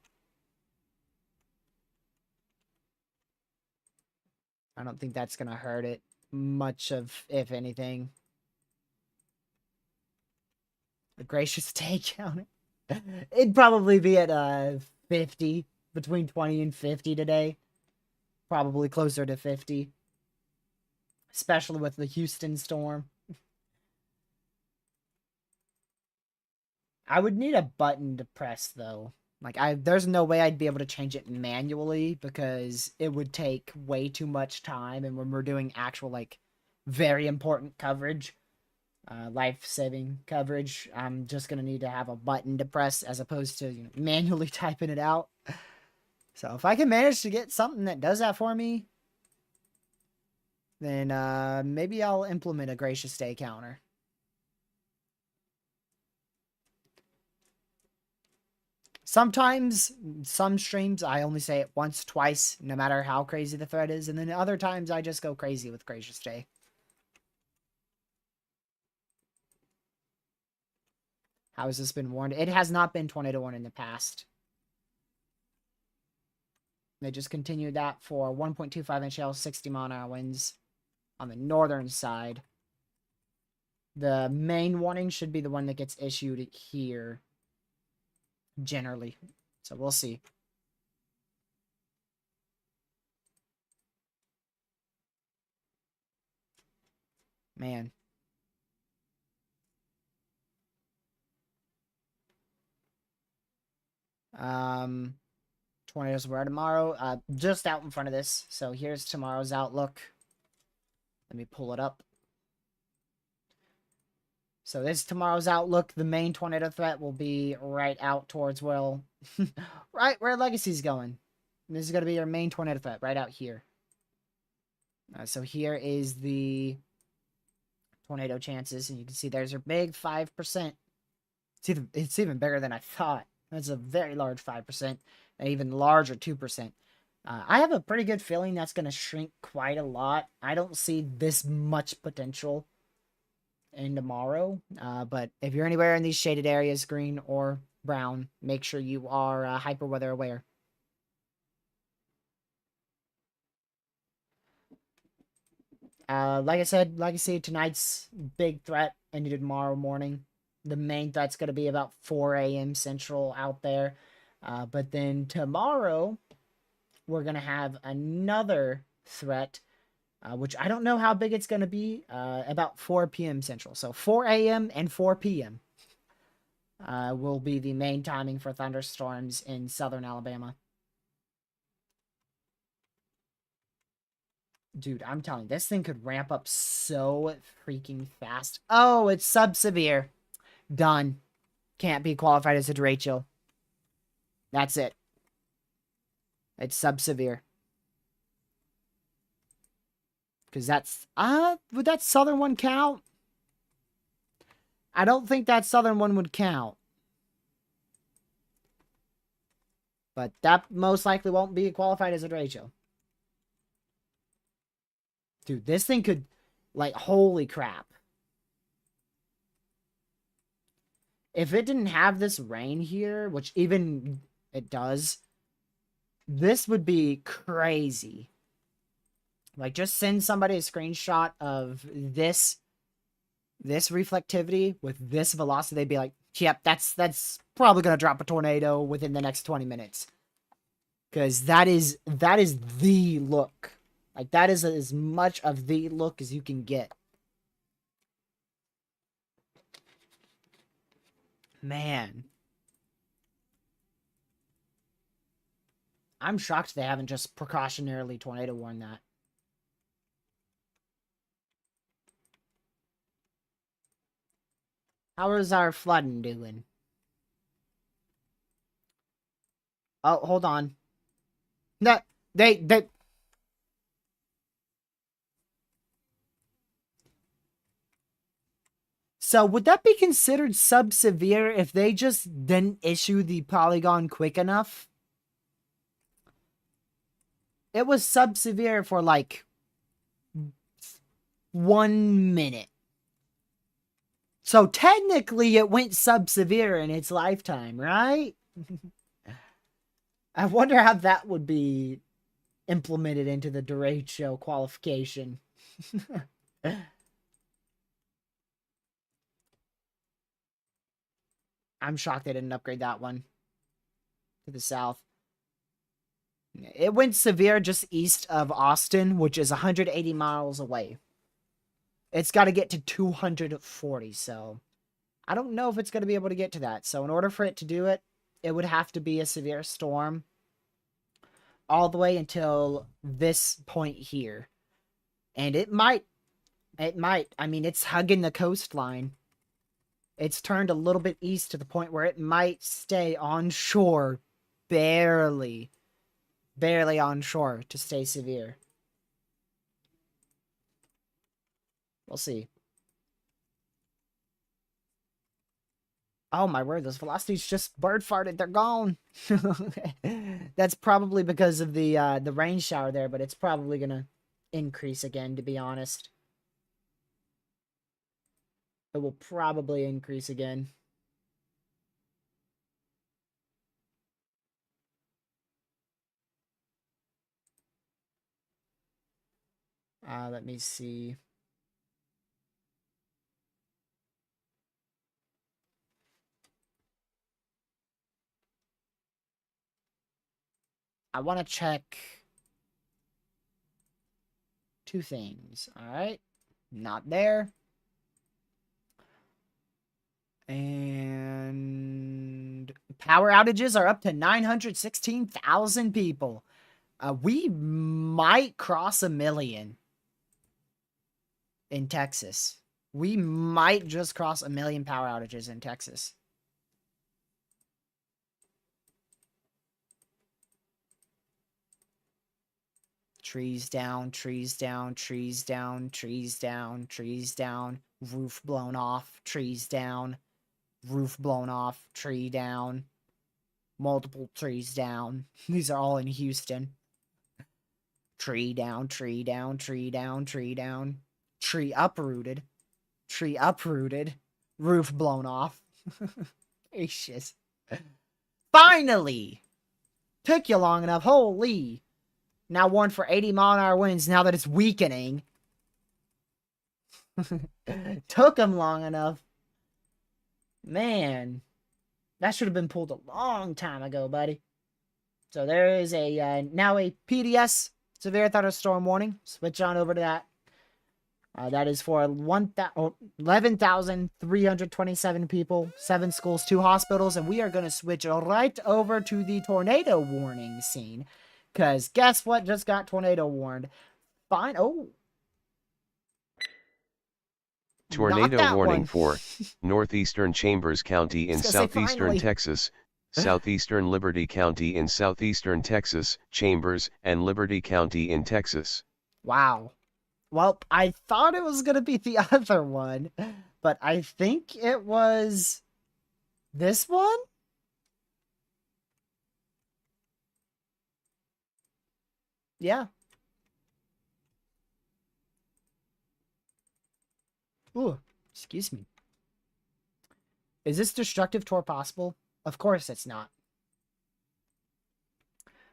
I don't think that's gonna hurt it much of, if anything. The gracious day counter. It'd probably be at 50, between 20 and 50 today. Probably closer to 50. Especially with the Houston storm. I would need a button to press though. Like there's no way I'd be able to change it manually because it would take way too much time, and when we're doing actual like very important coverage, life-saving coverage, I'm just gonna need to have a button to press as opposed to manually typing it out. So if I can manage to get something that does that for me, then maybe I'll implement a gracious day counter. Sometimes, some streams, I only say it once, twice, no matter how crazy the threat is. And then other times, I just go crazy with Gracious Day. How has this been warned? It has not been tornado warned in the past. They just continued that for 1.25-inch hail, 60-mile-an-hour winds on the northern side. The main warning should be the one that gets issued here, generally. So we'll see. Man. Tornadoes were tomorrow. Just out in front of this. So here's tomorrow's outlook. Let me pull it up. So this is tomorrow's outlook. The main tornado threat will be right out towards, well, right where Legacy's going. This is going to be your main tornado threat, right out here. So here is the tornado chances, and you can see there's your big 5%. It's even bigger than I thought. That's a very large 5%, and even larger 2%. I have a pretty good feeling that's going to shrink quite a lot. I don't see this much potential in tomorrow, but if you're anywhere in these shaded areas, green or brown, make sure you are hyper weather aware. Like I said, tonight's big threat ended tomorrow morning. The main threat's going to be about 4 a.m. Central out there. But then tomorrow, we're going to have another threat, which I don't know how big it's going to be, about 4 p.m. Central. So 4 a.m. and 4 p.m. Will be the main timing for thunderstorms in southern Alabama. Dude, I'm telling you, this thing could ramp up so freaking fast. Oh, it's sub-severe. Done. Can't be qualified as a derecho. That's it. It's sub-severe. Because that's... would that southern one count? I don't think that southern one would count. But that most likely won't be qualified as a derecho. Dude, this thing could... Like, holy crap. If it didn't have this rain here, which even it does, this would be crazy. Like, just send somebody a screenshot of this reflectivity with this velocity. They'd be like, yep, that's probably going to drop a tornado within the next 20 minutes. Because that is the look. Like, that is as much of the look as you can get. Man. I'm shocked they haven't just precautionarily tornado warned that. How is our flooding doing? Oh, hold on. No, they... So would that be considered sub-severe if they just didn't issue the polygon quick enough? It was sub-severe for like 1 minute. So technically it went sub-severe in its lifetime, right? I wonder how that would be implemented into the derecho qualification. I'm shocked they didn't upgrade that one to the south. It went severe just east of Austin, which is 180 miles away. It's got to get to 240, so I don't know if it's going to be able to get to that. So in order for it to do it, it would have to be a severe storm all the way until this point here. And it might. I mean, it's hugging the coastline. It's turned a little bit east to the point where it might stay on shore, barely on shore to stay severe. We'll see. Oh my word, those velocities just bird farted. They're gone. That's probably because of the rain shower there, but it's probably gonna increase again, to be honest. It will probably increase again. Let me see. I want to check two things. All right. Not there. And power outages are up to 916,000 people. We might cross 1 million in Texas. We might just cross 1 million power outages in Texas. Trees down, trees down, trees down, trees down, trees down, roof blown off, trees down, roof blown off, tree down, multiple trees down. These are all in Houston. Tree down, tree down, tree down, tree down, tree uprooted, roof blown off. Gracious. Finally! Took you long enough. Holy. Now warned for 80-mile-an-hour winds now that it's weakening. Took him long enough. Man. That should have been pulled a long time ago, buddy. So there is a now a PDS, severe thunderstorm warning. Switch on over to that. That is for 11,327 people, 7 schools, 2 hospitals, and we are going to switch right over to the tornado warning scene. Because guess what just got tornado warned? Fine. Oh. Tornado warning one. for northeastern Chambers County in southeastern Texas, southeastern Liberty County in southeastern Texas, Chambers and Liberty County in Texas. Wow. Well, I thought it was going to be the other one, but I think it was this one? Yeah. Ooh, excuse me. Is this destructive tour possible? Of course it's not.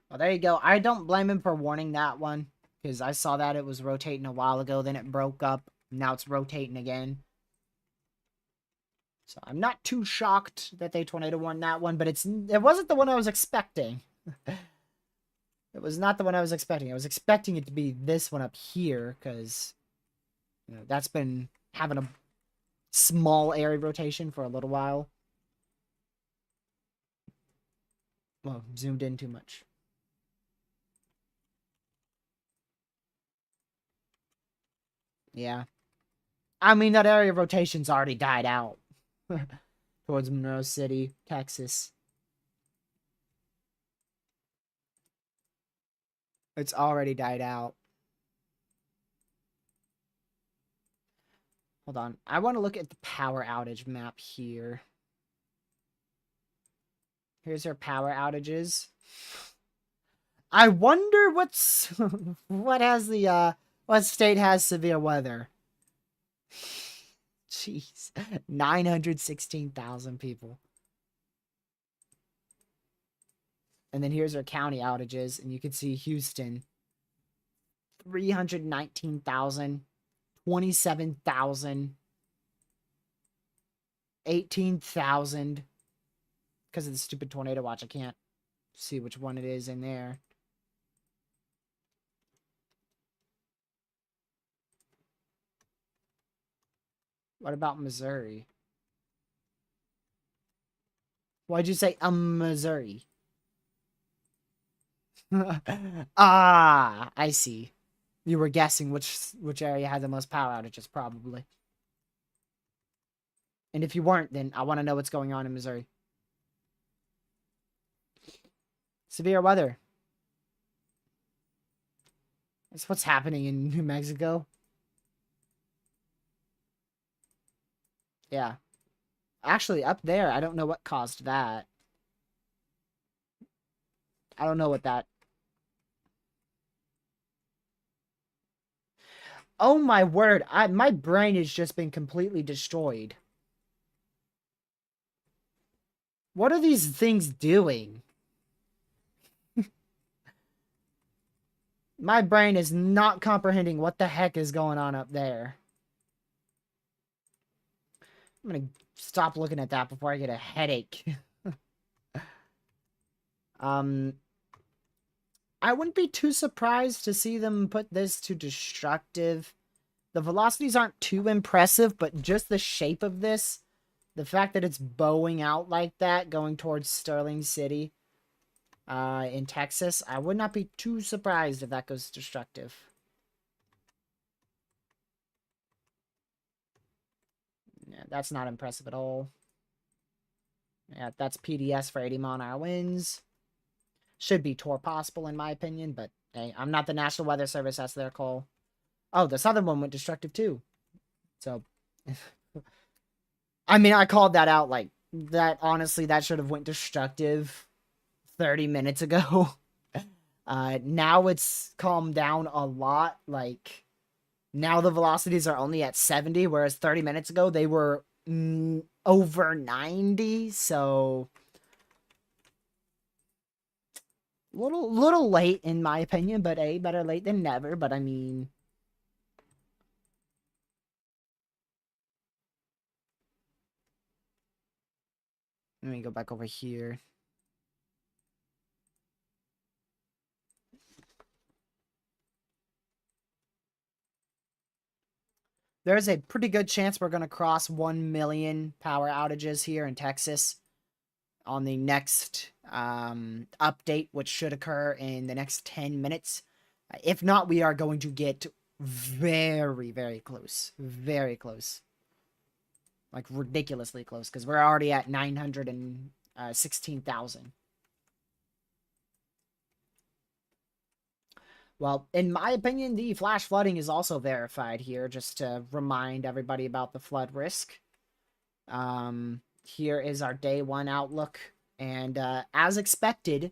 Well, there you go. I don't blame him for warning that one, because I saw that it was rotating a while ago, then it broke up, now it's rotating again. So I'm not too shocked that they tornado warned that one, but it wasn't the one I was expecting. It was not the one I was expecting. I was expecting it to be this one up here, because that's been having a small area rotation for a little while. Well, zoomed in too much. Yeah. I mean, that area rotation's already died out. Towards Monroe City, Texas. It's already died out. Hold on. I want to look at the power outage map here. Here's our power outages. I wonder what's what has the what state has severe weather. Jeez. 916,000 people. And then here's our county outages, and you can see Houston. 319,000, 27,000, 18,000. Because of the stupid tornado watch, I can't see which one it is in there. What about Missouri? Why'd you say Missouri? Ah, I see. You were guessing which area had the most power outages, probably. And if you weren't, then I want to know what's going on in Missouri. Severe weather. That's what's happening in New Mexico. Yeah. Actually, up there, I don't know what caused that. I don't know what that... Oh my word, my brain has just been completely destroyed. What are these things doing? My brain is not comprehending what the heck is going on up there. I'm gonna stop looking at that before I get a headache. um, I wouldn't be too surprised to see them put this to destructive. The velocities aren't too impressive, but just the shape of this, the fact that it's bowing out like that, going towards Sterling City, in Texas, I would not be too surprised if that goes destructive. Yeah, that's not impressive at all. Yeah, that's PDS for 80 mile-an-hour winds. Should be tour possible in my opinion, but hey, I'm not the National Weather Service. That's their call. Oh, the southern one went destructive too. So, I mean, I called that out like that. Honestly, that should have went destructive 30 minutes ago. Now it's calmed down a lot. Like, now the velocities are only at 70, whereas 30 minutes ago they were over 90. So, little late in my opinion, but hey, better late than never. But I mean, let me go back over here. There's a pretty good chance we're going to cross 1 million power outages here in Texas on the next update, which should occur in the next 10 minutes. If not, we are going to get very, very close. Very close. Like, ridiculously close, because we're already at 916,000. Well, in my opinion, the flash flooding is also verified here, just to remind everybody about the flood risk. Here is our day one outlook, and as expected,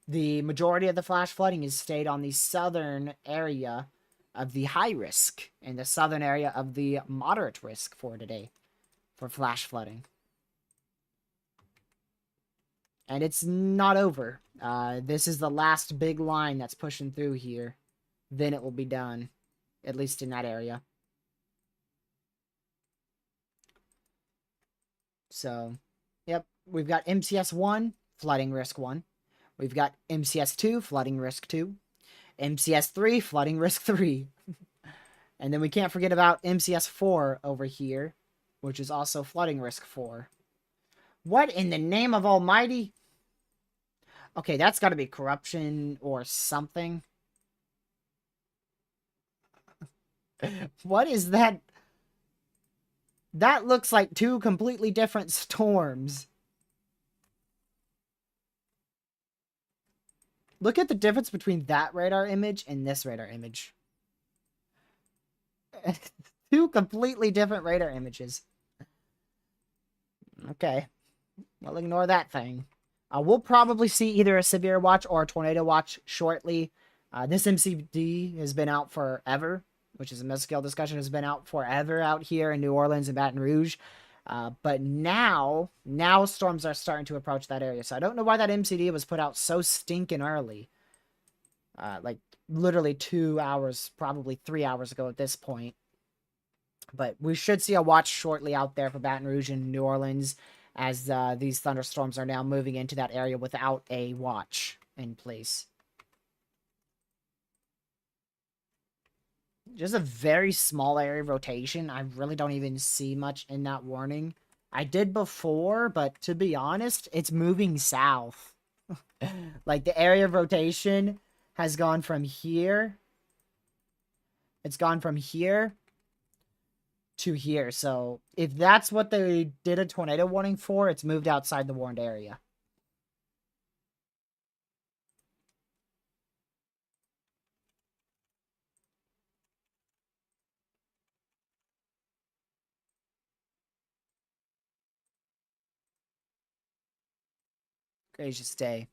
the majority of the flash flooding has stayed on the southern area of the high risk and the southern area of the moderate risk for today for flash flooding. And it's not over. This is the last big line that's pushing through here. Then it will be done, at least in that area. So, yep, we've got MCS 1, flooding risk 1. We've got MCS 2, flooding risk 2. MCS 3, flooding risk 3. And then we can't forget about MCS 4 over here, which is also flooding risk 4. What in the name of almighty? Okay, that's got to be corruption or something. What is that? That looks like two completely different storms. Look at the difference between that radar image and this radar image. Two completely different radar images. Okay. We'll ignore that thing. We'll probably see either a severe watch or a tornado watch shortly. This MCD has been out forever, which is a mesoscale discussion, has been out forever out here in New Orleans and Baton Rouge. But now storms are starting to approach that area. So I don't know why that MCD was put out so stinking early. Like literally 2 hours, probably 3 hours ago at this point. But we should see a watch shortly out there for Baton Rouge and New Orleans as these thunderstorms are now moving into that area without a watch in place. Just a very small area of rotation. I really don't even see much in that warning. I did before, but to be honest, it's moving south. Like, the area of rotation has gone from here. It's gone from here to here. So, if that's what they did a tornado warning for, it's moved outside the warned area. Gracious day.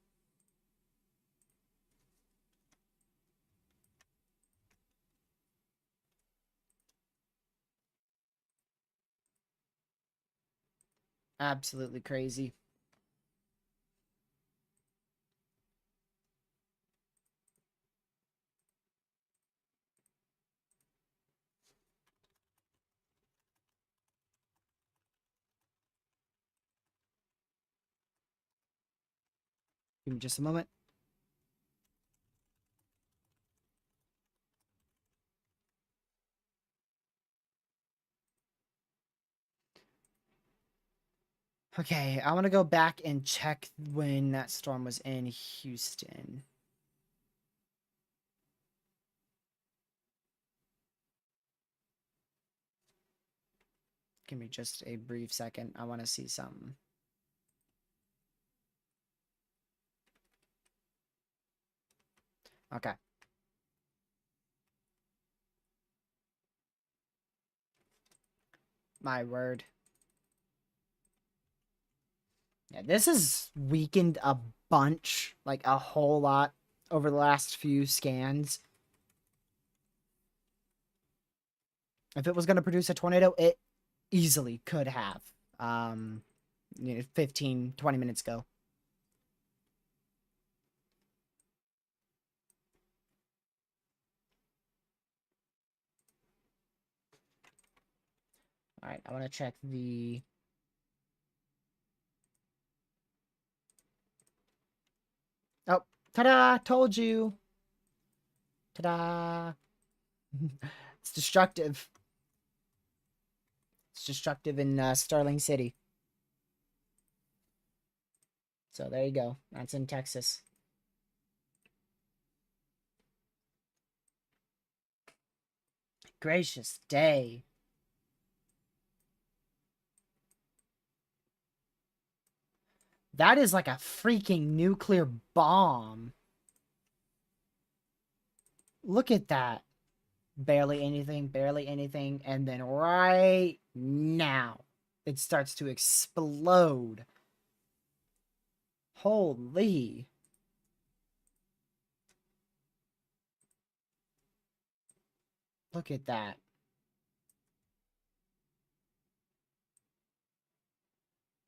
Absolutely crazy. Give me just a moment. Okay, I want to go back and check when that storm was in Houston. Give me just a brief second. I want to see something. Okay. My word. Yeah, this has weakened a bunch, like a whole lot, over the last few scans. If it was going to produce a tornado, it easily could have. 15, 20 minutes ago. All right, I want to check the... Oh, ta-da! Told you! Ta-da! It's destructive. It's destructive in Starling City. So there you go. That's in Texas. Gracious day. That is like a freaking nuclear bomb. Look at that. Barely anything, and then right now, it starts to explode. Holy. Look at that.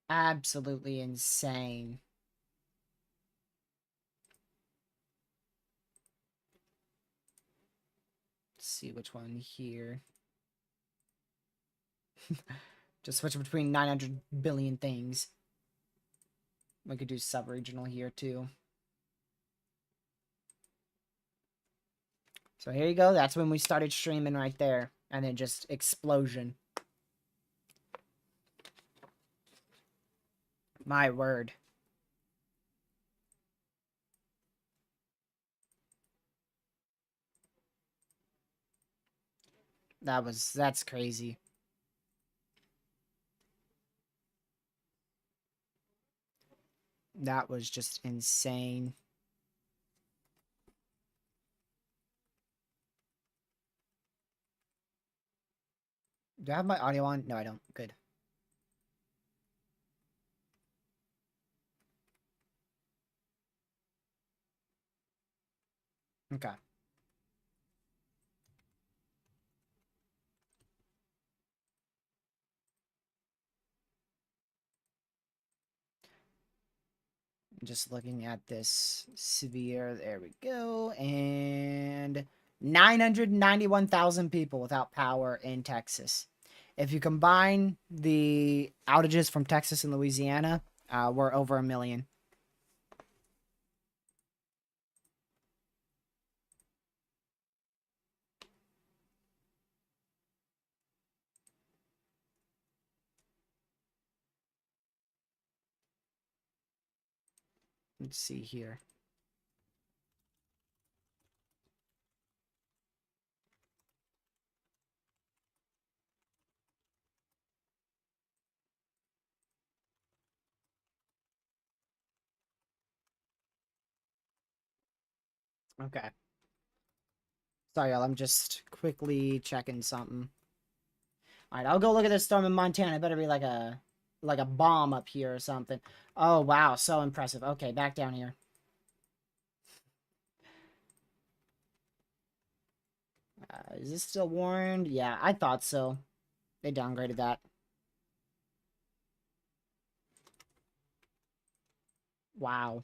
Absolutely insane. Let's see which one here. Just switch between 900 billion things. We could do sub-regional here too. So here you go. That's when we started streaming right there. And then just explosion. My word. That's crazy. That was just insane. Do I have my audio on? No, I don't. Good. Okay. Just looking at this severe. There we go. And 991,000 people without power in Texas. If you combine the outages from Texas and Louisiana, we're over 1 million. Let's see here. Okay. Sorry, y'all. I'm just quickly checking something. All right, I'll go look at this storm in Montana. It better be like a like a bomb up here or something. Oh, wow. So impressive. Okay, back down here. Is this still warned? Yeah, I thought so. They downgraded that. Wow.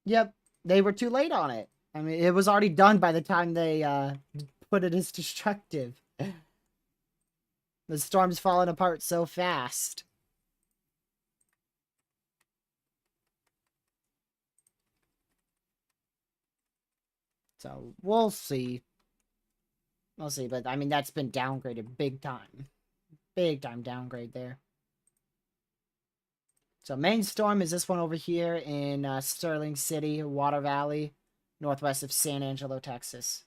Yep, they were too late on it. I mean, it was already done by the time they put it as destructive. The storm's falling apart so fast. So, we'll see. We'll see, but I mean, that's been downgraded big time. Big time downgrade there. So, main storm is this one over here in Sterling City, Water Valley, northwest of San Angelo, Texas.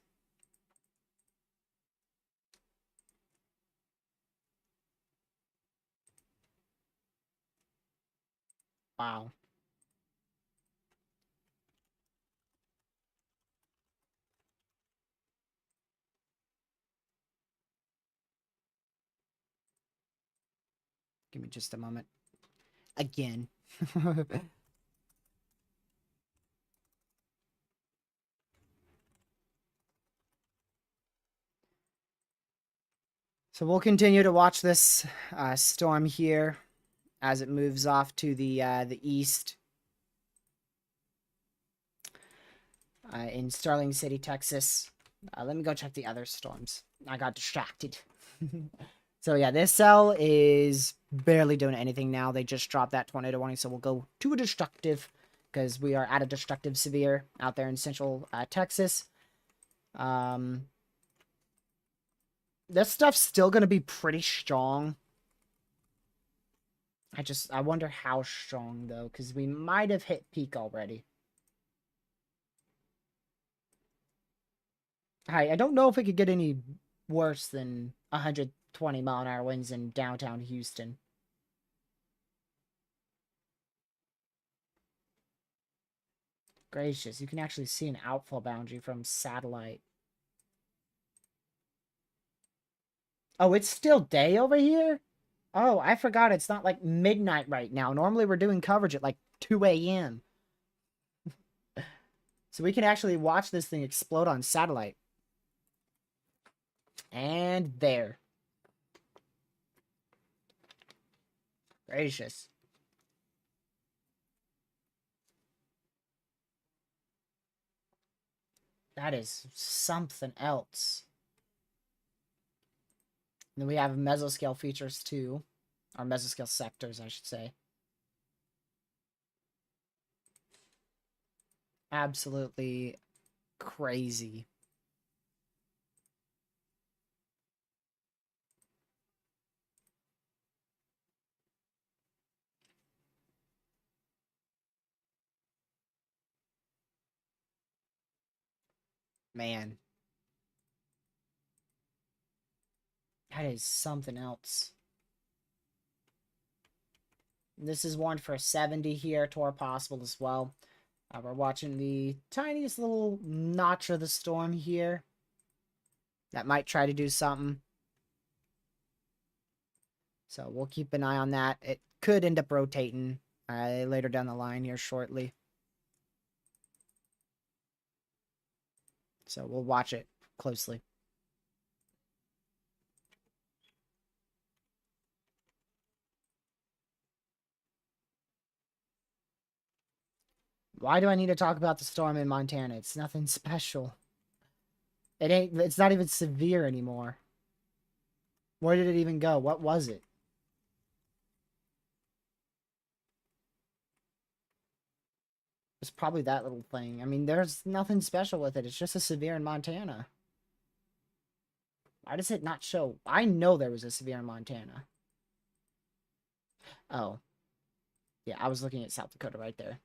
Wow. Give me just a moment. Again. So we'll continue to watch this storm here as it moves off to the east in Sterling City, Texas. Let me go check the other storms. I got distracted. So yeah, this cell is barely doing anything now. They just dropped that tornado warning, so we'll go to a destructive because we are at a destructive severe out there in central Texas. This stuff's still going to be pretty strong. I wonder how strong, though, because we might have hit peak already. I don't know if it could get any worse than 120-mile-an-hour winds in downtown Houston. Gracious, you can actually see an outflow boundary from satellite. Oh, it's still day over here? Oh, I forgot it's not like midnight right now. Normally we're doing coverage at like 2 a.m. So we can actually watch this thing explode on satellite. And there. Gracious. That is something else. And then we have mesoscale features too. Or mesoscale sectors, I should say. Absolutely crazy. Man. That is something else. This is one for 70 here, Tor possible as well. We're watching the tiniest little notch of the storm here. That might try to do something. So we'll keep an eye on that. It could end up rotating later down the line here shortly. So we'll watch it closely. Why do I need to talk about the storm in Montana? It's nothing special. It's not even severe anymore. Where did it even go? What was it? It's probably that little thing. I mean, there's nothing special with it. It's just a severe in Montana. Why does it not show? I know there was a severe in Montana. Oh. Yeah, I was looking at South Dakota right there.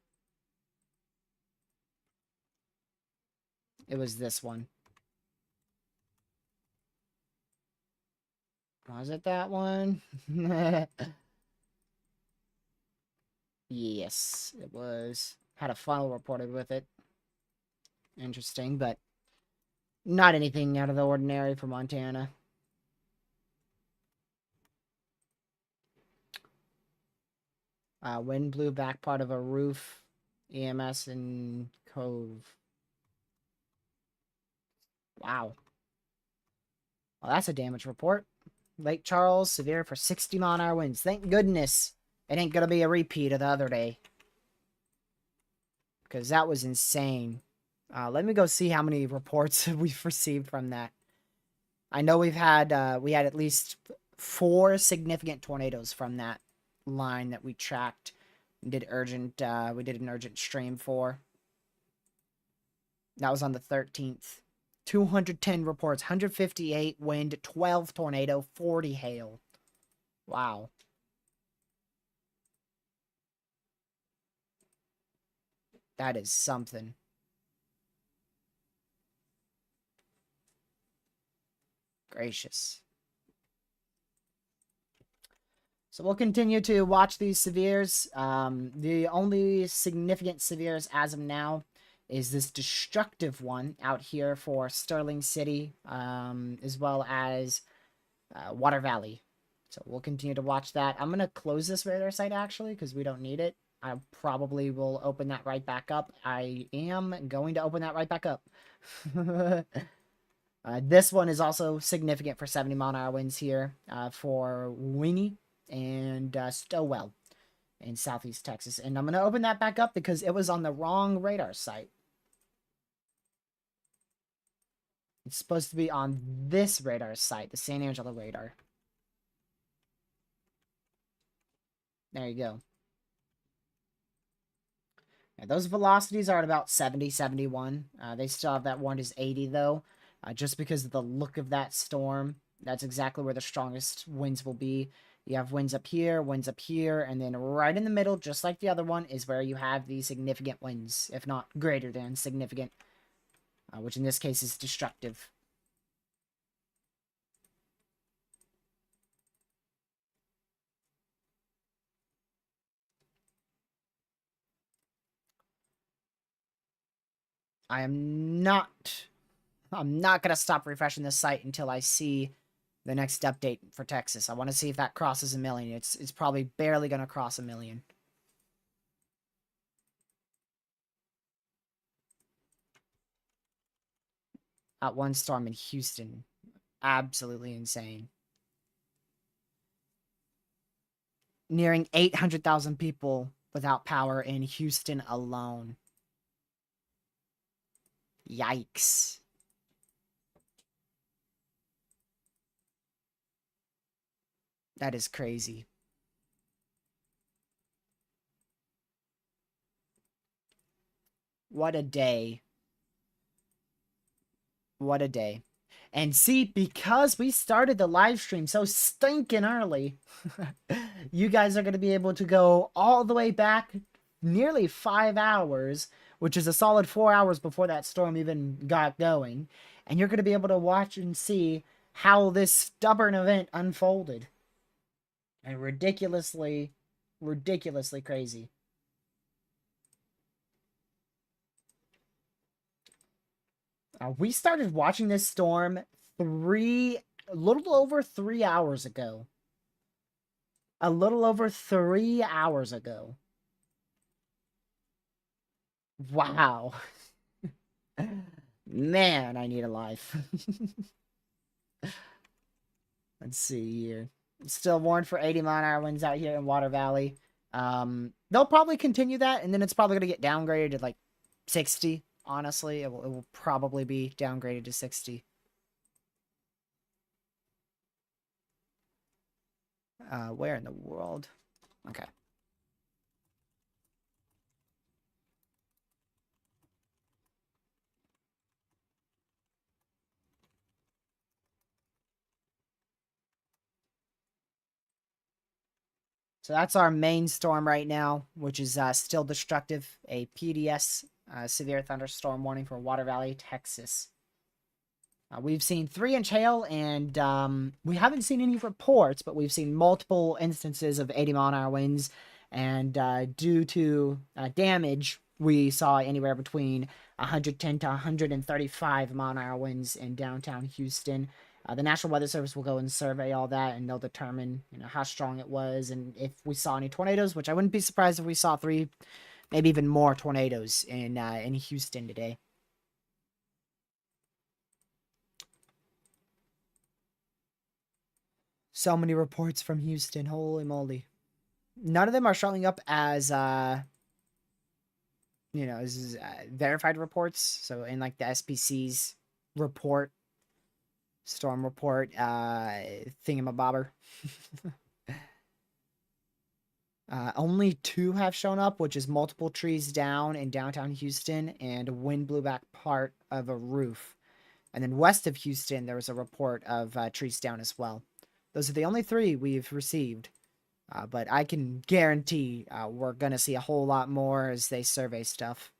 It was this one. Was it that one? Yes, it was. Had a funnel reported with it. Interesting, but not anything out of the ordinary for Montana. Wind blew back part of a roof. EMS in Cove. Wow. Well, that's a damage report. Lake Charles, severe for 60-mile-an-hour winds. Thank goodness it ain't gonna be a repeat of the other day. Because that was insane. Let me go see how many reports we've received from that. I know we had at least 4 significant tornadoes from that line that we tracked. We did an urgent stream for. That was on the 13th. 210 reports, 158 wind, 12 tornado, 40 hail. Wow. That is something. Gracious. So we'll continue to watch these severes. The only significant severes as of now is this destructive one out here for Sterling City, as well as Water Valley. So we'll continue to watch that. I'm going to close this radar site, actually, because we don't need it. I probably will open that right back up. I am going to open that right back up. This one is also significant for 70-mile-an-hour winds here for Winnie and Stowell in southeast Texas. And I'm going to open that back up because it was on the wrong radar site. It's supposed to be on this radar site, the San Angelo radar. There you go. Now, those velocities are at about 70, 71. They still have that warned as 80, though. Just because of the look of that storm. That's exactly where the strongest winds will be. You have winds up here, and then right in the middle, just like the other one, is where you have the significant winds, if not greater than significant, which in this case is destructive. I'm not going to stop refreshing this site until I see the next update for Texas. I want to see if that crosses 1 million. It's probably barely going to cross 1 million. One storm in Houston. Absolutely insane. Nearing 800,000 people without power in Houston alone. Yikes. That is crazy. What a day. What a day. And see, because we started the live stream so stinking early, you guys are going to be able to go all the way back nearly 5 hours, which is a solid 4 hours before that storm even got going. And you're going to be able to watch and see how this stubborn event unfolded. And ridiculously crazy. We started watching this storm a little over 3 hours ago. A little over 3 hours ago. Wow. Man, I need a life. Let's see here. Still warned for 80-mile-an-hour winds out here in Water Valley. They'll probably continue that, and then it's probably going to get downgraded to like 60. Honestly, it will probably be downgraded to 60. Where in the world? Okay. So that's our main storm right now, which is still destructive. A PDS, severe thunderstorm warning for Water Valley, Texas. We've seen 3-inch hail, and we haven't seen any reports, but we've seen multiple instances of 80-mile-an-hour winds. And due to damage, we saw anywhere between 110 to 135 mile-an-hour winds in downtown Houston. The National Weather Service will go and survey all that, and they'll determine, how strong it was and if we saw any tornadoes. Which I wouldn't be surprised if we saw 3, maybe even more tornadoes in Houston today. So many reports from Houston. Holy moly. None of them are showing up as verified reports. So in like the SPC's report, storm report, thingamabobber. Only 2 have shown up, which is multiple trees down in downtown Houston and wind blew back part of a roof. And then west of Houston, there was a report of trees down as well. Those are the only 3 we've received. But I can guarantee we're going to see a whole lot more as they survey stuff.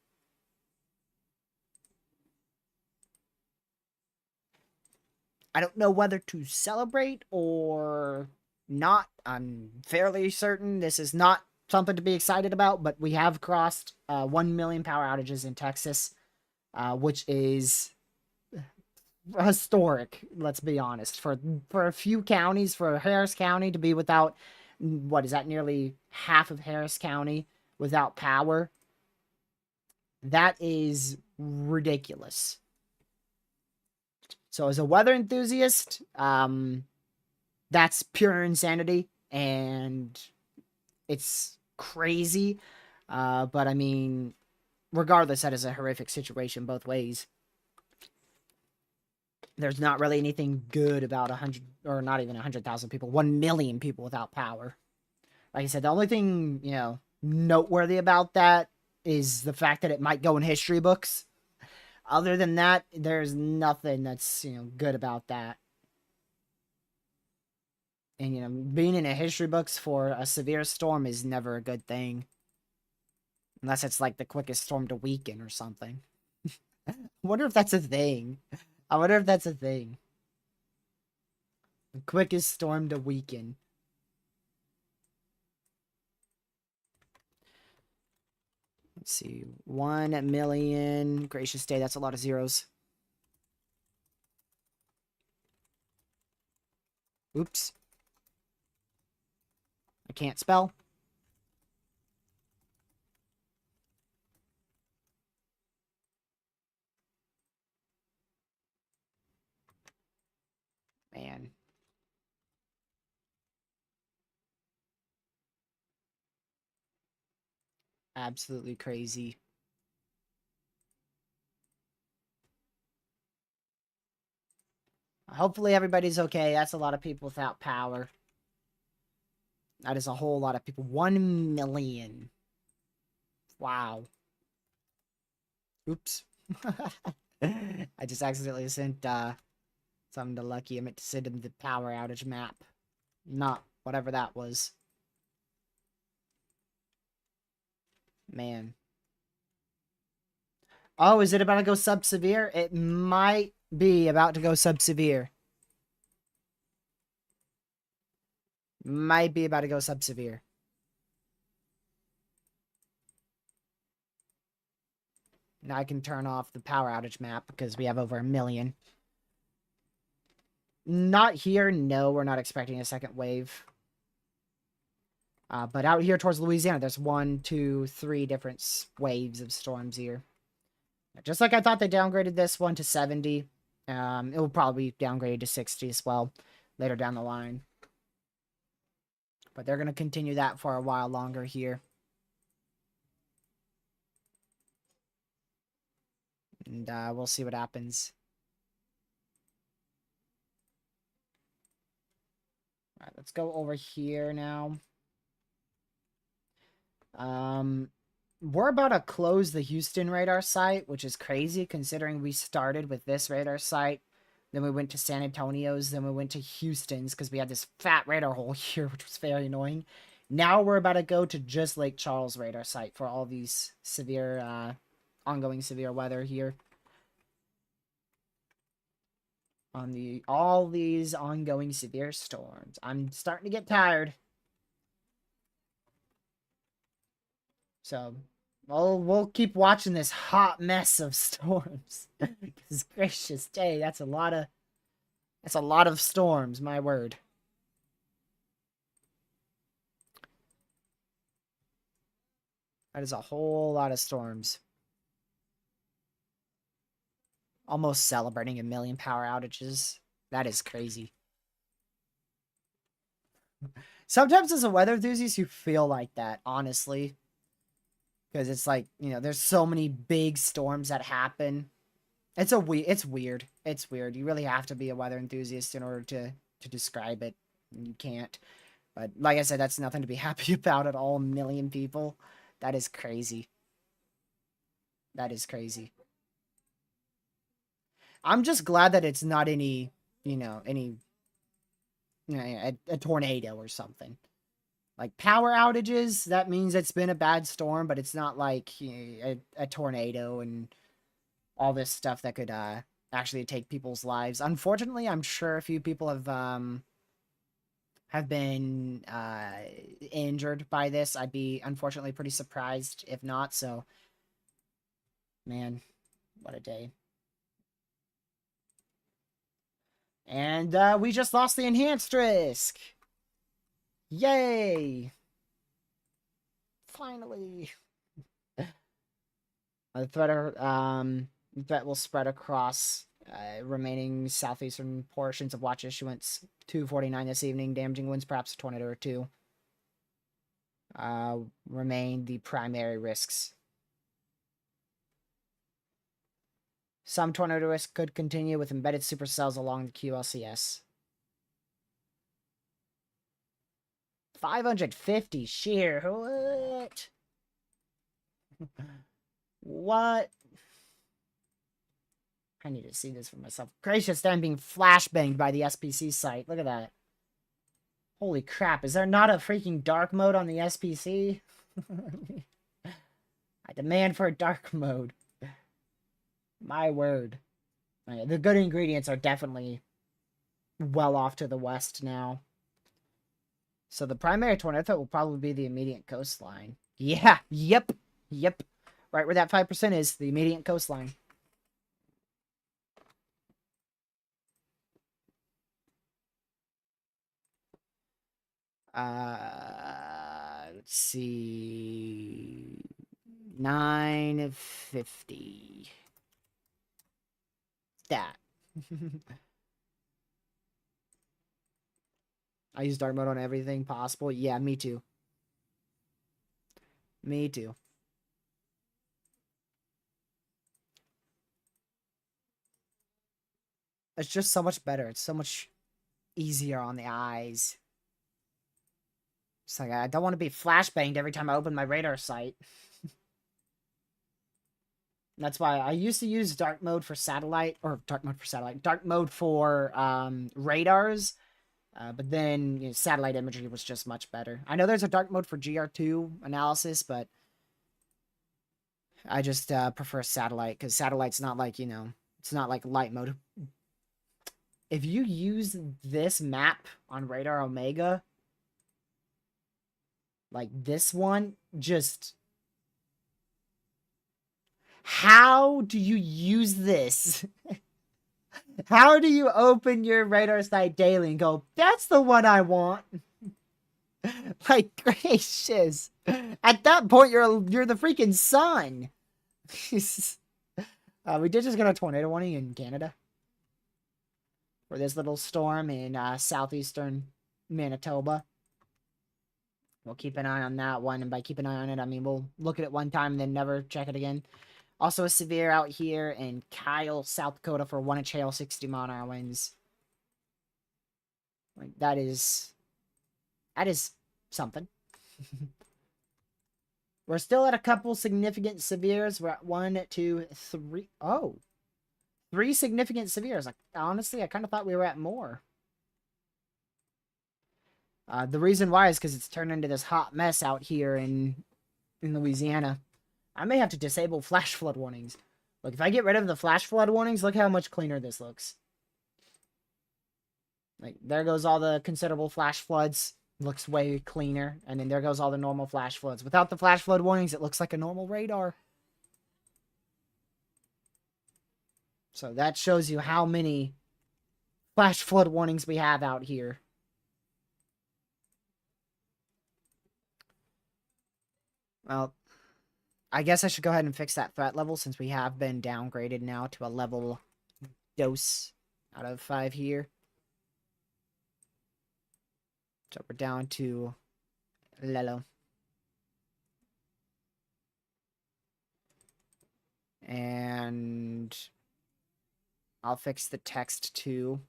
I don't know whether to celebrate or not. I'm fairly certain this is not something to be excited about, but we have crossed 1 million power outages in Texas, which is historic, let's be honest. For a few counties, for Harris County to be without, what is that, nearly half of Harris County without power, that is ridiculous. So as a weather enthusiast, that's pure insanity, and it's crazy. But I mean, regardless, that is a horrific situation both ways. There's not really anything good about 100, or not even 100,000 people, 1 million people without power. Like I said, the only thing, noteworthy about that is the fact that it might go in history books. Other than that, there's nothing that's, good about that. And, being in a history books for a severe storm is never a good thing. Unless it's like the quickest storm to weaken or something. I wonder if that's a thing. The quickest storm to weaken. Let's see. 1 million. Gracious day, that's a lot of zeros. Oops. I can't spell. Man. Absolutely crazy. Hopefully everybody's okay. That's a lot of people without power. That is a whole lot of people. 1 million. Wow. Oops. I just accidentally sent something to Lucky. I meant to send him the power outage map. Not whatever that was. Man. Oh, is it about to go sub-severe? It might be about to go sub-severe. Might be about to go sub-severe. Now I can turn off the power outage map because we have over 1 million. Not here, no, we're not expecting a second wave. But out here towards Louisiana, there's 1, 2, 3 different waves of storms here. Just like I thought they downgraded this one to 70. It will probably be downgraded to 60 as well later down the line. But they're going to continue that for a while longer here. And we'll see what happens. Alright, let's go over here now. We're about to close the Houston radar site, which is crazy considering we started with this radar site. Then we went to San Antonio's, then we went to Houston's because we had this fat radar hole here, which was very annoying. Now we're about to go to just Lake Charles radar site for all these severe, ongoing severe weather here. On all these ongoing severe storms. I'm starting to get tired. So, Well, we'll keep watching this hot mess of storms. Because gracious day, that's a lot of storms, my word. That is a whole lot of storms. Almost celebrating 1,000,000 power outages. That is crazy. Sometimes as a weather enthusiast, you feel like that, honestly. Because it's like, there's so many big storms that happen. It's weird. It's weird. You really have to be a weather enthusiast in order to describe it. You can't. But like I said, that's nothing to be happy about at all. 1,000,000 people. That is crazy. That is crazy. I'm just glad that it's not any a tornado or something. Like power outages, that means it's been a bad storm, but it's not like a tornado and all this stuff that could actually take people's lives. Unfortunately, I'm sure a few people have been injured by this. I'd be unfortunately pretty surprised if not. So, man, what a day. And we just lost the enhanced risk. Yay! Finally. The threat will spread across remaining southeastern portions of watch issuance 2:49 this evening. Damaging winds, perhaps a tornado or two, remain the primary risks. Some tornado risk could continue with embedded supercells along the QLCS. 550 sheer. What? What? I need to see this for myself. Gracious, I'm being flashbanged by the SPC site. Look at that. Holy crap, is there not a freaking dark mode on the SPC? I demand for a dark mode. My word. The good ingredients are definitely well off to the west now. So the primary tornado threat will probably be the immediate coastline. Yeah, yep. Right where that 5% is, the immediate coastline. Let's see. 950. That. I use dark mode on everything possible. Yeah, me too. Me too. It's just so much better. It's so much easier on the eyes. It's like, I don't want to be flashbanged every time I open my radar sight. That's why I used to use dark mode for satellite, dark mode for radars. But then satellite imagery was just much better. I know there's a dark mode for GR2 analysis, but I just prefer satellite because satellite's not like, it's not like light mode. If you use this map on Radar Omega, like this one, just... How do you use this? How do you open your radar site daily and go, that's the one I want? Like, gracious. At that point, you're the freaking sun. We did just get a tornado warning in Canada for this little storm in southeastern Manitoba. We'll keep an eye on that one, and by keep an eye on it, I mean we'll look at it one time and then never check it again. Also a severe out here in Kyle, South Dakota for 1-inch hail, 60 mile-an-hour winds. Like, that is something. We're still at a couple significant severes. We're at 1, 2, 3. Oh, 3 significant severes. Honestly, I kind of thought we were at more. The reason why is because it's turned into this hot mess out here in Louisiana. I may have to disable flash flood warnings. Look, if I get rid of the flash flood warnings, look how much cleaner this looks. Like, there goes all the considerable flash floods. Looks way cleaner. And then there goes all the normal flash floods. Without the flash flood warnings, it looks like a normal radar. So that shows you how many flash flood warnings we have out here. Well, I guess I should go ahead and fix that threat level since we have been downgraded now to a level dose out of 5 here. So we're down to Lelo. And I'll fix the text too.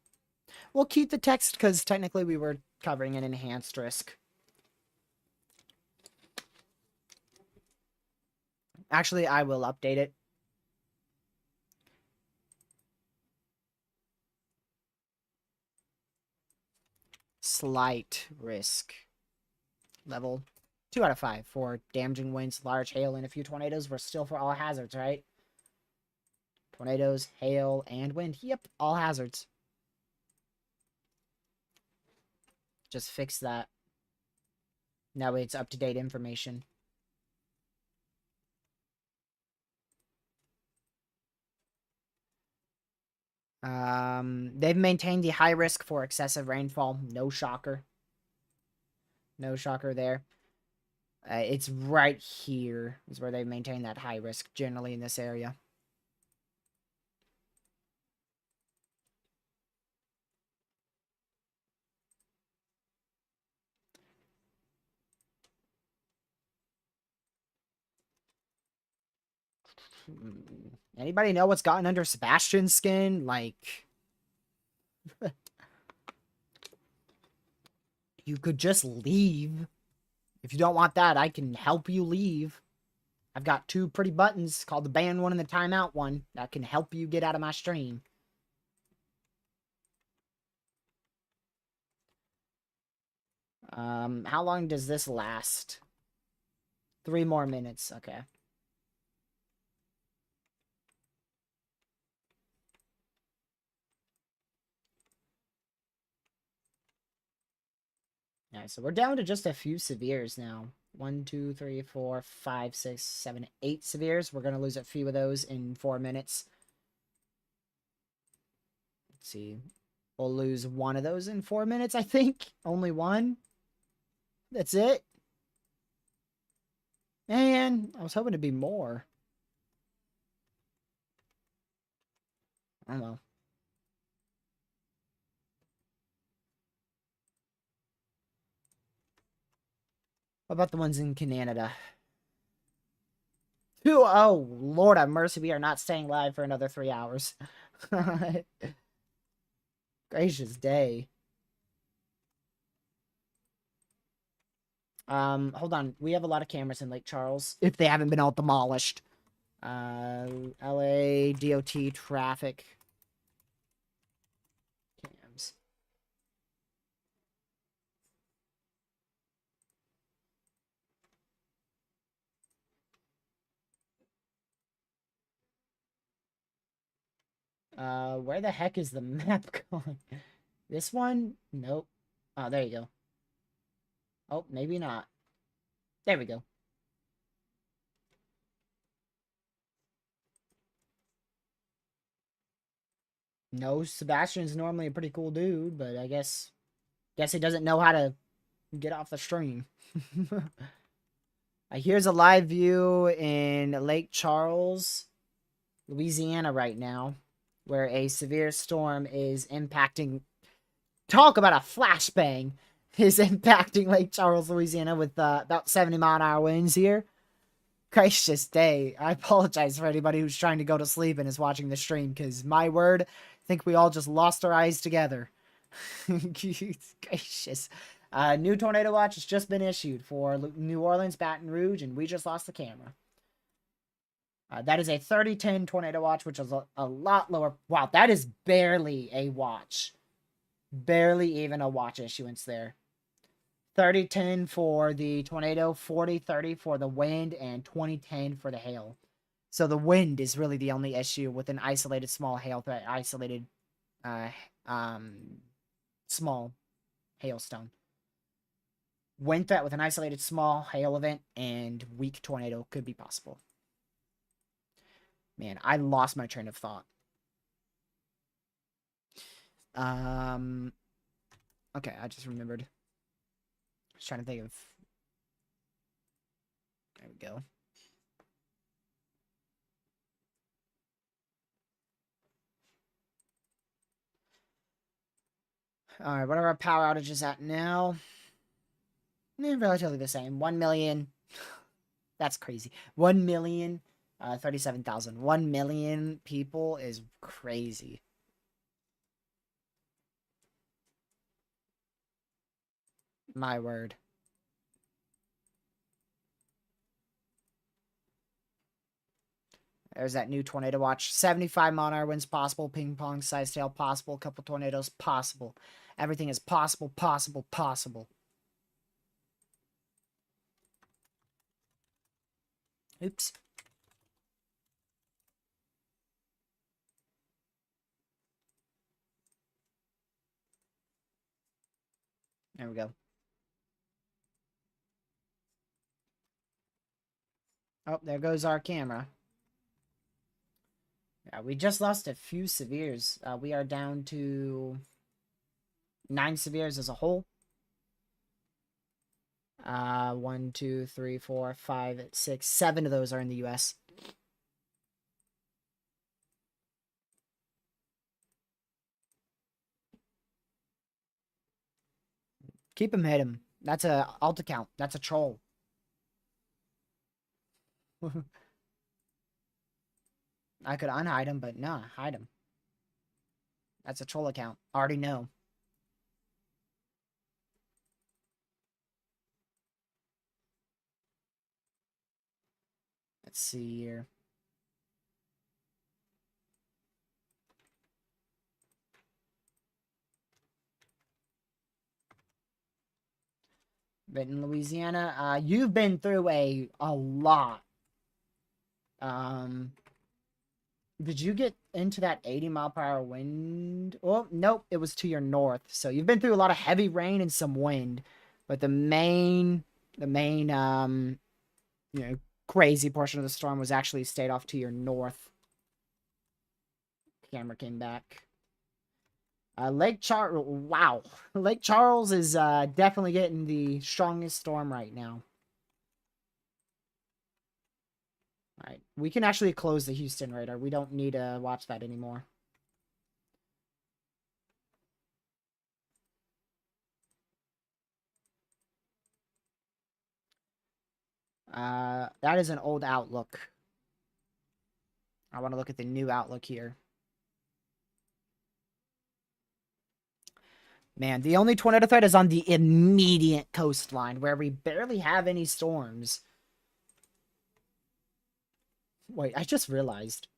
We'll keep the text because technically we were covering an enhanced risk. Actually, I will update it. Slight risk. Level 2 out of 5 for damaging winds, large hail, and a few tornadoes. We're still for all hazards, right? Tornadoes, hail, and wind. Yep, all hazards. Just fix that. That way it's up-to-date information. They've maintained the high risk for excessive rainfall. No shocker. No shocker there. It's right here is where they maintain that high risk generally in this area. Anybody know what's gotten under Sebastian's skin? Like, you could just leave. If you don't want that, I can help you leave. I've got 2 pretty buttons called the ban one and the timeout one that can help you get out of my stream. How long does this last? 3 more minutes. Okay. Yeah, so we're down to just a few severes now. 1, 2, 3, 4, 5, 6, 7, 8 severes. We're going to lose a few of those in 4 minutes. Let's see. We'll lose 1 of those in 4 minutes, I think. Only 1. That's it. Man, I was hoping to be more. I don't know. What about the ones in Canada? Oh, Lord have mercy, we are not staying live for another 3 hours. Gracious day. Hold on. We have a lot of cameras in Lake Charles, if they haven't been all demolished. LA DOT traffic cams. Where the heck is the map going? This one? Nope. Oh, there you go. Oh, maybe not. There we go. No, Sebastian's normally a pretty cool dude, but I guess he doesn't know how to get off the stream. Here's a live view in Lake Charles, Louisiana right now, where a severe storm is impacting. Talk about a flashbang! Is impacting Lake Charles, Louisiana with about 70-mile-an-hour winds here. Gracious day. I apologize for anybody who's trying to go to sleep and is watching the stream, because my word, I think we all just lost our eyes together. Gracious. New tornado watch has just been issued for New Orleans, Baton Rouge, and we just lost the camera. That is a 3010 tornado watch, which is a lot lower. Wow, that is barely a watch. Barely even a watch issuance there. 3010 for the tornado, 4030 for the wind, and 2010 for the hail. So the wind is really the only issue with an isolated small hail threat, isolated small hailstone. Wind threat with an isolated small hail event and weak tornado could be possible. Man, I lost my train of thought. Okay, I just remembered. I was trying to think of... There we go. Alright, what are our power outages at now? Relatively the same. 1 million. That's crazy. 1 million, 37,000. 1 million people is crazy. My word. There's that new tornado watch. 75 mile-an-hour winds possible. Ping pong size tail possible. Couple tornadoes possible. Everything is possible, possible, possible. Oops. There we go. Oh, there goes our camera. Yeah, we just lost a few severes. We are down to 9 severes as a whole. 1, 2, 3, 4, 5, 6, 7 of those are in the U.S. Keep him, hit him. That's a alt account. That's a troll. I could unhide him, but nah, hide him. That's a troll account. Already know. Let's see here. But in Louisiana, you've been through a lot. Did you get into that 80 mile per hour wind? Well, nope, it was to your north. So you've been through a lot of heavy rain and some wind. But the main, crazy portion of the storm was actually stayed off to your north. Camera came back. Lake Charles, wow. Lake Charles is definitely getting the strongest storm right now. Alright, we can actually close the Houston radar. We don't need to watch that anymore. That is an old outlook. I want to look at the new outlook here. Man, the only tornado threat is on the immediate coastline, where we barely have any storms. Wait, I just realized.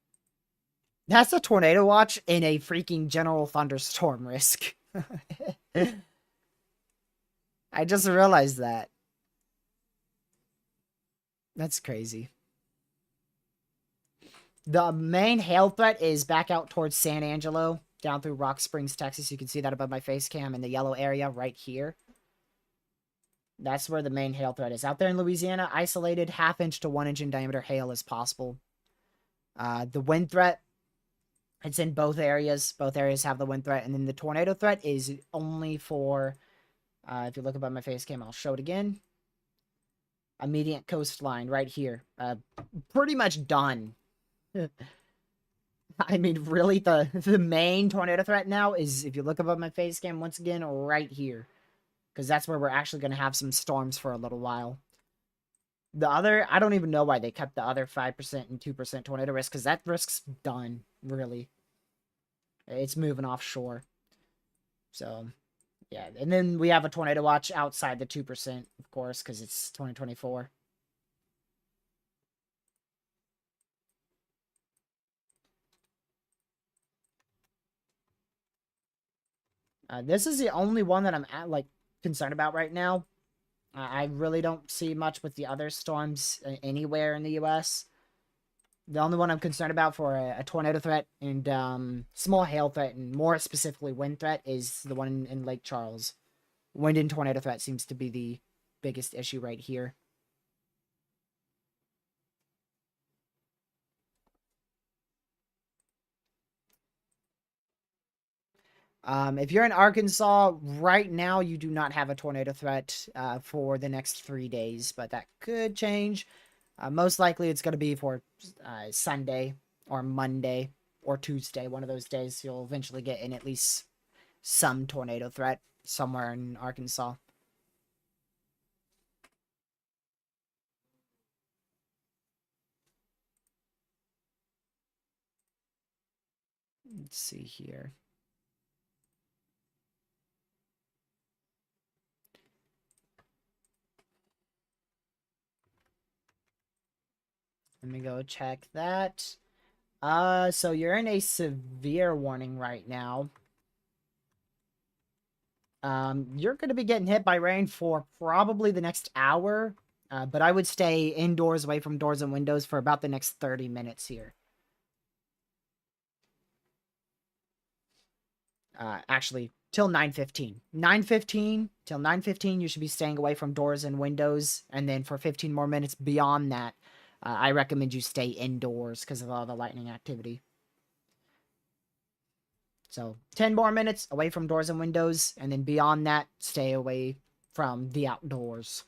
That's a tornado watch in a freaking general thunderstorm risk. I just realized that. That's crazy. The main hail threat is back out towards San Angelo, down through Rock Springs, Texas. You can see that above my face cam in the yellow area right here. That's where the main hail threat is. Out there in Louisiana, isolated 1/2 inch to 1 inch in diameter hail is possible. The wind threat, it's in both areas. Both areas have the wind threat. And then the tornado threat is only for, if you look above my face cam, I'll show it again. Immediate coastline right here. Pretty much done. I mean, really, the main tornado threat now is, if you look above my face cam, once again, right here. Because that's where we're actually going to have some storms for a little while. The other, I don't even know why they kept the other 5% and 2% tornado risk, because that risk's done, really. It's moving offshore. So, yeah. And then we have a tornado watch outside the 2%, of course, because it's 2024. This is the only one that I'm concerned about right now. I really don't see much with the other storms anywhere in the U.S. The only one I'm concerned about for a tornado threat and small hail threat, and more specifically wind threat, is the one in Lake Charles. Wind and tornado threat seems to be the biggest issue right here. If you're in Arkansas right now, you do not have a tornado threat for the next 3 days, but that could change. Most likely it's going to be for Sunday or Monday or Tuesday, one of those days. You'll eventually get in at least some tornado threat somewhere in Arkansas. Let's see here. Let me go check that. So you're in a severe warning right now. You're going to be getting hit by rain for probably the next hour, but I would stay indoors away from doors and windows for about the next 30 minutes here. Actually, till 9:15. 9:15 till 9:15, you should be staying away from doors and windows, and then for 15 more minutes beyond that, I recommend you stay indoors because of all the lightning activity. So 10 more minutes away from doors and windows, and then beyond that, stay away from the outdoors.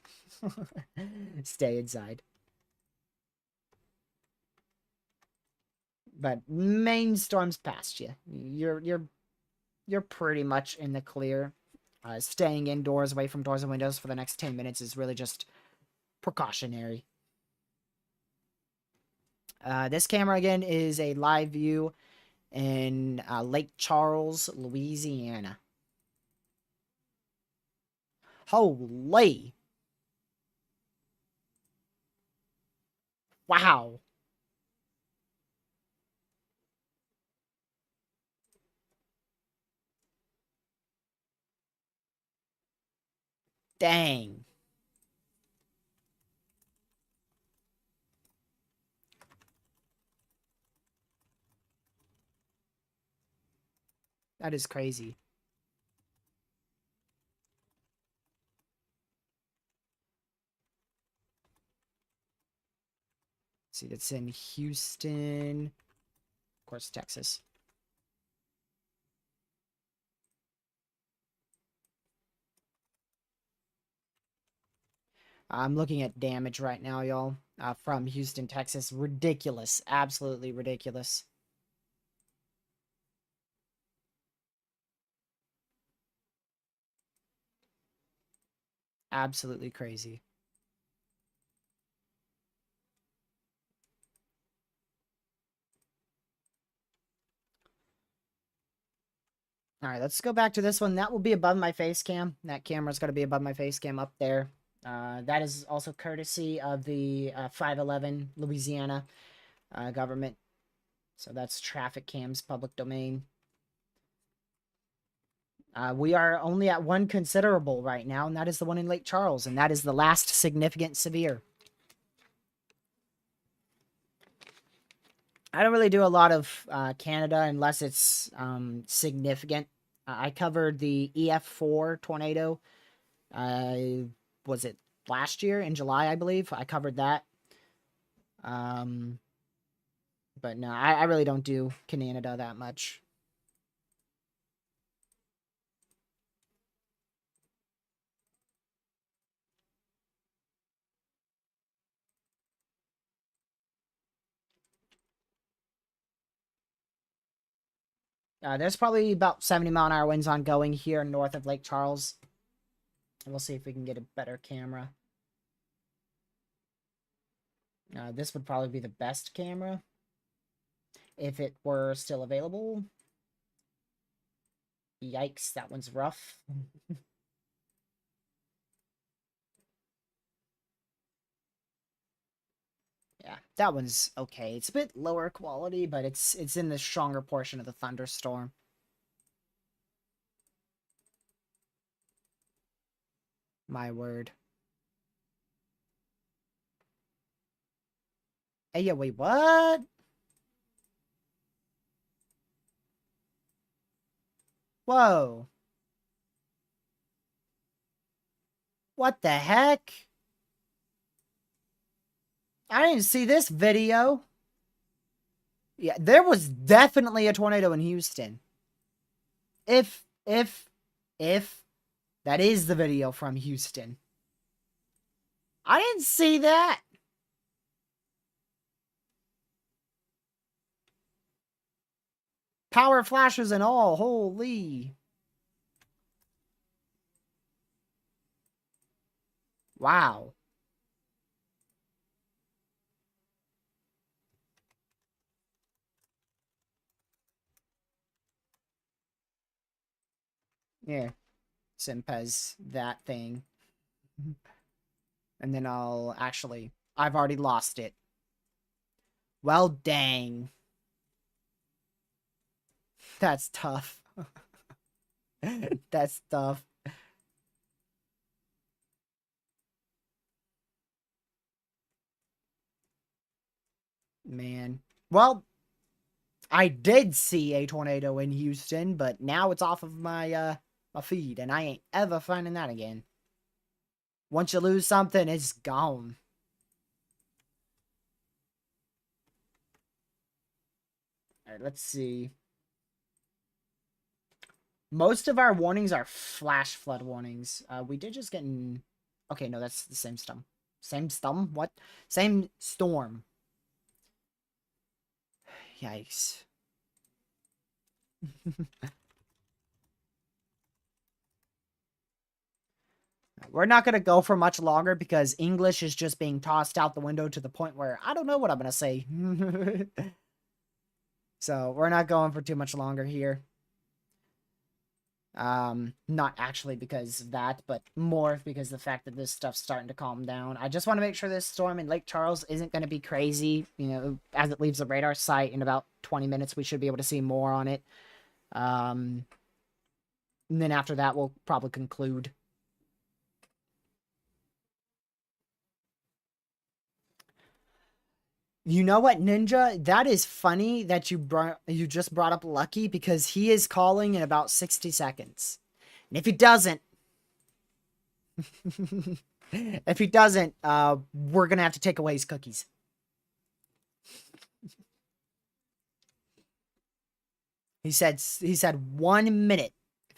Stay inside. But main storm's past you. You're pretty much in the clear. Staying indoors away from doors and windows for the next 10 minutes is really just precautionary. This camera again is a live view in Lake Charles, Louisiana. Holy! Wow! Dang! That is crazy. Let's see, that's in Houston. Of course, Texas. I'm looking at damage right now, y'all, from Houston, Texas. Ridiculous. Absolutely ridiculous. Absolutely crazy. All right, let's go back to this one. That will be above my face cam. That camera's going to be above my face cam up there. That is also courtesy of the 511 Louisiana government. So that's traffic cams, public domain. We are only at one considerable right now, and that is the one in Lake Charles, and that is the last significant severe. I don't really do a lot of Canada unless it's significant. I covered the EF4 tornado. Was it last year in July, I believe? I covered that. But no, I really don't do Canada that much. There's probably about 70-mile-an-hour winds ongoing here north of Lake Charles. We'll see if we can get a better camera. This would probably be the best camera if it were still available. Yikes, that one's rough. Yeah, that one's okay. It's a bit lower quality, but it's in the stronger portion of the thunderstorm. My word. Hey, yeah, wait, what? Whoa. What the heck? I didn't see this video. Yeah, there was definitely a tornado in Houston. If that is the video from Houston. I didn't see that. Power flashes and all. Holy. Wow. Yeah. Simpez that thing. And then I've already lost it. Well, dang. That's tough. That's tough. Man. Well, I did see a tornado in Houston, but now it's off of my feed, and I ain't ever finding that again. Once you lose something, it's gone. Alright, let's see. Most of our warnings are flash flood warnings. We did just get in... Okay, no, that's the same storm. Same storm? What? Same storm. Yikes. We're not going to go for much longer because English is just being tossed out the window to the point where I don't know what I'm going to say. So we're not going for too much longer here. Not actually because of that, but more because of the fact that this stuff's starting to calm down. I just want to make sure this storm in Lake Charles isn't going to be crazy. You know, as it leaves the radar site in about 20 minutes, we should be able to see more on it. And then after that, we'll probably conclude. You know what, Ninja? That is funny that you just brought up Lucky because he is calling in about 60 seconds. And if he doesn't, we're gonna have to take away his cookies. He said 1 minute. If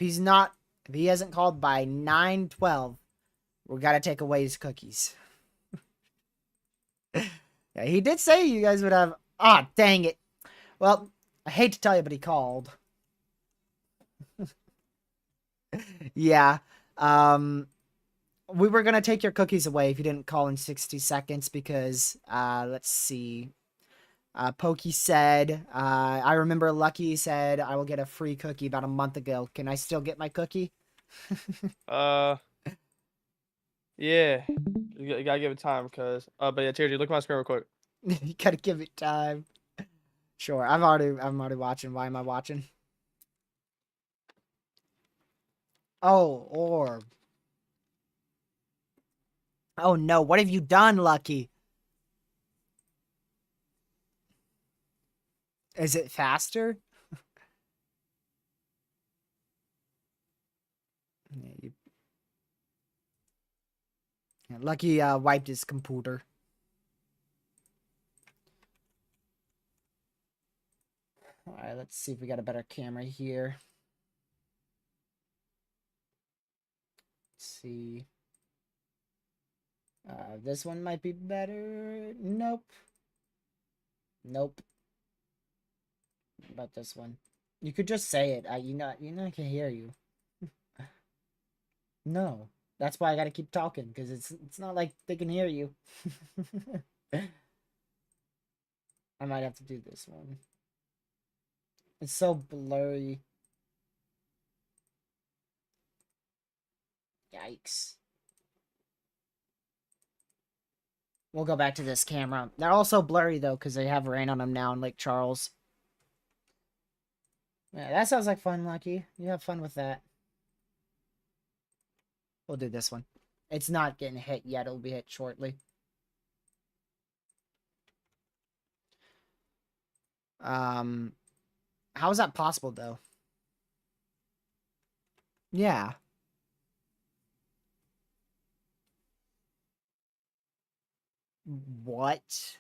he hasn't called by 9:12, we gotta take away his cookies. Yeah, he did say you guys would have. Ah, dang it. Well, I hate to tell you, but he called. Yeah. We were gonna take your cookies away if you didn't call in 60 seconds because let's see. Pokey said, I remember Lucky said I will get a free cookie about a month ago. Can I still get my cookie? Yeah. You gotta give it time because but yeah, TRG, look at my screen real quick. You gotta give it time. Sure, I'm already watching. Why am I watching? Oh, orb. Oh no, what have you done, Lucky? Is it faster? Yeah, Lucky wiped his computer. Alright, let's see if we got a better camera here. Let's see. This one might be better. Nope. Nope. What about this one? You could just say it. You know I can hear you. No. That's why I gotta keep talking, because it's not like they can hear you. I might have to do this one. It's so blurry. Yikes. We'll go back to this camera. They're also blurry, though, because they have rain on them now in Lake Charles. Yeah, that sounds like fun, Lucky. You have fun with that. We'll do this one. It's not getting hit yet. It'll be hit shortly. How is that possible, though? Yeah. What?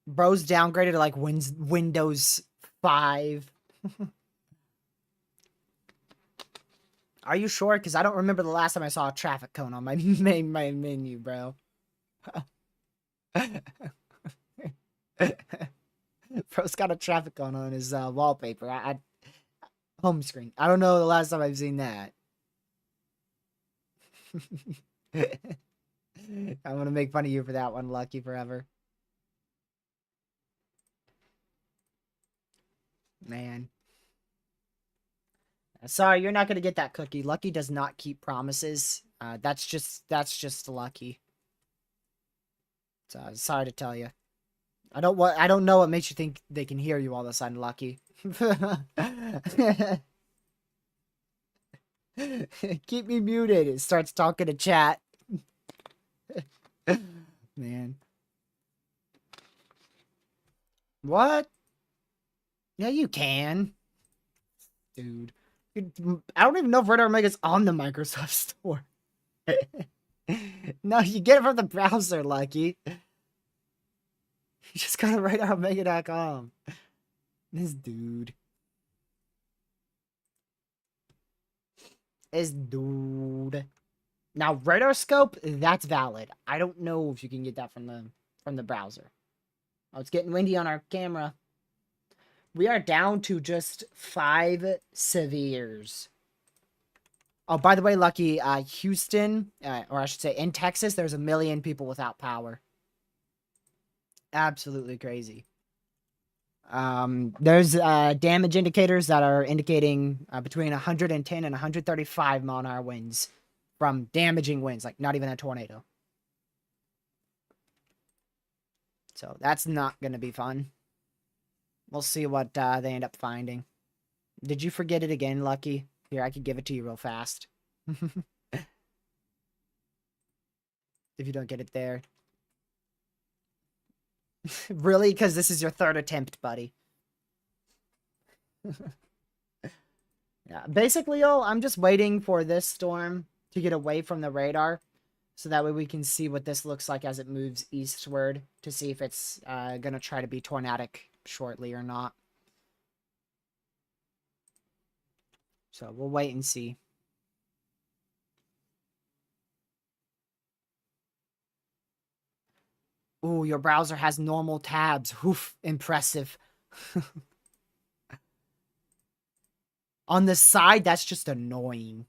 Bro's downgraded to like Windows 5. Are you sure? Because I don't remember the last time I saw a traffic cone on my main menu, bro. Bro's got a traffic cone on his wallpaper. Home screen. I don't know the last time I've seen that. I'm gonna make fun of you for that one, Lucky, forever. Man. Sorry, you're not gonna get that cookie. Lucky does not keep promises. That's just Lucky. So sorry to tell you. I don't know what makes you think they can hear you all of a sudden, Lucky. Keep me muted. It starts talking to chat. Man. What? Yeah, you can. Dude. I don't even know if Red Omega's on the Microsoft Store. No, you get it from the browser, Lucky. You just gotta write RadarOmega.com. This dude. Now, radar scope, that's valid. I don't know if you can get that from the browser. Oh, it's getting windy on our camera. We are down to just 5 severes. Oh, by the way, Lucky, Houston, or I should say in Texas, there's 1 million people without power. Absolutely crazy. There's damage indicators that are indicating between 110 and 135 mile an hour winds from damaging winds, like not even a tornado. So that's not going to be fun. We'll see what they end up finding. Did you forget it again, Lucky? Here, I could give it to you real fast. If you don't get it there. Really? Because this is your 3rd attempt, buddy. Yeah, basically, y'all, I'm just waiting for this storm to get away from the radar. So that way we can see what this looks like as it moves eastward. To see if it's going to try to be tornadic shortly or not. So we'll wait and see. Ooh, your browser has normal tabs. Oof, impressive. On the side, that's just annoying.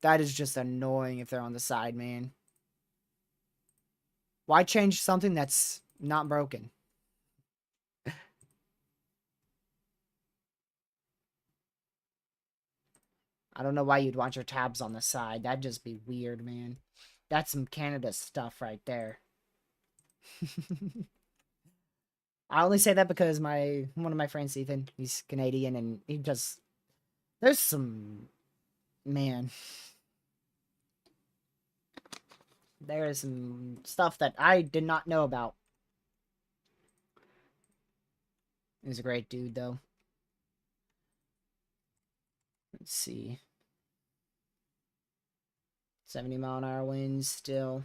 That is just annoying if they're on the side, man. Why change something that's not broken? I don't know why you'd want your tabs on the side. That'd just be weird, man. That's some Canada stuff right there. I only say that because one of my friends, Ethan, he's Canadian, and he does... There's some... Man. There is some stuff that I did not know about. He's a great dude, though. Let's see. 70 mile an hour winds still.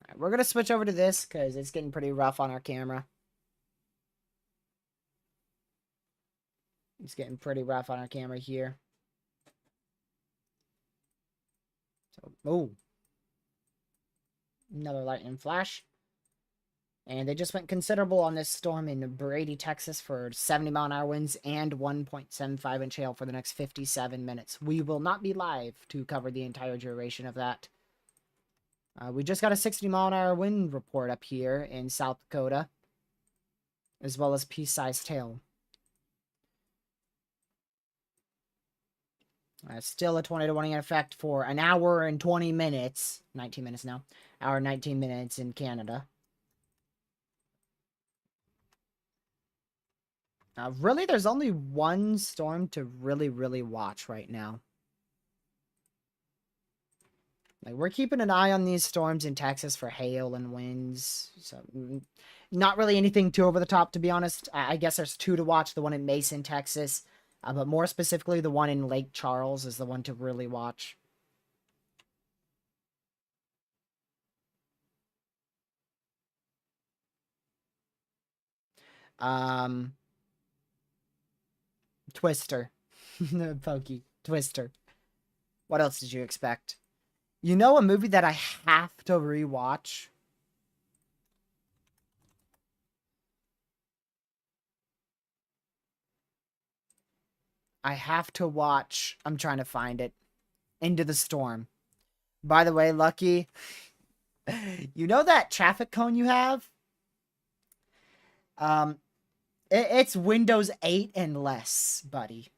Alright, we're gonna switch over to this because it's getting pretty rough on our camera. It's getting pretty rough on our camera here. So, oh. Another lightning flash. And they just went considerable on this storm in Brady, Texas for 70 mile an hour winds and 1.75 inch hail for the next 57 minutes. We will not be live to cover the entire duration of that. We just got a 60 mile an hour wind report up here in South Dakota, as well as pea-sized hail. Still a tornado warning in effect for an hour and 20 minutes. 19 minutes now. Hour and 19 minutes in Canada. Really, there's only one storm to really watch right now. Like, we're keeping an eye on these storms in Texas for hail and winds. So, not really anything too over the top, to be honest. I guess there's 2 to watch. The one in Mason, Texas, But more specifically, the one in Lake Charles is the one to really watch. Twister. Pokey. Twister. What else did you expect? You know a movie that I have to rewatch? I have to watch. I'm trying to find it. Into the Storm. By the way, Lucky, you know that traffic cone you have? It's Windows 8 and less, buddy.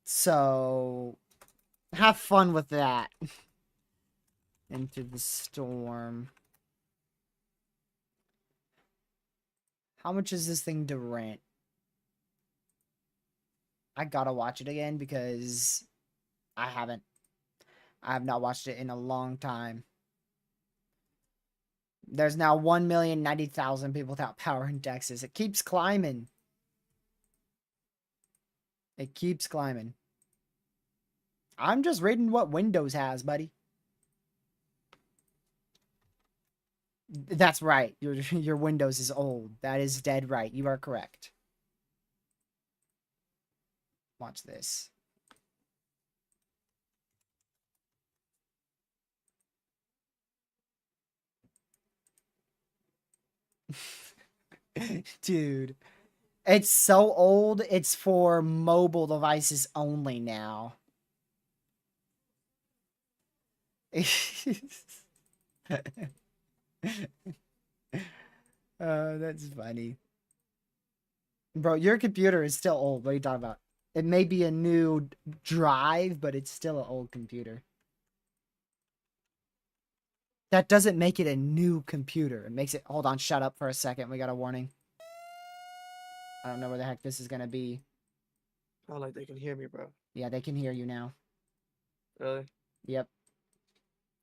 So, have fun with that. Into the Storm. How much is this thing to rent? I gotta watch it again because I haven't. I have not watched it in a long time. There's now 1,090,000 people without power in Texas. It keeps climbing. It keeps climbing. I'm just reading what Windows has, buddy. That's right. Your Windows is old. That is dead right. You are correct. Watch this. Dude. It's so old, it's for mobile devices only now. That's funny. Bro, your computer is still old. What are you talking about? It may be a new drive, but it's still an old computer. That doesn't make it a new computer. It makes it... Hold on, shut up for a second. We got a warning. I don't know where the heck this is gonna be. Oh, like they can hear me, bro. Yeah, they can hear you now. Really? Yep.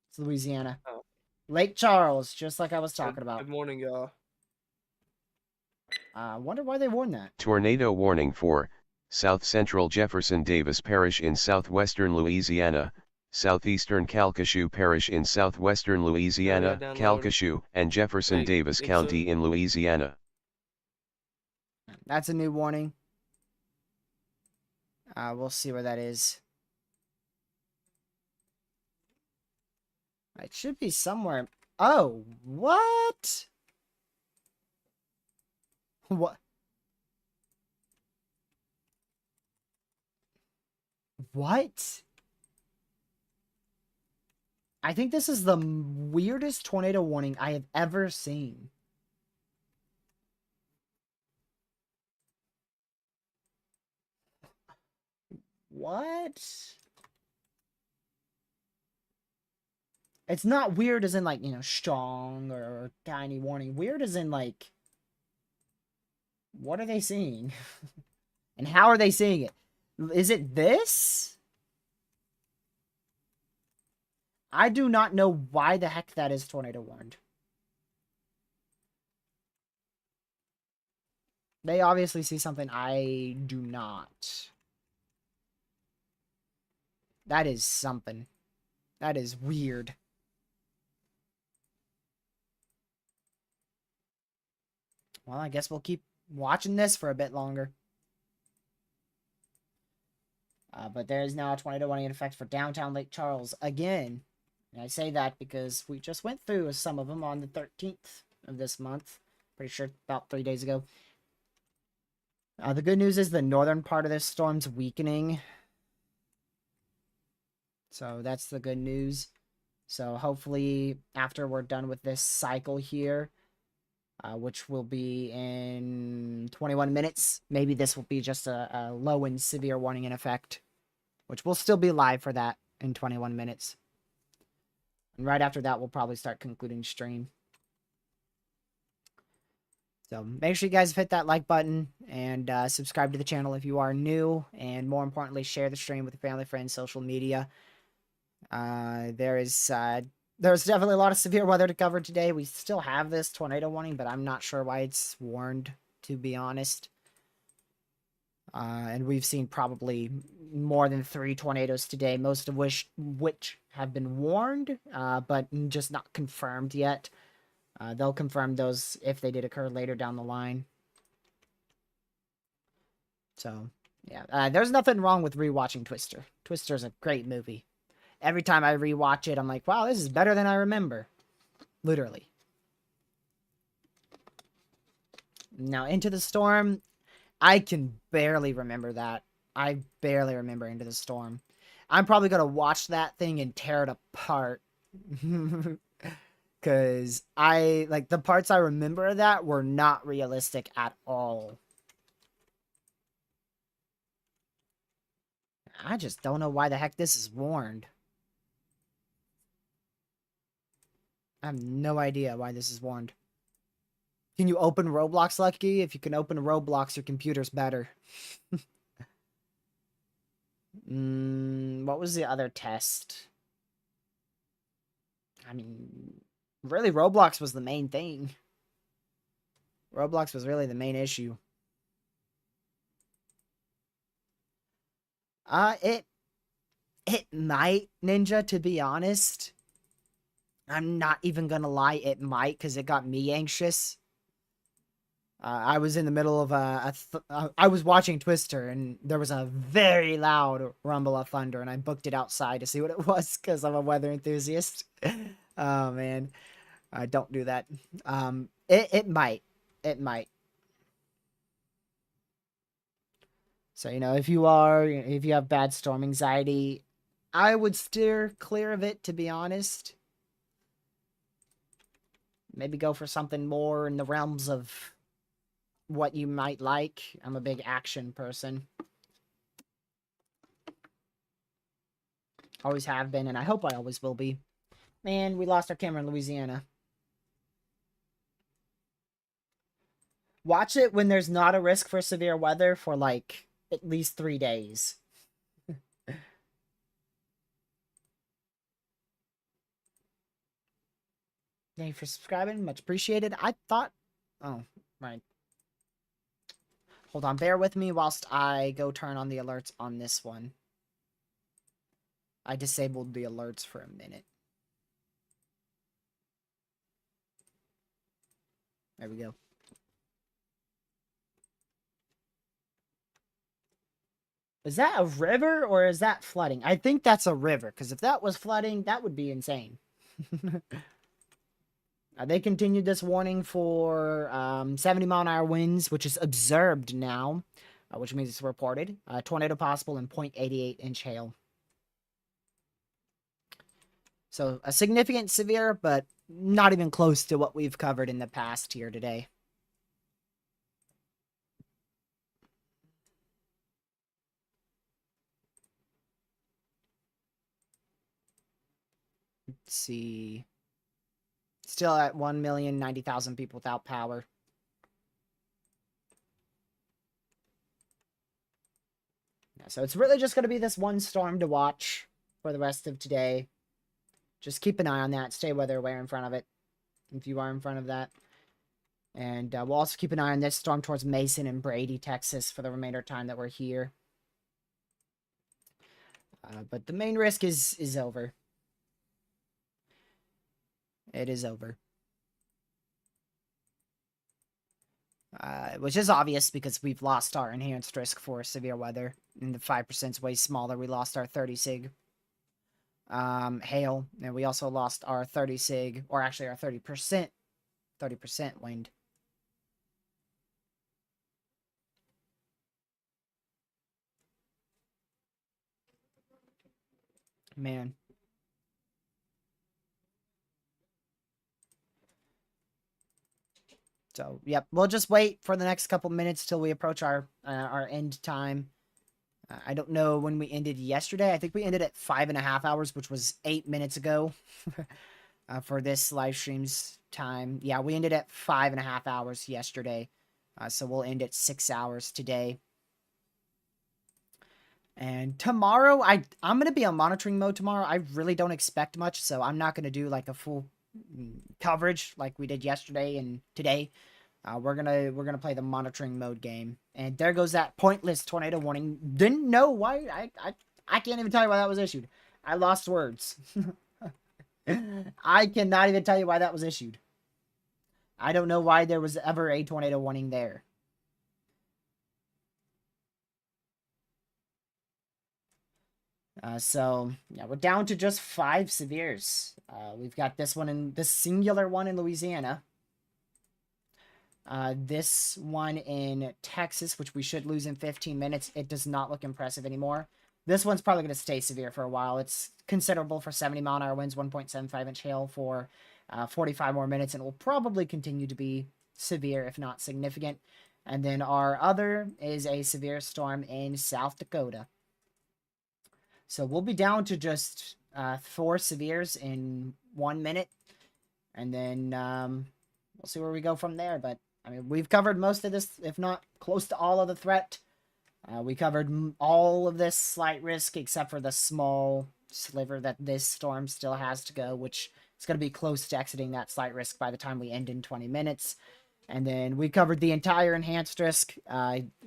It's Louisiana. Oh. Lake Charles, just like I was talking about. Good morning, y'all. I wonder why they warned that. Tornado warning for South Central Jefferson Davis Parish in southwestern Louisiana, southeastern Calcasieu Parish in southwestern Louisiana, download. Calcasieu, and Jefferson Hey, Davis it's County in Louisiana. That's a new warning. We'll see where that is. It should be somewhere. Oh, what? What? What? I think this is the weirdest tornado warning I have ever seen. What? It's not weird as in, like, you know, strong or tiny warning. Weird as in, like, what are they seeing? And how are they seeing it? Is it this? I do not know why the heck that is tornado warned. They obviously see something I do not. That is something. That is weird. Well, I guess we'll keep watching this for a bit longer. But there is now a tornado warning in effect for downtown Lake Charles again. And I say that because we just went through some of them on the 13th of this month. Pretty sure about 3 days ago. The good news is the northern part of this storm's weakening. So that's the good news. So hopefully after we're done with this cycle here, which will be in 21 minutes, maybe this will be just a low and severe warning in effect, which will still be live for that in 21 minutes. And right after that, we'll probably start concluding stream. So make sure you guys hit that like button and subscribe to the channel if you are new. And more importantly, share the stream with your family, friends, social media. There's definitely a lot of severe weather to cover today. We still have this tornado warning, but I'm not sure why it's warned, to be honest. And we've seen probably more than 3 tornadoes today, most of which have been warned, but just not confirmed yet. They'll confirm those if they did occur later down the line. So, yeah, there's nothing wrong with rewatching Twister. Twister's a great movie. Every time I rewatch it, I'm like, wow, this is better than I remember. Literally. Now, Into the Storm, I can barely remember that. I barely remember Into the Storm. I'm probably going to watch that thing and tear it apart. Because the parts I remember of that were not realistic at all. I just don't know why the heck this is warned. I have no idea why this is warned. Can you open Roblox, Lucky? If you can open Roblox, your computer's better. What was the other test? I mean, really, Roblox was the main thing. Roblox was really the main issue. It might, Ninja, to be honest. I'm not even gonna lie, it might, because it got me anxious. I was in the middle of I was watching Twister, and there was a very loud rumble of thunder, and I booked it outside to see what it was, because I'm a weather enthusiast. Oh, man. Don't do that. It might. It might. So, if you have bad storm anxiety, I would steer clear of it, to be honest. Maybe go for something more in the realms of what you might like. I'm a big action person. Always have been, and I hope I always will be. Man, we lost our camera in Louisiana. Watch it when there's not a risk for severe weather for, like, at least 3 days. Thank you for subscribing. Much appreciated. I thought... Oh, right. Hold on. Bear with me whilst I go turn on the alerts on this one. I disabled the alerts for a minute. There we go. Is that a river or is that flooding? I think that's a river, because if that was flooding, that would be insane. They continued this warning for 70-mile-an-hour winds, which is observed now, which means it's reported. Tornado possible and 0.88-inch hail. So a significant severe, but not even close to what we've covered in the past here today. Let's see. Still at 1,090,000 people without power. Yeah, so it's really just going to be this one storm to watch for the rest of today. Just keep an eye on that. Stay weather aware in front of it, if you are in front of that. And we'll also keep an eye on this storm towards Mason and Brady, Texas, for the remainder of time that we're here. But the main risk is over. It is over. Which is obvious because we've lost our enhanced risk for severe weather. And the 5% is way smaller. We lost our 30 sig hail. And we also lost our 30 sig, or actually our 30% wind. Man. So, yep, we'll just wait for the next couple minutes till we approach our end time. I don't know when we ended yesterday. I think we ended at 5.5 hours, which was 8 minutes ago for this live stream's time. Yeah, we ended at 5.5 hours yesterday. So we'll end at 6 hours today. And tomorrow, I'm going to be on monitoring mode tomorrow. I really don't expect much, so I'm not going to do like a full coverage like we did yesterday and today. We're gonna play the monitoring mode game, and there goes that pointless tornado warning. Didn't know why. I can't even tell you why that was issued. I lost words. I cannot even tell you why that was issued. I don't know why there was ever a tornado warning there. So yeah, we're down to just 5 severes. We've got this one in this singular one in Louisiana. This one in Texas, which we should lose in 15 minutes. It does not look impressive anymore. This one's probably going to stay severe for a while. It's considerable for 70-mile-an-hour winds, 1.75-inch hail for 45 more minutes, and will probably continue to be severe, if not significant. And then our other is a severe storm in South Dakota. So we'll be down to just 4 severes in 1 minute, and then we'll see where we go from there. But I mean, we've covered most of this, if not close to all of the threat. We covered all of this slight risk, except for the small sliver that this storm still has to go, which is going to be close to exiting that slight risk by the time we end in 20 minutes. And then we covered the entire enhanced risk,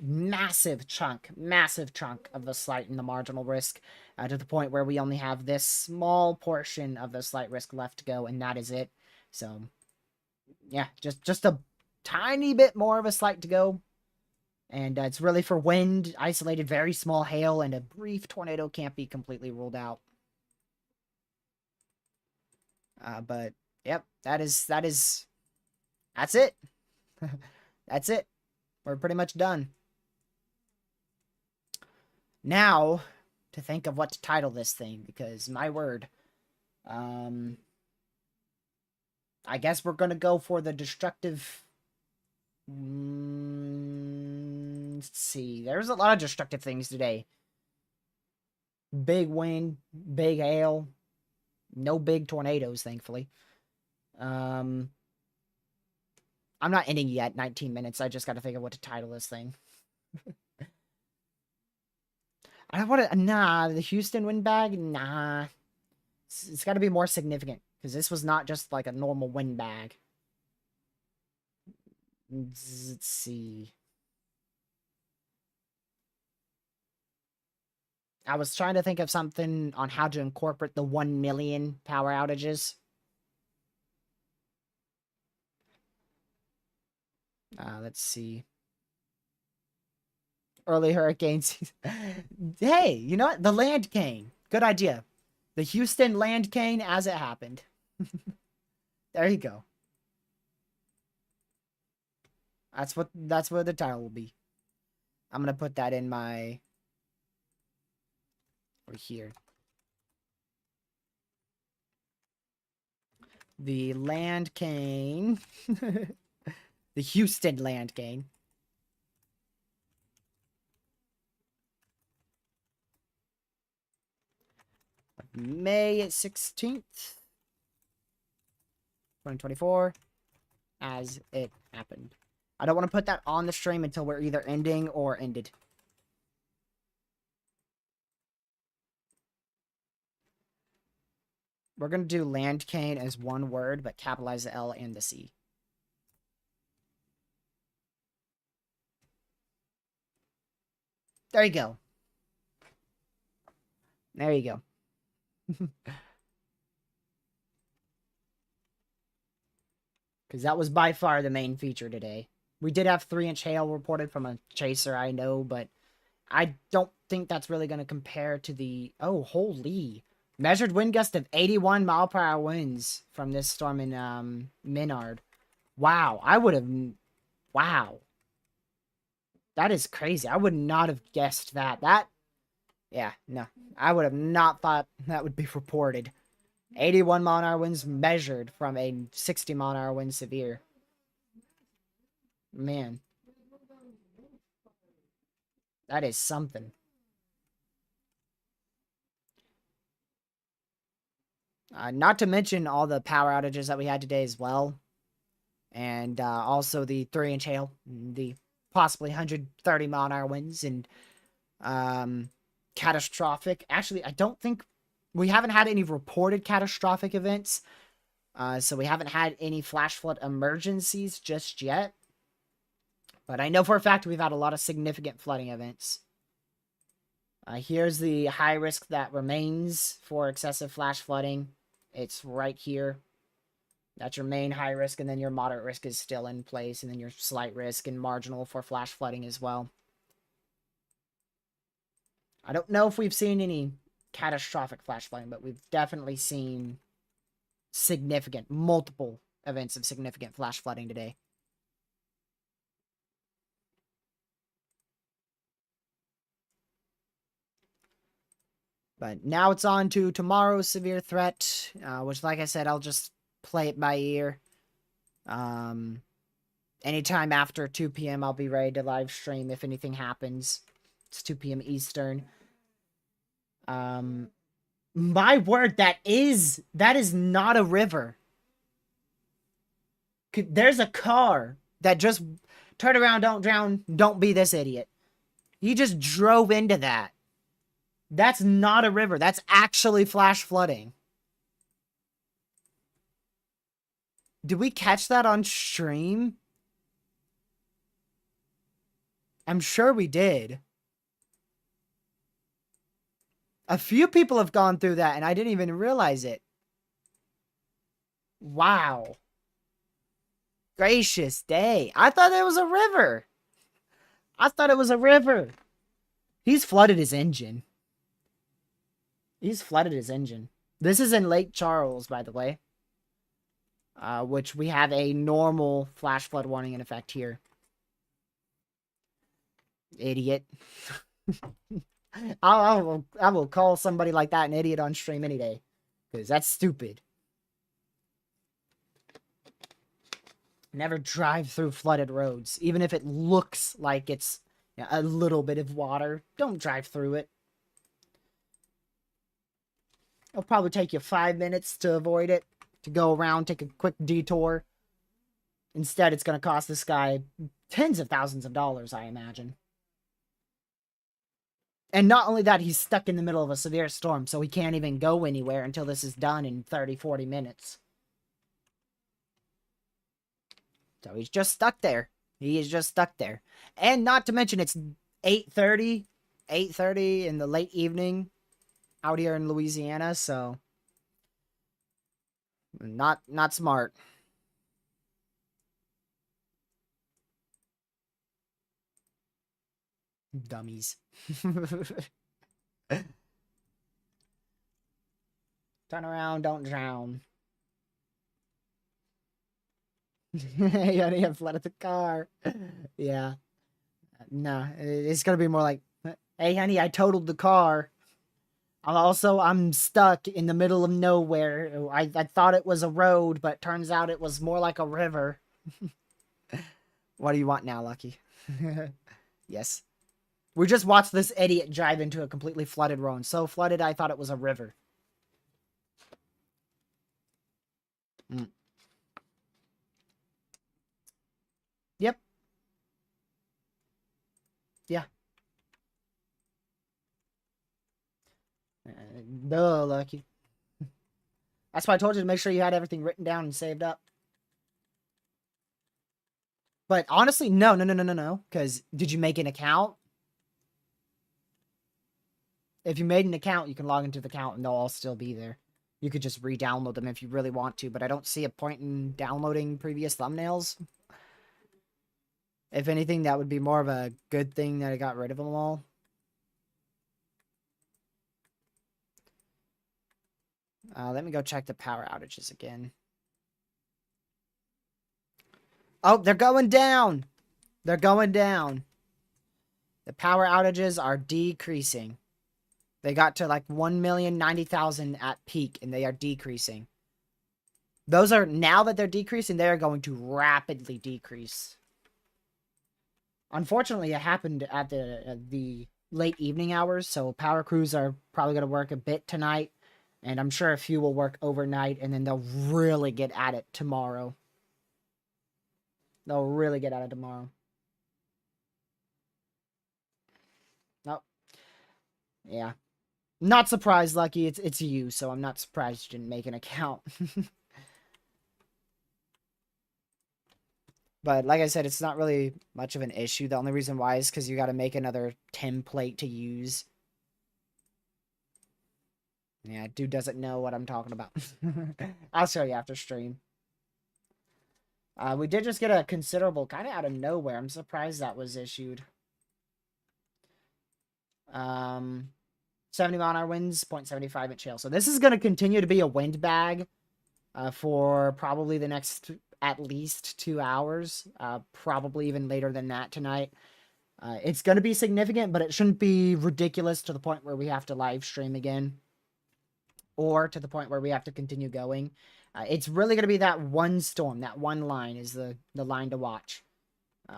massive chunk of the slight and the marginal risk, to the point where we only have this small portion of the slight risk left to go, and that is it. So, yeah, just a tiny bit more of a slight to go. And it's really for wind, isolated, very small hail, and a brief tornado can't be completely ruled out. But, yep, that's it. That's it. We're pretty much done. Now, to think of what to title this thing, because my word. I guess we're going to go for the destructive... let's see. There's a lot of destructive things today. Big wind, big hail. No big tornadoes, thankfully. I'm not ending yet, 19 minutes. I just got to think of what to title this thing. I don't want to... Nah, the Houston windbag? Nah. It's got to be more significant, because this was not just like a normal windbag. Let's see. I was trying to think of something on how to incorporate the 1 million power outages. Let's see. Early hurricanes. Hey, you know what? The LandCane. Good idea. The Houston LandCane as it happened. There you go. That's what the title will be. I'm gonna put that in my... Or here. The LandCane. The Houston LandCane. May 16th, 2024, as it happened. I don't want to put that on the stream until we're either ending or ended. We're going to do LandCane as one word, but capitalize the L and the C. There you go. There you go. Because that was by far the main feature today. We did have 3-inch hail reported from a chaser, I know, but I don't think that's really going to compare to the... Oh, holy. Measured wind gust of 81 mile per hour winds from this storm in Menard. Wow, I would have... Wow. That is crazy. I would not have guessed that. Yeah, no. I would have not thought that would be reported. 81 mile an hour winds measured from a 60 mile an hour wind severe. Man. That is something. Not to mention all the power outages that we had today as well. And also the 3-inch hail. The possibly 130 mile an hour winds. And catastrophic. Actually, I don't think... We haven't had any reported catastrophic events. So we haven't had any flash flood emergencies just yet. But I know for a fact we've had a lot of significant flooding events. Here's the high risk that remains for excessive flash flooding. It's right here. That's your main high risk, and then your moderate risk is still in place, and then your slight risk and marginal for flash flooding as well. I don't know if we've seen any catastrophic flash flooding, but we've definitely seen significant, multiple events of significant flash flooding today. But now it's on to tomorrow's severe threat, which, like I said, I'll just play it by ear. Anytime after 2 p.m., I'll be ready to live stream if anything happens. It's 2 p.m. Eastern. My word, that is not a river. There's a car that just turn around, don't drown, don't be this idiot. He just drove into that. That's not a river. That's actually flash flooding. Did we catch that on stream? I'm sure we did. A few people have gone through that, and I didn't even realize it. Wow. Gracious day. I thought it was a river. I thought it was a river. He's flooded his engine. He's flooded his engine. This is in Lake Charles, by the way. Which we have a normal flash flood warning in effect here. Idiot. I will call somebody like that an idiot on stream any day. Because that's stupid. Never drive through flooded roads. Even if it looks like it's a little bit of water. Don't drive through it. It'll probably take you 5 minutes to avoid it. To go around, take a quick detour. Instead, it's going to cost this guy tens of thousands of dollars, I imagine. And not only that, he's stuck in the middle of a severe storm, so he can't even go anywhere until this is done in 30, 40 minutes. So he's just stuck there. He is just stuck there. And not to mention, it's 8:30 in the late evening out here in Louisiana, so not smart. Dummies. Turn around, don't drown. You only have flooded the car. Yeah. No, it's gonna be more like, hey honey, I totaled the car. I'm stuck in the middle of nowhere. I thought it was a road, but turns out it was more like a river. What do you want now, Lucky? Yes. We just watched this idiot drive into a completely flooded road. So flooded, I thought it was a river. Yep. Yeah. Duh, Lucky. That's why I told you to make sure you had everything written down and saved up. But honestly, no. Because did you make an account? If you made an account, you can log into the account and they'll all still be there. You could just re-download them if you really want to, but I don't see a point in downloading previous thumbnails. If anything, that would be more of a good thing that I got rid of them all. Let me go check the power outages again. Oh, they're going down. They're going down. The power outages are decreasing. They got to like 1,090,000 at peak, and they are decreasing. Those are, now that they're decreasing, they are going to rapidly decrease. Unfortunately, it happened at the late evening hours, so power crews are probably going to work a bit tonight, and I'm sure a few will work overnight, and then they'll really get at it tomorrow. They'll really get at it tomorrow. Nope. Yeah. Not surprised, Lucky. It's you, so I'm not surprised you didn't make an account. But like I said, it's not really much of an issue. The only reason why is because you got to make another template to use. Yeah, dude doesn't know what I'm talking about. I'll show you after stream. We did just get a considerable, kind of out of nowhere. I'm surprised that was issued. 70-mile-an-hour winds, 0.75 inch hail. So this is going to continue to be a wind bag for probably the next at least 2 hours. Probably even later than that tonight. It's going to be significant, but it shouldn't be ridiculous to the point where we have to live stream again. Or to the point where we have to continue going. It's really going to be that one storm, that one line is the line to watch.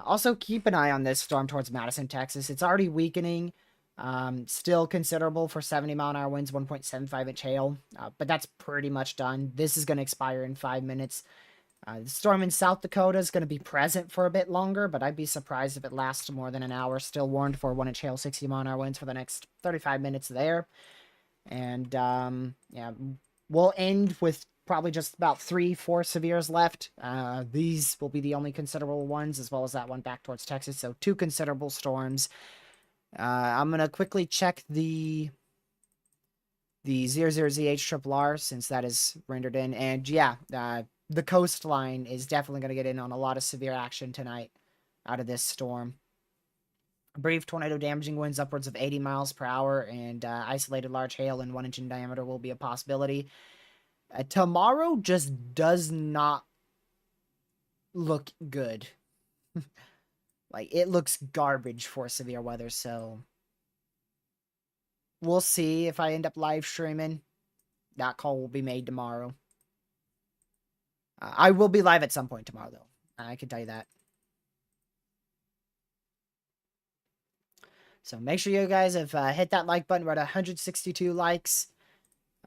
Also, keep an eye on this storm towards Madison, Texas. It's already weakening. Still considerable for 70-mile-an-hour winds, 1.75 inch hail. But that's pretty much done. This is going to expire in 5 minutes. The storm in South Dakota is going to be present for a bit longer, but I'd be surprised if it lasts more than an hour. Still warned for 1 inch hail, 60-mile-an-hour winds for the next 35 minutes there. And, yeah, we'll end with probably just about 3-4 severes left. These will be the only considerable ones, as well as that one back towards Texas. So 2 considerable storms. I'm going to quickly check the 00ZH since that is rendered in. And yeah, the coastline is definitely going to get in on a lot of severe action tonight out of this storm. Brief tornado damaging winds upwards of 80 miles per hour and isolated large hail in 1 inch in diameter will be a possibility. Tomorrow just does not look good. Like, it looks garbage for severe weather, so we'll see if I end up live streaming. That call will be made tomorrow. I will be live at some point tomorrow, though. I can tell you that. So make sure you guys have hit that like button. We're at 162 likes.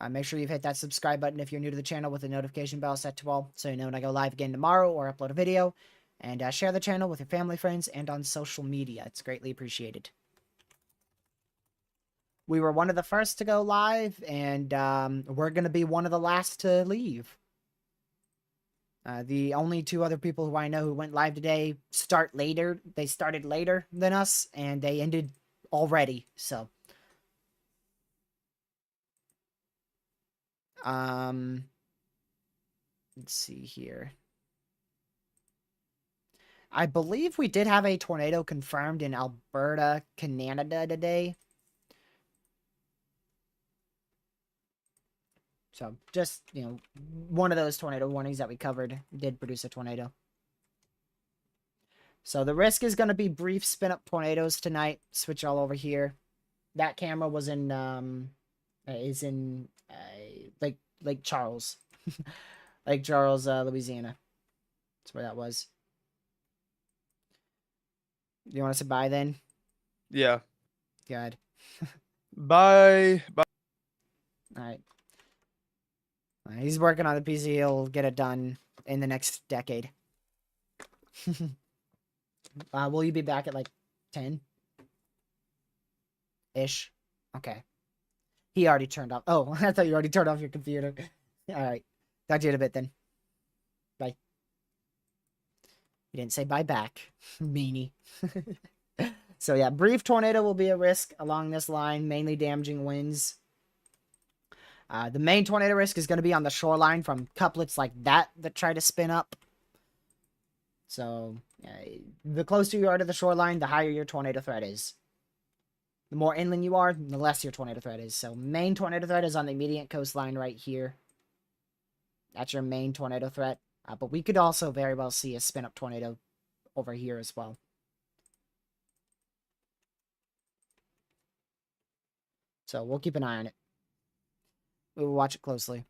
Make sure you've hit that subscribe button if you're new to the channel with the notification bell set to all so you know when I go live again tomorrow or upload a video. And share the channel with your family, friends, and on social media. It's greatly appreciated. We were one of the first to go live, and we're going to be one of the last to leave. The only 2 other people who I know who went live today start later. They started later than us, and they ended already, so. Let's see here. I believe we did have a tornado confirmed in Alberta, Canada today. So, just, you know, one of those tornado warnings that we covered did produce a tornado. So, the risk is going to be brief spin-up tornadoes tonight. Switch all over here. That camera was in, Lake Charles. Lake Charles, Louisiana. That's where that was. You want to say bye then? Yeah. Good. Bye. Bye. All right. He's working on the PC. He'll get it done in the next decade. Will you be back at like 10? Ish. Okay. He already turned off. Oh, I thought you already turned off your computer. All right. Talk to you in a bit then. Bye. You didn't say bye back. Meanie. So yeah, brief tornado will be a risk along this line, mainly damaging winds. The main tornado risk is going to be on the shoreline from couplets like that try to spin up. So, the closer you are to the shoreline, the higher your tornado threat is. The more inland you are, the less your tornado threat is. So, main tornado threat is on the immediate coastline right here. That's your main tornado threat. But we could also very well see a spin-up tornado over here as well. So, we'll keep an eye on it. We will watch it closely.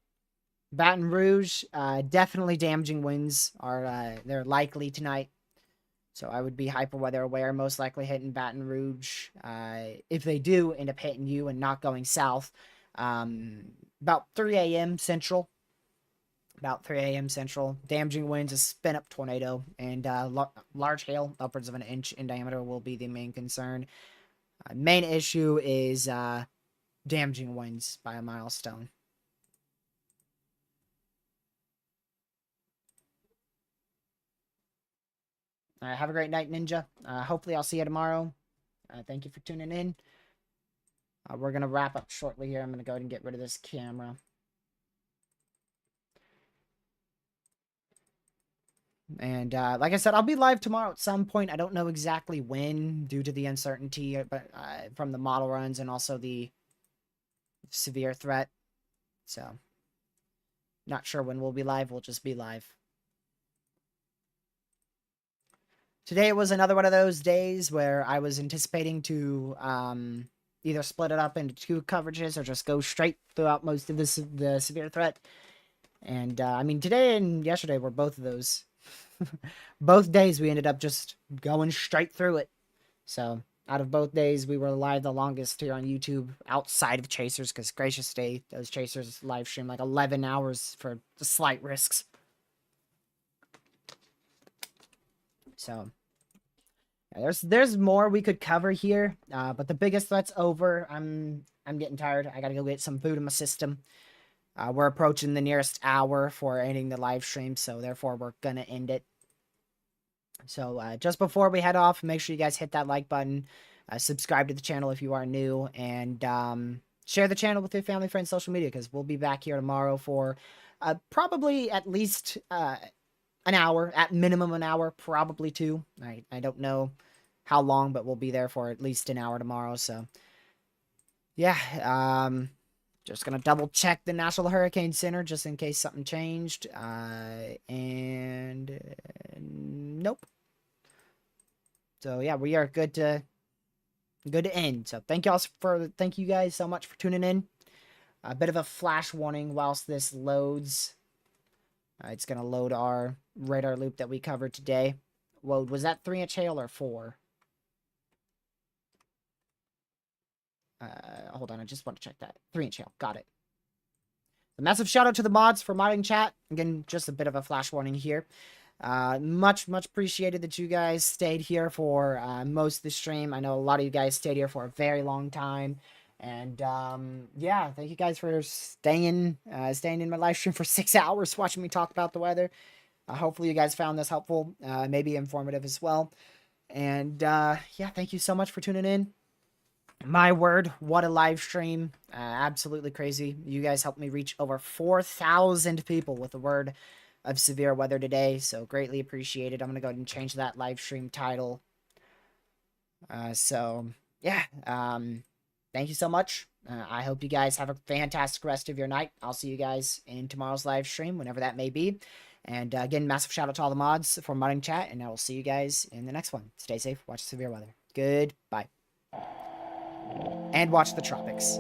Baton Rouge, definitely damaging winds are they're likely tonight. So I would be hyper weather aware, most likely hitting Baton Rouge. If they do end up hitting you and not going south, about 3 a.m. Central. About 3 a.m. Central. Damaging winds, a spin-up tornado, and large hail, upwards of 1 inch in diameter, will be the main concern. Main issue is damaging winds by a milestone. Have a great night, Ninja. Hopefully I'll see you tomorrow. Thank you for tuning in. We're going to wrap up shortly here. I'm going to go ahead and get rid of this camera. And like I said, I'll be live tomorrow at some point. I don't know exactly when due to the uncertainty but from the model runs and also the severe threat. So, not sure when we'll be live. We'll just be live. Today was another one of those days where I was anticipating to either split it up into 2 coverages or just go straight throughout most of the severe threat. And, I mean, today and yesterday were both of those. Both days we ended up just going straight through it. So, out of both days, we were live the longest here on YouTube outside of Chasers, because gracious day, those Chasers live stream like 11 hours for the slight risks. So, yeah, there's more we could cover here, but the biggest threat's over. I'm getting tired. I gotta go get some food in my system. We're approaching the nearest hour for ending the live stream, so therefore we're gonna end it. So just before we head off, make sure you guys hit that like button, subscribe to the channel if you are new, and share the channel with your family, friends, social media, because we'll be back here tomorrow for probably at least an hour, at minimum an hour, probably 2. I don't know how long, but we'll be there for at least an hour tomorrow. So yeah, just gonna double check the National Hurricane Center just in case something changed. And nope. So yeah, we are good to end. So thank you guys so much for tuning in. A bit of a flash warning whilst this loads. It's gonna load our radar loop that we covered today. Whoa, was that 3-inch hail or 4? Hold on, I just want to check that. 3-inch hail, got it. A massive shout out to the mods for modding chat. Again, just a bit of a flash warning here. Much appreciated that you guys stayed here for most of the stream. I know a lot of you guys stayed here for a very long time. And yeah, thank you guys for staying in my live stream for 6 hours watching me talk about the weather. Hopefully you guys found this helpful, maybe informative as well. And yeah, thank you so much for tuning in. My word, what a live stream. Absolutely crazy. You guys helped me reach over 4,000 people with the word of severe weather today, so greatly appreciated. I'm going to go ahead and change that live stream title. So, yeah, thank you so much. I hope you guys have a fantastic rest of your night. I'll see you guys in tomorrow's live stream, whenever that may be. And again, massive shout out to all the mods for modding chat, and I will see you guys in the next one. Stay safe, watch severe weather. Goodbye. And watch the tropics.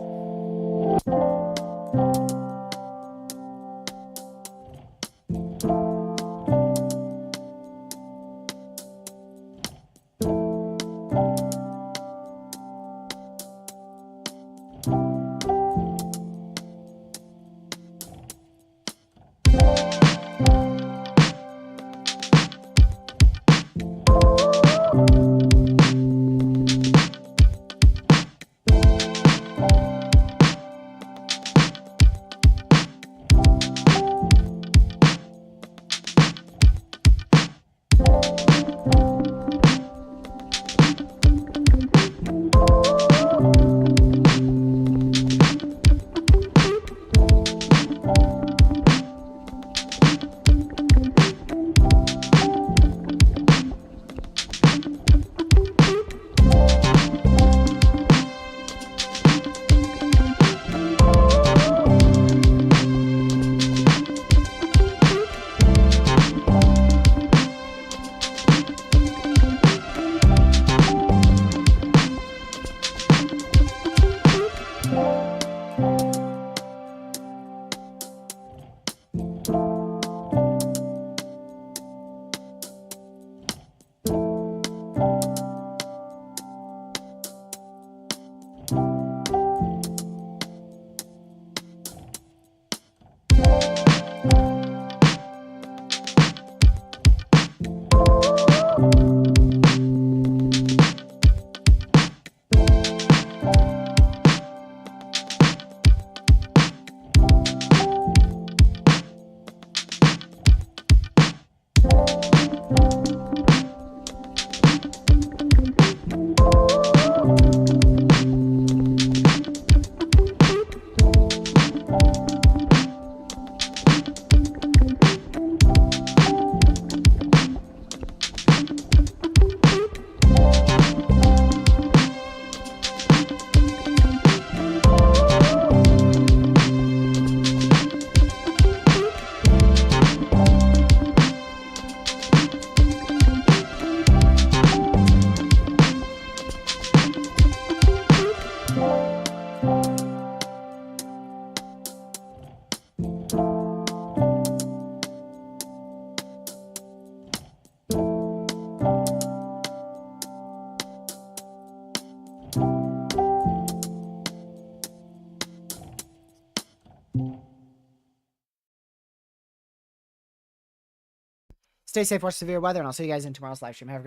Stay safe for severe weather, and I'll see you guys in tomorrow's live stream. Have a great